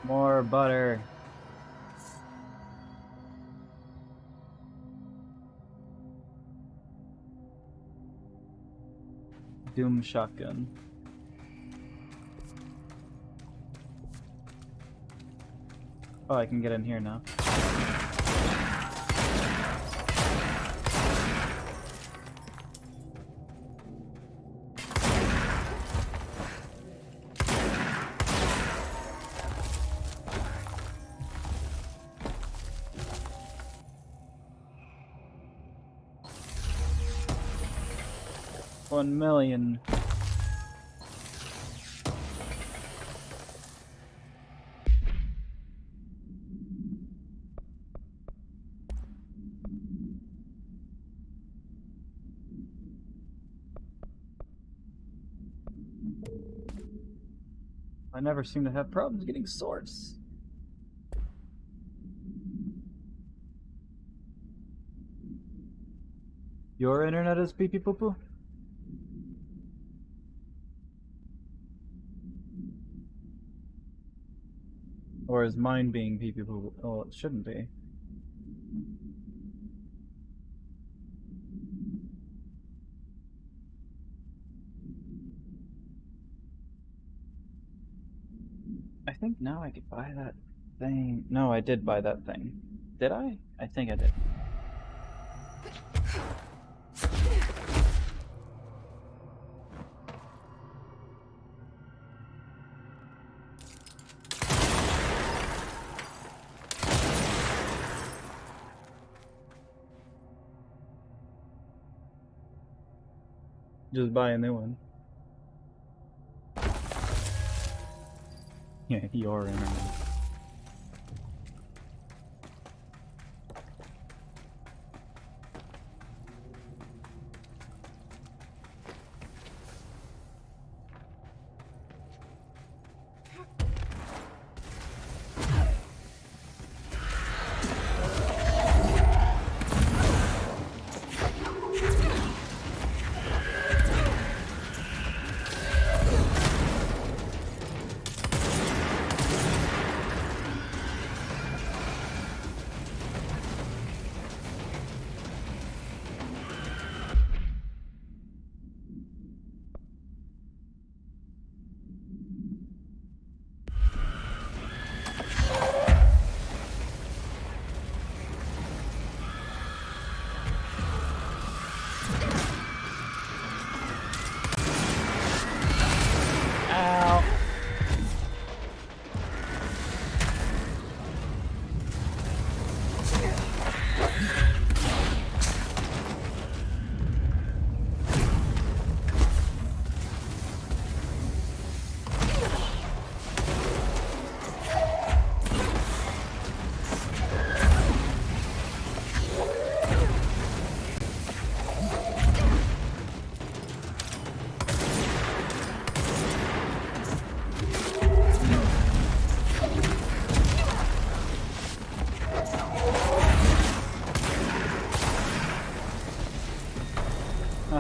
More butter. Doom shotgun. Oh, I can get in here now. $1 million. I never seem to have problems getting swords. Your internet is pee pee poo poo? Or is mine being pee pee poo poo? Oh, it shouldn't be. I think now I could buy that thing. No, I did buy that thing. Did I? I think I did. Just buy a new one. Yeah, your internet.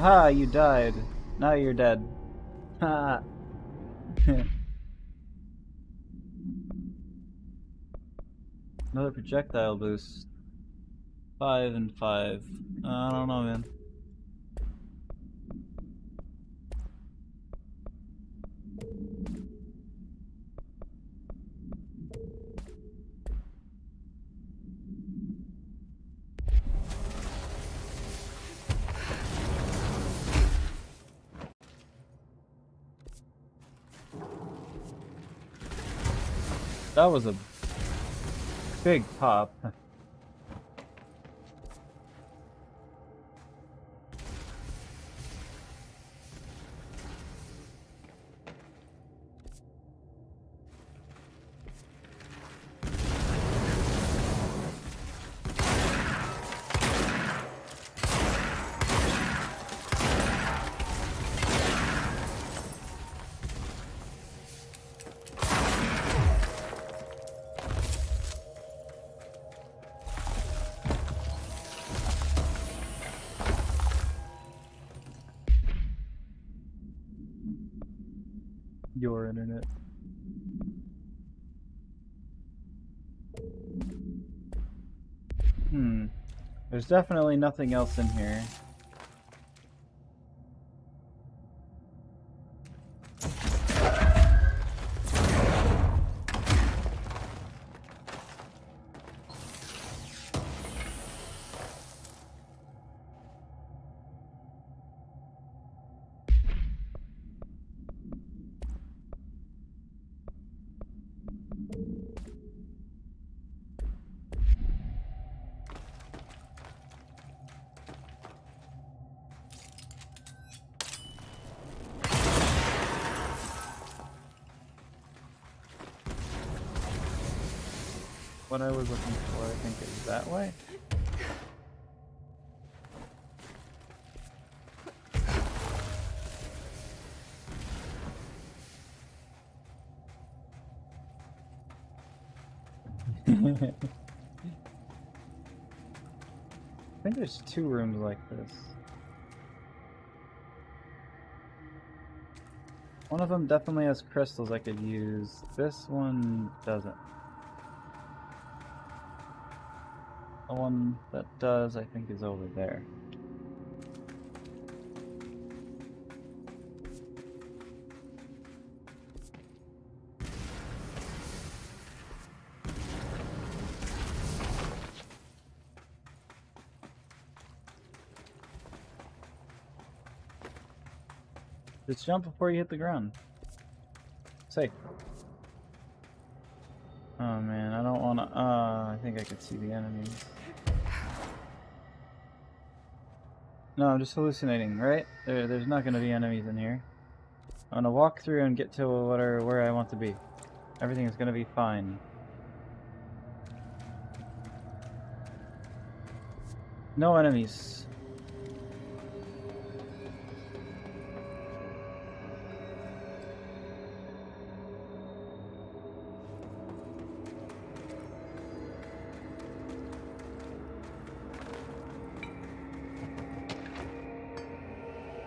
Haha, you died. Now you're dead. Ha. Another projectile boost. 5 and 5. I don't know, man. That was a big pop. Your internet. There's definitely nothing else in here. What I was looking for, I think, is that way. I think there's 2 rooms like this. One of them definitely has crystals I could use. This one doesn't. The one that does, I think, is over there. Just jump before you hit the ground. Safe. Oh man, I don't wanna, I think I could see the enemies. No, I'm just hallucinating, right? There's not gonna be enemies in here. I'm gonna walk through and get to where I want to be. Everything is gonna be fine. No enemies.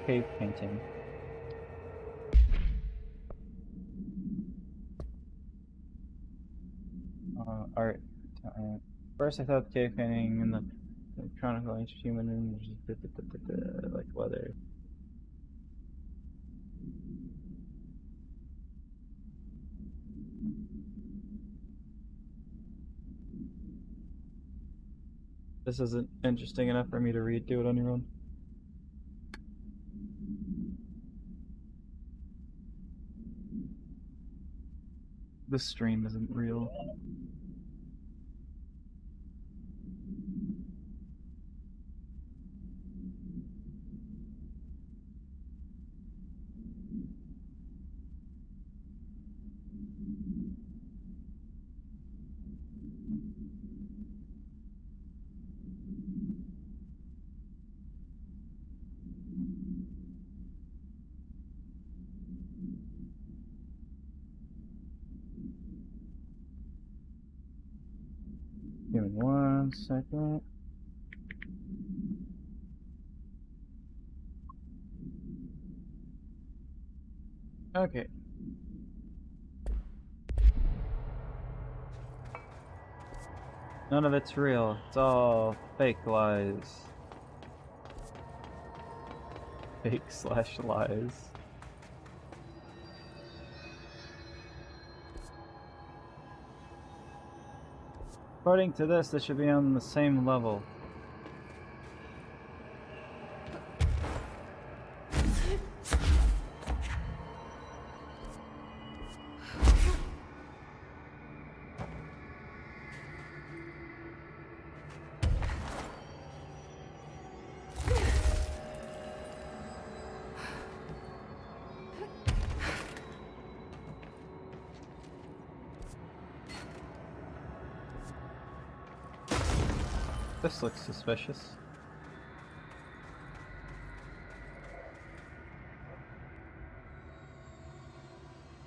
Cave painting. Art. First I thought cave painting and the chronicle ancient human and like weather. This isn't interesting enough for me to read. Do it on your own. This stream isn't real. Give me 1 second. Okay. None of it's real. It's all fake lies. Fake/lies. According to this should be on the same level. This looks suspicious.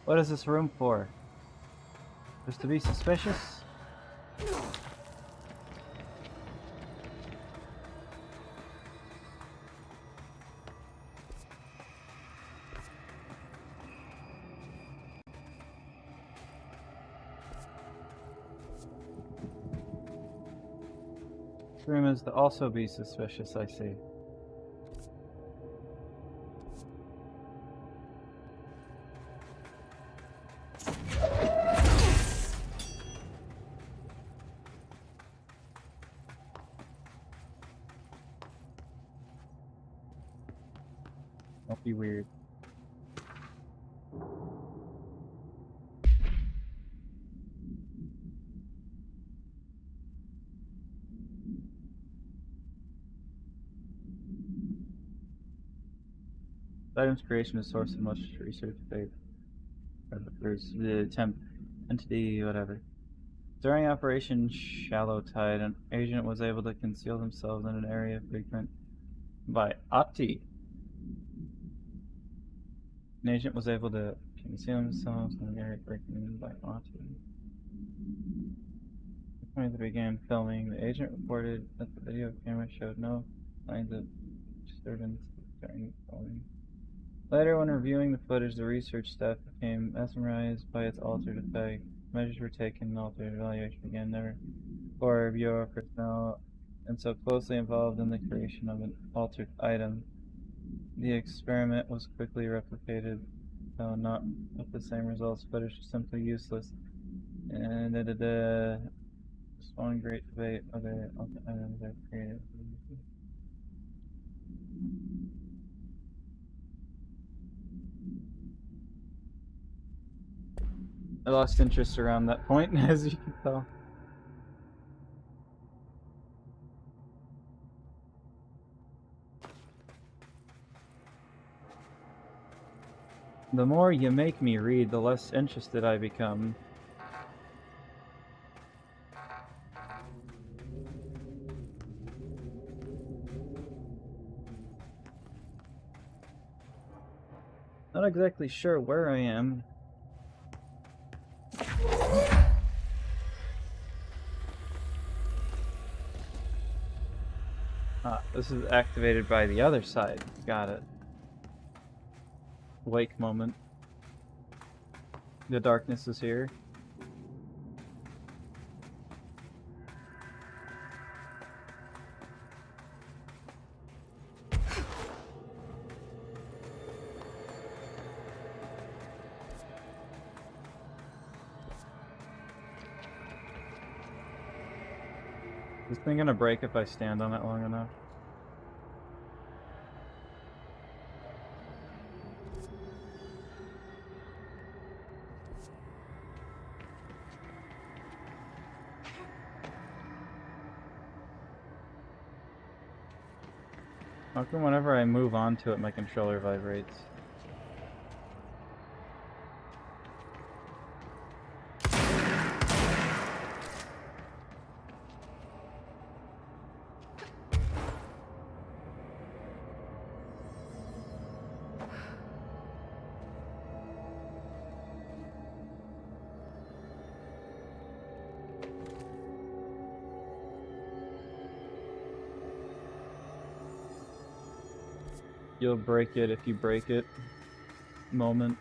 What is this room for? Just to be suspicious? This room is to also be suspicious, I see. Don't be weird. The item's creation is source of much research faith. There's the temp entity, whatever. During Operation Shallow Tide, an agent was able to conceal themselves in an area frequented by Ati. An agent was able to conceal themselves in an area frequented by Ati. The point they began filming, the agent reported that the video camera showed no signs of disturbance during filming. Later, when reviewing the footage, the research staff became mesmerized by its altered effect. Measures were taken and altered evaluation began. Never before Bureau personnel and so closely involved in the creation of an altered item. The experiment was quickly replicated, though not with the same results. Footage was simply useless. And just one great debate whether altered items are created. I lost interest around that point, as you can tell. The more you make me read, the less interested I become. Not exactly sure where I am. Ah, this is activated by the other side. Got it. Wake moment. The darkness is here. Is this thing gonna break if I stand on it long enough? How come whenever I move onto it, my controller vibrates? You'll break it if you break it. Moment.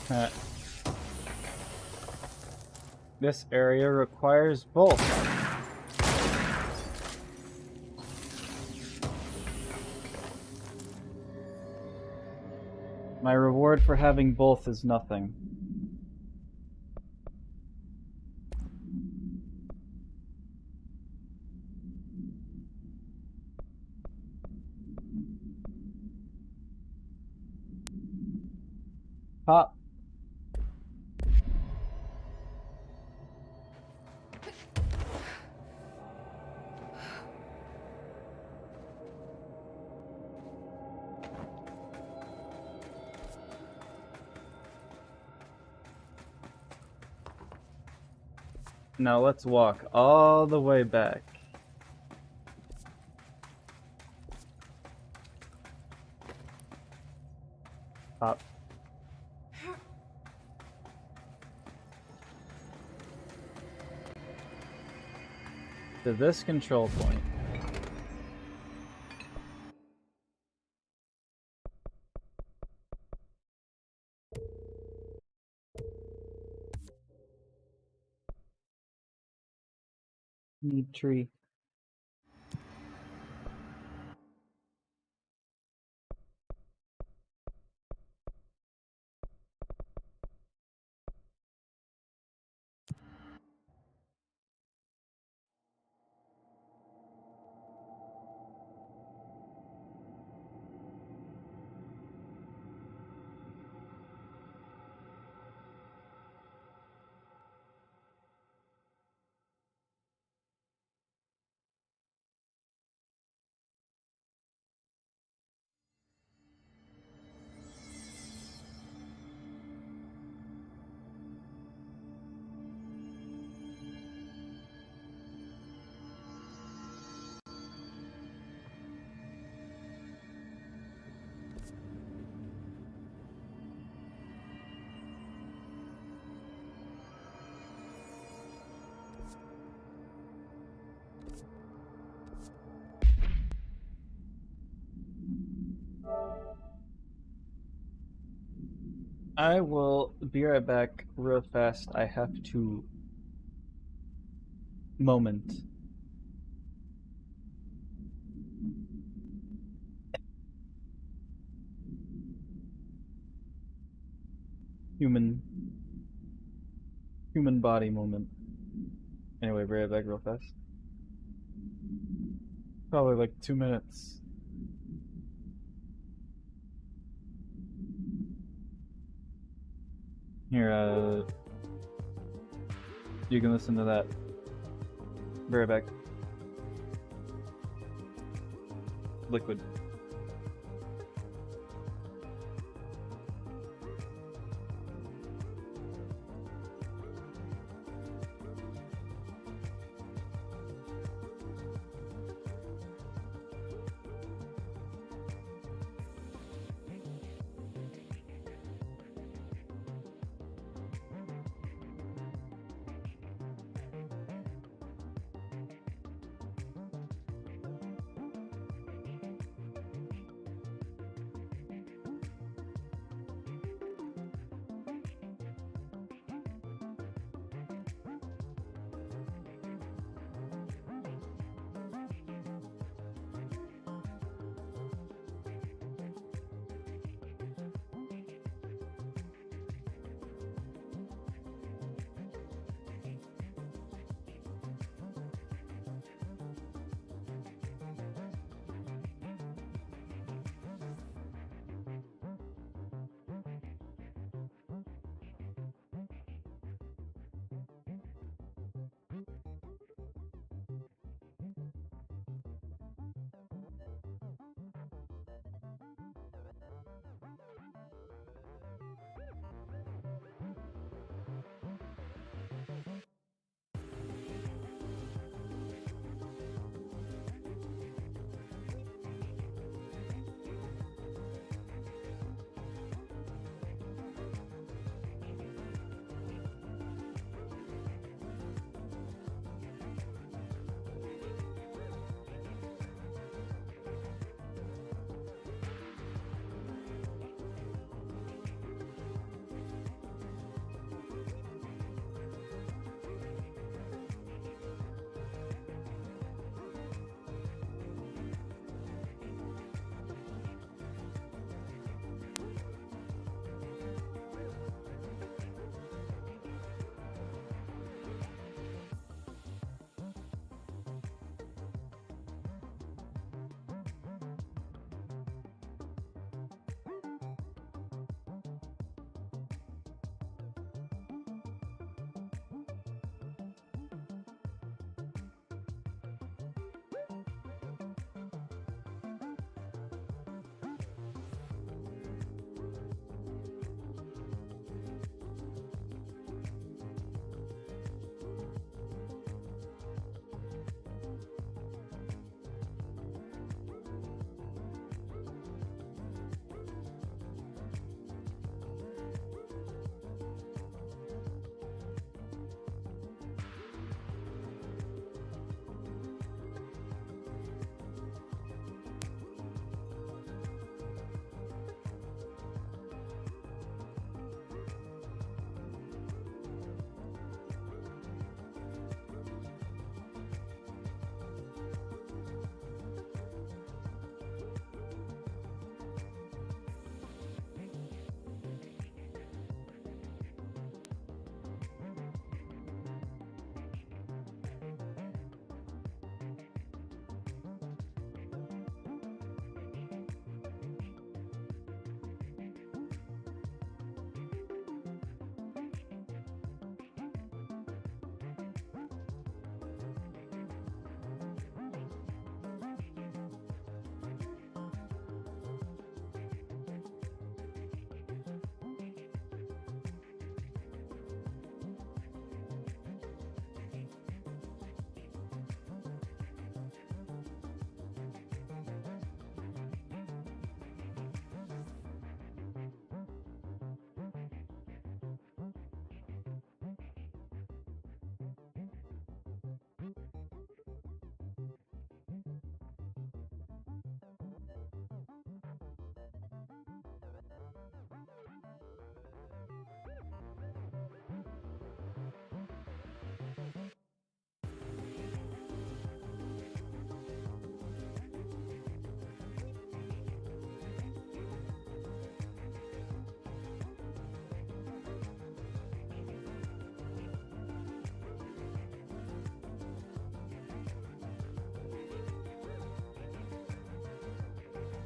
Uh, this area requires both. My reward for having both is nothing. Pop. Now let's walk all the way back. Up. To this control point. Need tree. I will be right back real fast. I have to moment. Human body moment. Anyway, be right back real fast. Probably like 2 minutes. Here, you can listen to that. Be right back. Liquid.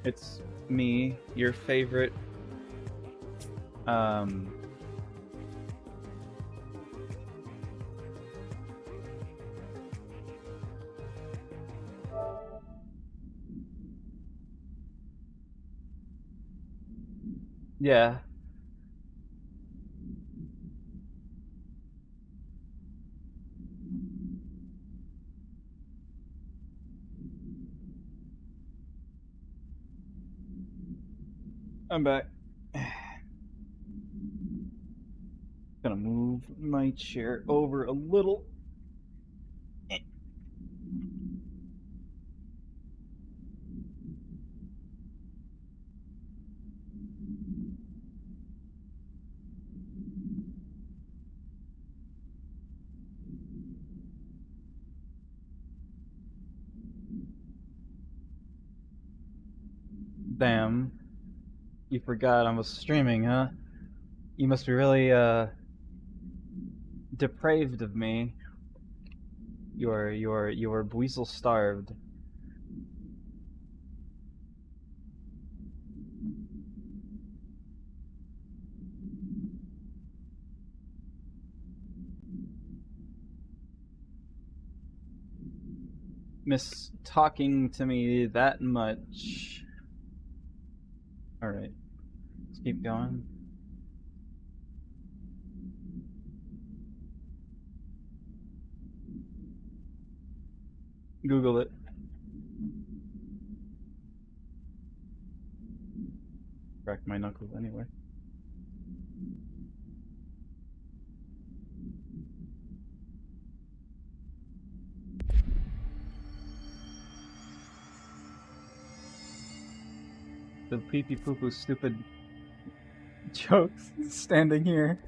It's me, your favorite, yeah. I'm back. Gonna move my chair over a little. Damn. You forgot I was streaming, huh? You must be really, depraved of me. You're Buizel starved. Miss talking to me that much. Alright. Let's keep going. Google it. Crack my knuckles anyway. The pee-pee poo-poo stupid jokes standing here.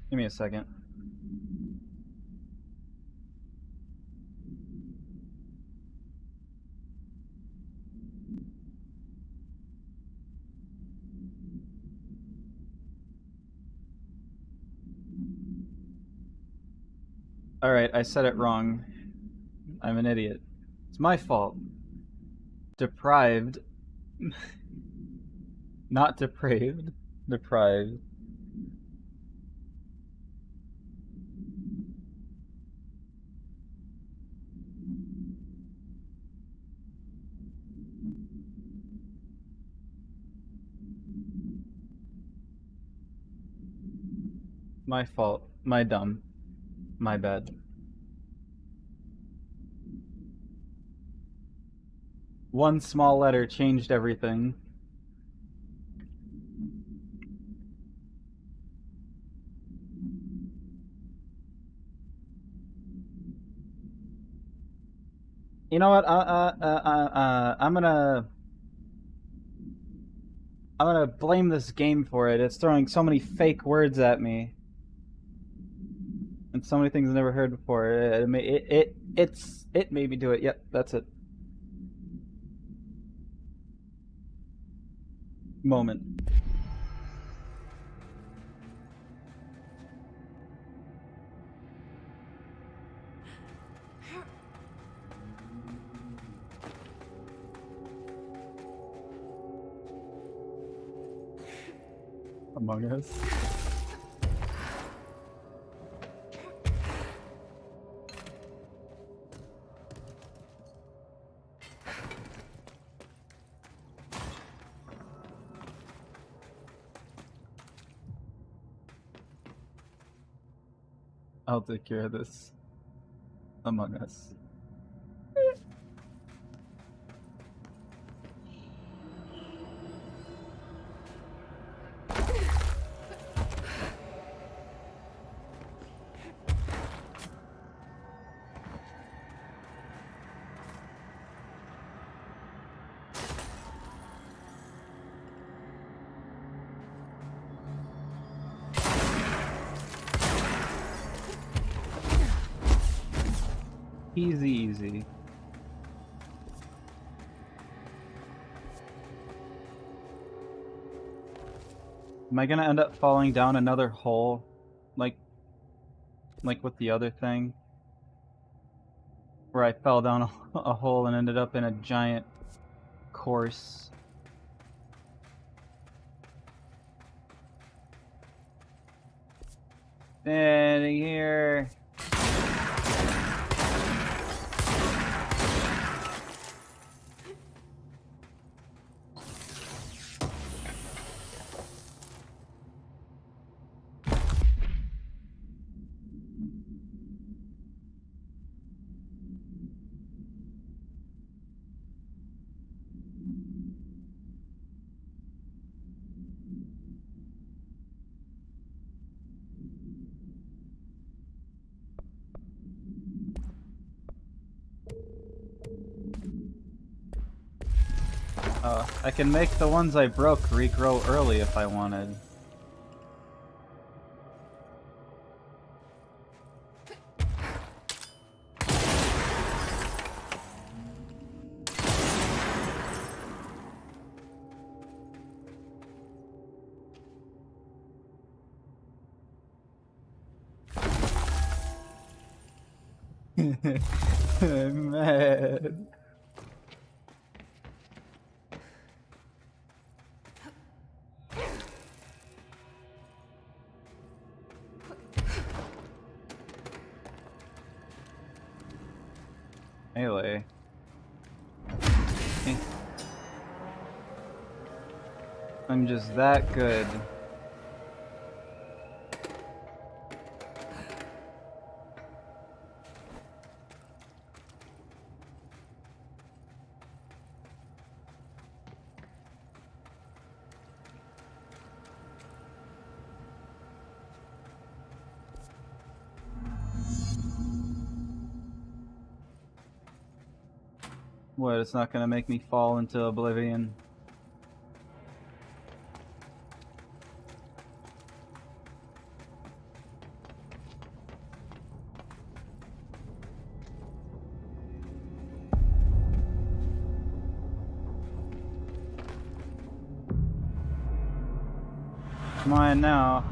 Give me a second. Alright, I said it wrong. I'm an idiot. It's my fault. Deprived. Not depraved. Deprived. My fault. My dumb. My bad. One small letter changed everything. You know what? I'm gonna blame this game for it. It's throwing so many fake words at me, and so many things I've never heard before. It made me do it. Yep, that's it. Moment. Among Us. I'll take care of this. Among Us. Easy, easy. Am I gonna end up falling down another hole? Like with the other thing? Where I fell down a hole and ended up in a giant course. Standing here. I can make the ones I broke regrow early if I wanted. I'm mad. Melee. I'm just that good. What, it's not gonna make me fall into oblivion? Come on now.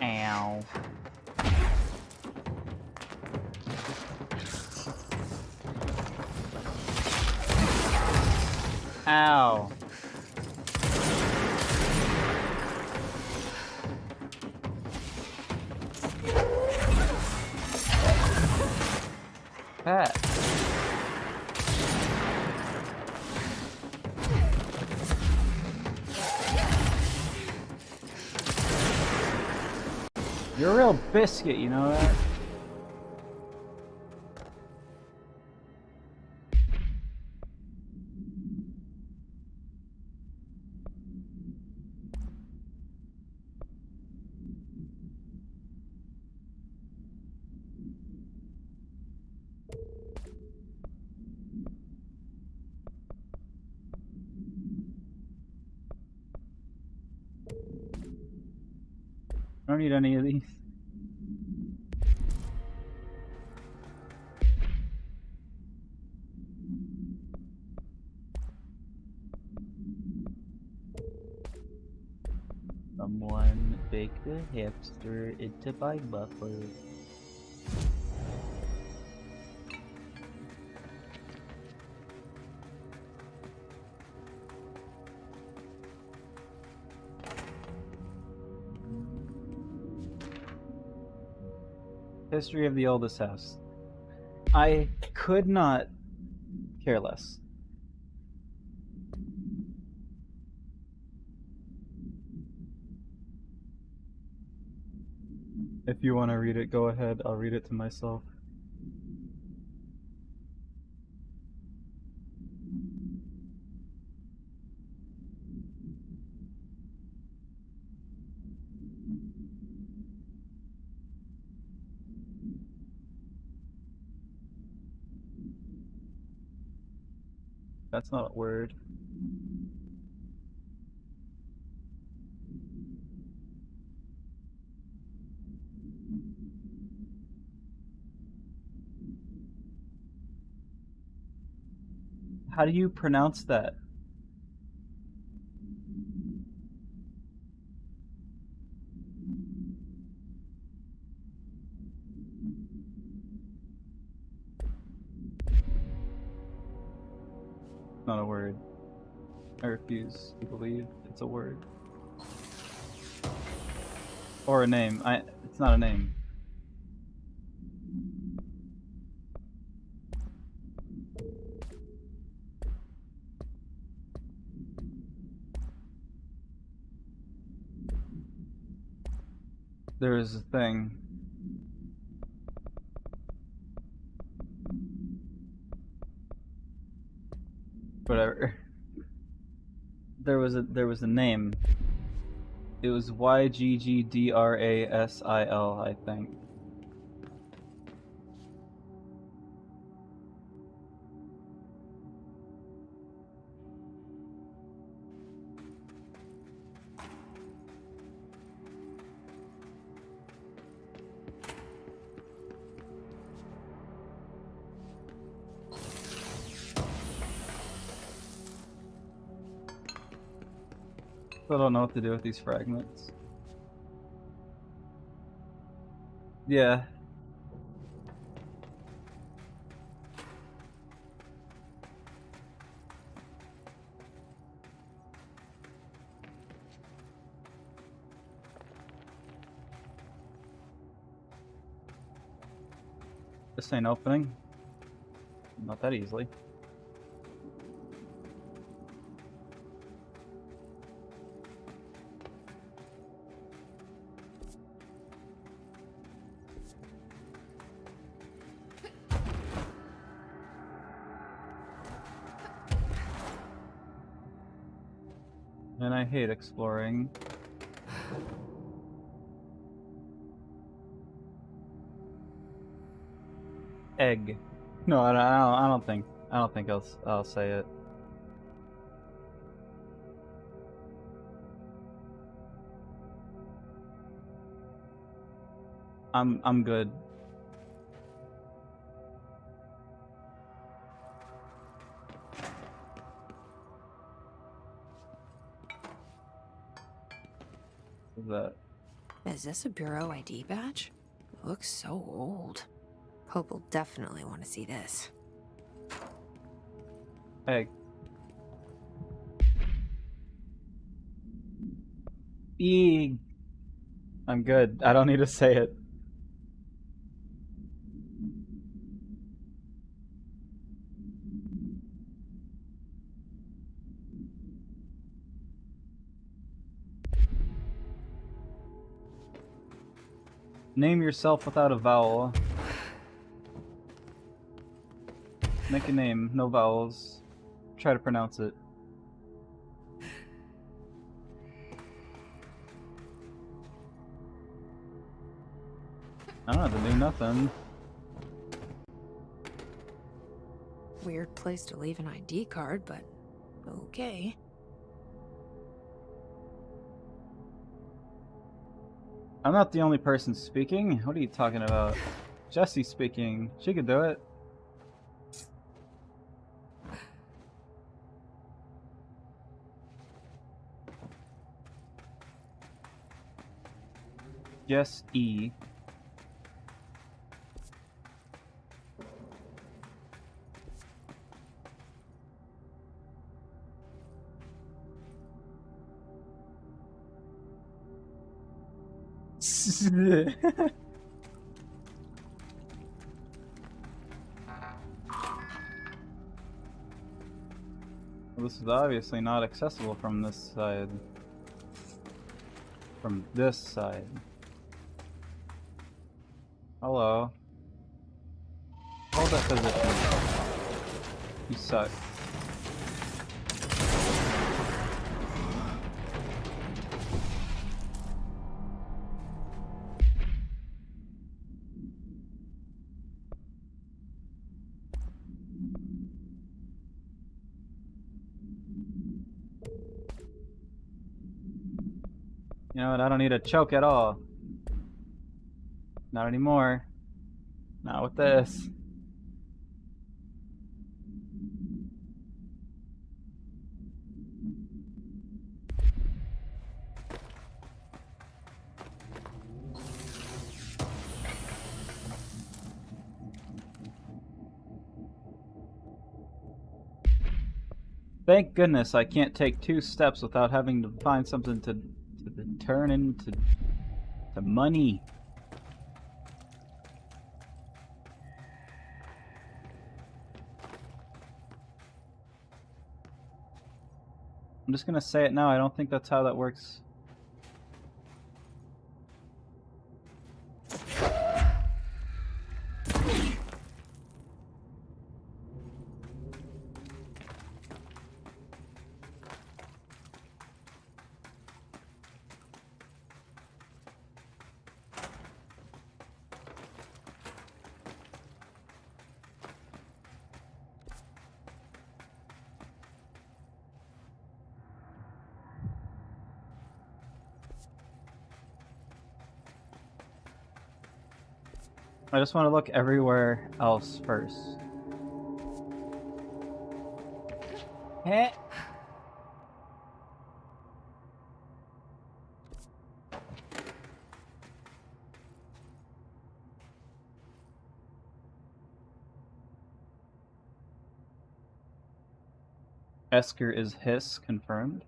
Ow. Ow. Pat. You're a real biscuit, you know that? I don't need any of these. Someone baked a hamster into my muffler. History of the oldest house. I could not care less. If you want to read it, go ahead. I'll read it to myself. That's not a word. How do you pronounce that? Not a word. I refuse to believe it's a word. Or a name. It's not a name. There is a thing. Whatever. There was a name. It was YGGDRASIL, I think. I don't know what to do with these fragments. Yeah. This ain't opening. Not that easily. And I hate exploring. Egg. No, I don't think I'll say it. I'm good. What's that? Is this a Bureau ID badge? It looks so old. Hope will definitely want to see this. Egg. E. I'm good. I don't need to say it. Name yourself without a vowel. Make a name, no vowels. Try to pronounce it. I don't have to do nothing. Weird place to leave an ID card, but okay. I'm not the only person speaking. What are you talking about? Jessie's speaking. She could do it. Yes, E. Well, this is obviously not accessible from this side. From this side. Hello. Hold that position. You suck. You know what? I don't need a choke at all. Not anymore. Not with this. Thank goodness I can't take 2 steps without having to find something to turn into money. I'm just gonna say it now, I don't think that's how that works. I just want to look everywhere else first. Heh. Esker is Hiss, confirmed.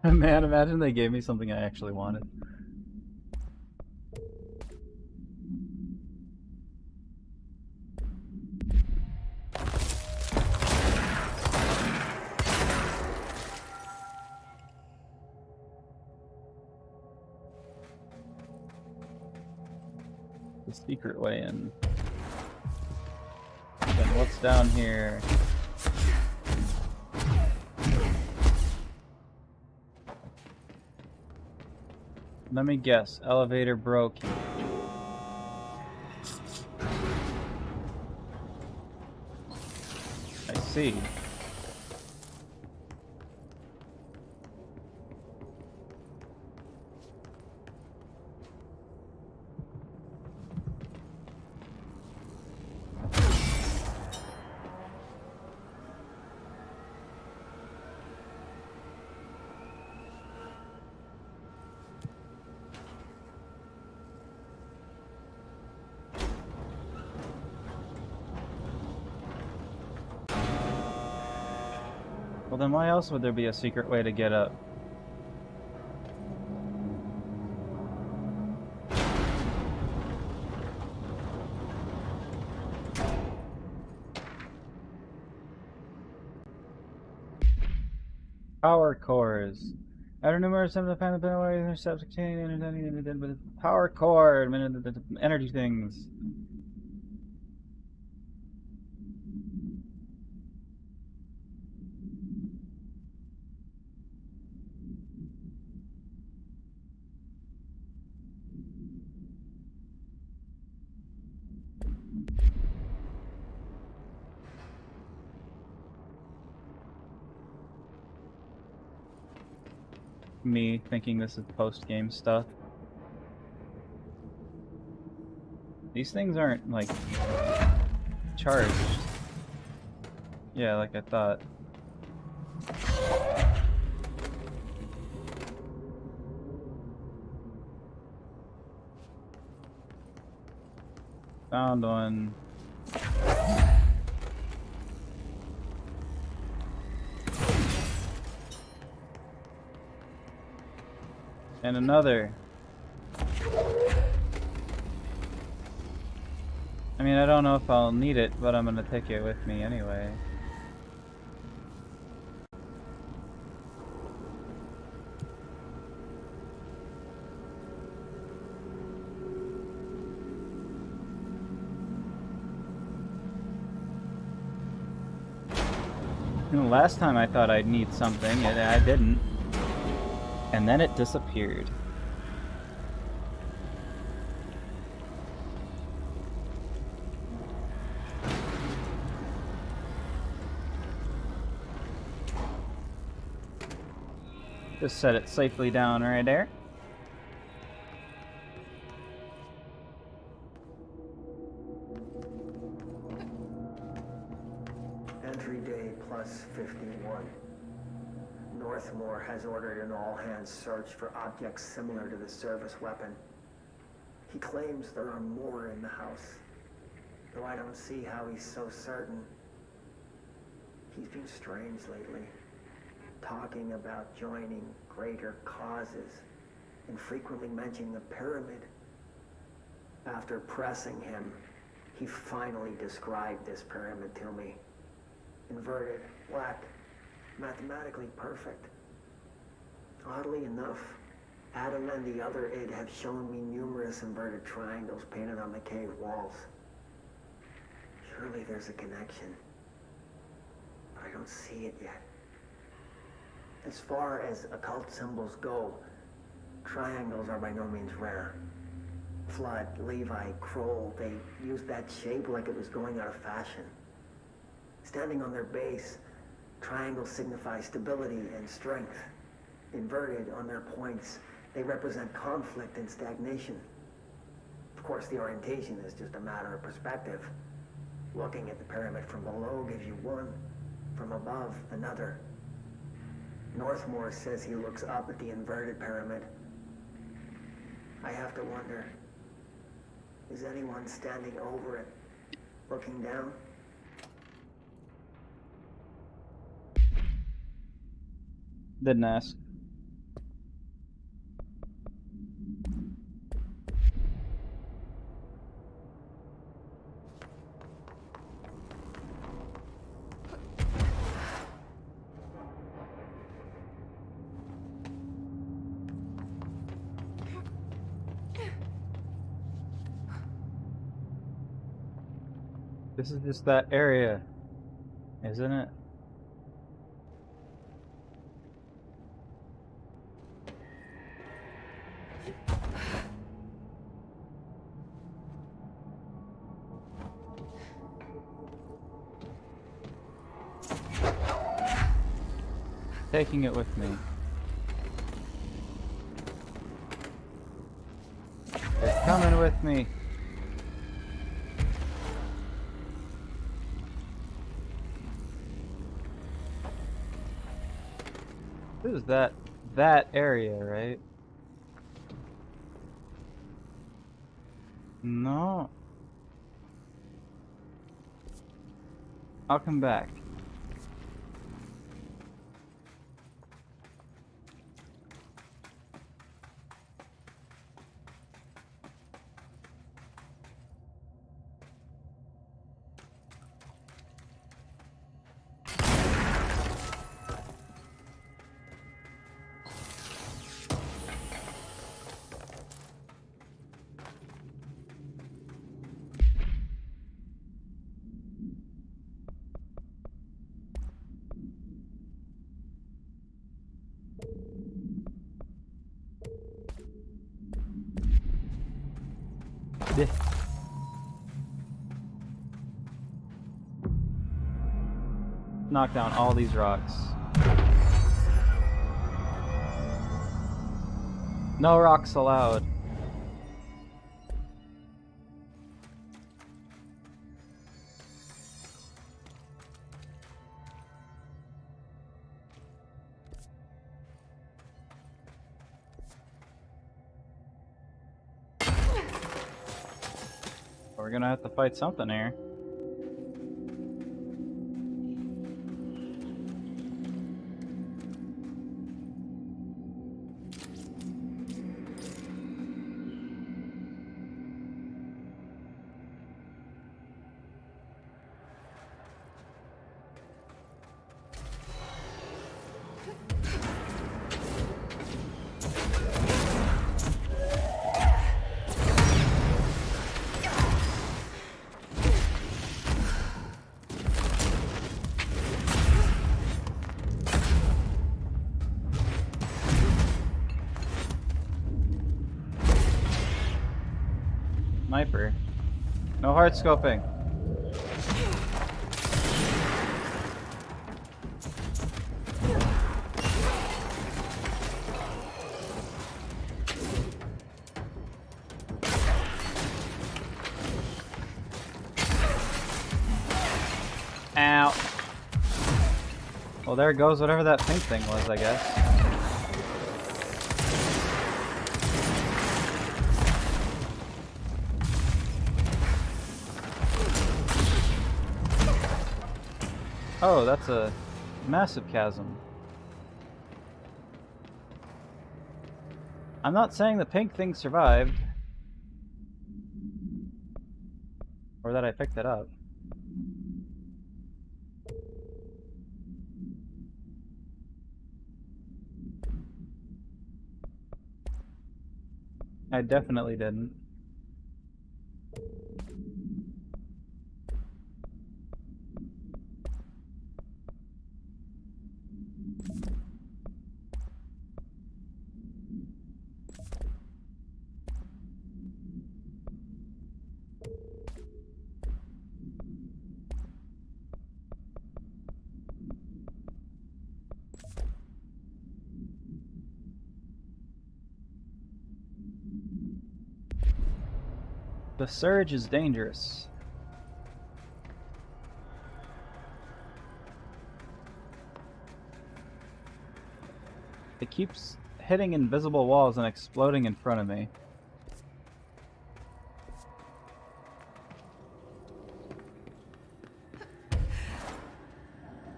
Man, imagine they gave me something I actually wanted. The secret way in. Then what's down here? Let me guess. Elevator broke. I see. Well, then why else would there be a secret way to get up? Power cores. After numerous attempts to find the better way to intercept the power core, energy things. Me thinking this is post-game stuff. These things aren't, like, charged. Yeah, like I thought. Found one. And another. I mean, I don't know if I'll need it, but I'm gonna take it with me anyway. And the last time I thought I'd need something, and I didn't. And then it disappeared. Just set it safely down right there. Entry day plus 51. Northmore has ordered an all-hands search for objects similar to the service weapon. He claims there are more in the house, though I don't see how he's so certain. He's been strange lately, talking about joining greater causes and frequently mentioning a pyramid. After pressing him, he finally described this pyramid to me. Inverted, black, mathematically perfect. Oddly enough, Adam and the other id have shown me numerous inverted triangles painted on the cave walls. Surely there's a connection, but I don't see it yet. As far as occult symbols go, triangles are by no means rare. Flood, Levi, Kroll, they used that shape like it was going out of fashion. Standing on their base, triangles signify stability and strength. Inverted on their points, they represent conflict and stagnation. Of course, the orientation is just a matter of perspective. Looking at the pyramid from below gives you one, from above another. Northmore says he looks up at the inverted pyramid. I have to wonder, is anyone standing over it, looking down? Didn't ask. This is just that area, isn't it? Taking it with me. It's coming with me. This is that area, right? No. I'll come back. Yeah. Knock down all these rocks. No rocks allowed. We're gonna have to fight something here. sniper. No hard scoping. Ow. Well, there goes whatever that pink thing was, I guess. Oh, that's a massive chasm. I'm not saying the pink thing survived. Or that I picked it up. I definitely didn't. The surge is dangerous. It keeps hitting invisible walls and exploding in front of me.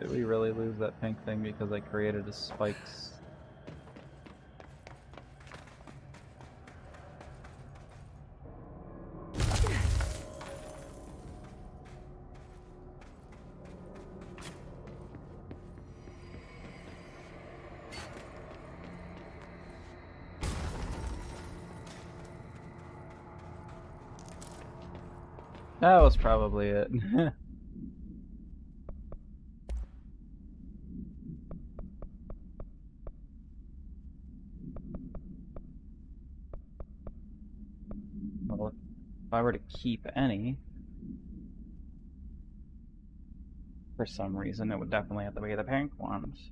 Did we really lose that pink thing because I created a spikes? That was probably it. Well, if I were to keep any, for some reason, it would definitely have to be the pink ones.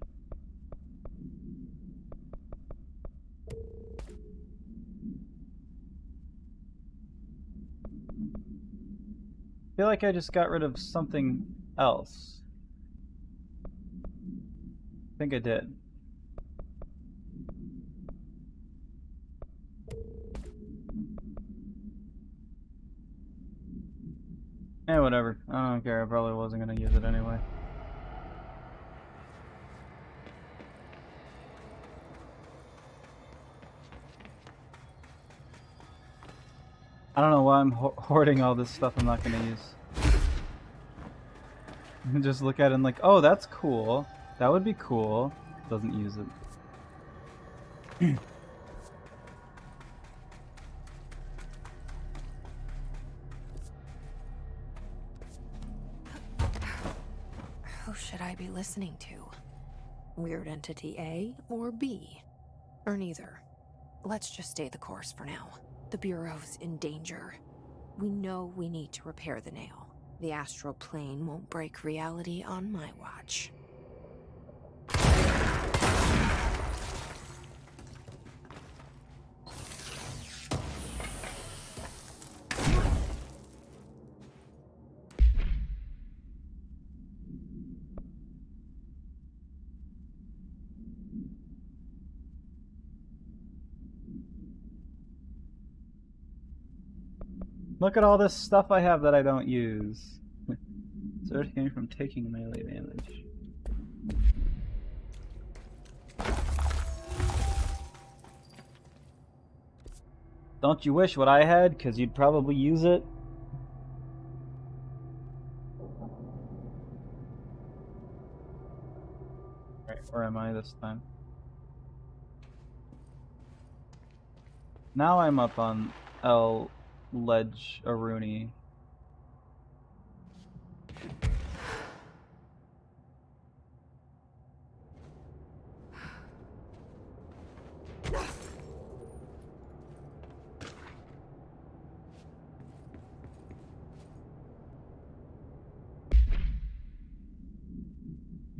I feel like I just got rid of something else. I think I did. Eh, whatever. I don't care. I probably wasn't gonna use it anyway. I don't know why I'm hoarding all this stuff I'm not gonna use. Just look at it and like, oh, that's cool. That would be cool. Doesn't use it. Who should I be listening to? Weird Entity A or B? Or neither? Let's just stay the course for now. The Bureau's in danger. We know we need to repair the nail. The astral plane won't break reality on my watch. Look at all this stuff I have that I don't use. So it came from taking melee damage. Don't you wish what I had? Because you'd probably use it. Right, where am I this time? Now I'm up on L Ledge Aruni.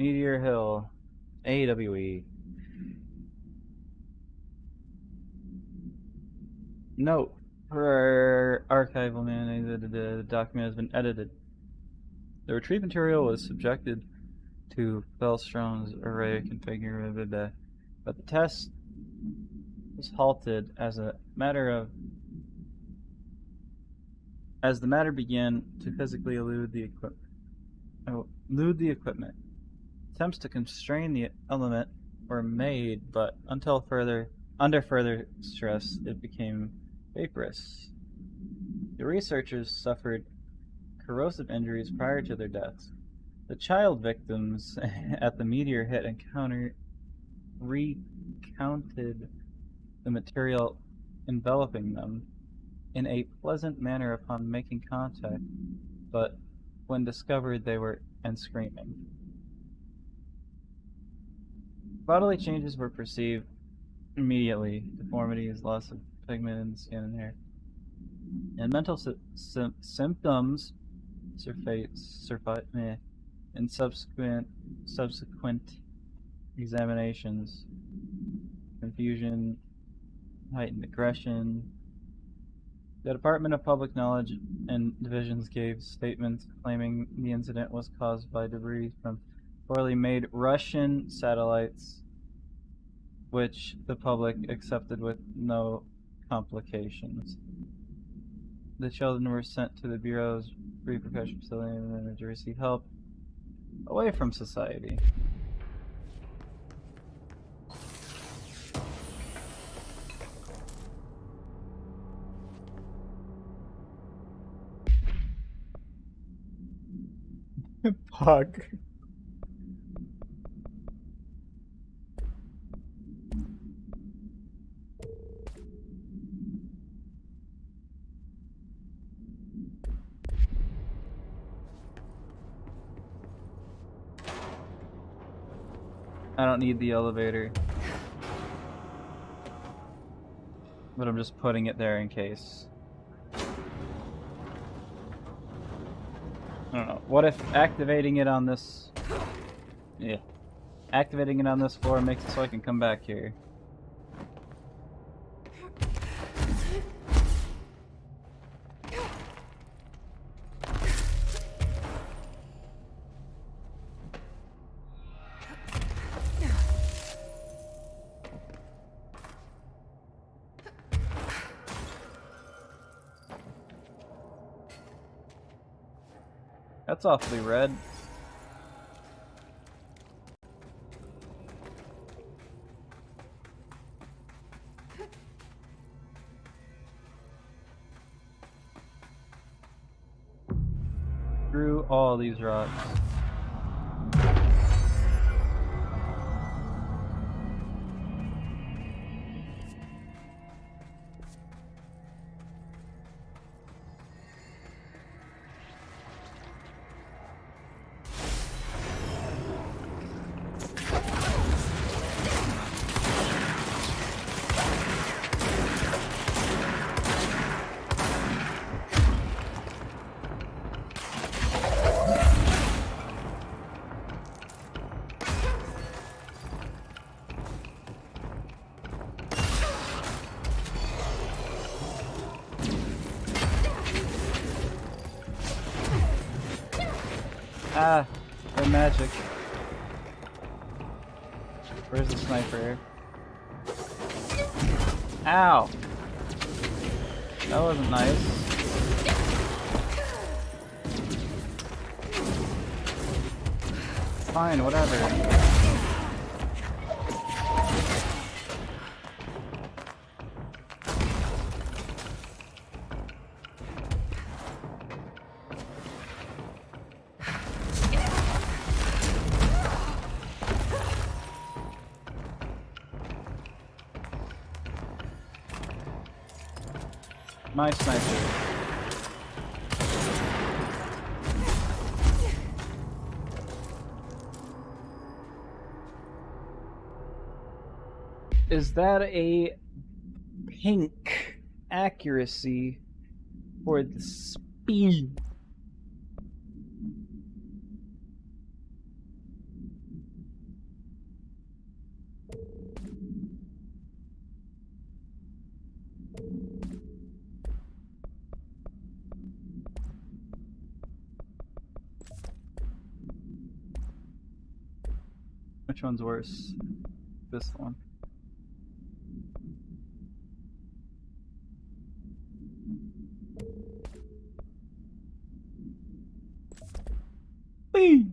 Meteor Hill. AWE. Note. For archival man, the document has been edited. The retrieved material was subjected to Fellstrom's array configure, but the test was halted as the matter began to physically elude the equipment. Attempts to constrain the element were made, but under further stress, it became vaporous. The researchers suffered corrosive injuries prior to their deaths. The child victims at the meteor hit encounter recounted the material enveloping them in a pleasant manner upon making contact, but when discovered they were screaming. Bodily changes were perceived immediately: deformities, loss of pigment in the skin and hair, and mental symptoms surfaced in subsequent examinations: confusion, heightened aggression. The Department of Public Knowledge and Divisions gave statements claiming the incident was caused by debris from poorly made Russian satellites, which the public accepted with no complications. The children were sent to the Bureau's repercussion facility and to receive help away from society. Fuck. I don't need the elevator, but I'm just putting it there in case. I don't know. What if activating it on this... Yeah. Activating it on this floor makes it so I can come back here. That's awfully red. Through all these rocks. Ah, they're magic. Where's the sniper? Ow! That wasn't nice. Fine, whatever. My sniper. Is that a pink accuracy for the speed? Which one's worse? This one. Whee!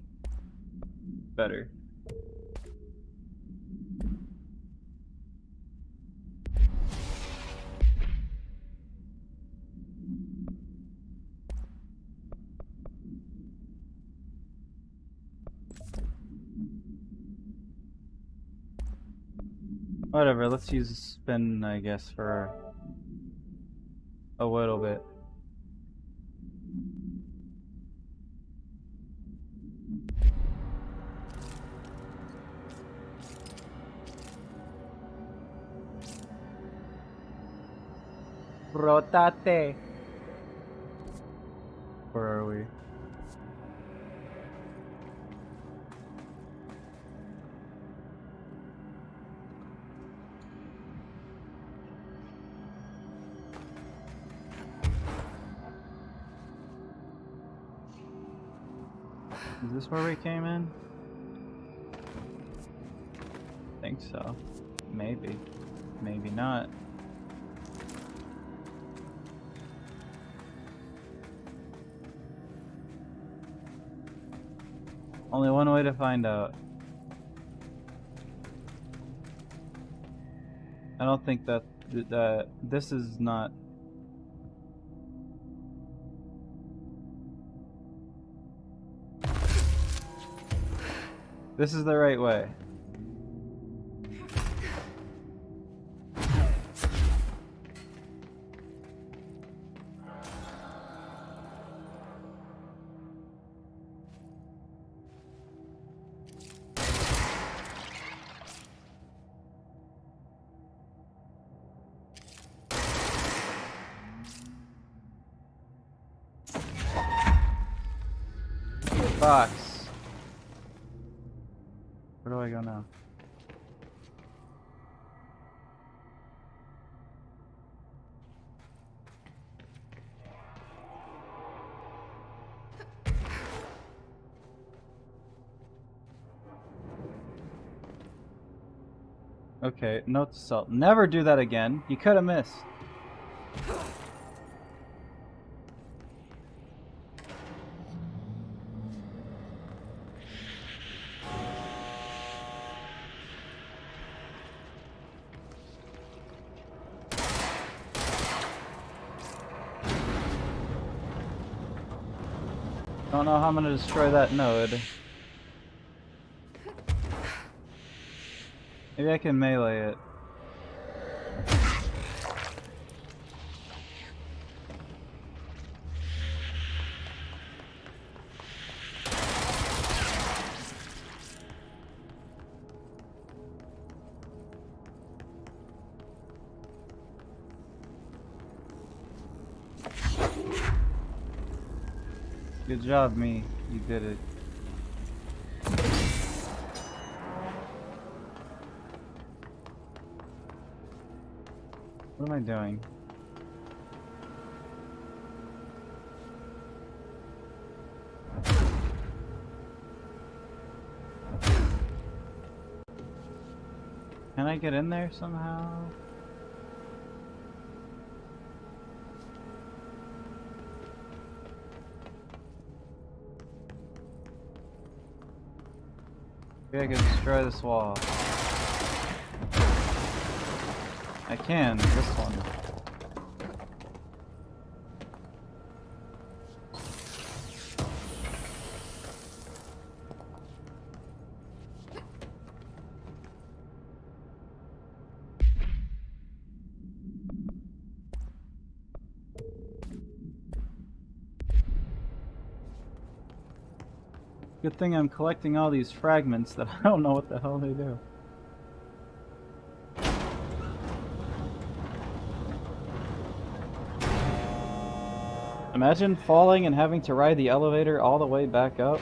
Better. Whatever, let's use a spin, I guess, for a little bit. Rotate. Where are we? Is this where we came in? Think so. Maybe. Maybe not. Only one way to find out. I don't think that this is not. This is the right way. Box. Where do I go now? Okay, note to self. Never do that again. You could have missed. Don't know how I'm gonna destroy that node. Maybe I can melee it. Good job, me. You did it. What am I doing? Can I get in there somehow? Maybe I can destroy this wall. I can, this one. Good thing I'm collecting all these fragments that I don't know what the hell they do. Imagine falling and having to ride the elevator all the way back up.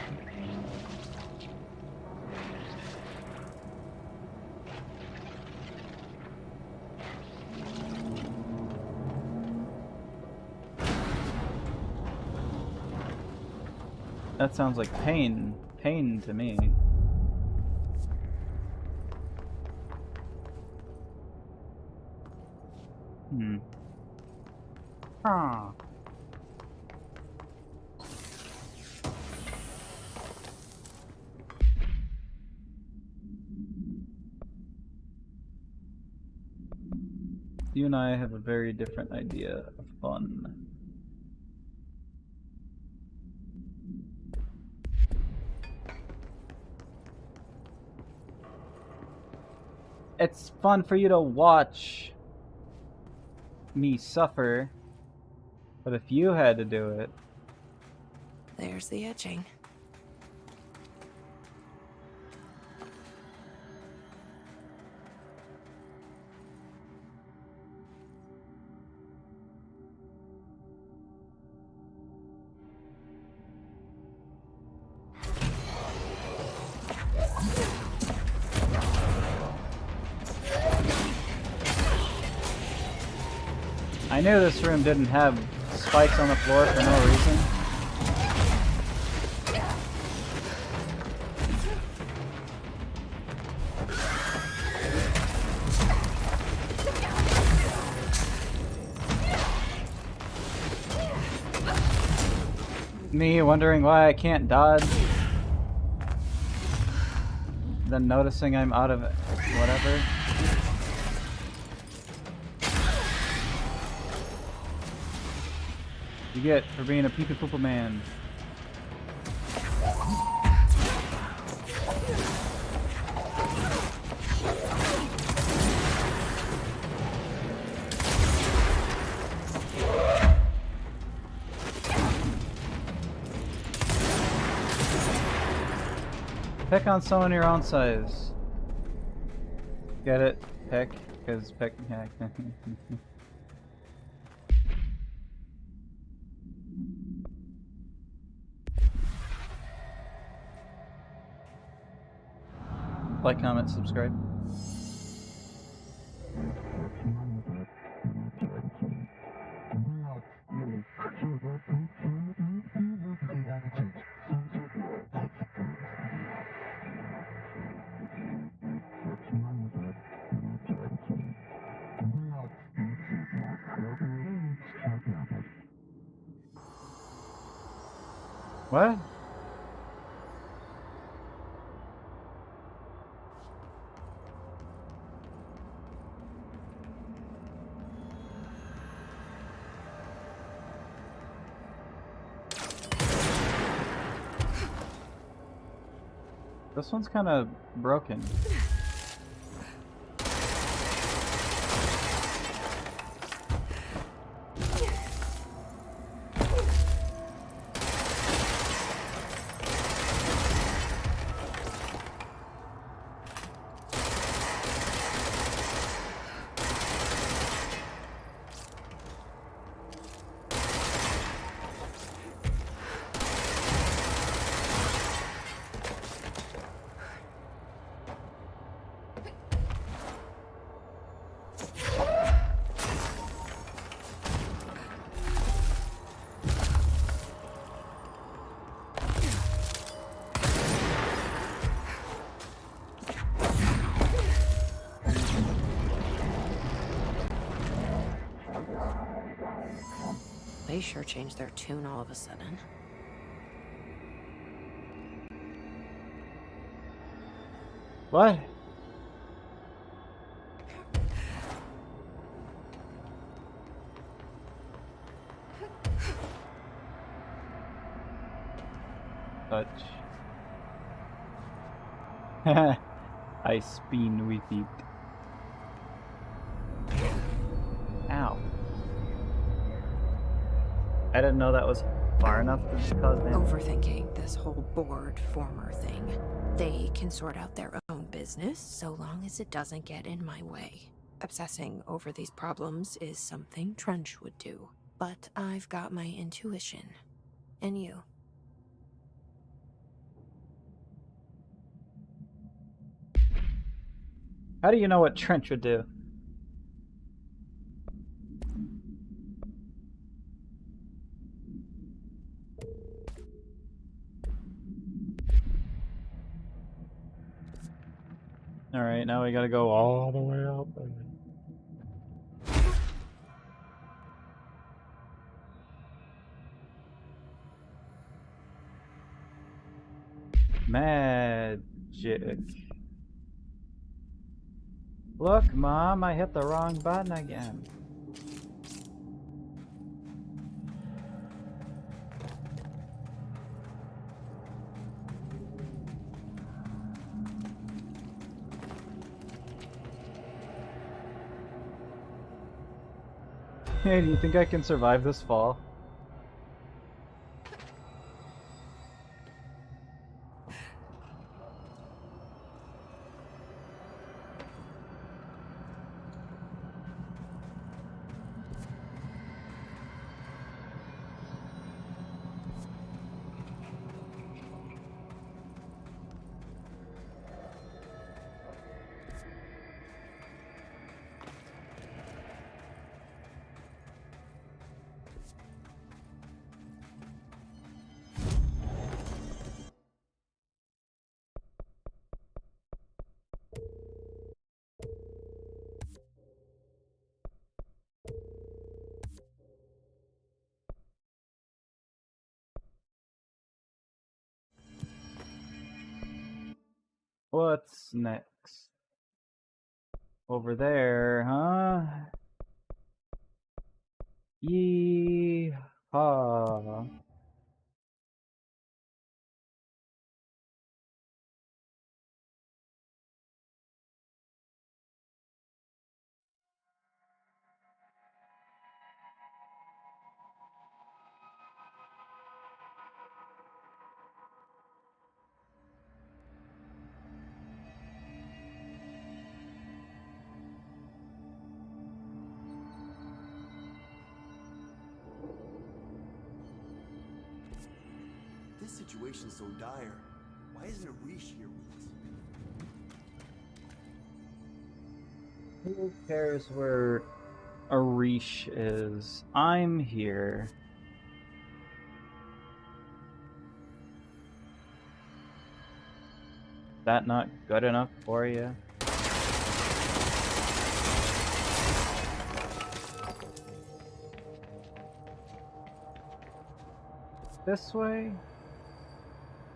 That sounds like pain to me. Huh. You and I have a very different idea of fun. It's fun for you to watch me suffer, but if you had to do it... There's the etching. I knew this room didn't have spikes on the floor for no reason. Me wondering why I can't dodge. Then noticing I'm out of whatever. You get for being a pee-pee poopa man. Pick on someone your own size. Get it? Pick? Because pick... Yeah. Like, comment, subscribe. What? This one's kind of broken. They sure changed their tune all of a sudden. What? Touch. I spin with it. Ow. I didn't know that was far enough to cause damage. Overthinking this whole board former thing. They can sort out their own business so long as it doesn't get in my way. Obsessing over these problems is something Trench would do. But I've got my intuition. And you. How do you know what Trench would do? Alright, now we gotta go all the way up. Magic. Look, Mom, I hit the wrong button again. Hey, do you think I can survive this fall? What's next? Over there, huh? Yee-haw. This situation's so dire. Why isn't Arish here with us? Who cares where Arish is? I'm here. That not good enough for you? This way?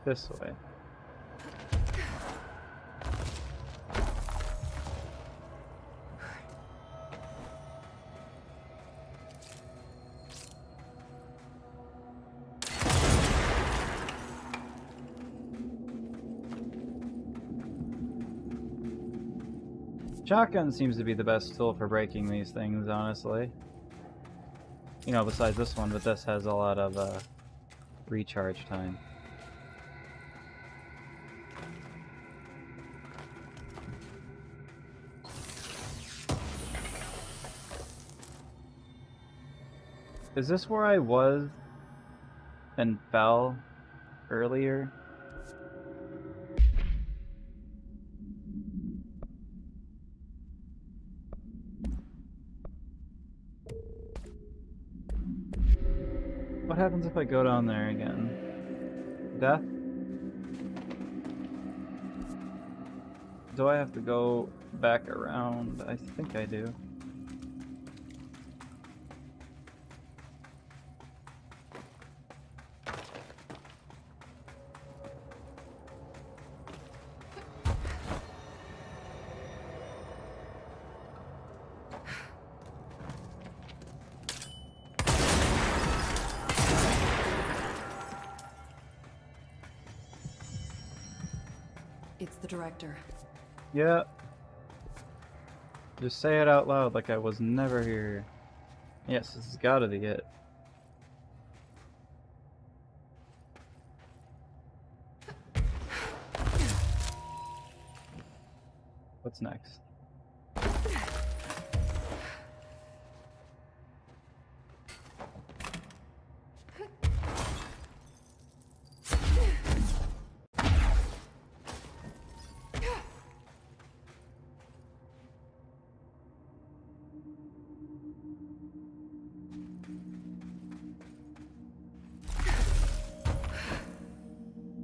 This way. Shotgun seems to be the best tool for breaking these things, honestly. You know, besides this one, but this has a lot of recharge time. Is this where I was and fell earlier? What happens if I go down there again? Death? Do I have to go back around? I think I do. It's the director. Yeah. Just say it out loud like I was never here. Yes, this has gotta be it. What's next?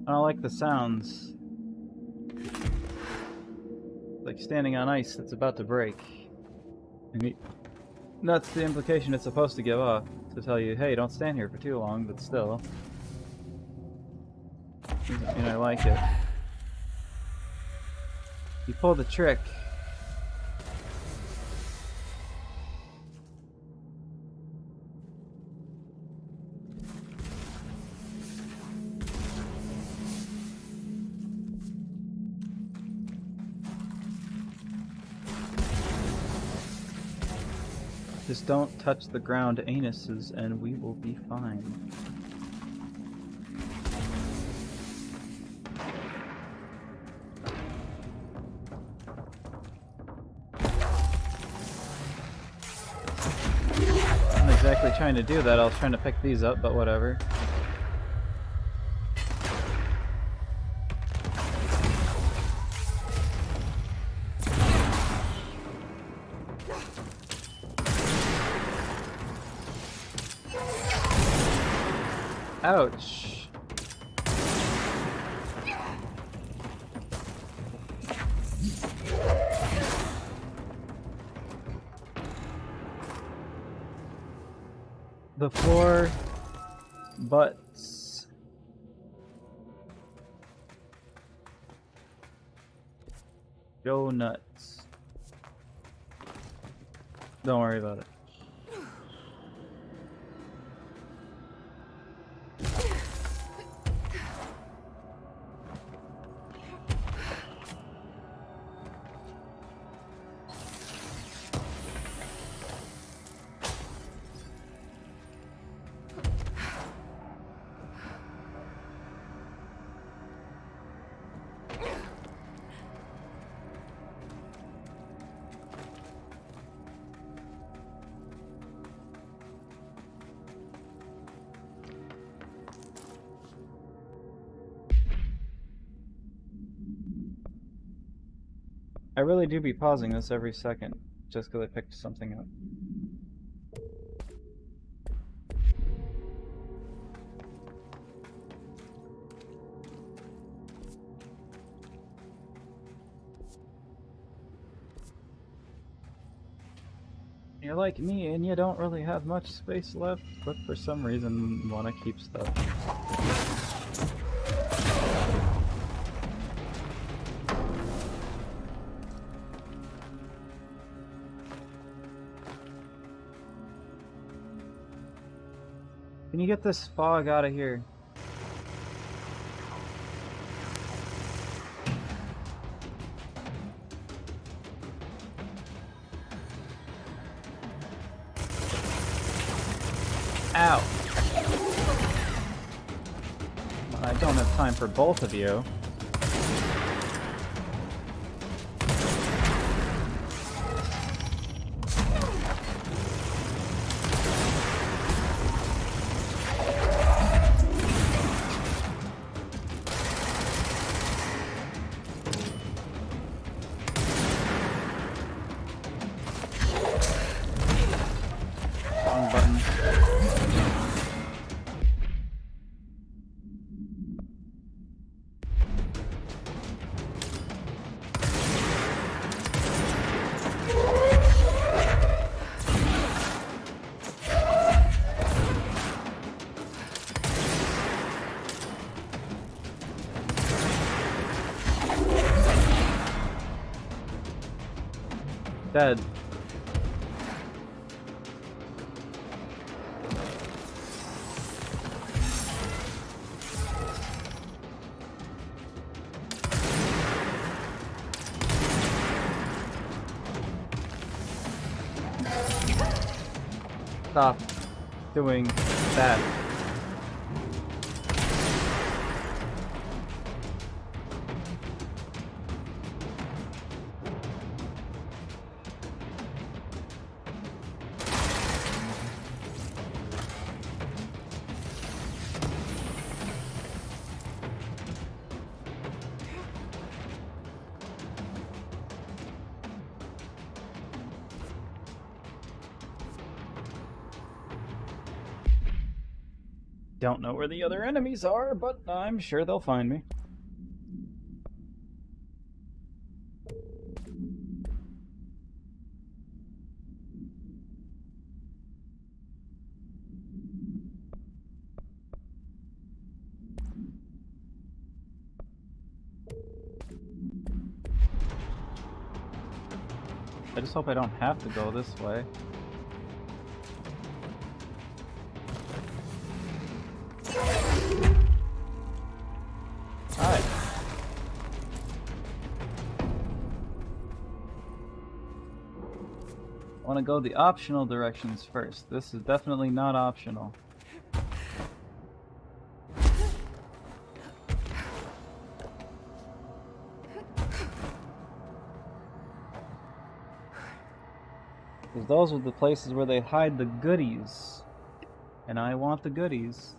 I don't like the sounds. Like standing on ice that's about to break. And that's the implication it's supposed to give off, to tell you, hey, don't stand here for too long, but still. Doesn't mean I like it. You pulled the trick. Just don't touch the ground anuses and we will be fine. I'm not exactly trying to do that, I was trying to pick these up, but whatever. Ouch. The floor butts. Go nuts. Don't worry about it. I really do be pausing this every second, just because I picked something up. You're like me and you don't really have much space left, but for some reason want to keep stuff. Can you get this fog out of here? Ow! I don't have time for both of you. Wrong button. Dead. Stop doing that. Don't know where the other enemies are, but I'm sure they'll find me. I just hope I don't have to go this way. Hi. I want to go the optional directions first. This is definitely not optional. Because those are the places where they hide the goodies. And I want the goodies.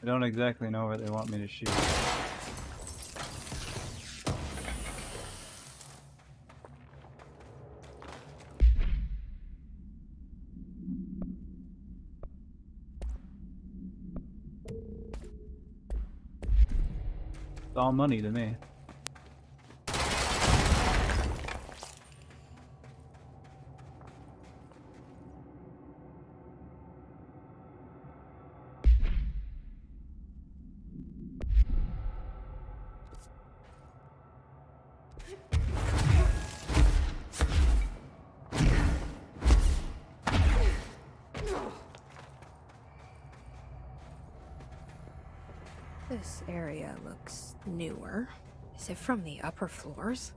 I don't exactly know where they want me to shoot. It's all money to me. This area looks newer. Is it from the upper floors?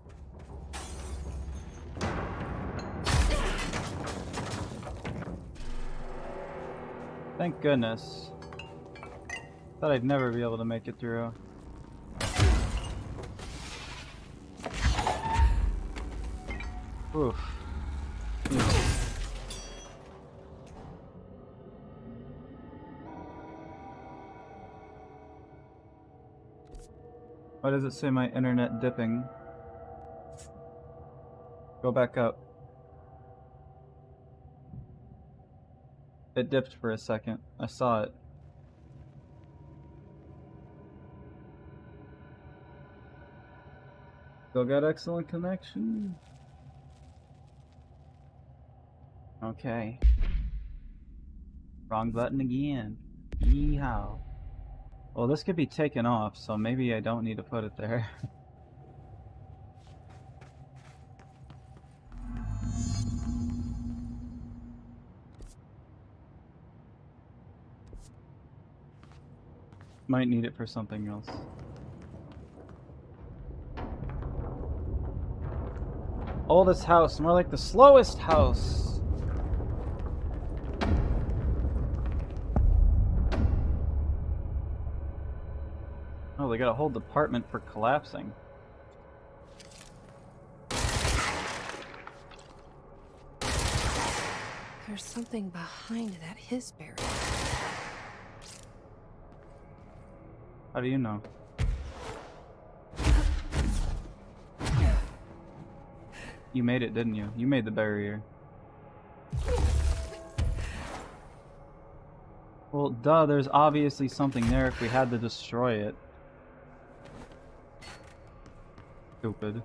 Thank goodness. Thought I'd never be able to make it through. Oof. Why does it say my internet dipping? Go back up. It dipped for a second. I saw it. Still got excellent connection. Okay. Wrong button again. Yeehaw. Well, this could be taken off, so maybe I don't need to put it there. Might need it for something else. Oldest house, more like the slowest house. Oh, they got a whole department for collapsing. There's something behind that his barrier. How do you know? You made it, didn't you? You made the barrier. Well, duh, there's obviously something there if we had to destroy it. Stupid.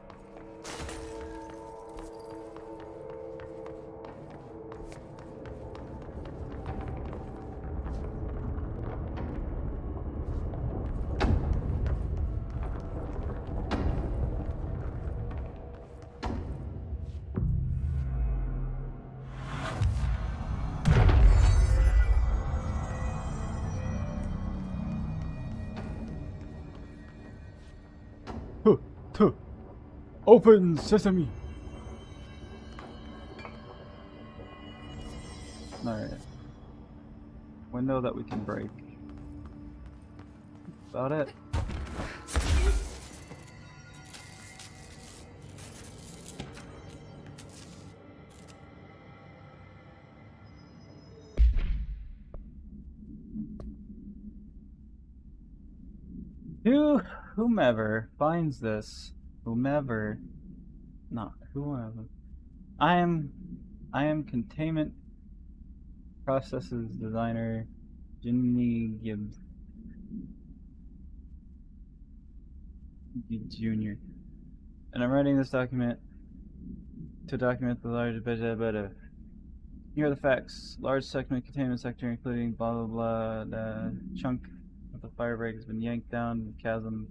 Open sesame. Alright. Window that we can break. About it. Whomever finds this, whomever I am containment processes designer Jimmy Gibbs Jr. And I'm writing this document to document the large beta. Here are the facts. Large segment containment sector, including blah blah blah. The chunk of the fire break has been yanked down the chasm.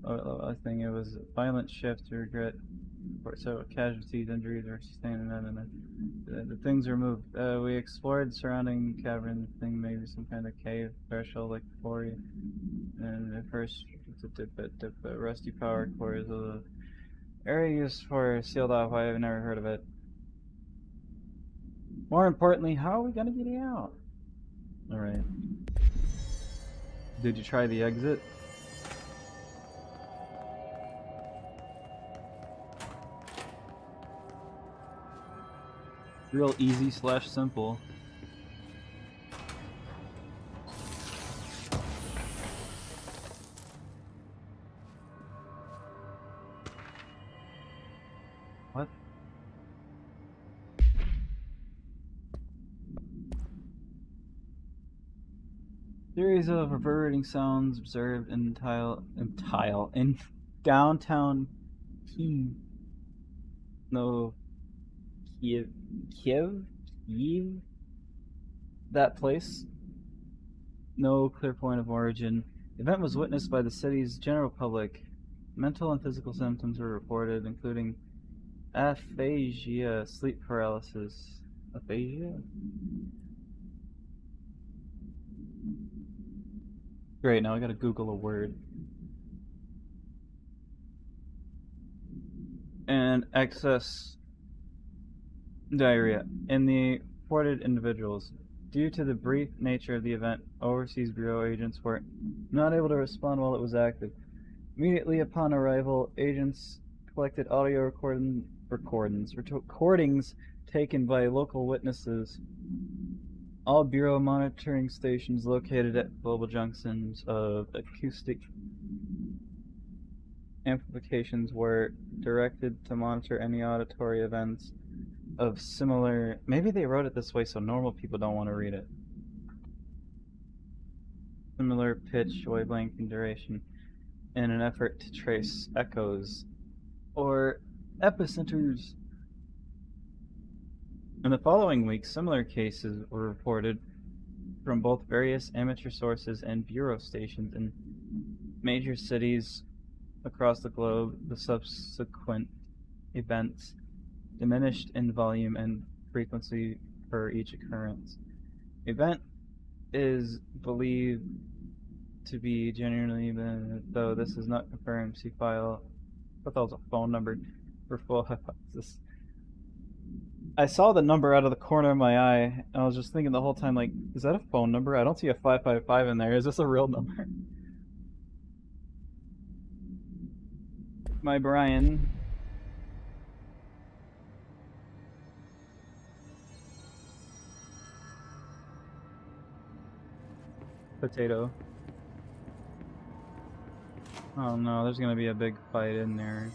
I think it was a violent shift to regret. For several casualties, injuries, or sustained. The things were moved. We explored surrounding cavern thing, maybe some kind of cave threshold like before. And at first, rusty power cores. Area used for sealed off. I have never heard of it. More importantly, how are we gonna get out? Alright. Did you try the exit? Real easy / simple. What? Series of reverberating sounds observed in downtown Kiev. No, Kiev? That place. No clear point of origin. The event was witnessed by the city's general public. Mental and physical symptoms were reported, including aphasia, sleep paralysis. Aphasia? Great, now I gotta Google a word. And excess diarrhea in the reported individuals. Due to the brief nature of the event, Overseas Bureau agents were not able to respond while it was active. Immediately upon arrival, agents collected audio recordings taken by local witnesses. All Bureau monitoring stations located at global junctions of acoustic amplifications were directed to monitor any auditory events of similar... Maybe they wrote it this way so normal people don't want to read it. Similar pitch, wavelength, and duration in an effort to trace echoes or epicenters. In the following week, similar cases were reported from both various amateur sources and bureau stations in major cities across the globe. The subsequent events diminished in volume and frequency per each occurrence. The event is believed to be genuinely, though this is not confirmed. See file. I thought that was a phone number for full hypothesis. I saw the number out of the corner of my eye, and I was just thinking the whole time, like, is that a phone number? I don't see a 555 in there. Is this a real number? My Brian. Potato. Oh no, there's gonna be a big fight in there.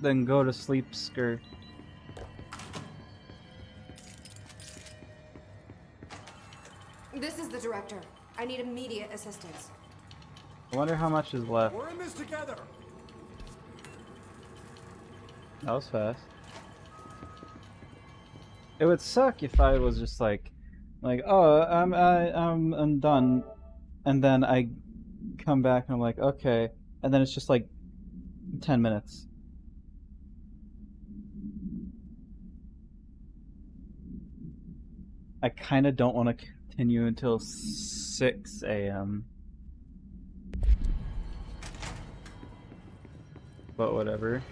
Then go to sleep, skirt. This is the director. I need immediate assistance. I wonder how much is left. We're in this together. That was fast. It would suck if I was just like, oh, I'm done, and then I come back and I'm like, okay, and then it's just like 10 minutes. I kind of don't want to continue until 6 a.m. But whatever.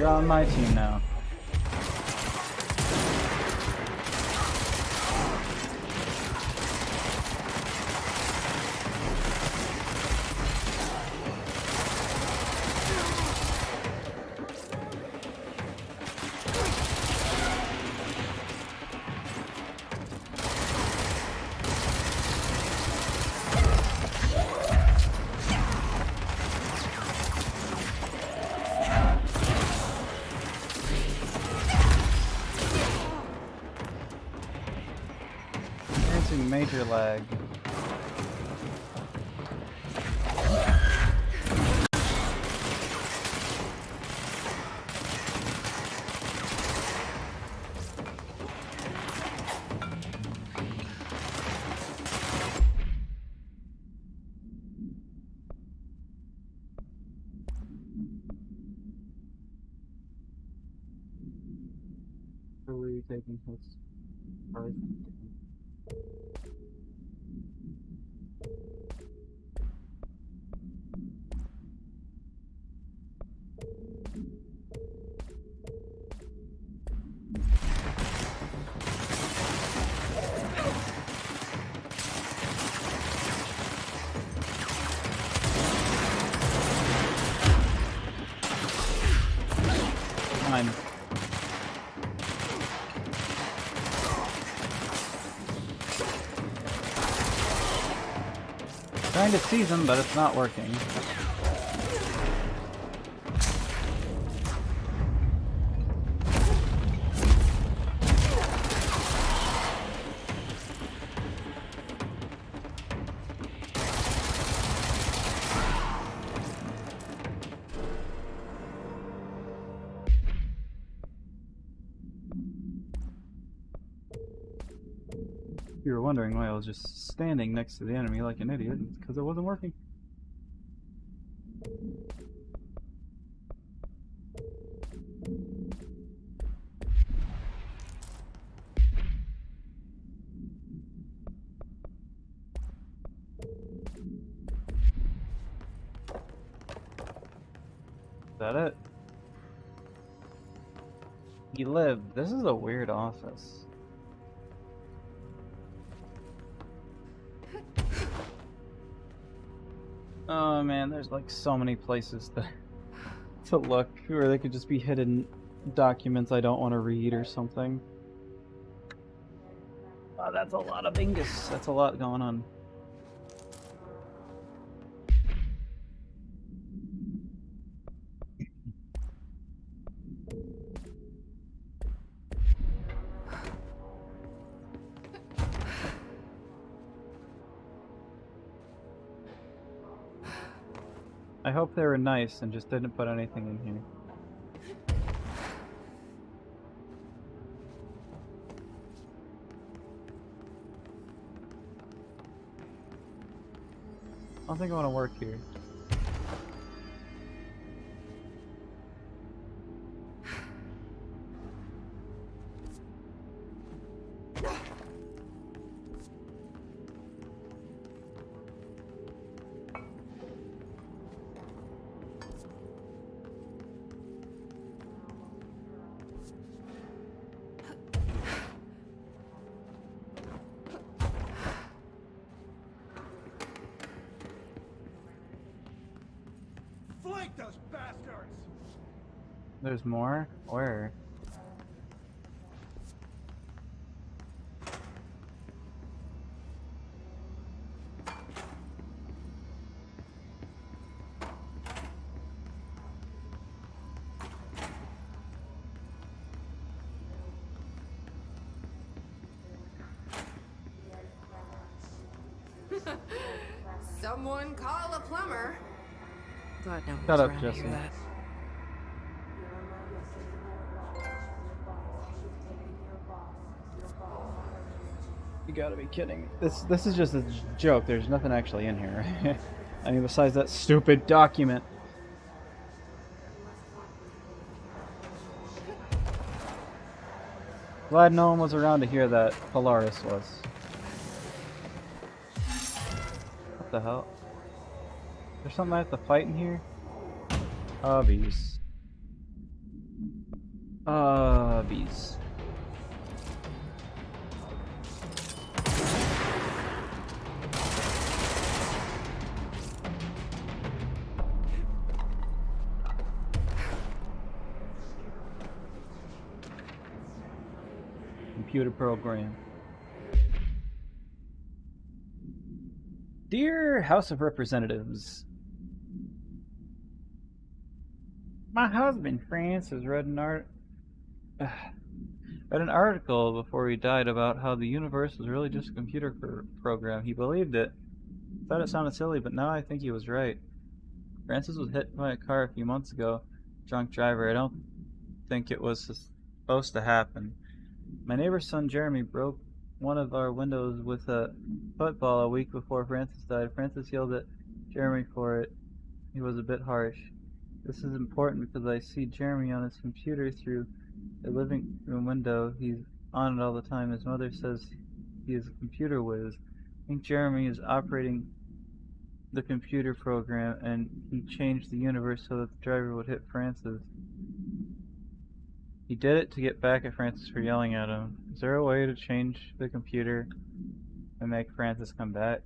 You're on my team now. Major lag. Are we taking hits? Fine. Trying to seize him, but it's not working. If you were wondering why I was just standing next to the enemy like an idiot, it's because it wasn't working. Is that it? He lived. This is a weird office. Oh man, there's like so many places to look where they could just be hidden documents I don't want to read or something. Oh, that's a lot of Bingus. That's a lot going on. I hope they were nice and just didn't put anything in here. I don't think I want to work here. Those bastards! There's more? Where? Someone call a plumber. Glad no one's Shut up, around to hear Jesse. that. You gotta be kidding me. This is just a joke. There's nothing actually in here. I mean, besides that stupid document. Glad no one was around to hear that Polaris was. What the hell? There's something I have to fight in here? Obvious. Bees. Computer program. Dear House of Representatives, my husband Francis read an article before he died about how the universe was really just a computer program. He believed it. Thought it sounded silly, but now I think he was right. Francis was hit by a car a few months ago. Drunk driver. I don't think it was supposed to happen. My neighbor's son Jeremy broke one of our windows with a football a week before Francis died. Francis yelled at Jeremy for it. He was a bit harsh. This is important because I see Jeremy on his computer through the living room window. He's on it all the time. His mother says he is a computer whiz. I think Jeremy is operating the computer program, and he changed the universe so that the driver would hit Francis. He did it to get back at Francis for yelling at him. Is there a way to change the computer and make Francis come back?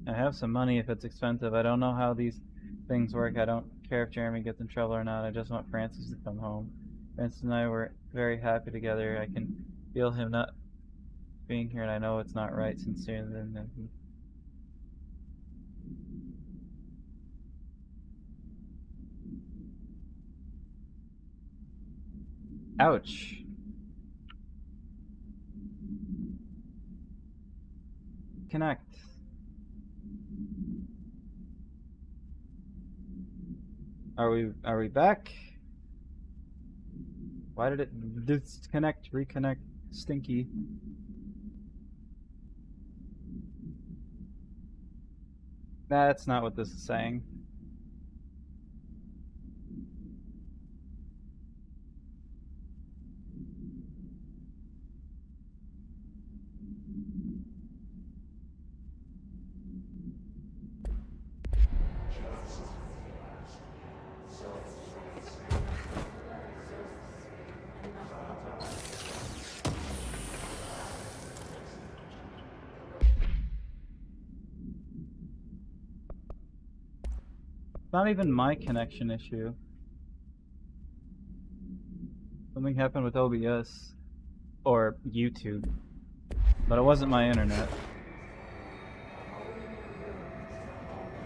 I have some money if it's expensive. I don't know how these things work. I don't care if Jeremy gets in trouble or not. I just want Francis to come home. Francis and I were very happy together. I can feel him not being here, and I know it's not right. Sincerely, Nikki. Ouch. Connect. Are we back? Why did it disconnect, reconnect, stinky? That's not what this is saying. Not even my connection issue. Something happened with OBS or YouTube, but it wasn't my internet.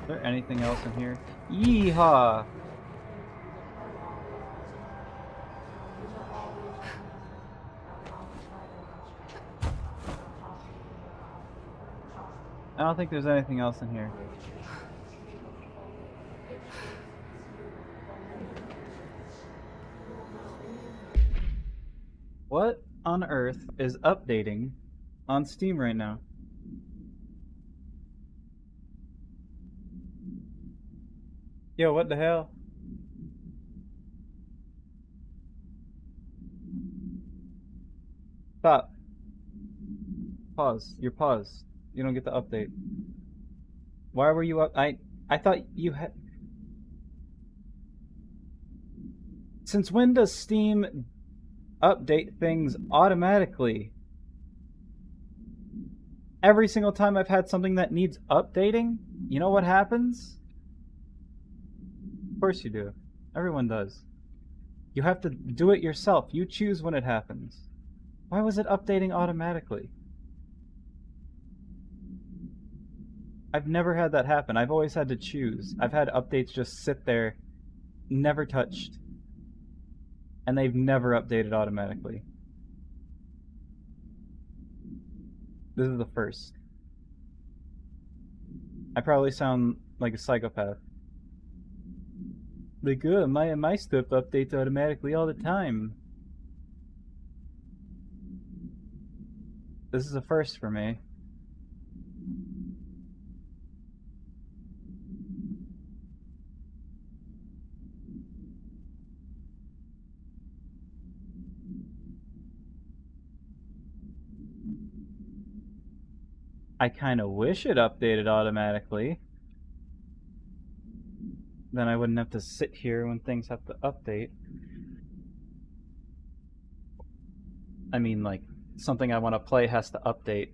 Is there anything else in here? Yeehaw! I don't think there's anything else in here. What on earth is updating on Steam right now? Yo, what the hell? Stop. Pause. You're paused. You don't get the update. Why were you up? I thought you had... Since when does Steam update things automatically? Every single time I've had something that needs updating, you know what happens? Of course you do. Everyone does. You have to do it yourself. You choose when it happens. Why was it updating automatically? I've never had that happen. I've always had to choose. I've had updates just sit there, never touched. And they've never updated automatically. This is the first. I probably sound like a psychopath. Like, my stuff updates automatically all the time. This is a first for me. I kind of wish it updated automatically. Then I wouldn't have to sit here when things have to update. I mean, like, something I want to play has to update,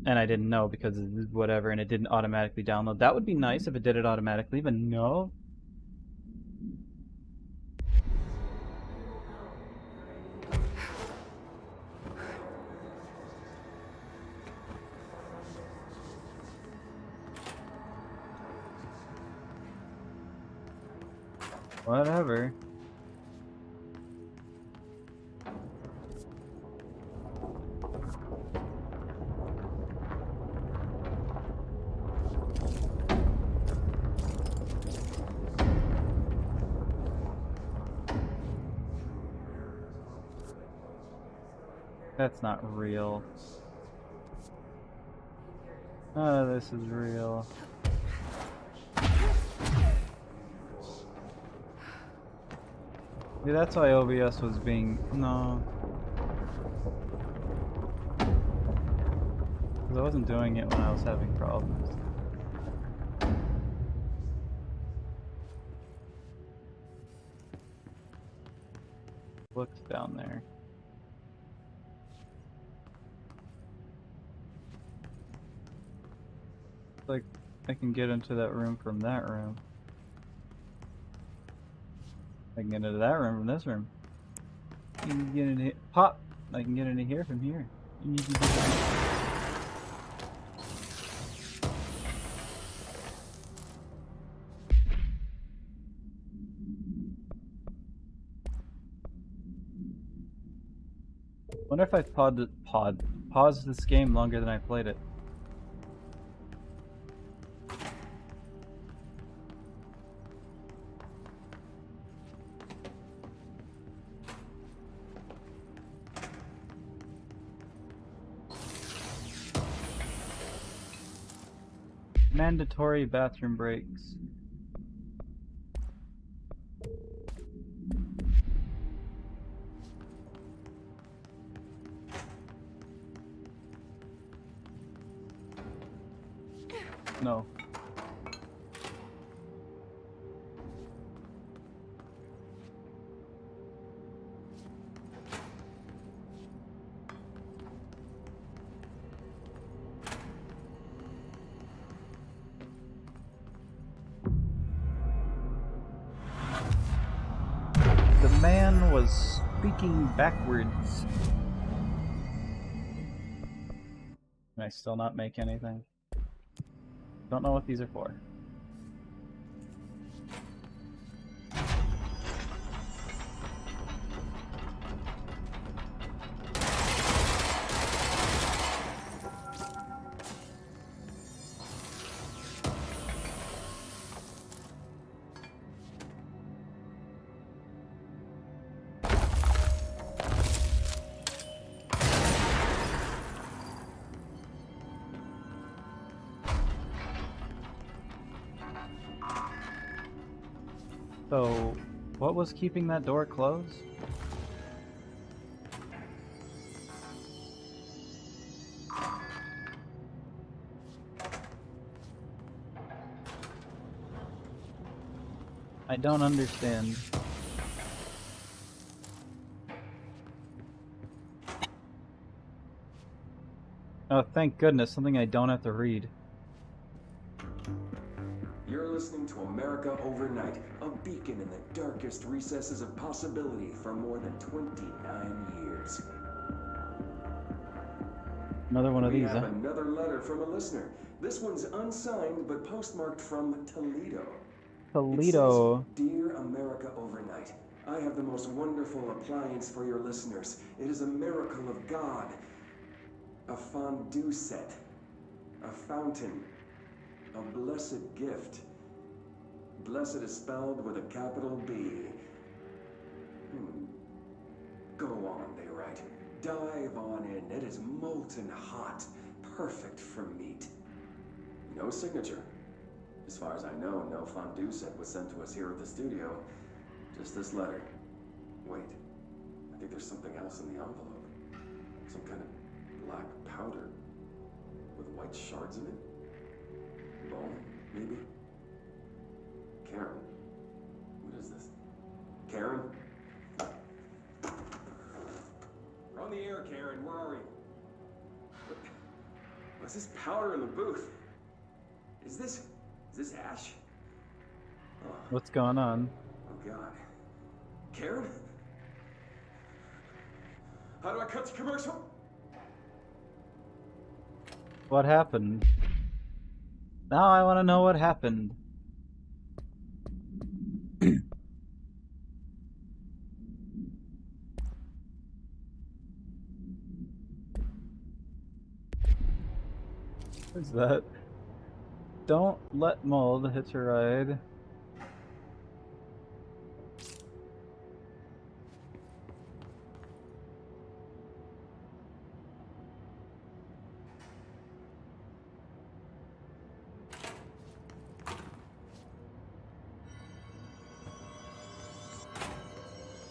and I didn't know because whatever, and it didn't automatically download. That would be nice if it did it automatically, but no. Whatever. That's not real. None of this is real. Yeah, that's why OBS was being... No. Because I wasn't doing it when I was having problems. Look's down there. Like, I can get into that room from that room. I can get into that room from this room. You can get into here. Pop! I can get into here from here. Wonder if I paused this game longer than I played it. Mandatory bathroom breaks. No. The man was speaking backwards. Can I still not make anything? Don't know what these are for. So, what was keeping that door closed? I don't understand. Oh, thank goodness, something I don't have to read. You're listening to America Overnight, a beacon in the darkest recesses of possibility for more than 29 years. Another one of these, We have huh? another letter from a listener. This one's unsigned, but postmarked from Toledo. Toledo. It says, Dear America Overnight, I have the most wonderful appliance for your listeners. It is a miracle of God. A fondue set. A fountain. A blessed gift. Blessed is spelled with a capital B. Go on, they write. Dive on in. It is molten hot. Perfect for meat. No signature. As far as I know, no fondue set was sent to us here at the studio. Just this letter. Wait. I think there's something else in the envelope. Some kind of black powder with white shards in it. Bone, maybe? Karen. What is this? Karen? Wrong the air, Karen. Where are you? What's this powder in the booth? Is this ash? Oh. What's going on? Oh God. Karen? How do I cut the commercial? What happened? Now I want to know what happened. What's that? Don't let mold hitch a ride.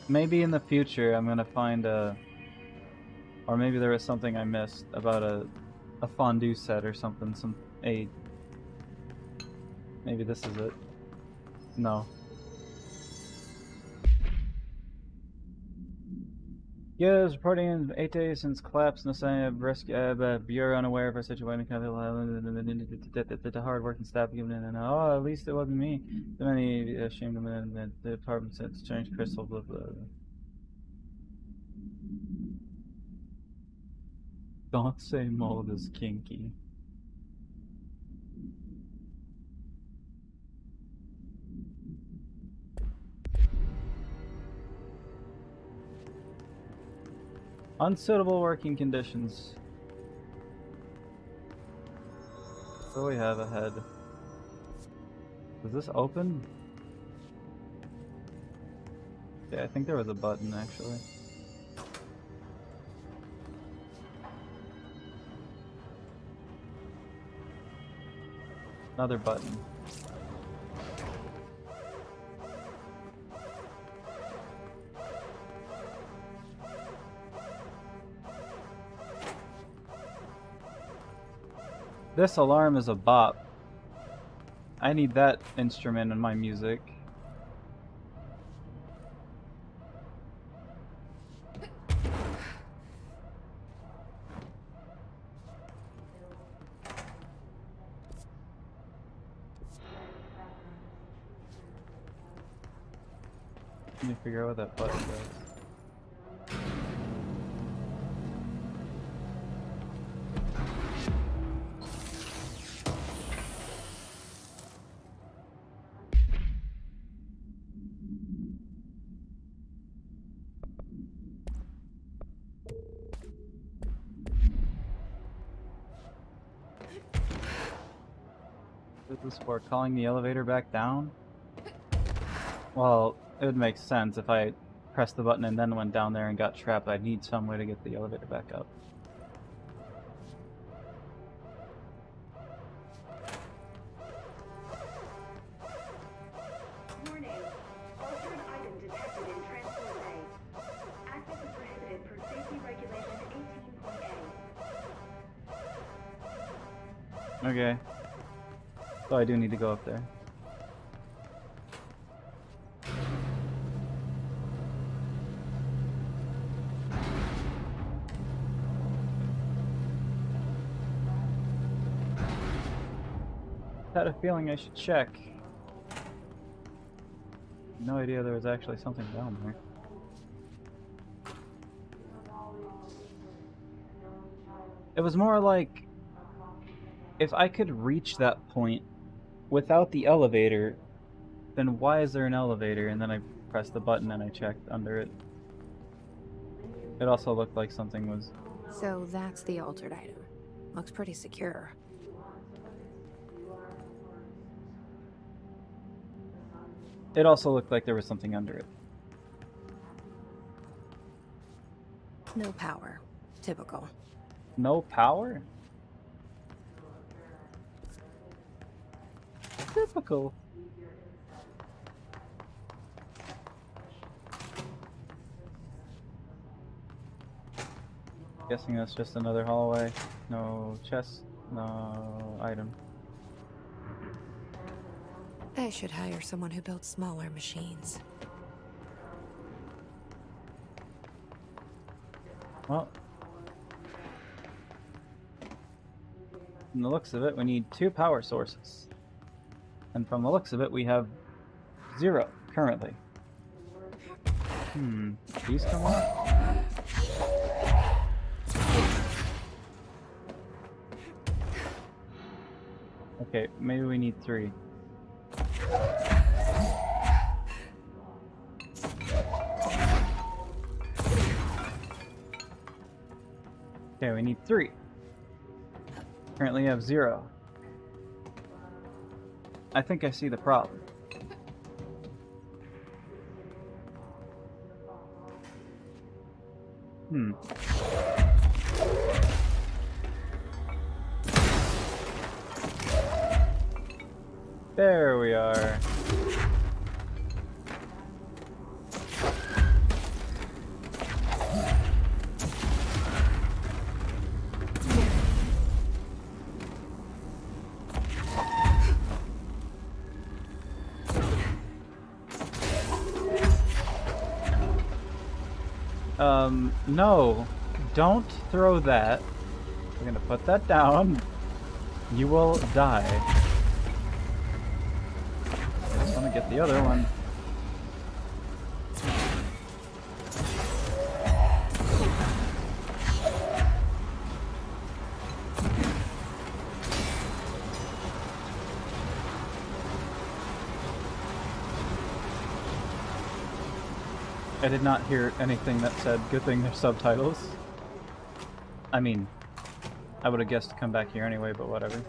Maybe in the future I'm gonna find a, or maybe there was something I missed about a fondue set or something, maybe this is it. No. Yeah, it's reporting in 8 days since collapse. No sign of rescue. Bureau unaware of our situation. The hard-working staff given in. And oh, at least it wasn't me. The many ashamed of the department said strange crystal. Blah blah. Don't say mold is kinky. Unsuitable working conditions. What do we have ahead? Is this open? Yeah, I think there was a button actually. Another button. This alarm is a bop. I need that instrument in my music. Let me figure out what that button does. What is this for? Calling the elevator back down? Well, it would make sense if I pressed the button and then went down there and got trapped. I'd need some way to get the elevator back up. Warning. Altered item detected in transport bay. Access is prohibited per safety regulation 18.A. Okay. So I do need to go up there. Had a feeling I should check. No idea there was actually something down there. It was more like if I could reach that point without the elevator, then why is there an elevator? And then I pressed the button and I checked under it. It also looked like something was... So that's the altered item. Looks pretty secure. It also looked like there was something under it. No power. Typical. No power? Typical. Guessing that's just another hallway. No chest, no item. I should hire someone who builds smaller machines. Well, from the looks of it, we need 2 power sources. And from the looks of it, we have 0 currently. These come on? Okay, maybe we need 3. Okay, we need 3. Currently have 0. I think I see the problem. There we are. No. Don't throw that. We're gonna put that down. You will die. I just want to get the other one. I did not hear anything that said, good thing there's subtitles. I mean, I would have guessed to come back here anyway, but whatever.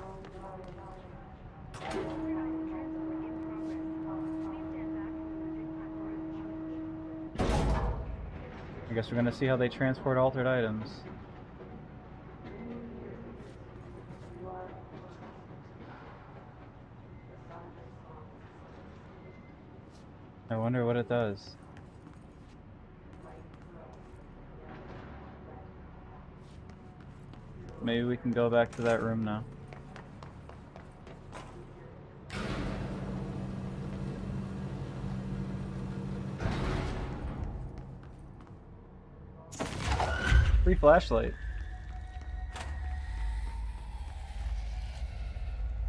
I guess we're gonna see how they transport altered items. I wonder what it does. Maybe we can go back to that room now. Free flashlight.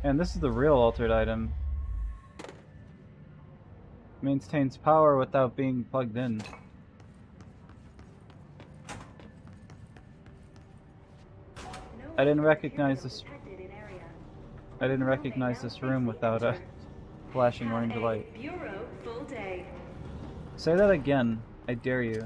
And this is the real altered item. Maintains power without being plugged in. I didn't recognize this. I didn't recognize this room without a flashing orange light. Bureau full day. Say that again. I dare you.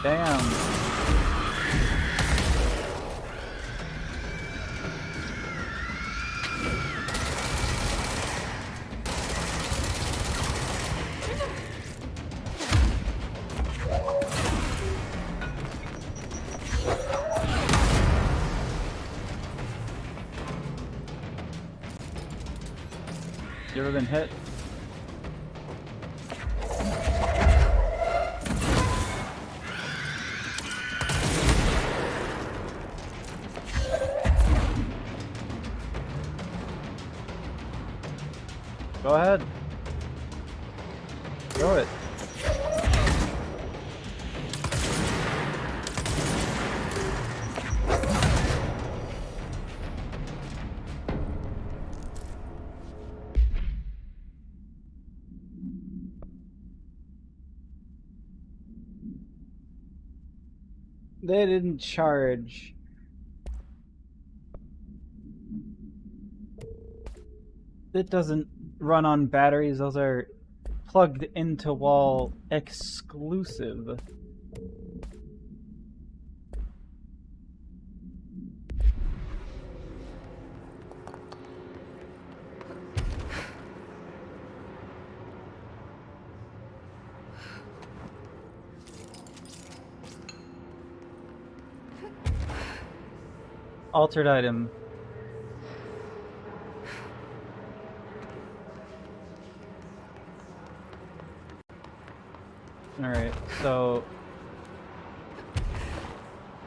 Damn. You ever been hit? Go ahead. Throw it. They didn't charge. It doesn't run on batteries. Those are plugged into wall exclusive. Altered item. Alright, so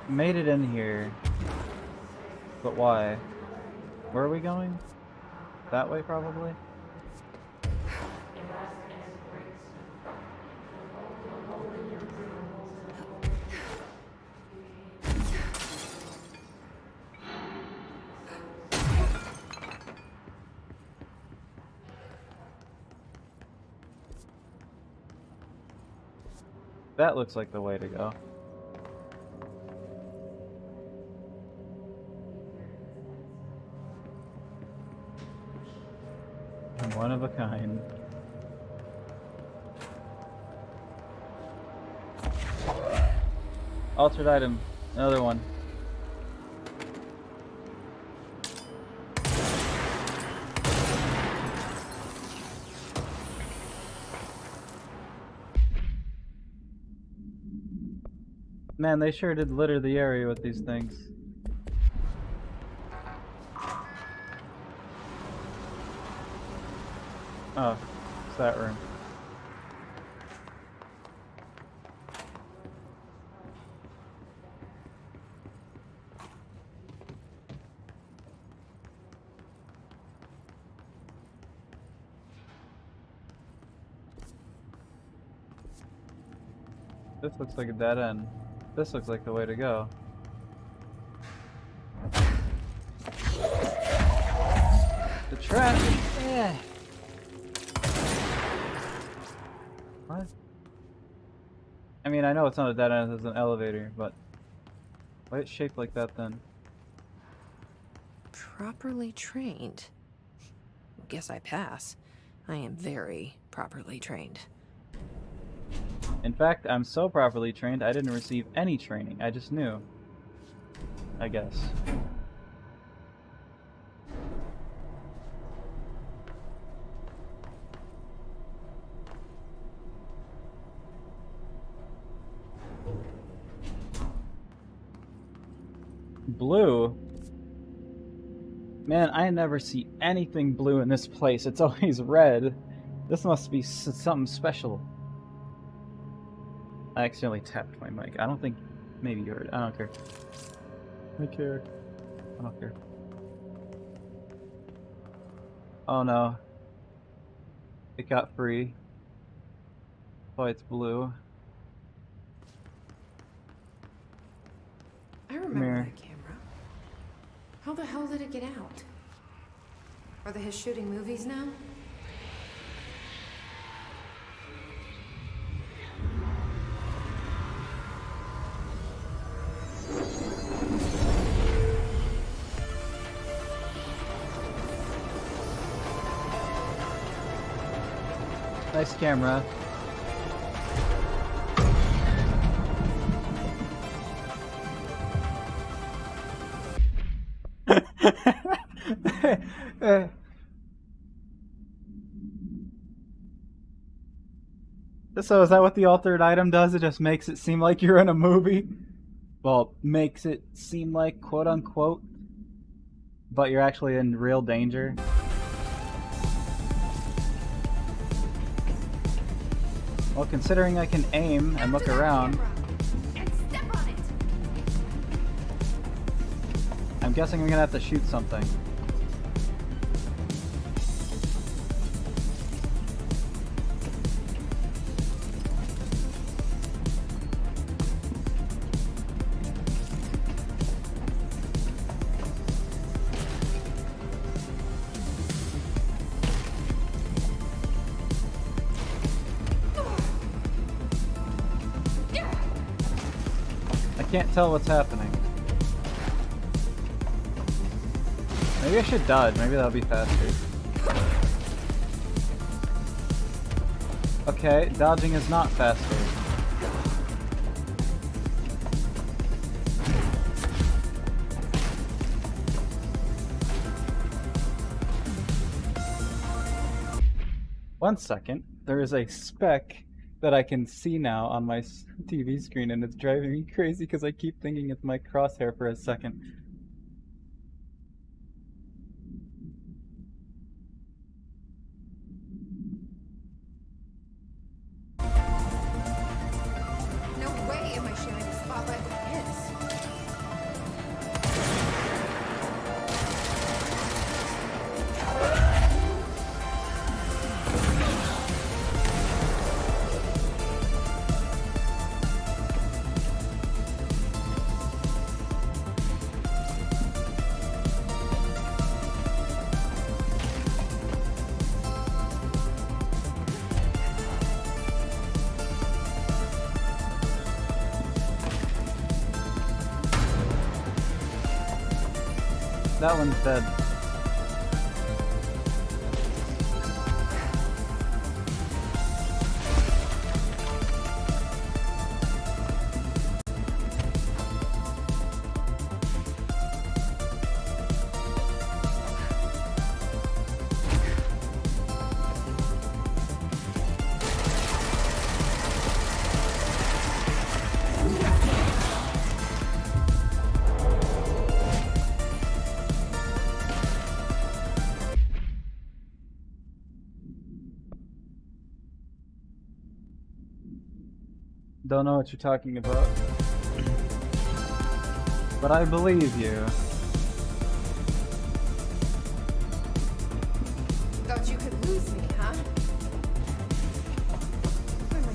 made it in here. But why? Where are we going? That way, probably? That looks like the way to go. I'm one of a kind. Altered item. Another one. Man, they sure did litter the area with these things. Oh, it's that room. This looks like a dead end. This looks like the way to go. The traffic! Yeah. What? I mean, I know it's not a dead end, it's an elevator, but why it's shaped like that then? Properly trained. Guess I pass. I am very properly trained. In fact, I'm so properly trained, I didn't receive any training. I just knew. I guess. Blue? Man, I never see anything blue in this place. It's always red. This must be something special. I accidentally tapped my mic. I don't think... Maybe you heard it. I don't care. I care. I don't care. Oh no. It got free. Oh, it's blue. I remember that camera. How the hell did it get out? Are they shooting movies now? Nice camera. So is that what the altered item does? It just makes it seem like you're in a movie? Well, makes it seem like quote unquote, but you're actually in real danger. Well, considering I can aim and look around, I'm guessing I'm gonna have to shoot something. I can't tell what's happening. Maybe I should dodge, maybe that'll be faster. Okay, dodging is not faster. One second, there is a speck that I can see now on my TV screen, and it's driving me crazy because I keep thinking it's my crosshair for a second. No way am I sharing a spotlight with kids. That one's dead. Don't know what you're talking about. But I believe you. Thought you could lose me, huh? Where am I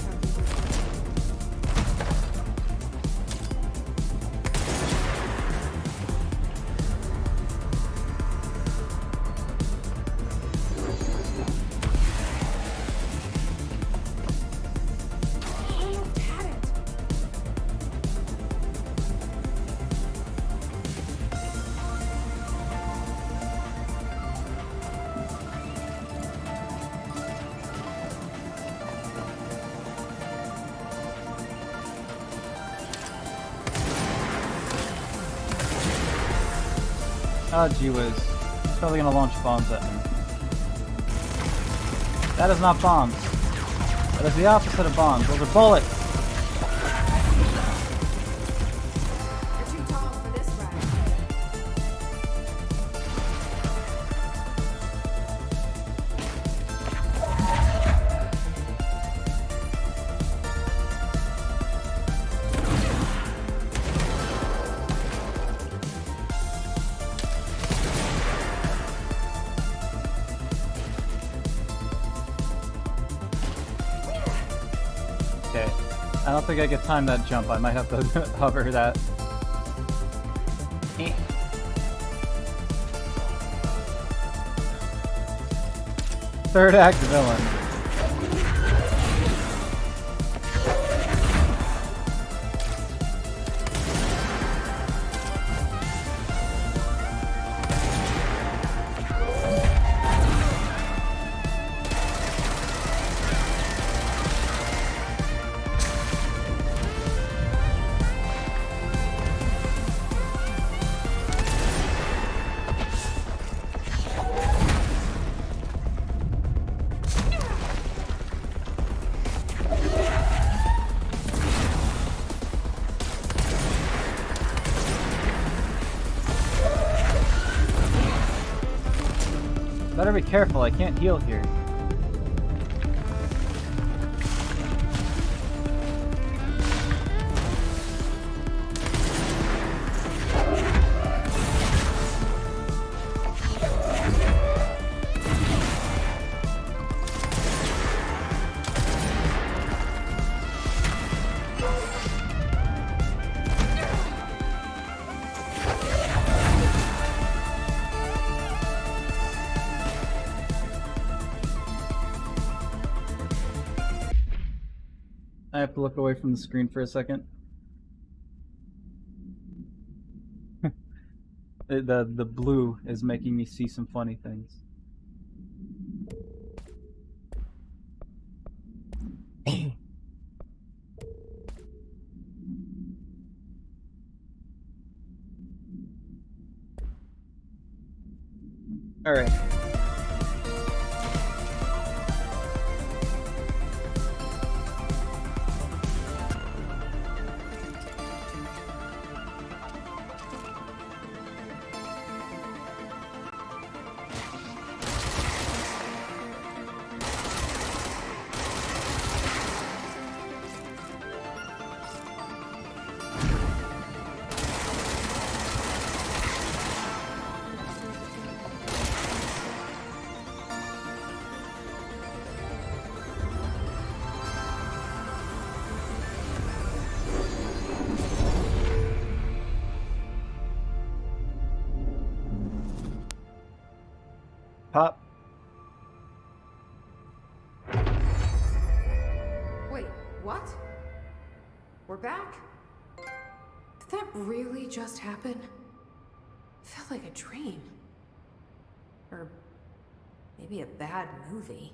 Oh, gee whiz. He's probably gonna launch bombs at me. That is not bombs. That is the opposite of bombs. Those are bullets! You're too tall for this ride. Okay. I don't think I can time that jump. I might have to hover that. Third act villain. Better be careful, I can't heal here. I have to look away from the screen for a second. The blue is making me see some funny things. All right. Pop. Wait, what? We're back? Did that really just happen? I felt like a dream. Or maybe a bad movie.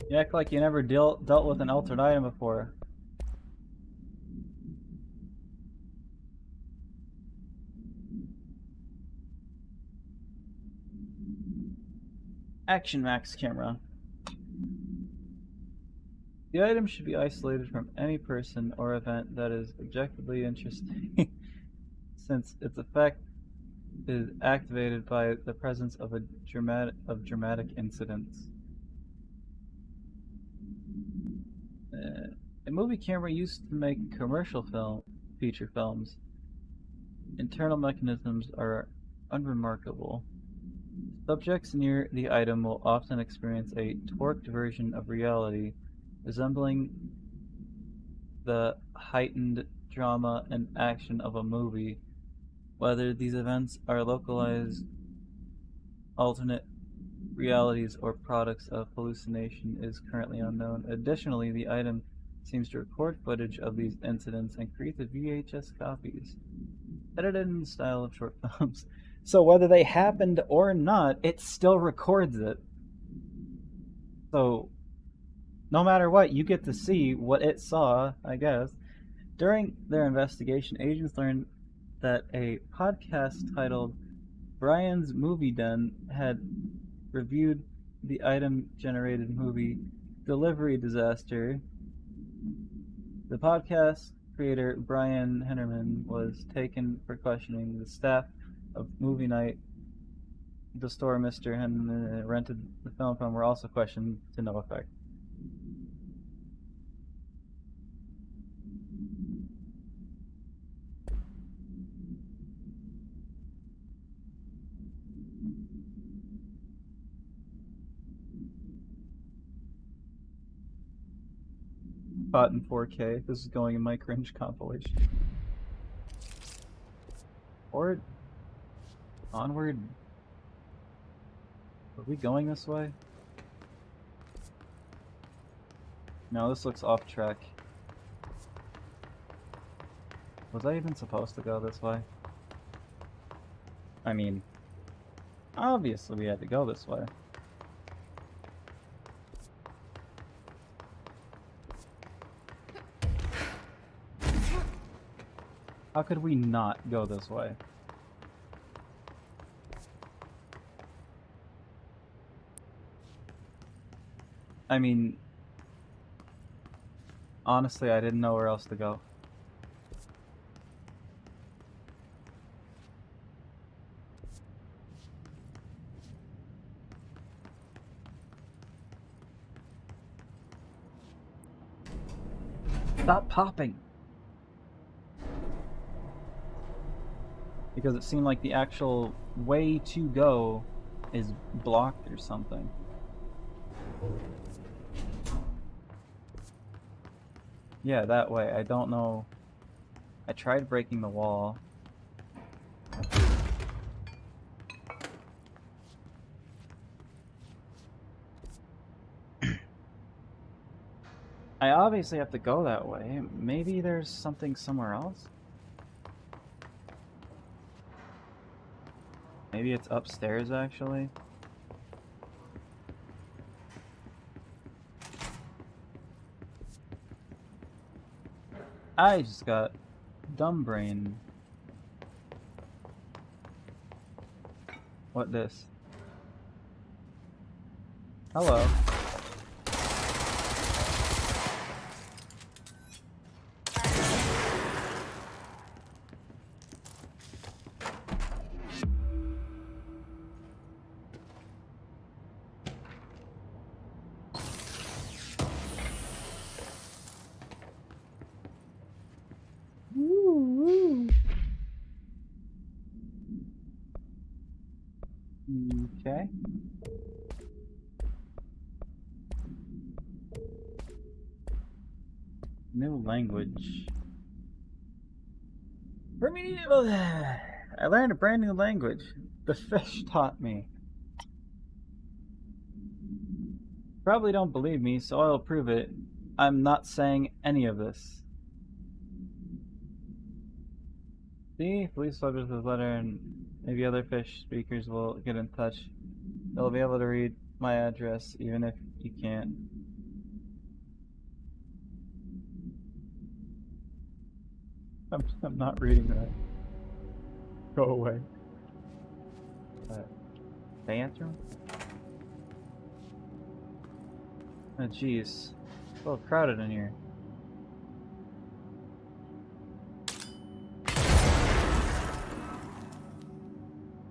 You act like you never dealt with an altered item before. Action Max camera. The item should be isolated from any person or event that is objectively interesting, since its effect is activated by the presence of dramatic incidents. A movie camera used to make feature films. Internal mechanisms are unremarkable. Subjects near the item will often experience a torqued version of reality, resembling the heightened drama and action of a movie. Whether these events are localized alternate realities or products of hallucination is currently unknown. Additionally, the item seems to record footage of these incidents and creates VHS copies, edited in the style of short films. So whether they happened or not, it still records it. So no matter what, you get to see what it saw, I guess. During their investigation, agents learned that a podcast titled Brian's Movie Den had reviewed the item-generated movie Delivery Disaster. The podcast creator Brian Hennerman was taken for questioning. The staff of Movie Night, the store Mr. Hennerman rented the film from, were also questioned to no effect. Caught in 4K. This is going in my cringe compilation. Forward. Onward. Are we going this way? No, this looks off track. Was I even supposed to go this way? I mean, obviously we had to go this way. How could we not go this way? I mean, honestly, I didn't know where else to go. Stop popping! Because it seemed like the actual way to go is blocked or something. Yeah, that way. I don't know. I tried breaking the wall. I obviously have to go that way. Maybe there's something somewhere else? Maybe it's upstairs, actually. I just got dumb brain. What this? Hello. Okay. New language. I learned a brand new language. The fish taught me. Probably don't believe me, so I'll prove it. I'm not saying any of this. See? Police published this letter and maybe other fish speakers will get in touch. They'll be able to read my address even if you can't. I'm not reading that. Go away. Bathroom? Oh jeez. It's a little crowded in here.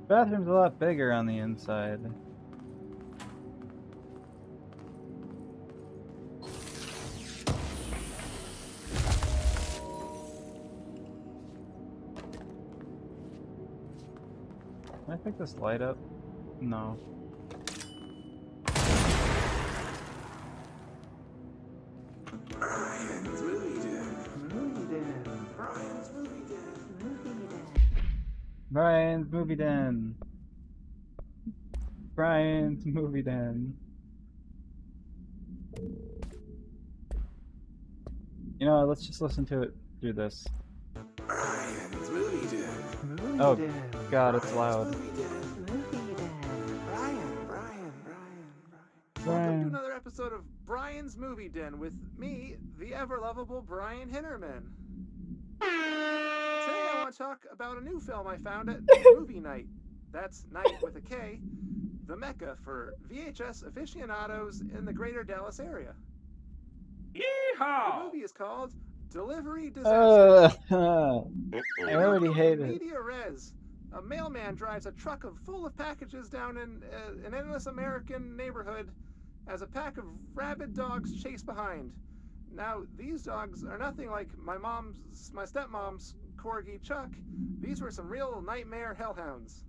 Bathroom's a lot bigger on the inside. Can I pick this light up? No. Brian's Movie Den. Movie Den. Brian's Movie Den. Movie Den. Brian's Movie Den. Brian's Movie Den. You know, let's just listen to it through this. Brian's Movie Den. Oh, God, it's loud. Welcome to another episode of Brian's Movie Den with me, the ever-lovable Brian Hinnerman. Today I want to talk about a new film I found at Movie Night. That's Night with a K, the mecca for VHS aficionados in the greater Dallas area. Yeehaw! The movie is called Delivery Disaster. I already hate it. Media res. A mailman drives a truck full of packages down in an endless American neighborhood as a pack of rabid dogs chase behind. Now, these dogs are nothing like my stepmom's corgi Chuck. These were some real nightmare hellhounds.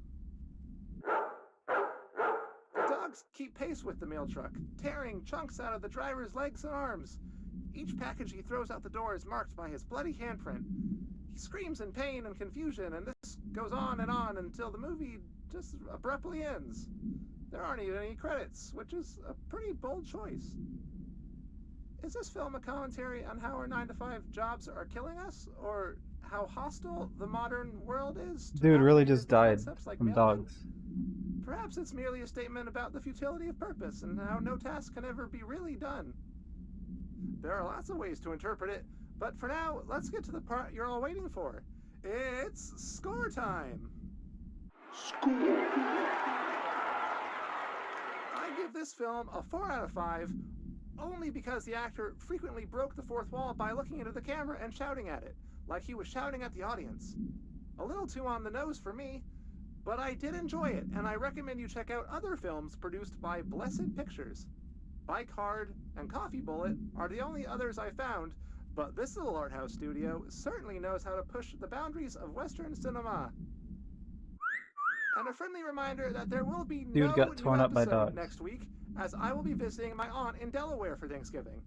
The dogs keep pace with the mail truck, tearing chunks out of the driver's legs and arms. Each package he throws out the door is marked by his bloody handprint. He screams in pain and confusion, and this goes on until the movie just abruptly ends. There aren't even any credits, which is a pretty bold choice. Is this film a commentary on how our 9-to-5 jobs are killing us, or how hostile the modern world is to Dude really just died like from mailmen? dogs. Perhaps it's merely a statement about the futility of purpose and how no task can ever be really done. There are lots of ways to interpret it, but for now, let's get to the part you're all waiting for. It's score time! Score! I give this film a 4 out of 5, only because the actor frequently broke the fourth wall by looking into the camera and shouting at it, like he was shouting at the audience. A little too on the nose for me, but I did enjoy it, and I recommend you check out other films produced by Blessed Pictures. Bike Hard and Coffee Bullet are the only others I found, but this little art house studio certainly knows how to push the boundaries of Western cinema. And a friendly reminder that there will be no got torn new up by episode dogs. next week, as I will be visiting my aunt in Delaware for Thanksgiving.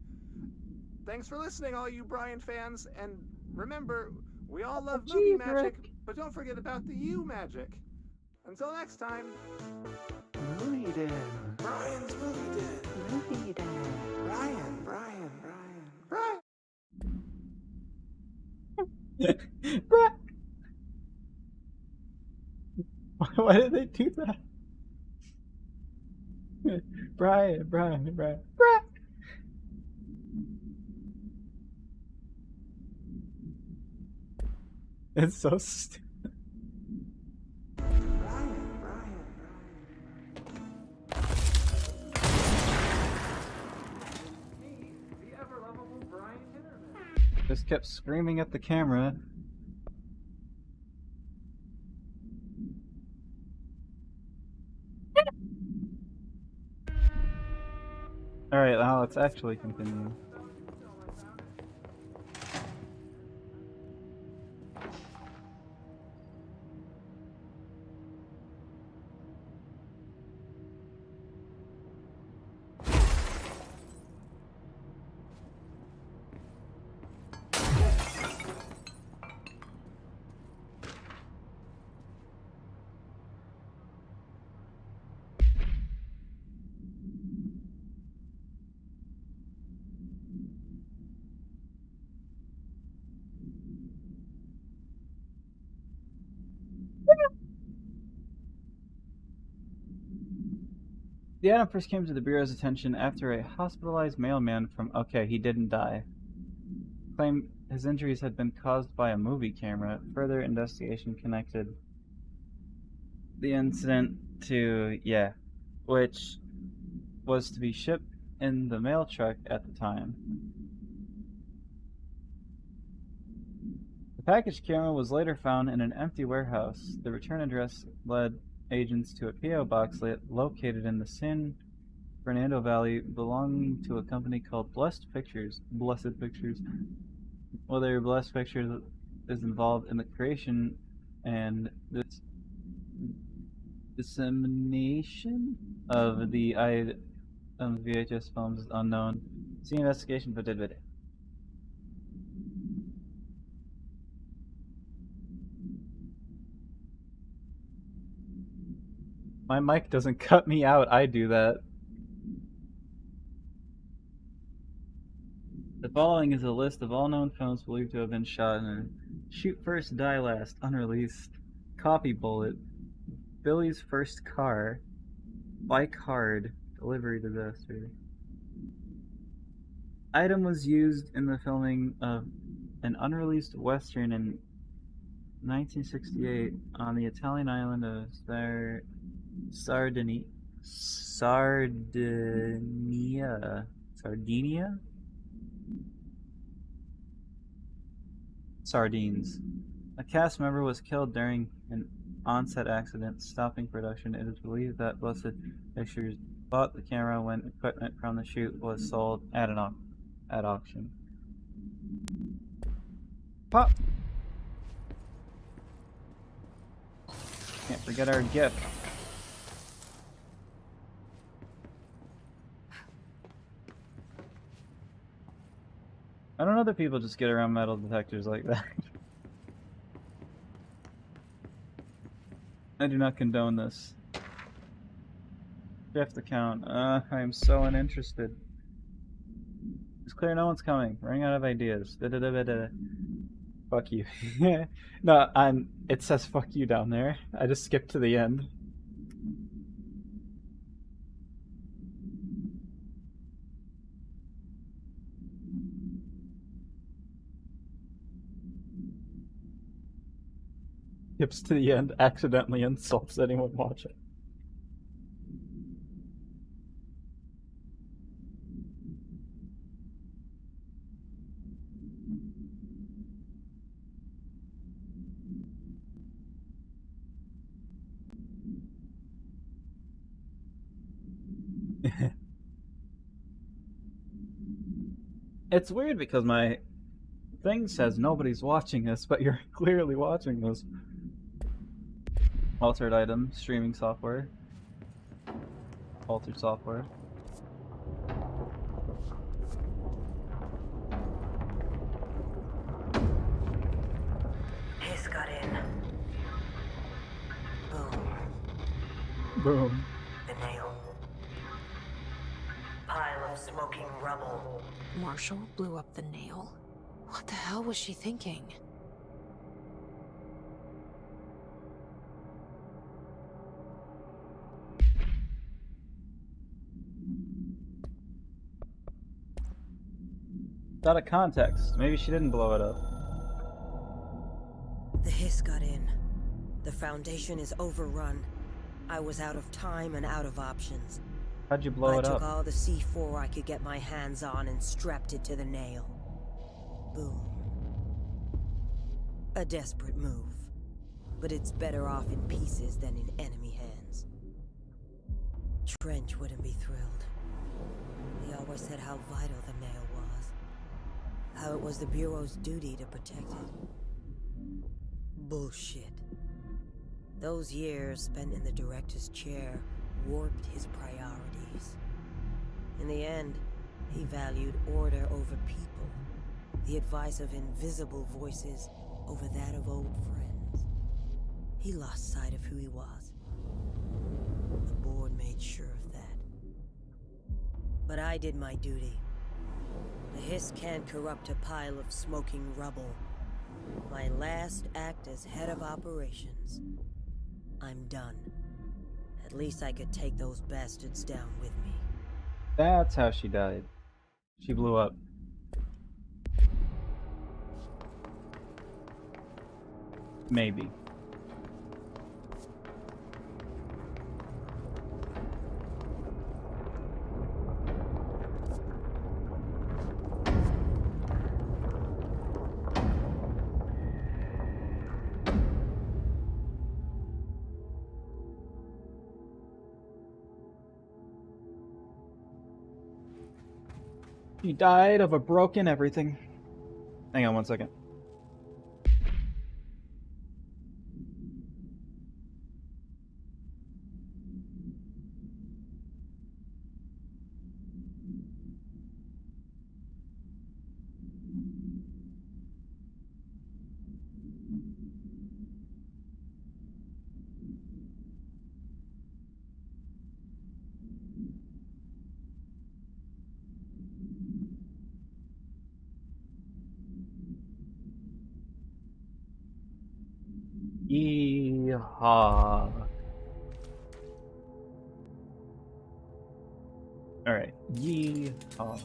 Thanks for listening, all you Brian fans, and remember, we all love movie magic, but don't forget about the you magic. Until next time. Movie Den. Brian's Movie Den. Movie Den. Brian. Why did they do that? Brian. It's so stupid. Me, the ever-lovable Brian Hinnerman. Just kept screaming at the camera. Alright, now let's actually continue. The item first came to the Bureau's attention after a hospitalized mailman from... Okay, he didn't die. Claimed his injuries had been caused by a movie camera. Further investigation connected the incident to... yeah. Which was to be shipped in the mail truck at the time. The package camera was later found in an empty warehouse. The return address led agents to a P.O. box located in the San Fernando Valley belonging to a company called Blessed Pictures. Whether Blessed Pictures is involved in the creation and dissemination of the VHS films is unknown. See investigation for did it. My mic doesn't cut me out, I do that. The following is a list of all known films believed to have been shot in a Shoot First, Die Last, unreleased, Copy Bullet, Billy's First Car, Bike Hard, Delivery Disaster. Item was used in the filming of an unreleased western in 1968 on the Italian island of Sardinia. Sardines. A cast member was killed during an on-set accident, stopping production. It is believed that Blessed Pictures bought the camera when equipment from the shoot was sold at auction. Pop! Can't forget our gift. I don't know that people just get around metal detectors like that. I do not condone this. Shift account. I am so uninterested. It's clear no one's coming. Running out of ideas. Fuck you. No, it says fuck you down there. I just skipped to the end. Skips to the end, accidentally insults anyone watching. It's weird because my thing says nobody's watching this, but you're clearly watching this. Altered item, streaming software. Altered software. Hiss got in. Boom. Boom. The nail. Pile of smoking rubble. Marshall blew up the nail? What the hell was she thinking? Out of context. Maybe she didn't blow it up. The hiss got in. The Foundation is overrun. I was out of time and out of options. How'd you blow it up? I took all the C4 I could get my hands on and strapped it to the nail. Boom. A desperate move. But it's better off in pieces than in enemy hands. Trench wouldn't be thrilled. He always said how vital the nail was. How it was the Bureau's duty to protect it. Bullshit. Those years spent in the director's chair warped his priorities. In the end, he valued order over people, the advice of invisible voices over that of old friends. He lost sight of who he was. The board made sure of that. But I did my duty. The hiss can't corrupt a pile of smoking rubble. My last act as head of operations. I'm done. At least I could take those bastards down with me. That's how she died. She blew up. Maybe. He died of a broken everything. Hang on one second. Yeehaw. Alright, yeehaw.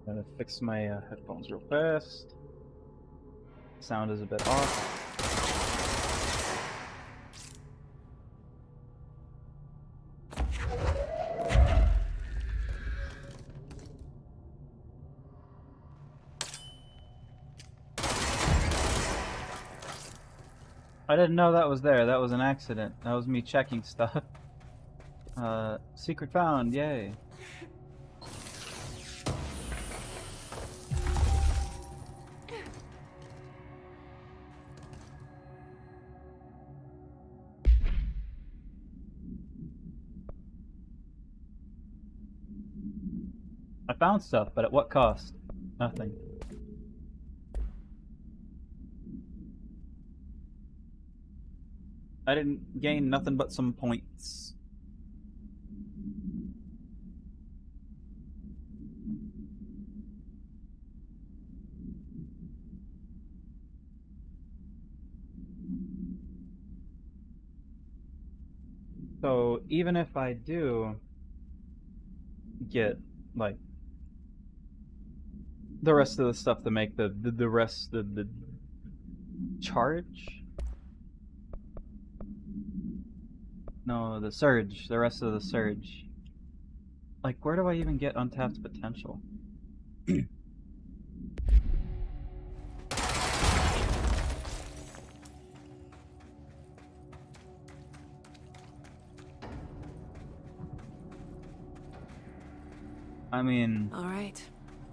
Gotta fix my headphones real fast. Sound is a bit off. I didn't know that was there. That was an accident. That was me checking stuff. Secret found, yay. I found stuff, but at what cost? Nothing. I didn't gain nothing but some points. So even if I do get like the rest of the stuff to make the rest of the charge? No, the surge. The rest of the surge. Like, where do I even get untapped potential? I mean... Alright.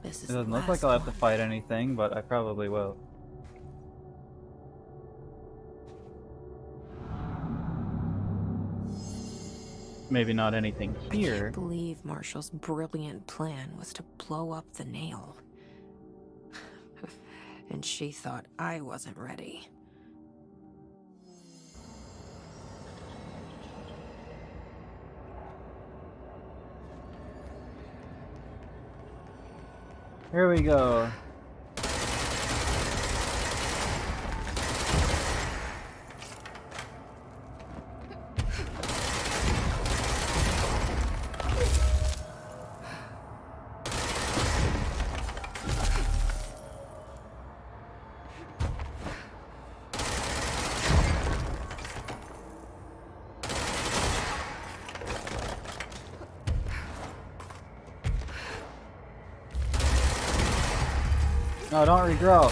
This is it doesn't look like I'll have to fight anything, but I probably will. Maybe not anything here. I can't believe Marshall's brilliant plan was to blow up the nail. And she thought I wasn't ready. Here we go. No, don't regrow.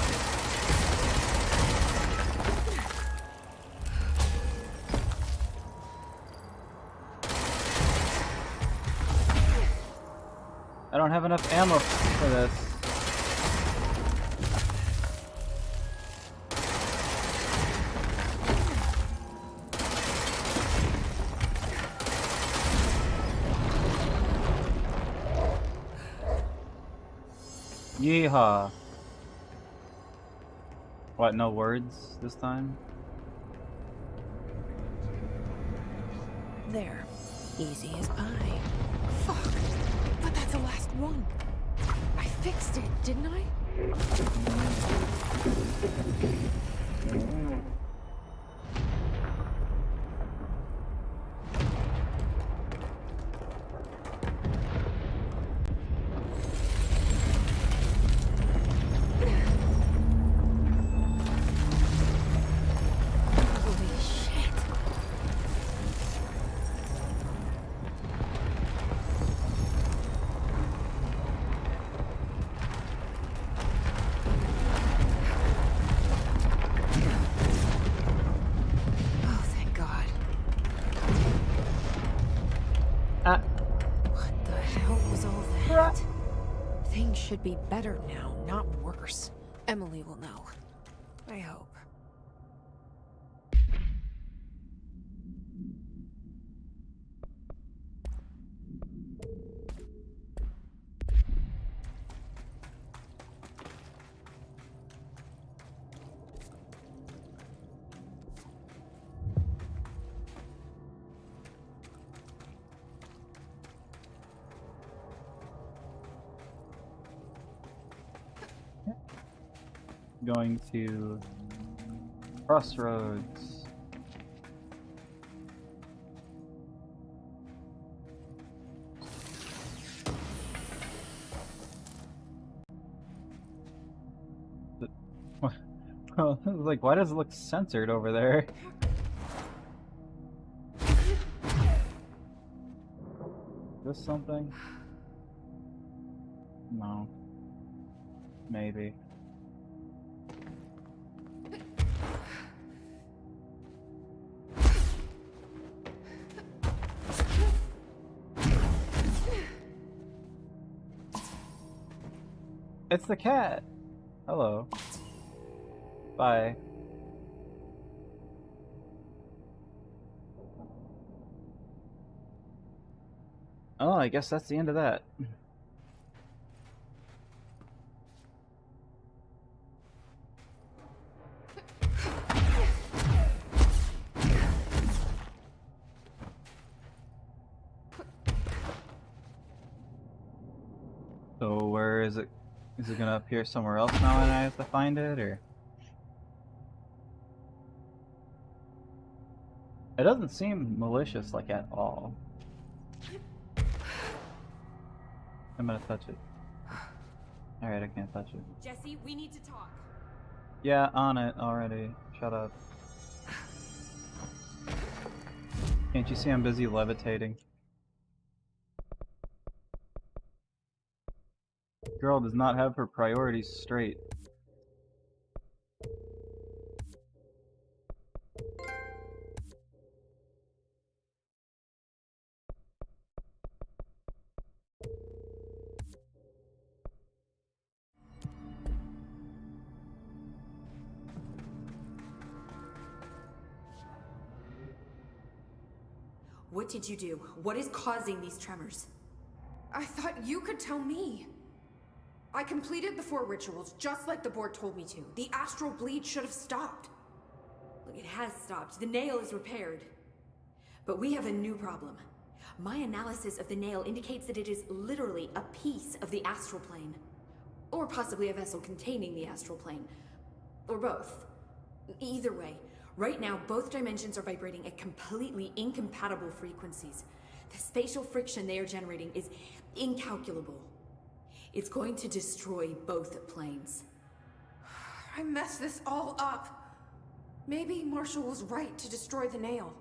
I don't have enough ammo for this. Yeehaw. What, no words this time? There. Easy as pie. Fuck! But that's the last one. I fixed it, didn't I? What the hell was all that? Things should be better now, not worse. Emily will know. I hope. Going to Crossroads. Like, why does it look censored over there? This something? No. Maybe. It's the cat! Hello. Bye. Oh, I guess that's the end of that. So where is it? Is it gonna appear somewhere else now and I have to find it, or? It doesn't seem malicious, like, at all. I'm gonna touch it. Alright, I can't touch it. Jesse, we need to talk. Yeah, on it already. Shut up. Can't you see I'm busy levitating? Girl does not have her priorities straight. What did you do? What is causing these tremors? I thought you could tell me. I completed the 4 rituals just like the board told me to. The astral bleed should have stopped. Look, it has stopped. The nail is repaired. But we have a new problem. My analysis of the nail indicates that it is literally a piece of the astral plane. Or possibly a vessel containing the astral plane. Or both. Either way, right now both dimensions are vibrating at completely incompatible frequencies. The spatial friction they are generating is incalculable. It's going to destroy both planes. I messed this all up. Maybe Marshall was right to destroy the nail.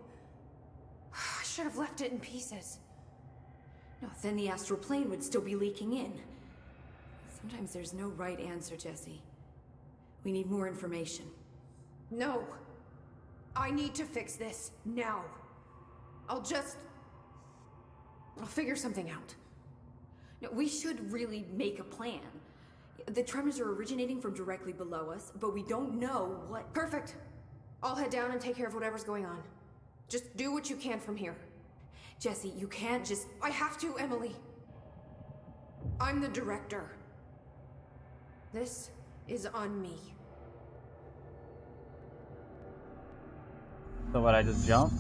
I should have left it in pieces. No, then the astral plane would still be leaking in. Sometimes there's no right answer, Jesse. We need more information. No. I need to fix this now. I'll figure something out. No, we should really make a plan. The tremors are originating from directly below us, but we don't know what... Perfect. I'll head down and take care of whatever's going on. Just do what you can from here. Jesse, you can't just... I have to, Emily. I'm the director. This is on me. So what, I just jump?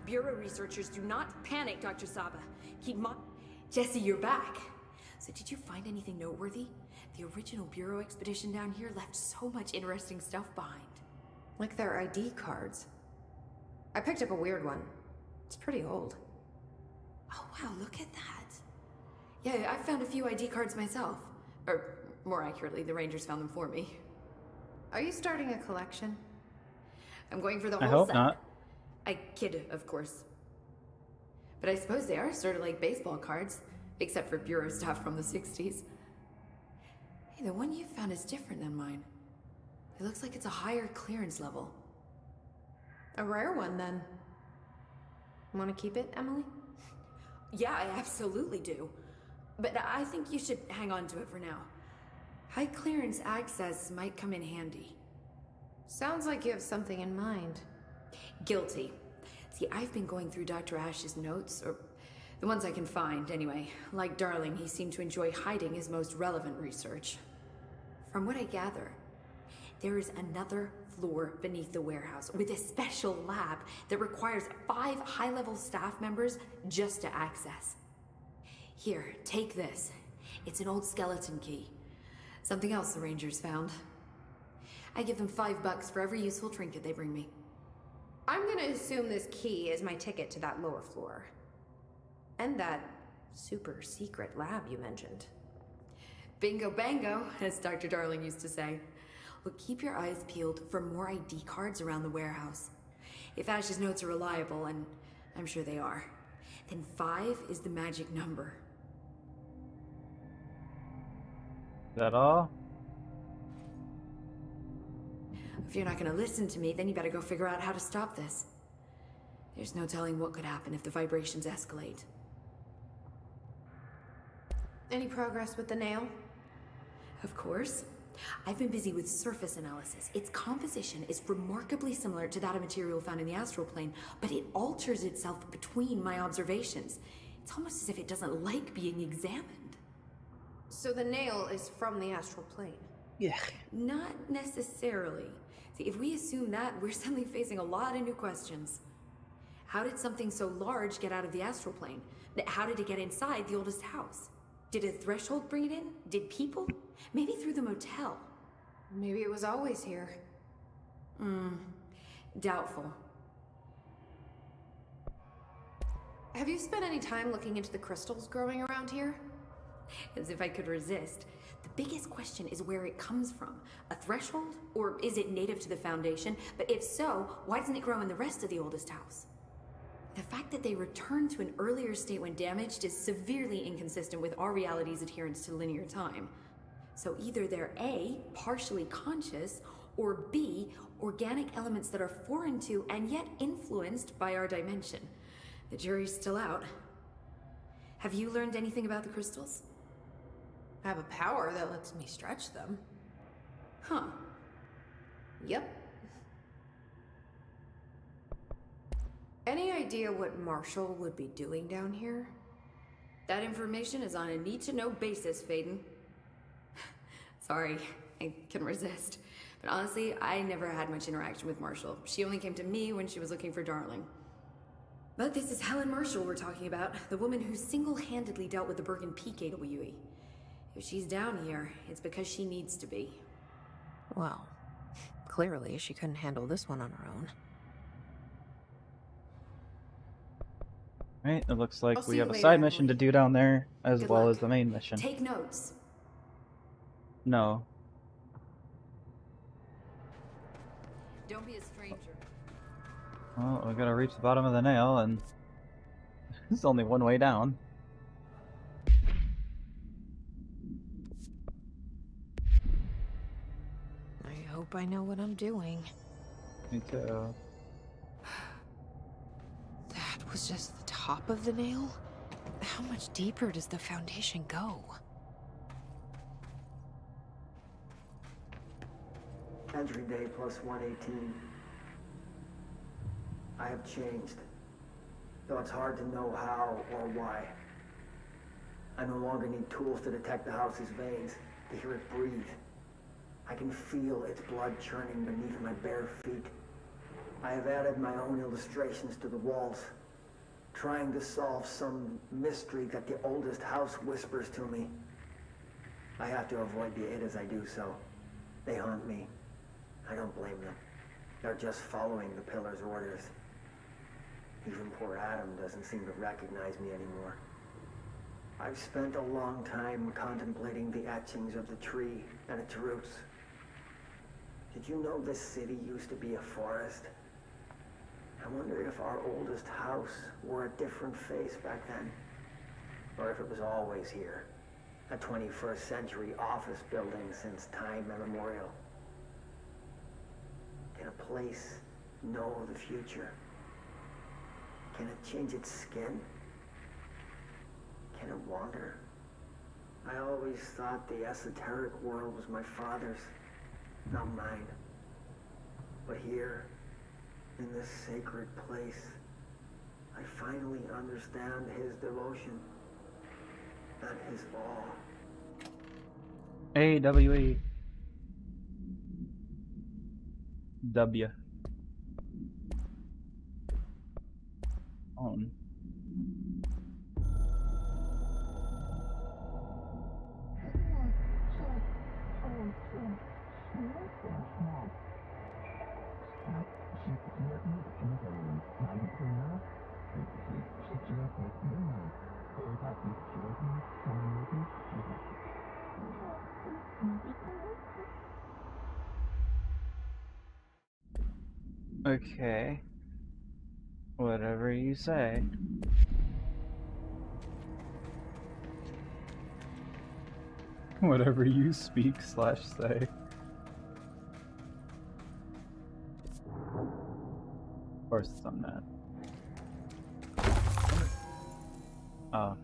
Bureau researchers do not panic, Dr. Saba. Jesse, you're back. So did you find anything noteworthy? The original Bureau expedition down here left so much interesting stuff behind. Like their ID cards. I picked up a weird one. It's pretty old. Oh wow, look at that. Yeah, I found a few ID cards myself. Or, more accurately, the Rangers found them for me. Are you starting a collection? I'm going for the whole I hope set. not. I kid, of course. But I suppose they are sort of like baseball cards, except for Bureau stuff from the 60s. Hey, the one you found is different than mine. It looks like it's a higher clearance level. A rare one, then. Want to keep it, Emily? Yeah, I absolutely do. But I think you should hang on to it for now. High clearance access might come in handy. Sounds like you have something in mind. Guilty. See, I've been going through Dr. Ash's notes, or the ones I can find, anyway. Like Darling, he seemed to enjoy hiding his most relevant research. From what I gather, there is another floor beneath the warehouse with a special lab that requires 5 high-level staff members just to access. Here, take this. It's an old skeleton key. Something else the Rangers found. I give them $5 for every useful trinket they bring me. I'm gonna assume this key is my ticket to that lower floor. And that super secret lab you mentioned. Bingo bango, as Dr. Darling used to say. Look, keep your eyes peeled for more ID cards around the warehouse. If Ash's notes are reliable, and I'm sure they are, then 5 is the magic number. Is that all? If you're not gonna listen to me, then you better go figure out how to stop this. There's no telling what could happen if the vibrations escalate. Any progress with the nail? Of course. I've been busy with surface analysis. Its composition is remarkably similar to that of material found in the astral plane, but it alters itself between my observations. It's almost as if it doesn't like being examined. So the nail is from the astral plane? Yeah. Not necessarily. See, if we assume that, we're suddenly facing a lot of new questions. How did something so large get out of the astral plane? How did it get inside the oldest house? Did a threshold bring it in? Did people? Maybe through the motel. Maybe it was always here. Doubtful. Have you spent any time looking into the crystals growing around here? As if I could resist. The biggest question is where it comes from. A threshold? Or is it native to the Foundation? But if so, why doesn't it grow in the rest of the oldest house? The fact that they returned to an earlier state when damaged is severely inconsistent with our reality's adherence to linear time. So either they're A, partially conscious, or B, organic elements that are foreign to and yet influenced by our dimension. The jury's still out. Have you learned anything about the crystals? I have a power that lets me stretch them. Huh. Yep. Any idea what Marshall would be doing down here? That information is on a need-to-know basis, Faden. Sorry, I couldn't resist. But honestly, I never had much interaction with Marshall. She only came to me when she was looking for Darling. But this is Helen Marshall we're talking about, the woman who single-handedly dealt with the Bergen Peak AWE. If she's down here, it's because she needs to be. Well, clearly she couldn't handle this one on her own. Right, it looks like I'll we see have you a later, side mission to Emily. do down there, as Good well luck. as the main mission. Take notes. No. Don't be a stranger. Well, we gotta reach the bottom of the nail, and there's only one way down. I hope I know what I'm doing. Me too. That was just the top of the nail? How much deeper does the foundation go? Entry day plus 118. I have changed, though it's hard to know how or why. I no longer need tools to detect the house's veins, to hear it breathe. I can feel its blood churning beneath my bare feet. I have added my own illustrations to the walls, trying to solve some mystery that the oldest house whispers to me. I have to avoid the it as I do so. They haunt me. I don't blame them. They're just following the pillar's orders. Even poor Adam doesn't seem to recognize me anymore. I've spent a long time contemplating the etchings of the tree and its roots. Did you know this city used to be a forest? I wonder if our oldest house wore a different face back then. Or if it was always here. A 21st century office building since time immemorial. In a place know the future? Can it change its skin? Can it wander? I always thought the esoteric world was my father's, not mine. But here, in this sacred place, I finally understand his devotion and his awe. AWE. W. On. Okay. Whatever you say. Whatever you speak / say. Of course it's on that. Oh.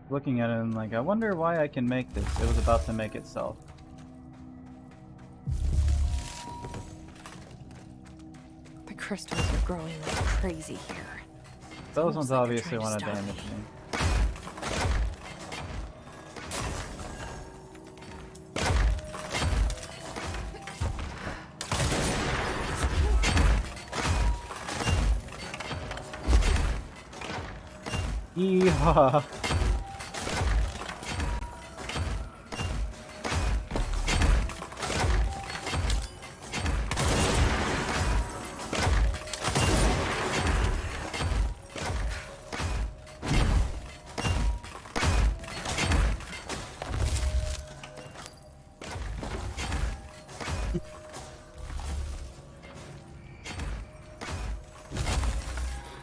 Looking at it, I'm like, I wonder why I can make this. It was about to make itself. The crystals are growing like crazy here. Those ones Almost like they're obviously trying to want to stop damage me. me. Yeehaw!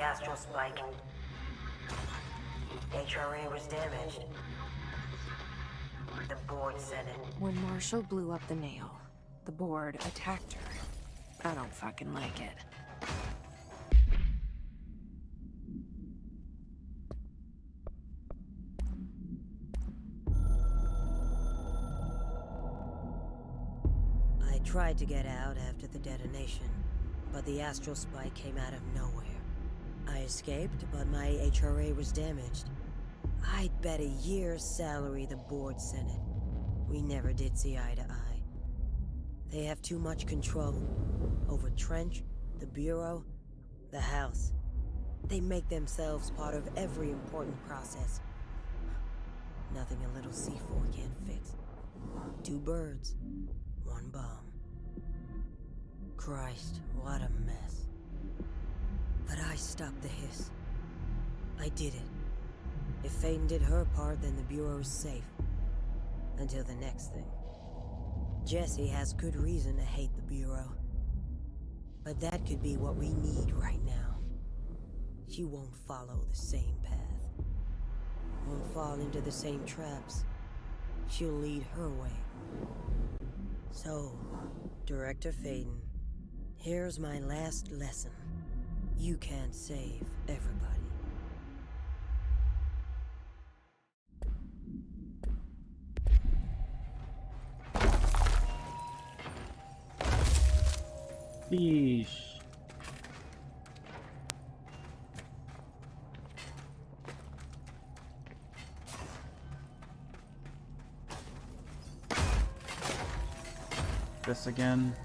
Astral spike. HRA was damaged. The board said it. When Marshall blew up the nail, the board attacked her. I don't fucking like it. I tried to get out after the detonation, but the astral spike came out of nowhere. I escaped, but my HRA was damaged. I'd bet a year's salary the board sent it. We never did see eye to eye. They have too much control over Trench, the Bureau, the House. They make themselves part of every important process. Nothing a little C4 can't fix. 2 birds, 1 bomb. Christ, what a mess. But I stopped the hiss. I did it. If Faden did her part, then the Bureau's safe. Until the next thing. Jessie has good reason to hate the Bureau. But that could be what we need right now. She won't follow the same path. Won't fall into the same traps. She'll lead her way. So, Director Faden, here's my last lesson. You can't save everybody. Yeesh. This again.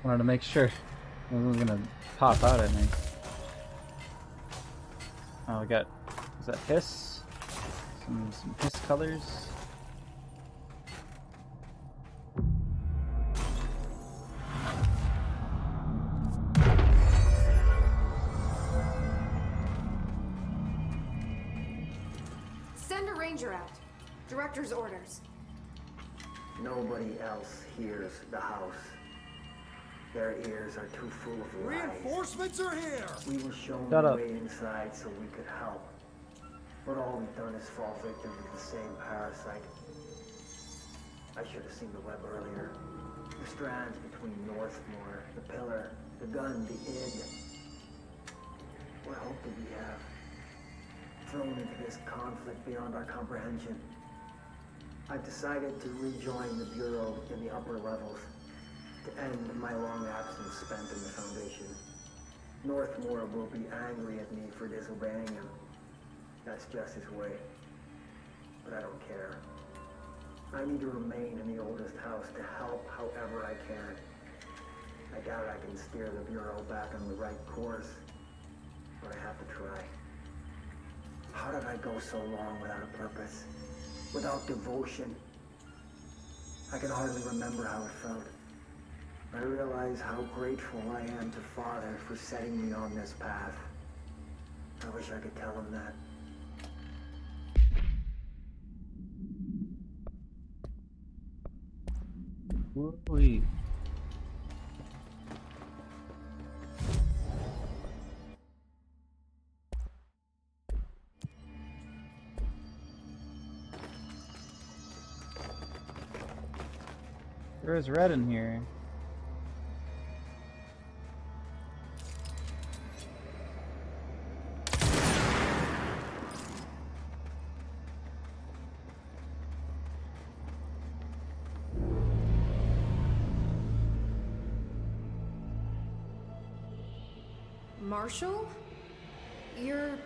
Wanted to make sure it wasn't gonna pop out at me. Oh, we got, is that hiss? Some hiss colors. Send a ranger out. Director's orders. Nobody else hears the house. Their ears are too full of lies. Reinforcements are here! We were shown Shut the up. way inside so we could help. But all we've done is fall victim to the same parasite. I should have seen the web earlier. The strands between Northmore, the pillar, the gun, the id. What hope did we have? Thrown into this conflict beyond our comprehension. I've decided to rejoin the Bureau in the upper levels, to end my long absence spent in the Foundation. Northmore will be angry at me for disobeying him. That's just his way. But I don't care. I need to remain in the oldest house to help however I can. I doubt I can steer the Bureau back on the right course, but I have to try. How did I go so long without a purpose? Without devotion? I can hardly remember how it felt. I realize how grateful I am to Father for setting me on this path. I wish I could tell him that. Woo-wee. There is red in here. Marshall? You're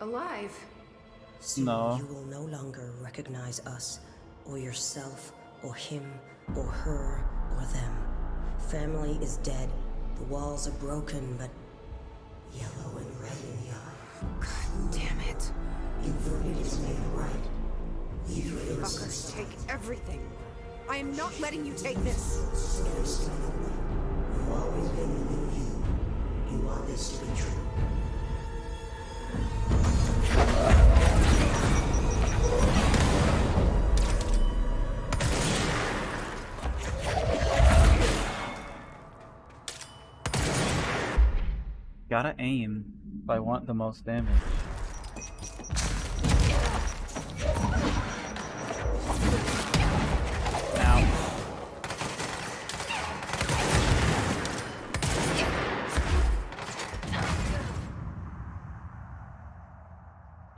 alive. Soon No. you will no longer recognize us, or yourself, or him, or her, or them. Family is dead. The walls are broken, but yellow and red in the eye. God damn it. Inverted is made right. You fuckers take everything. I am not letting you take this. You've always been the new you. You want this to be true. Gotta aim if I want the most damage. Ow.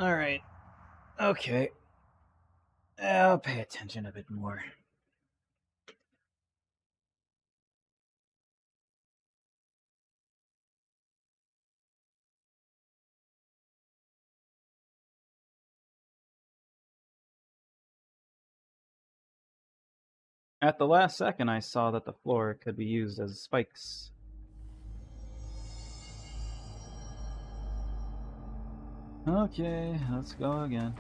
Alright. Okay. I'll pay attention a bit more. At the last second, I saw that the floor could be used as spikes. Okay, let's go again.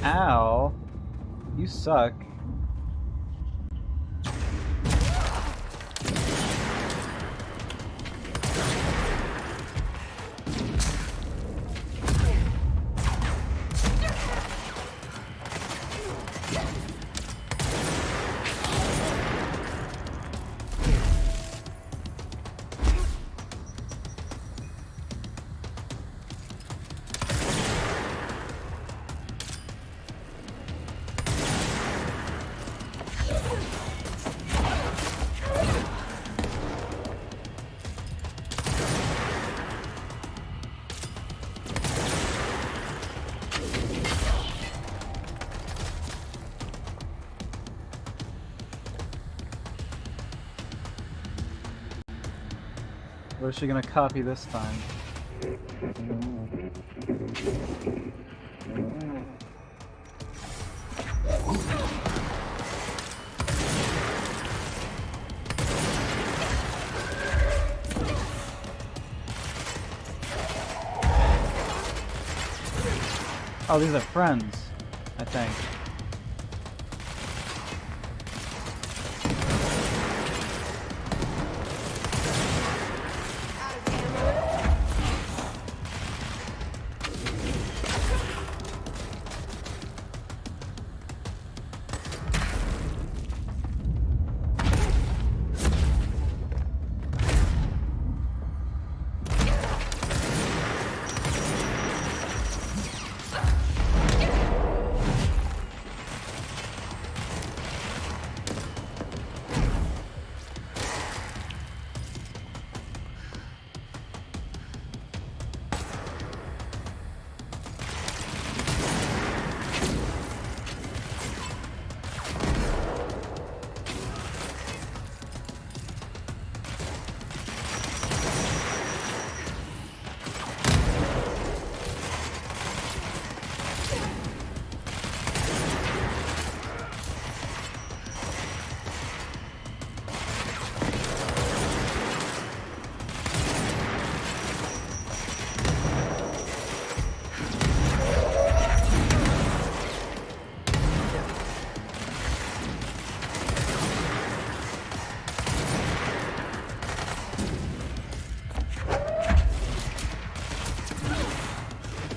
Ow. You suck. What is she gonna copy this time? Oh, these are friends, I think.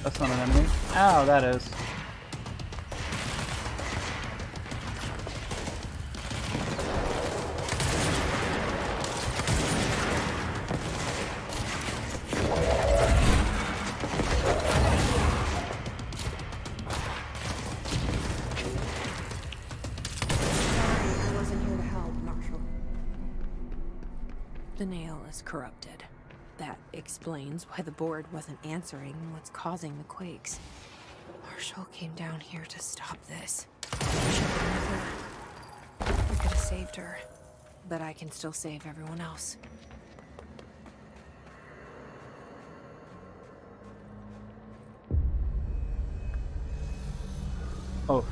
That's not an enemy. Ow, that is. I wasn't here to help, Marshall. The nail is corrupted. That explains why the board wasn't answering what's causing the quakes. Marshall came down here to stop this. I could have saved her, but I can still save everyone else. Oh.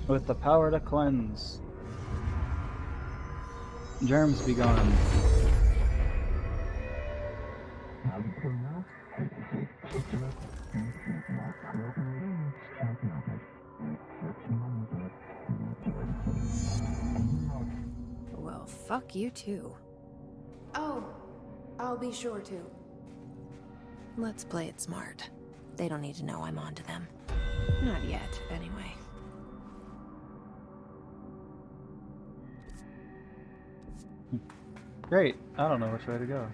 With the power to cleanse. Germs be gone. Well, fuck you too. Oh, I'll be sure to. Let's play it smart. They don't need to know I'm onto them. Not yet, anyway. Great. I don't know which way to go.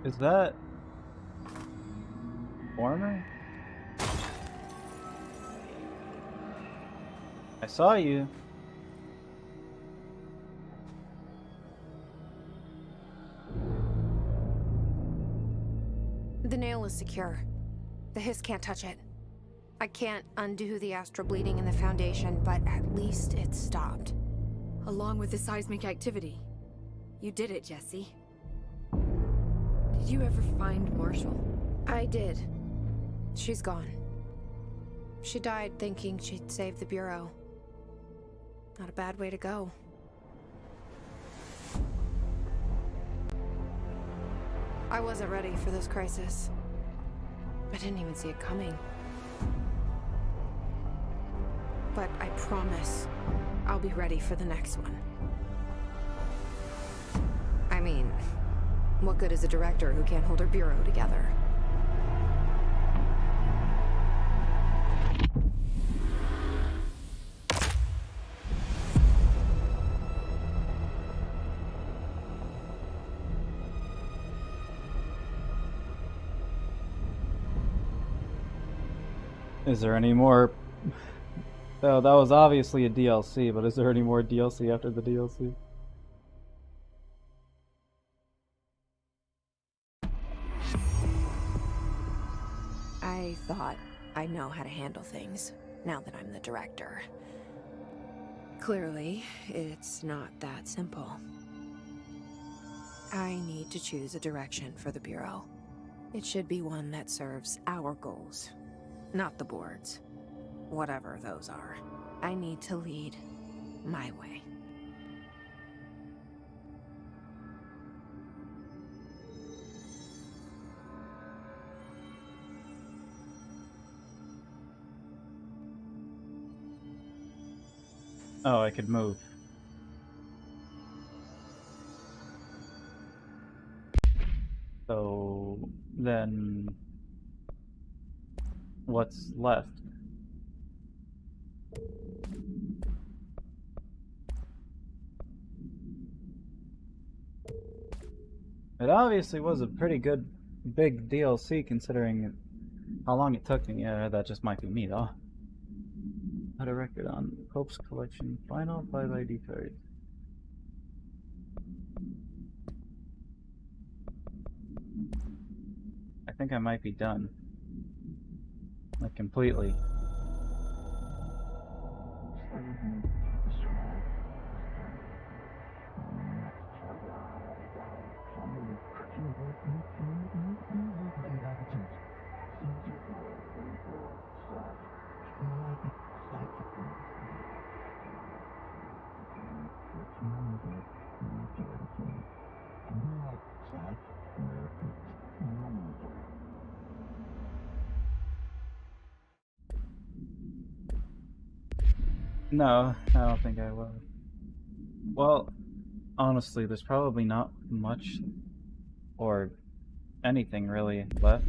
Is that Transformer? I saw you. The nail is secure. The hiss can't touch it. I can't undo the astral bleeding in the Foundation, but at least it's stopped. Along with the seismic activity. You did it, Jesse. Did you ever find Marshall? I did. She's gone. She died thinking she'd save the Bureau. Not a bad way to go. I wasn't ready for this crisis. I didn't even see it coming. But I promise I'll be ready for the next one. I mean, what good is a director who can't hold her Bureau together? Is there any more? Oh, that was obviously a DLC, but is there any more DLC after the DLC? I thought I know how to handle things, now that I'm the director. Clearly, it's not that simple. I need to choose a direction for the Bureau. It should be one that serves our goals, not the board's. Whatever those are. I need to lead my way. Oh, I could move. So then what's left? It obviously was a pretty good big DLC considering how long it took me. Yeah, that just might be me though. Had a record on Pope's Collection, final 5 ID card. I think I might be done. Like completely. No, I don't think I will. Well, honestly, there's probably not much or anything really left.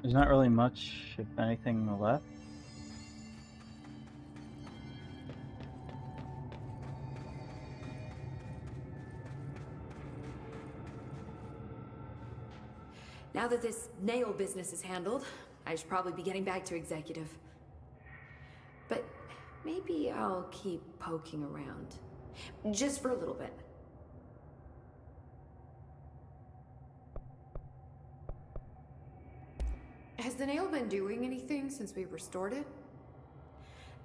There's not really much, if anything, left. Now that this nail business is handled, I should probably be getting back to executive. But maybe I'll keep poking around. Just for a little bit. Has the nail been doing anything since we restored it?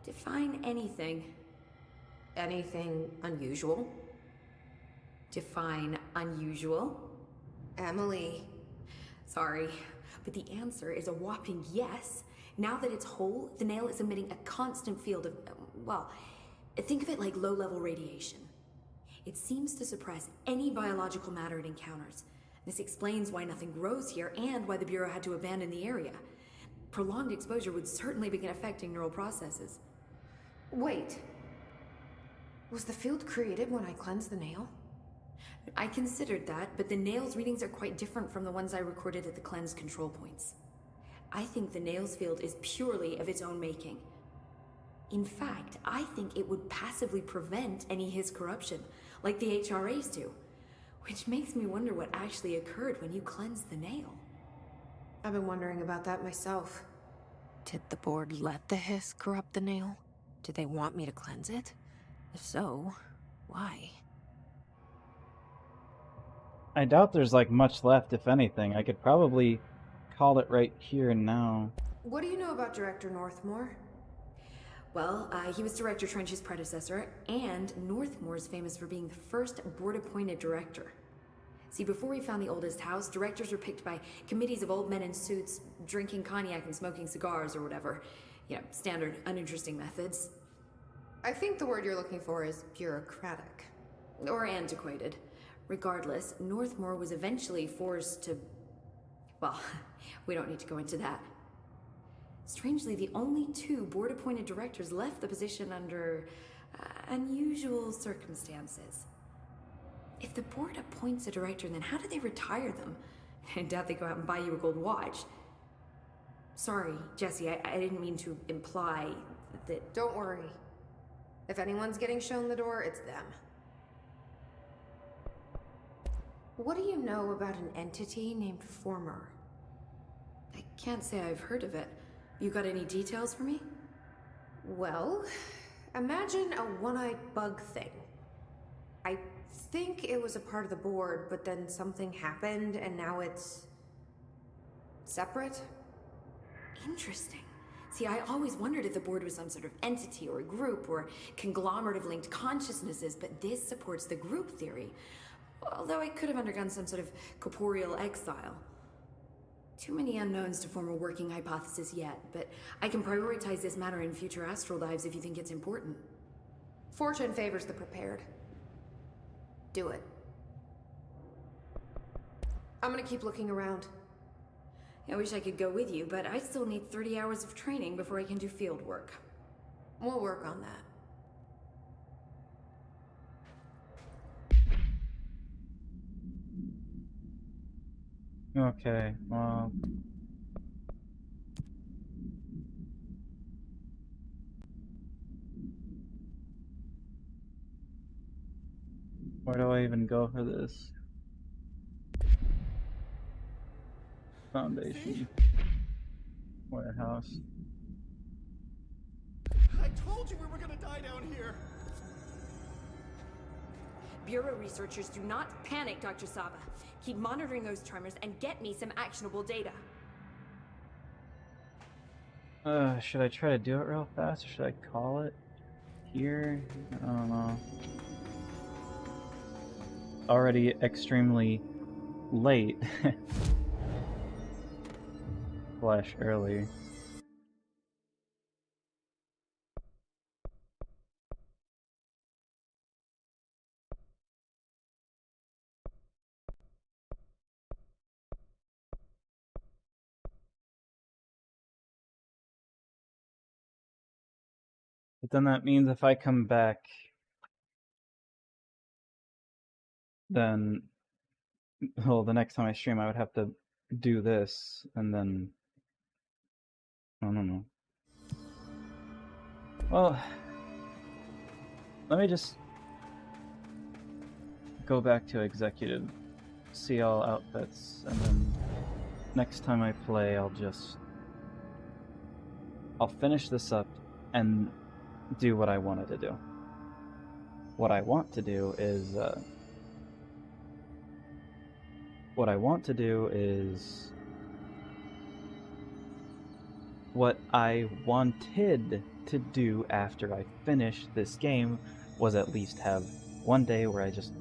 Define anything. Anything unusual? Define unusual. Emily. Sorry, but the answer is a whopping yes. Now that it's whole, the nail is emitting a constant field of, well, think of it like low-level radiation. It seems to suppress any biological matter it encounters. This explains why nothing grows here and why the Bureau had to abandon the area. Prolonged exposure would certainly begin affecting neural processes. Wait. Was the field created when I cleansed the nail? I considered that, but the nails readings are quite different from the ones I recorded at the cleanse control points. I think the nails field is purely of its own making. In fact, I think it would passively prevent any His corruption, like the HRAs do. Which makes me wonder what actually occurred when you cleansed the nail. I've been wondering about that myself. Did the board let the hiss corrupt the nail? Did they want me to cleanse it? If so, why? I doubt there's like much left, if anything. I could probably call it right here and now. What do you know about Director Northmore? Well, he was Director Trench's predecessor, and Northmore's famous for being the first board-appointed director. See, before we found the oldest house, directors were picked by committees of old men in suits, drinking cognac and smoking cigars or whatever. You know, standard, uninteresting methods. I think the word you're looking for is bureaucratic. Or antiquated. Regardless, Northmore was eventually forced to... Well, we don't need to go into that. Strangely, the only two board-appointed directors left the position under unusual circumstances. If the board appoints a director, then how do they retire them? I doubt they go out and buy you a gold watch. Sorry, Jesse, I didn't mean to imply that... Don't worry. If anyone's getting shown the door, it's them. What do you know about an entity named Former? I can't say I've heard of it. You got any details for me? Well, imagine a one-eyed bug thing. I think it was a part of the board, but then something happened and now it's... separate? Interesting. See, I always wondered if the board was some sort of entity or group or conglomerate of linked consciousnesses, but this supports the group theory. Although it could have undergone some sort of corporeal exile. Too many unknowns to form a working hypothesis yet, but I can prioritize this matter in future astral dives if you think it's important. Fortune favors the prepared. Do it. I'm gonna keep looking around. I wish I could go with you, but I still need 30 hours of training before I can do field work. We'll work on that. Okay, well... Where do I even go for this? Foundation. Warehouse. I told you we were gonna die down here! Bureau researchers, do not panic, Dr. Saba. Keep monitoring those tremors and get me some actionable data. Should I try to do it real fast or should I call it here? I don't know. Already extremely late. Flash early. But then that means if I come back, then, well, the next time I stream, I would have to do this, and then, I don't know. Well, let me just go back to executive, see all outfits, and then next time I play, I'll finish this up and do what I wanted to do. What I want to do is, what I wanted to do after I finished this game was at least have one day where I just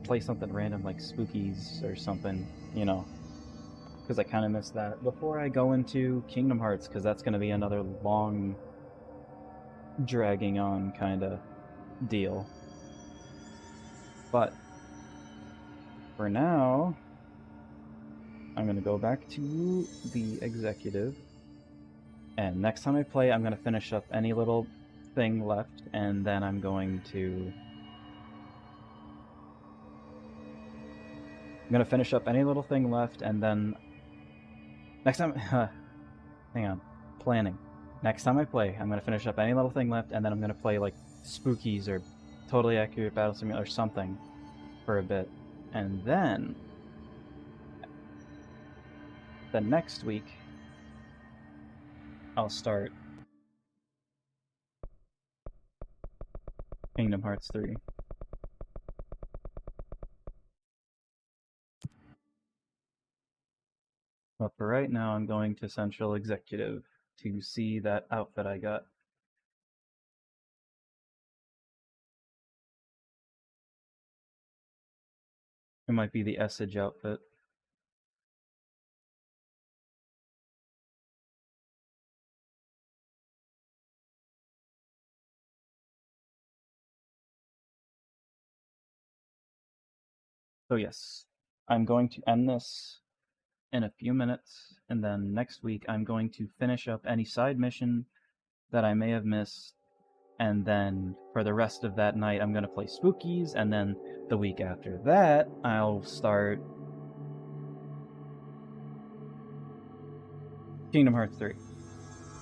play something random like Spookies or something, you know, because I kind of miss that before I go into Kingdom Hearts, because that's going to be another long dragging on kind of deal. But for now, I'm going to go back to the executive, and next time I play, I'm going to finish up any little thing left, and then I'm going to gonna finish up any little thing left, and then next time, hang on, planning. Next time I play, I'm gonna finish up any little thing left, and then I'm gonna play like Spookies or Totally Accurate Battle Simulator or something for a bit, and then the next week I'll start Kingdom Hearts 3. But for right now, I'm going to Central Executive to see that outfit I got. It might be the Essage outfit. So yes, I'm going to end this in a few minutes, and then next week I'm going to finish up any side mission that I may have missed, and then for the rest of that night I'm going to play Spookies, and then the week after that I'll start Kingdom Hearts 3.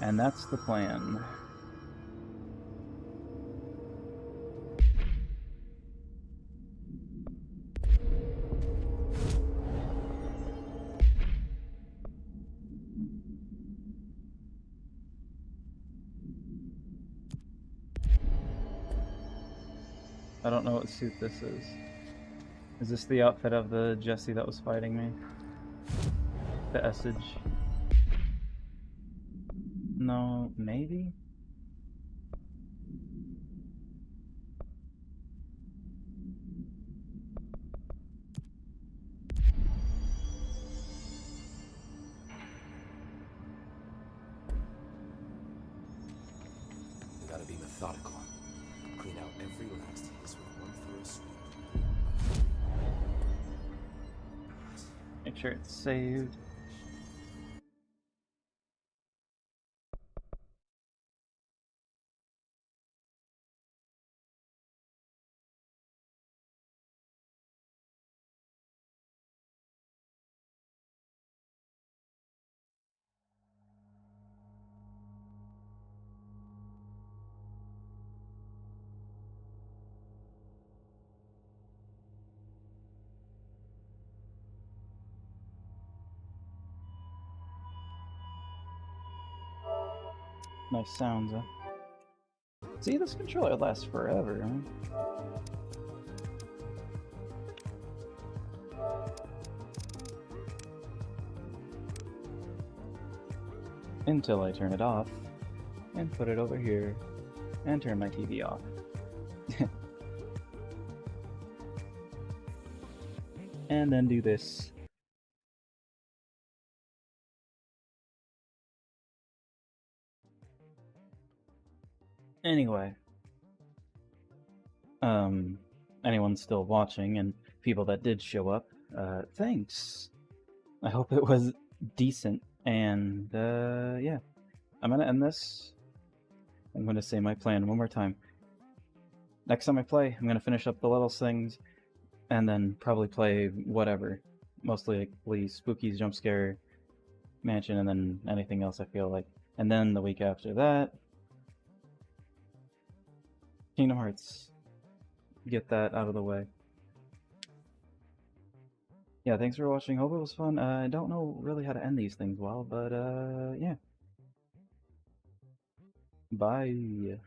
And that's the plan. I don't know what suit this is. Is this the outfit of the Jessie that was fighting me? The Essage? No, maybe? We gotta be methodical. Clean out every last hiss with one thorough sweep. Make sure it's saved. Nice sounds, huh? See, this controller lasts forever, huh? Until I turn it off, and put it over here, and turn my TV off. And then do this. Anyway, anyone still watching and people that did show up, thanks. I hope it was decent, and yeah, I'm gonna end this. I'm gonna say my plan one more time. Next time I play, I'm gonna finish up the little things, and then probably play whatever. Mostly like Spooky's Jump Scare Mansion, and then anything else I feel like. And then the week after that, Kingdom Hearts. Get that out of the way. Yeah, thanks for watching. Hope it was fun. I don't know really how to end these things well, but yeah. Bye.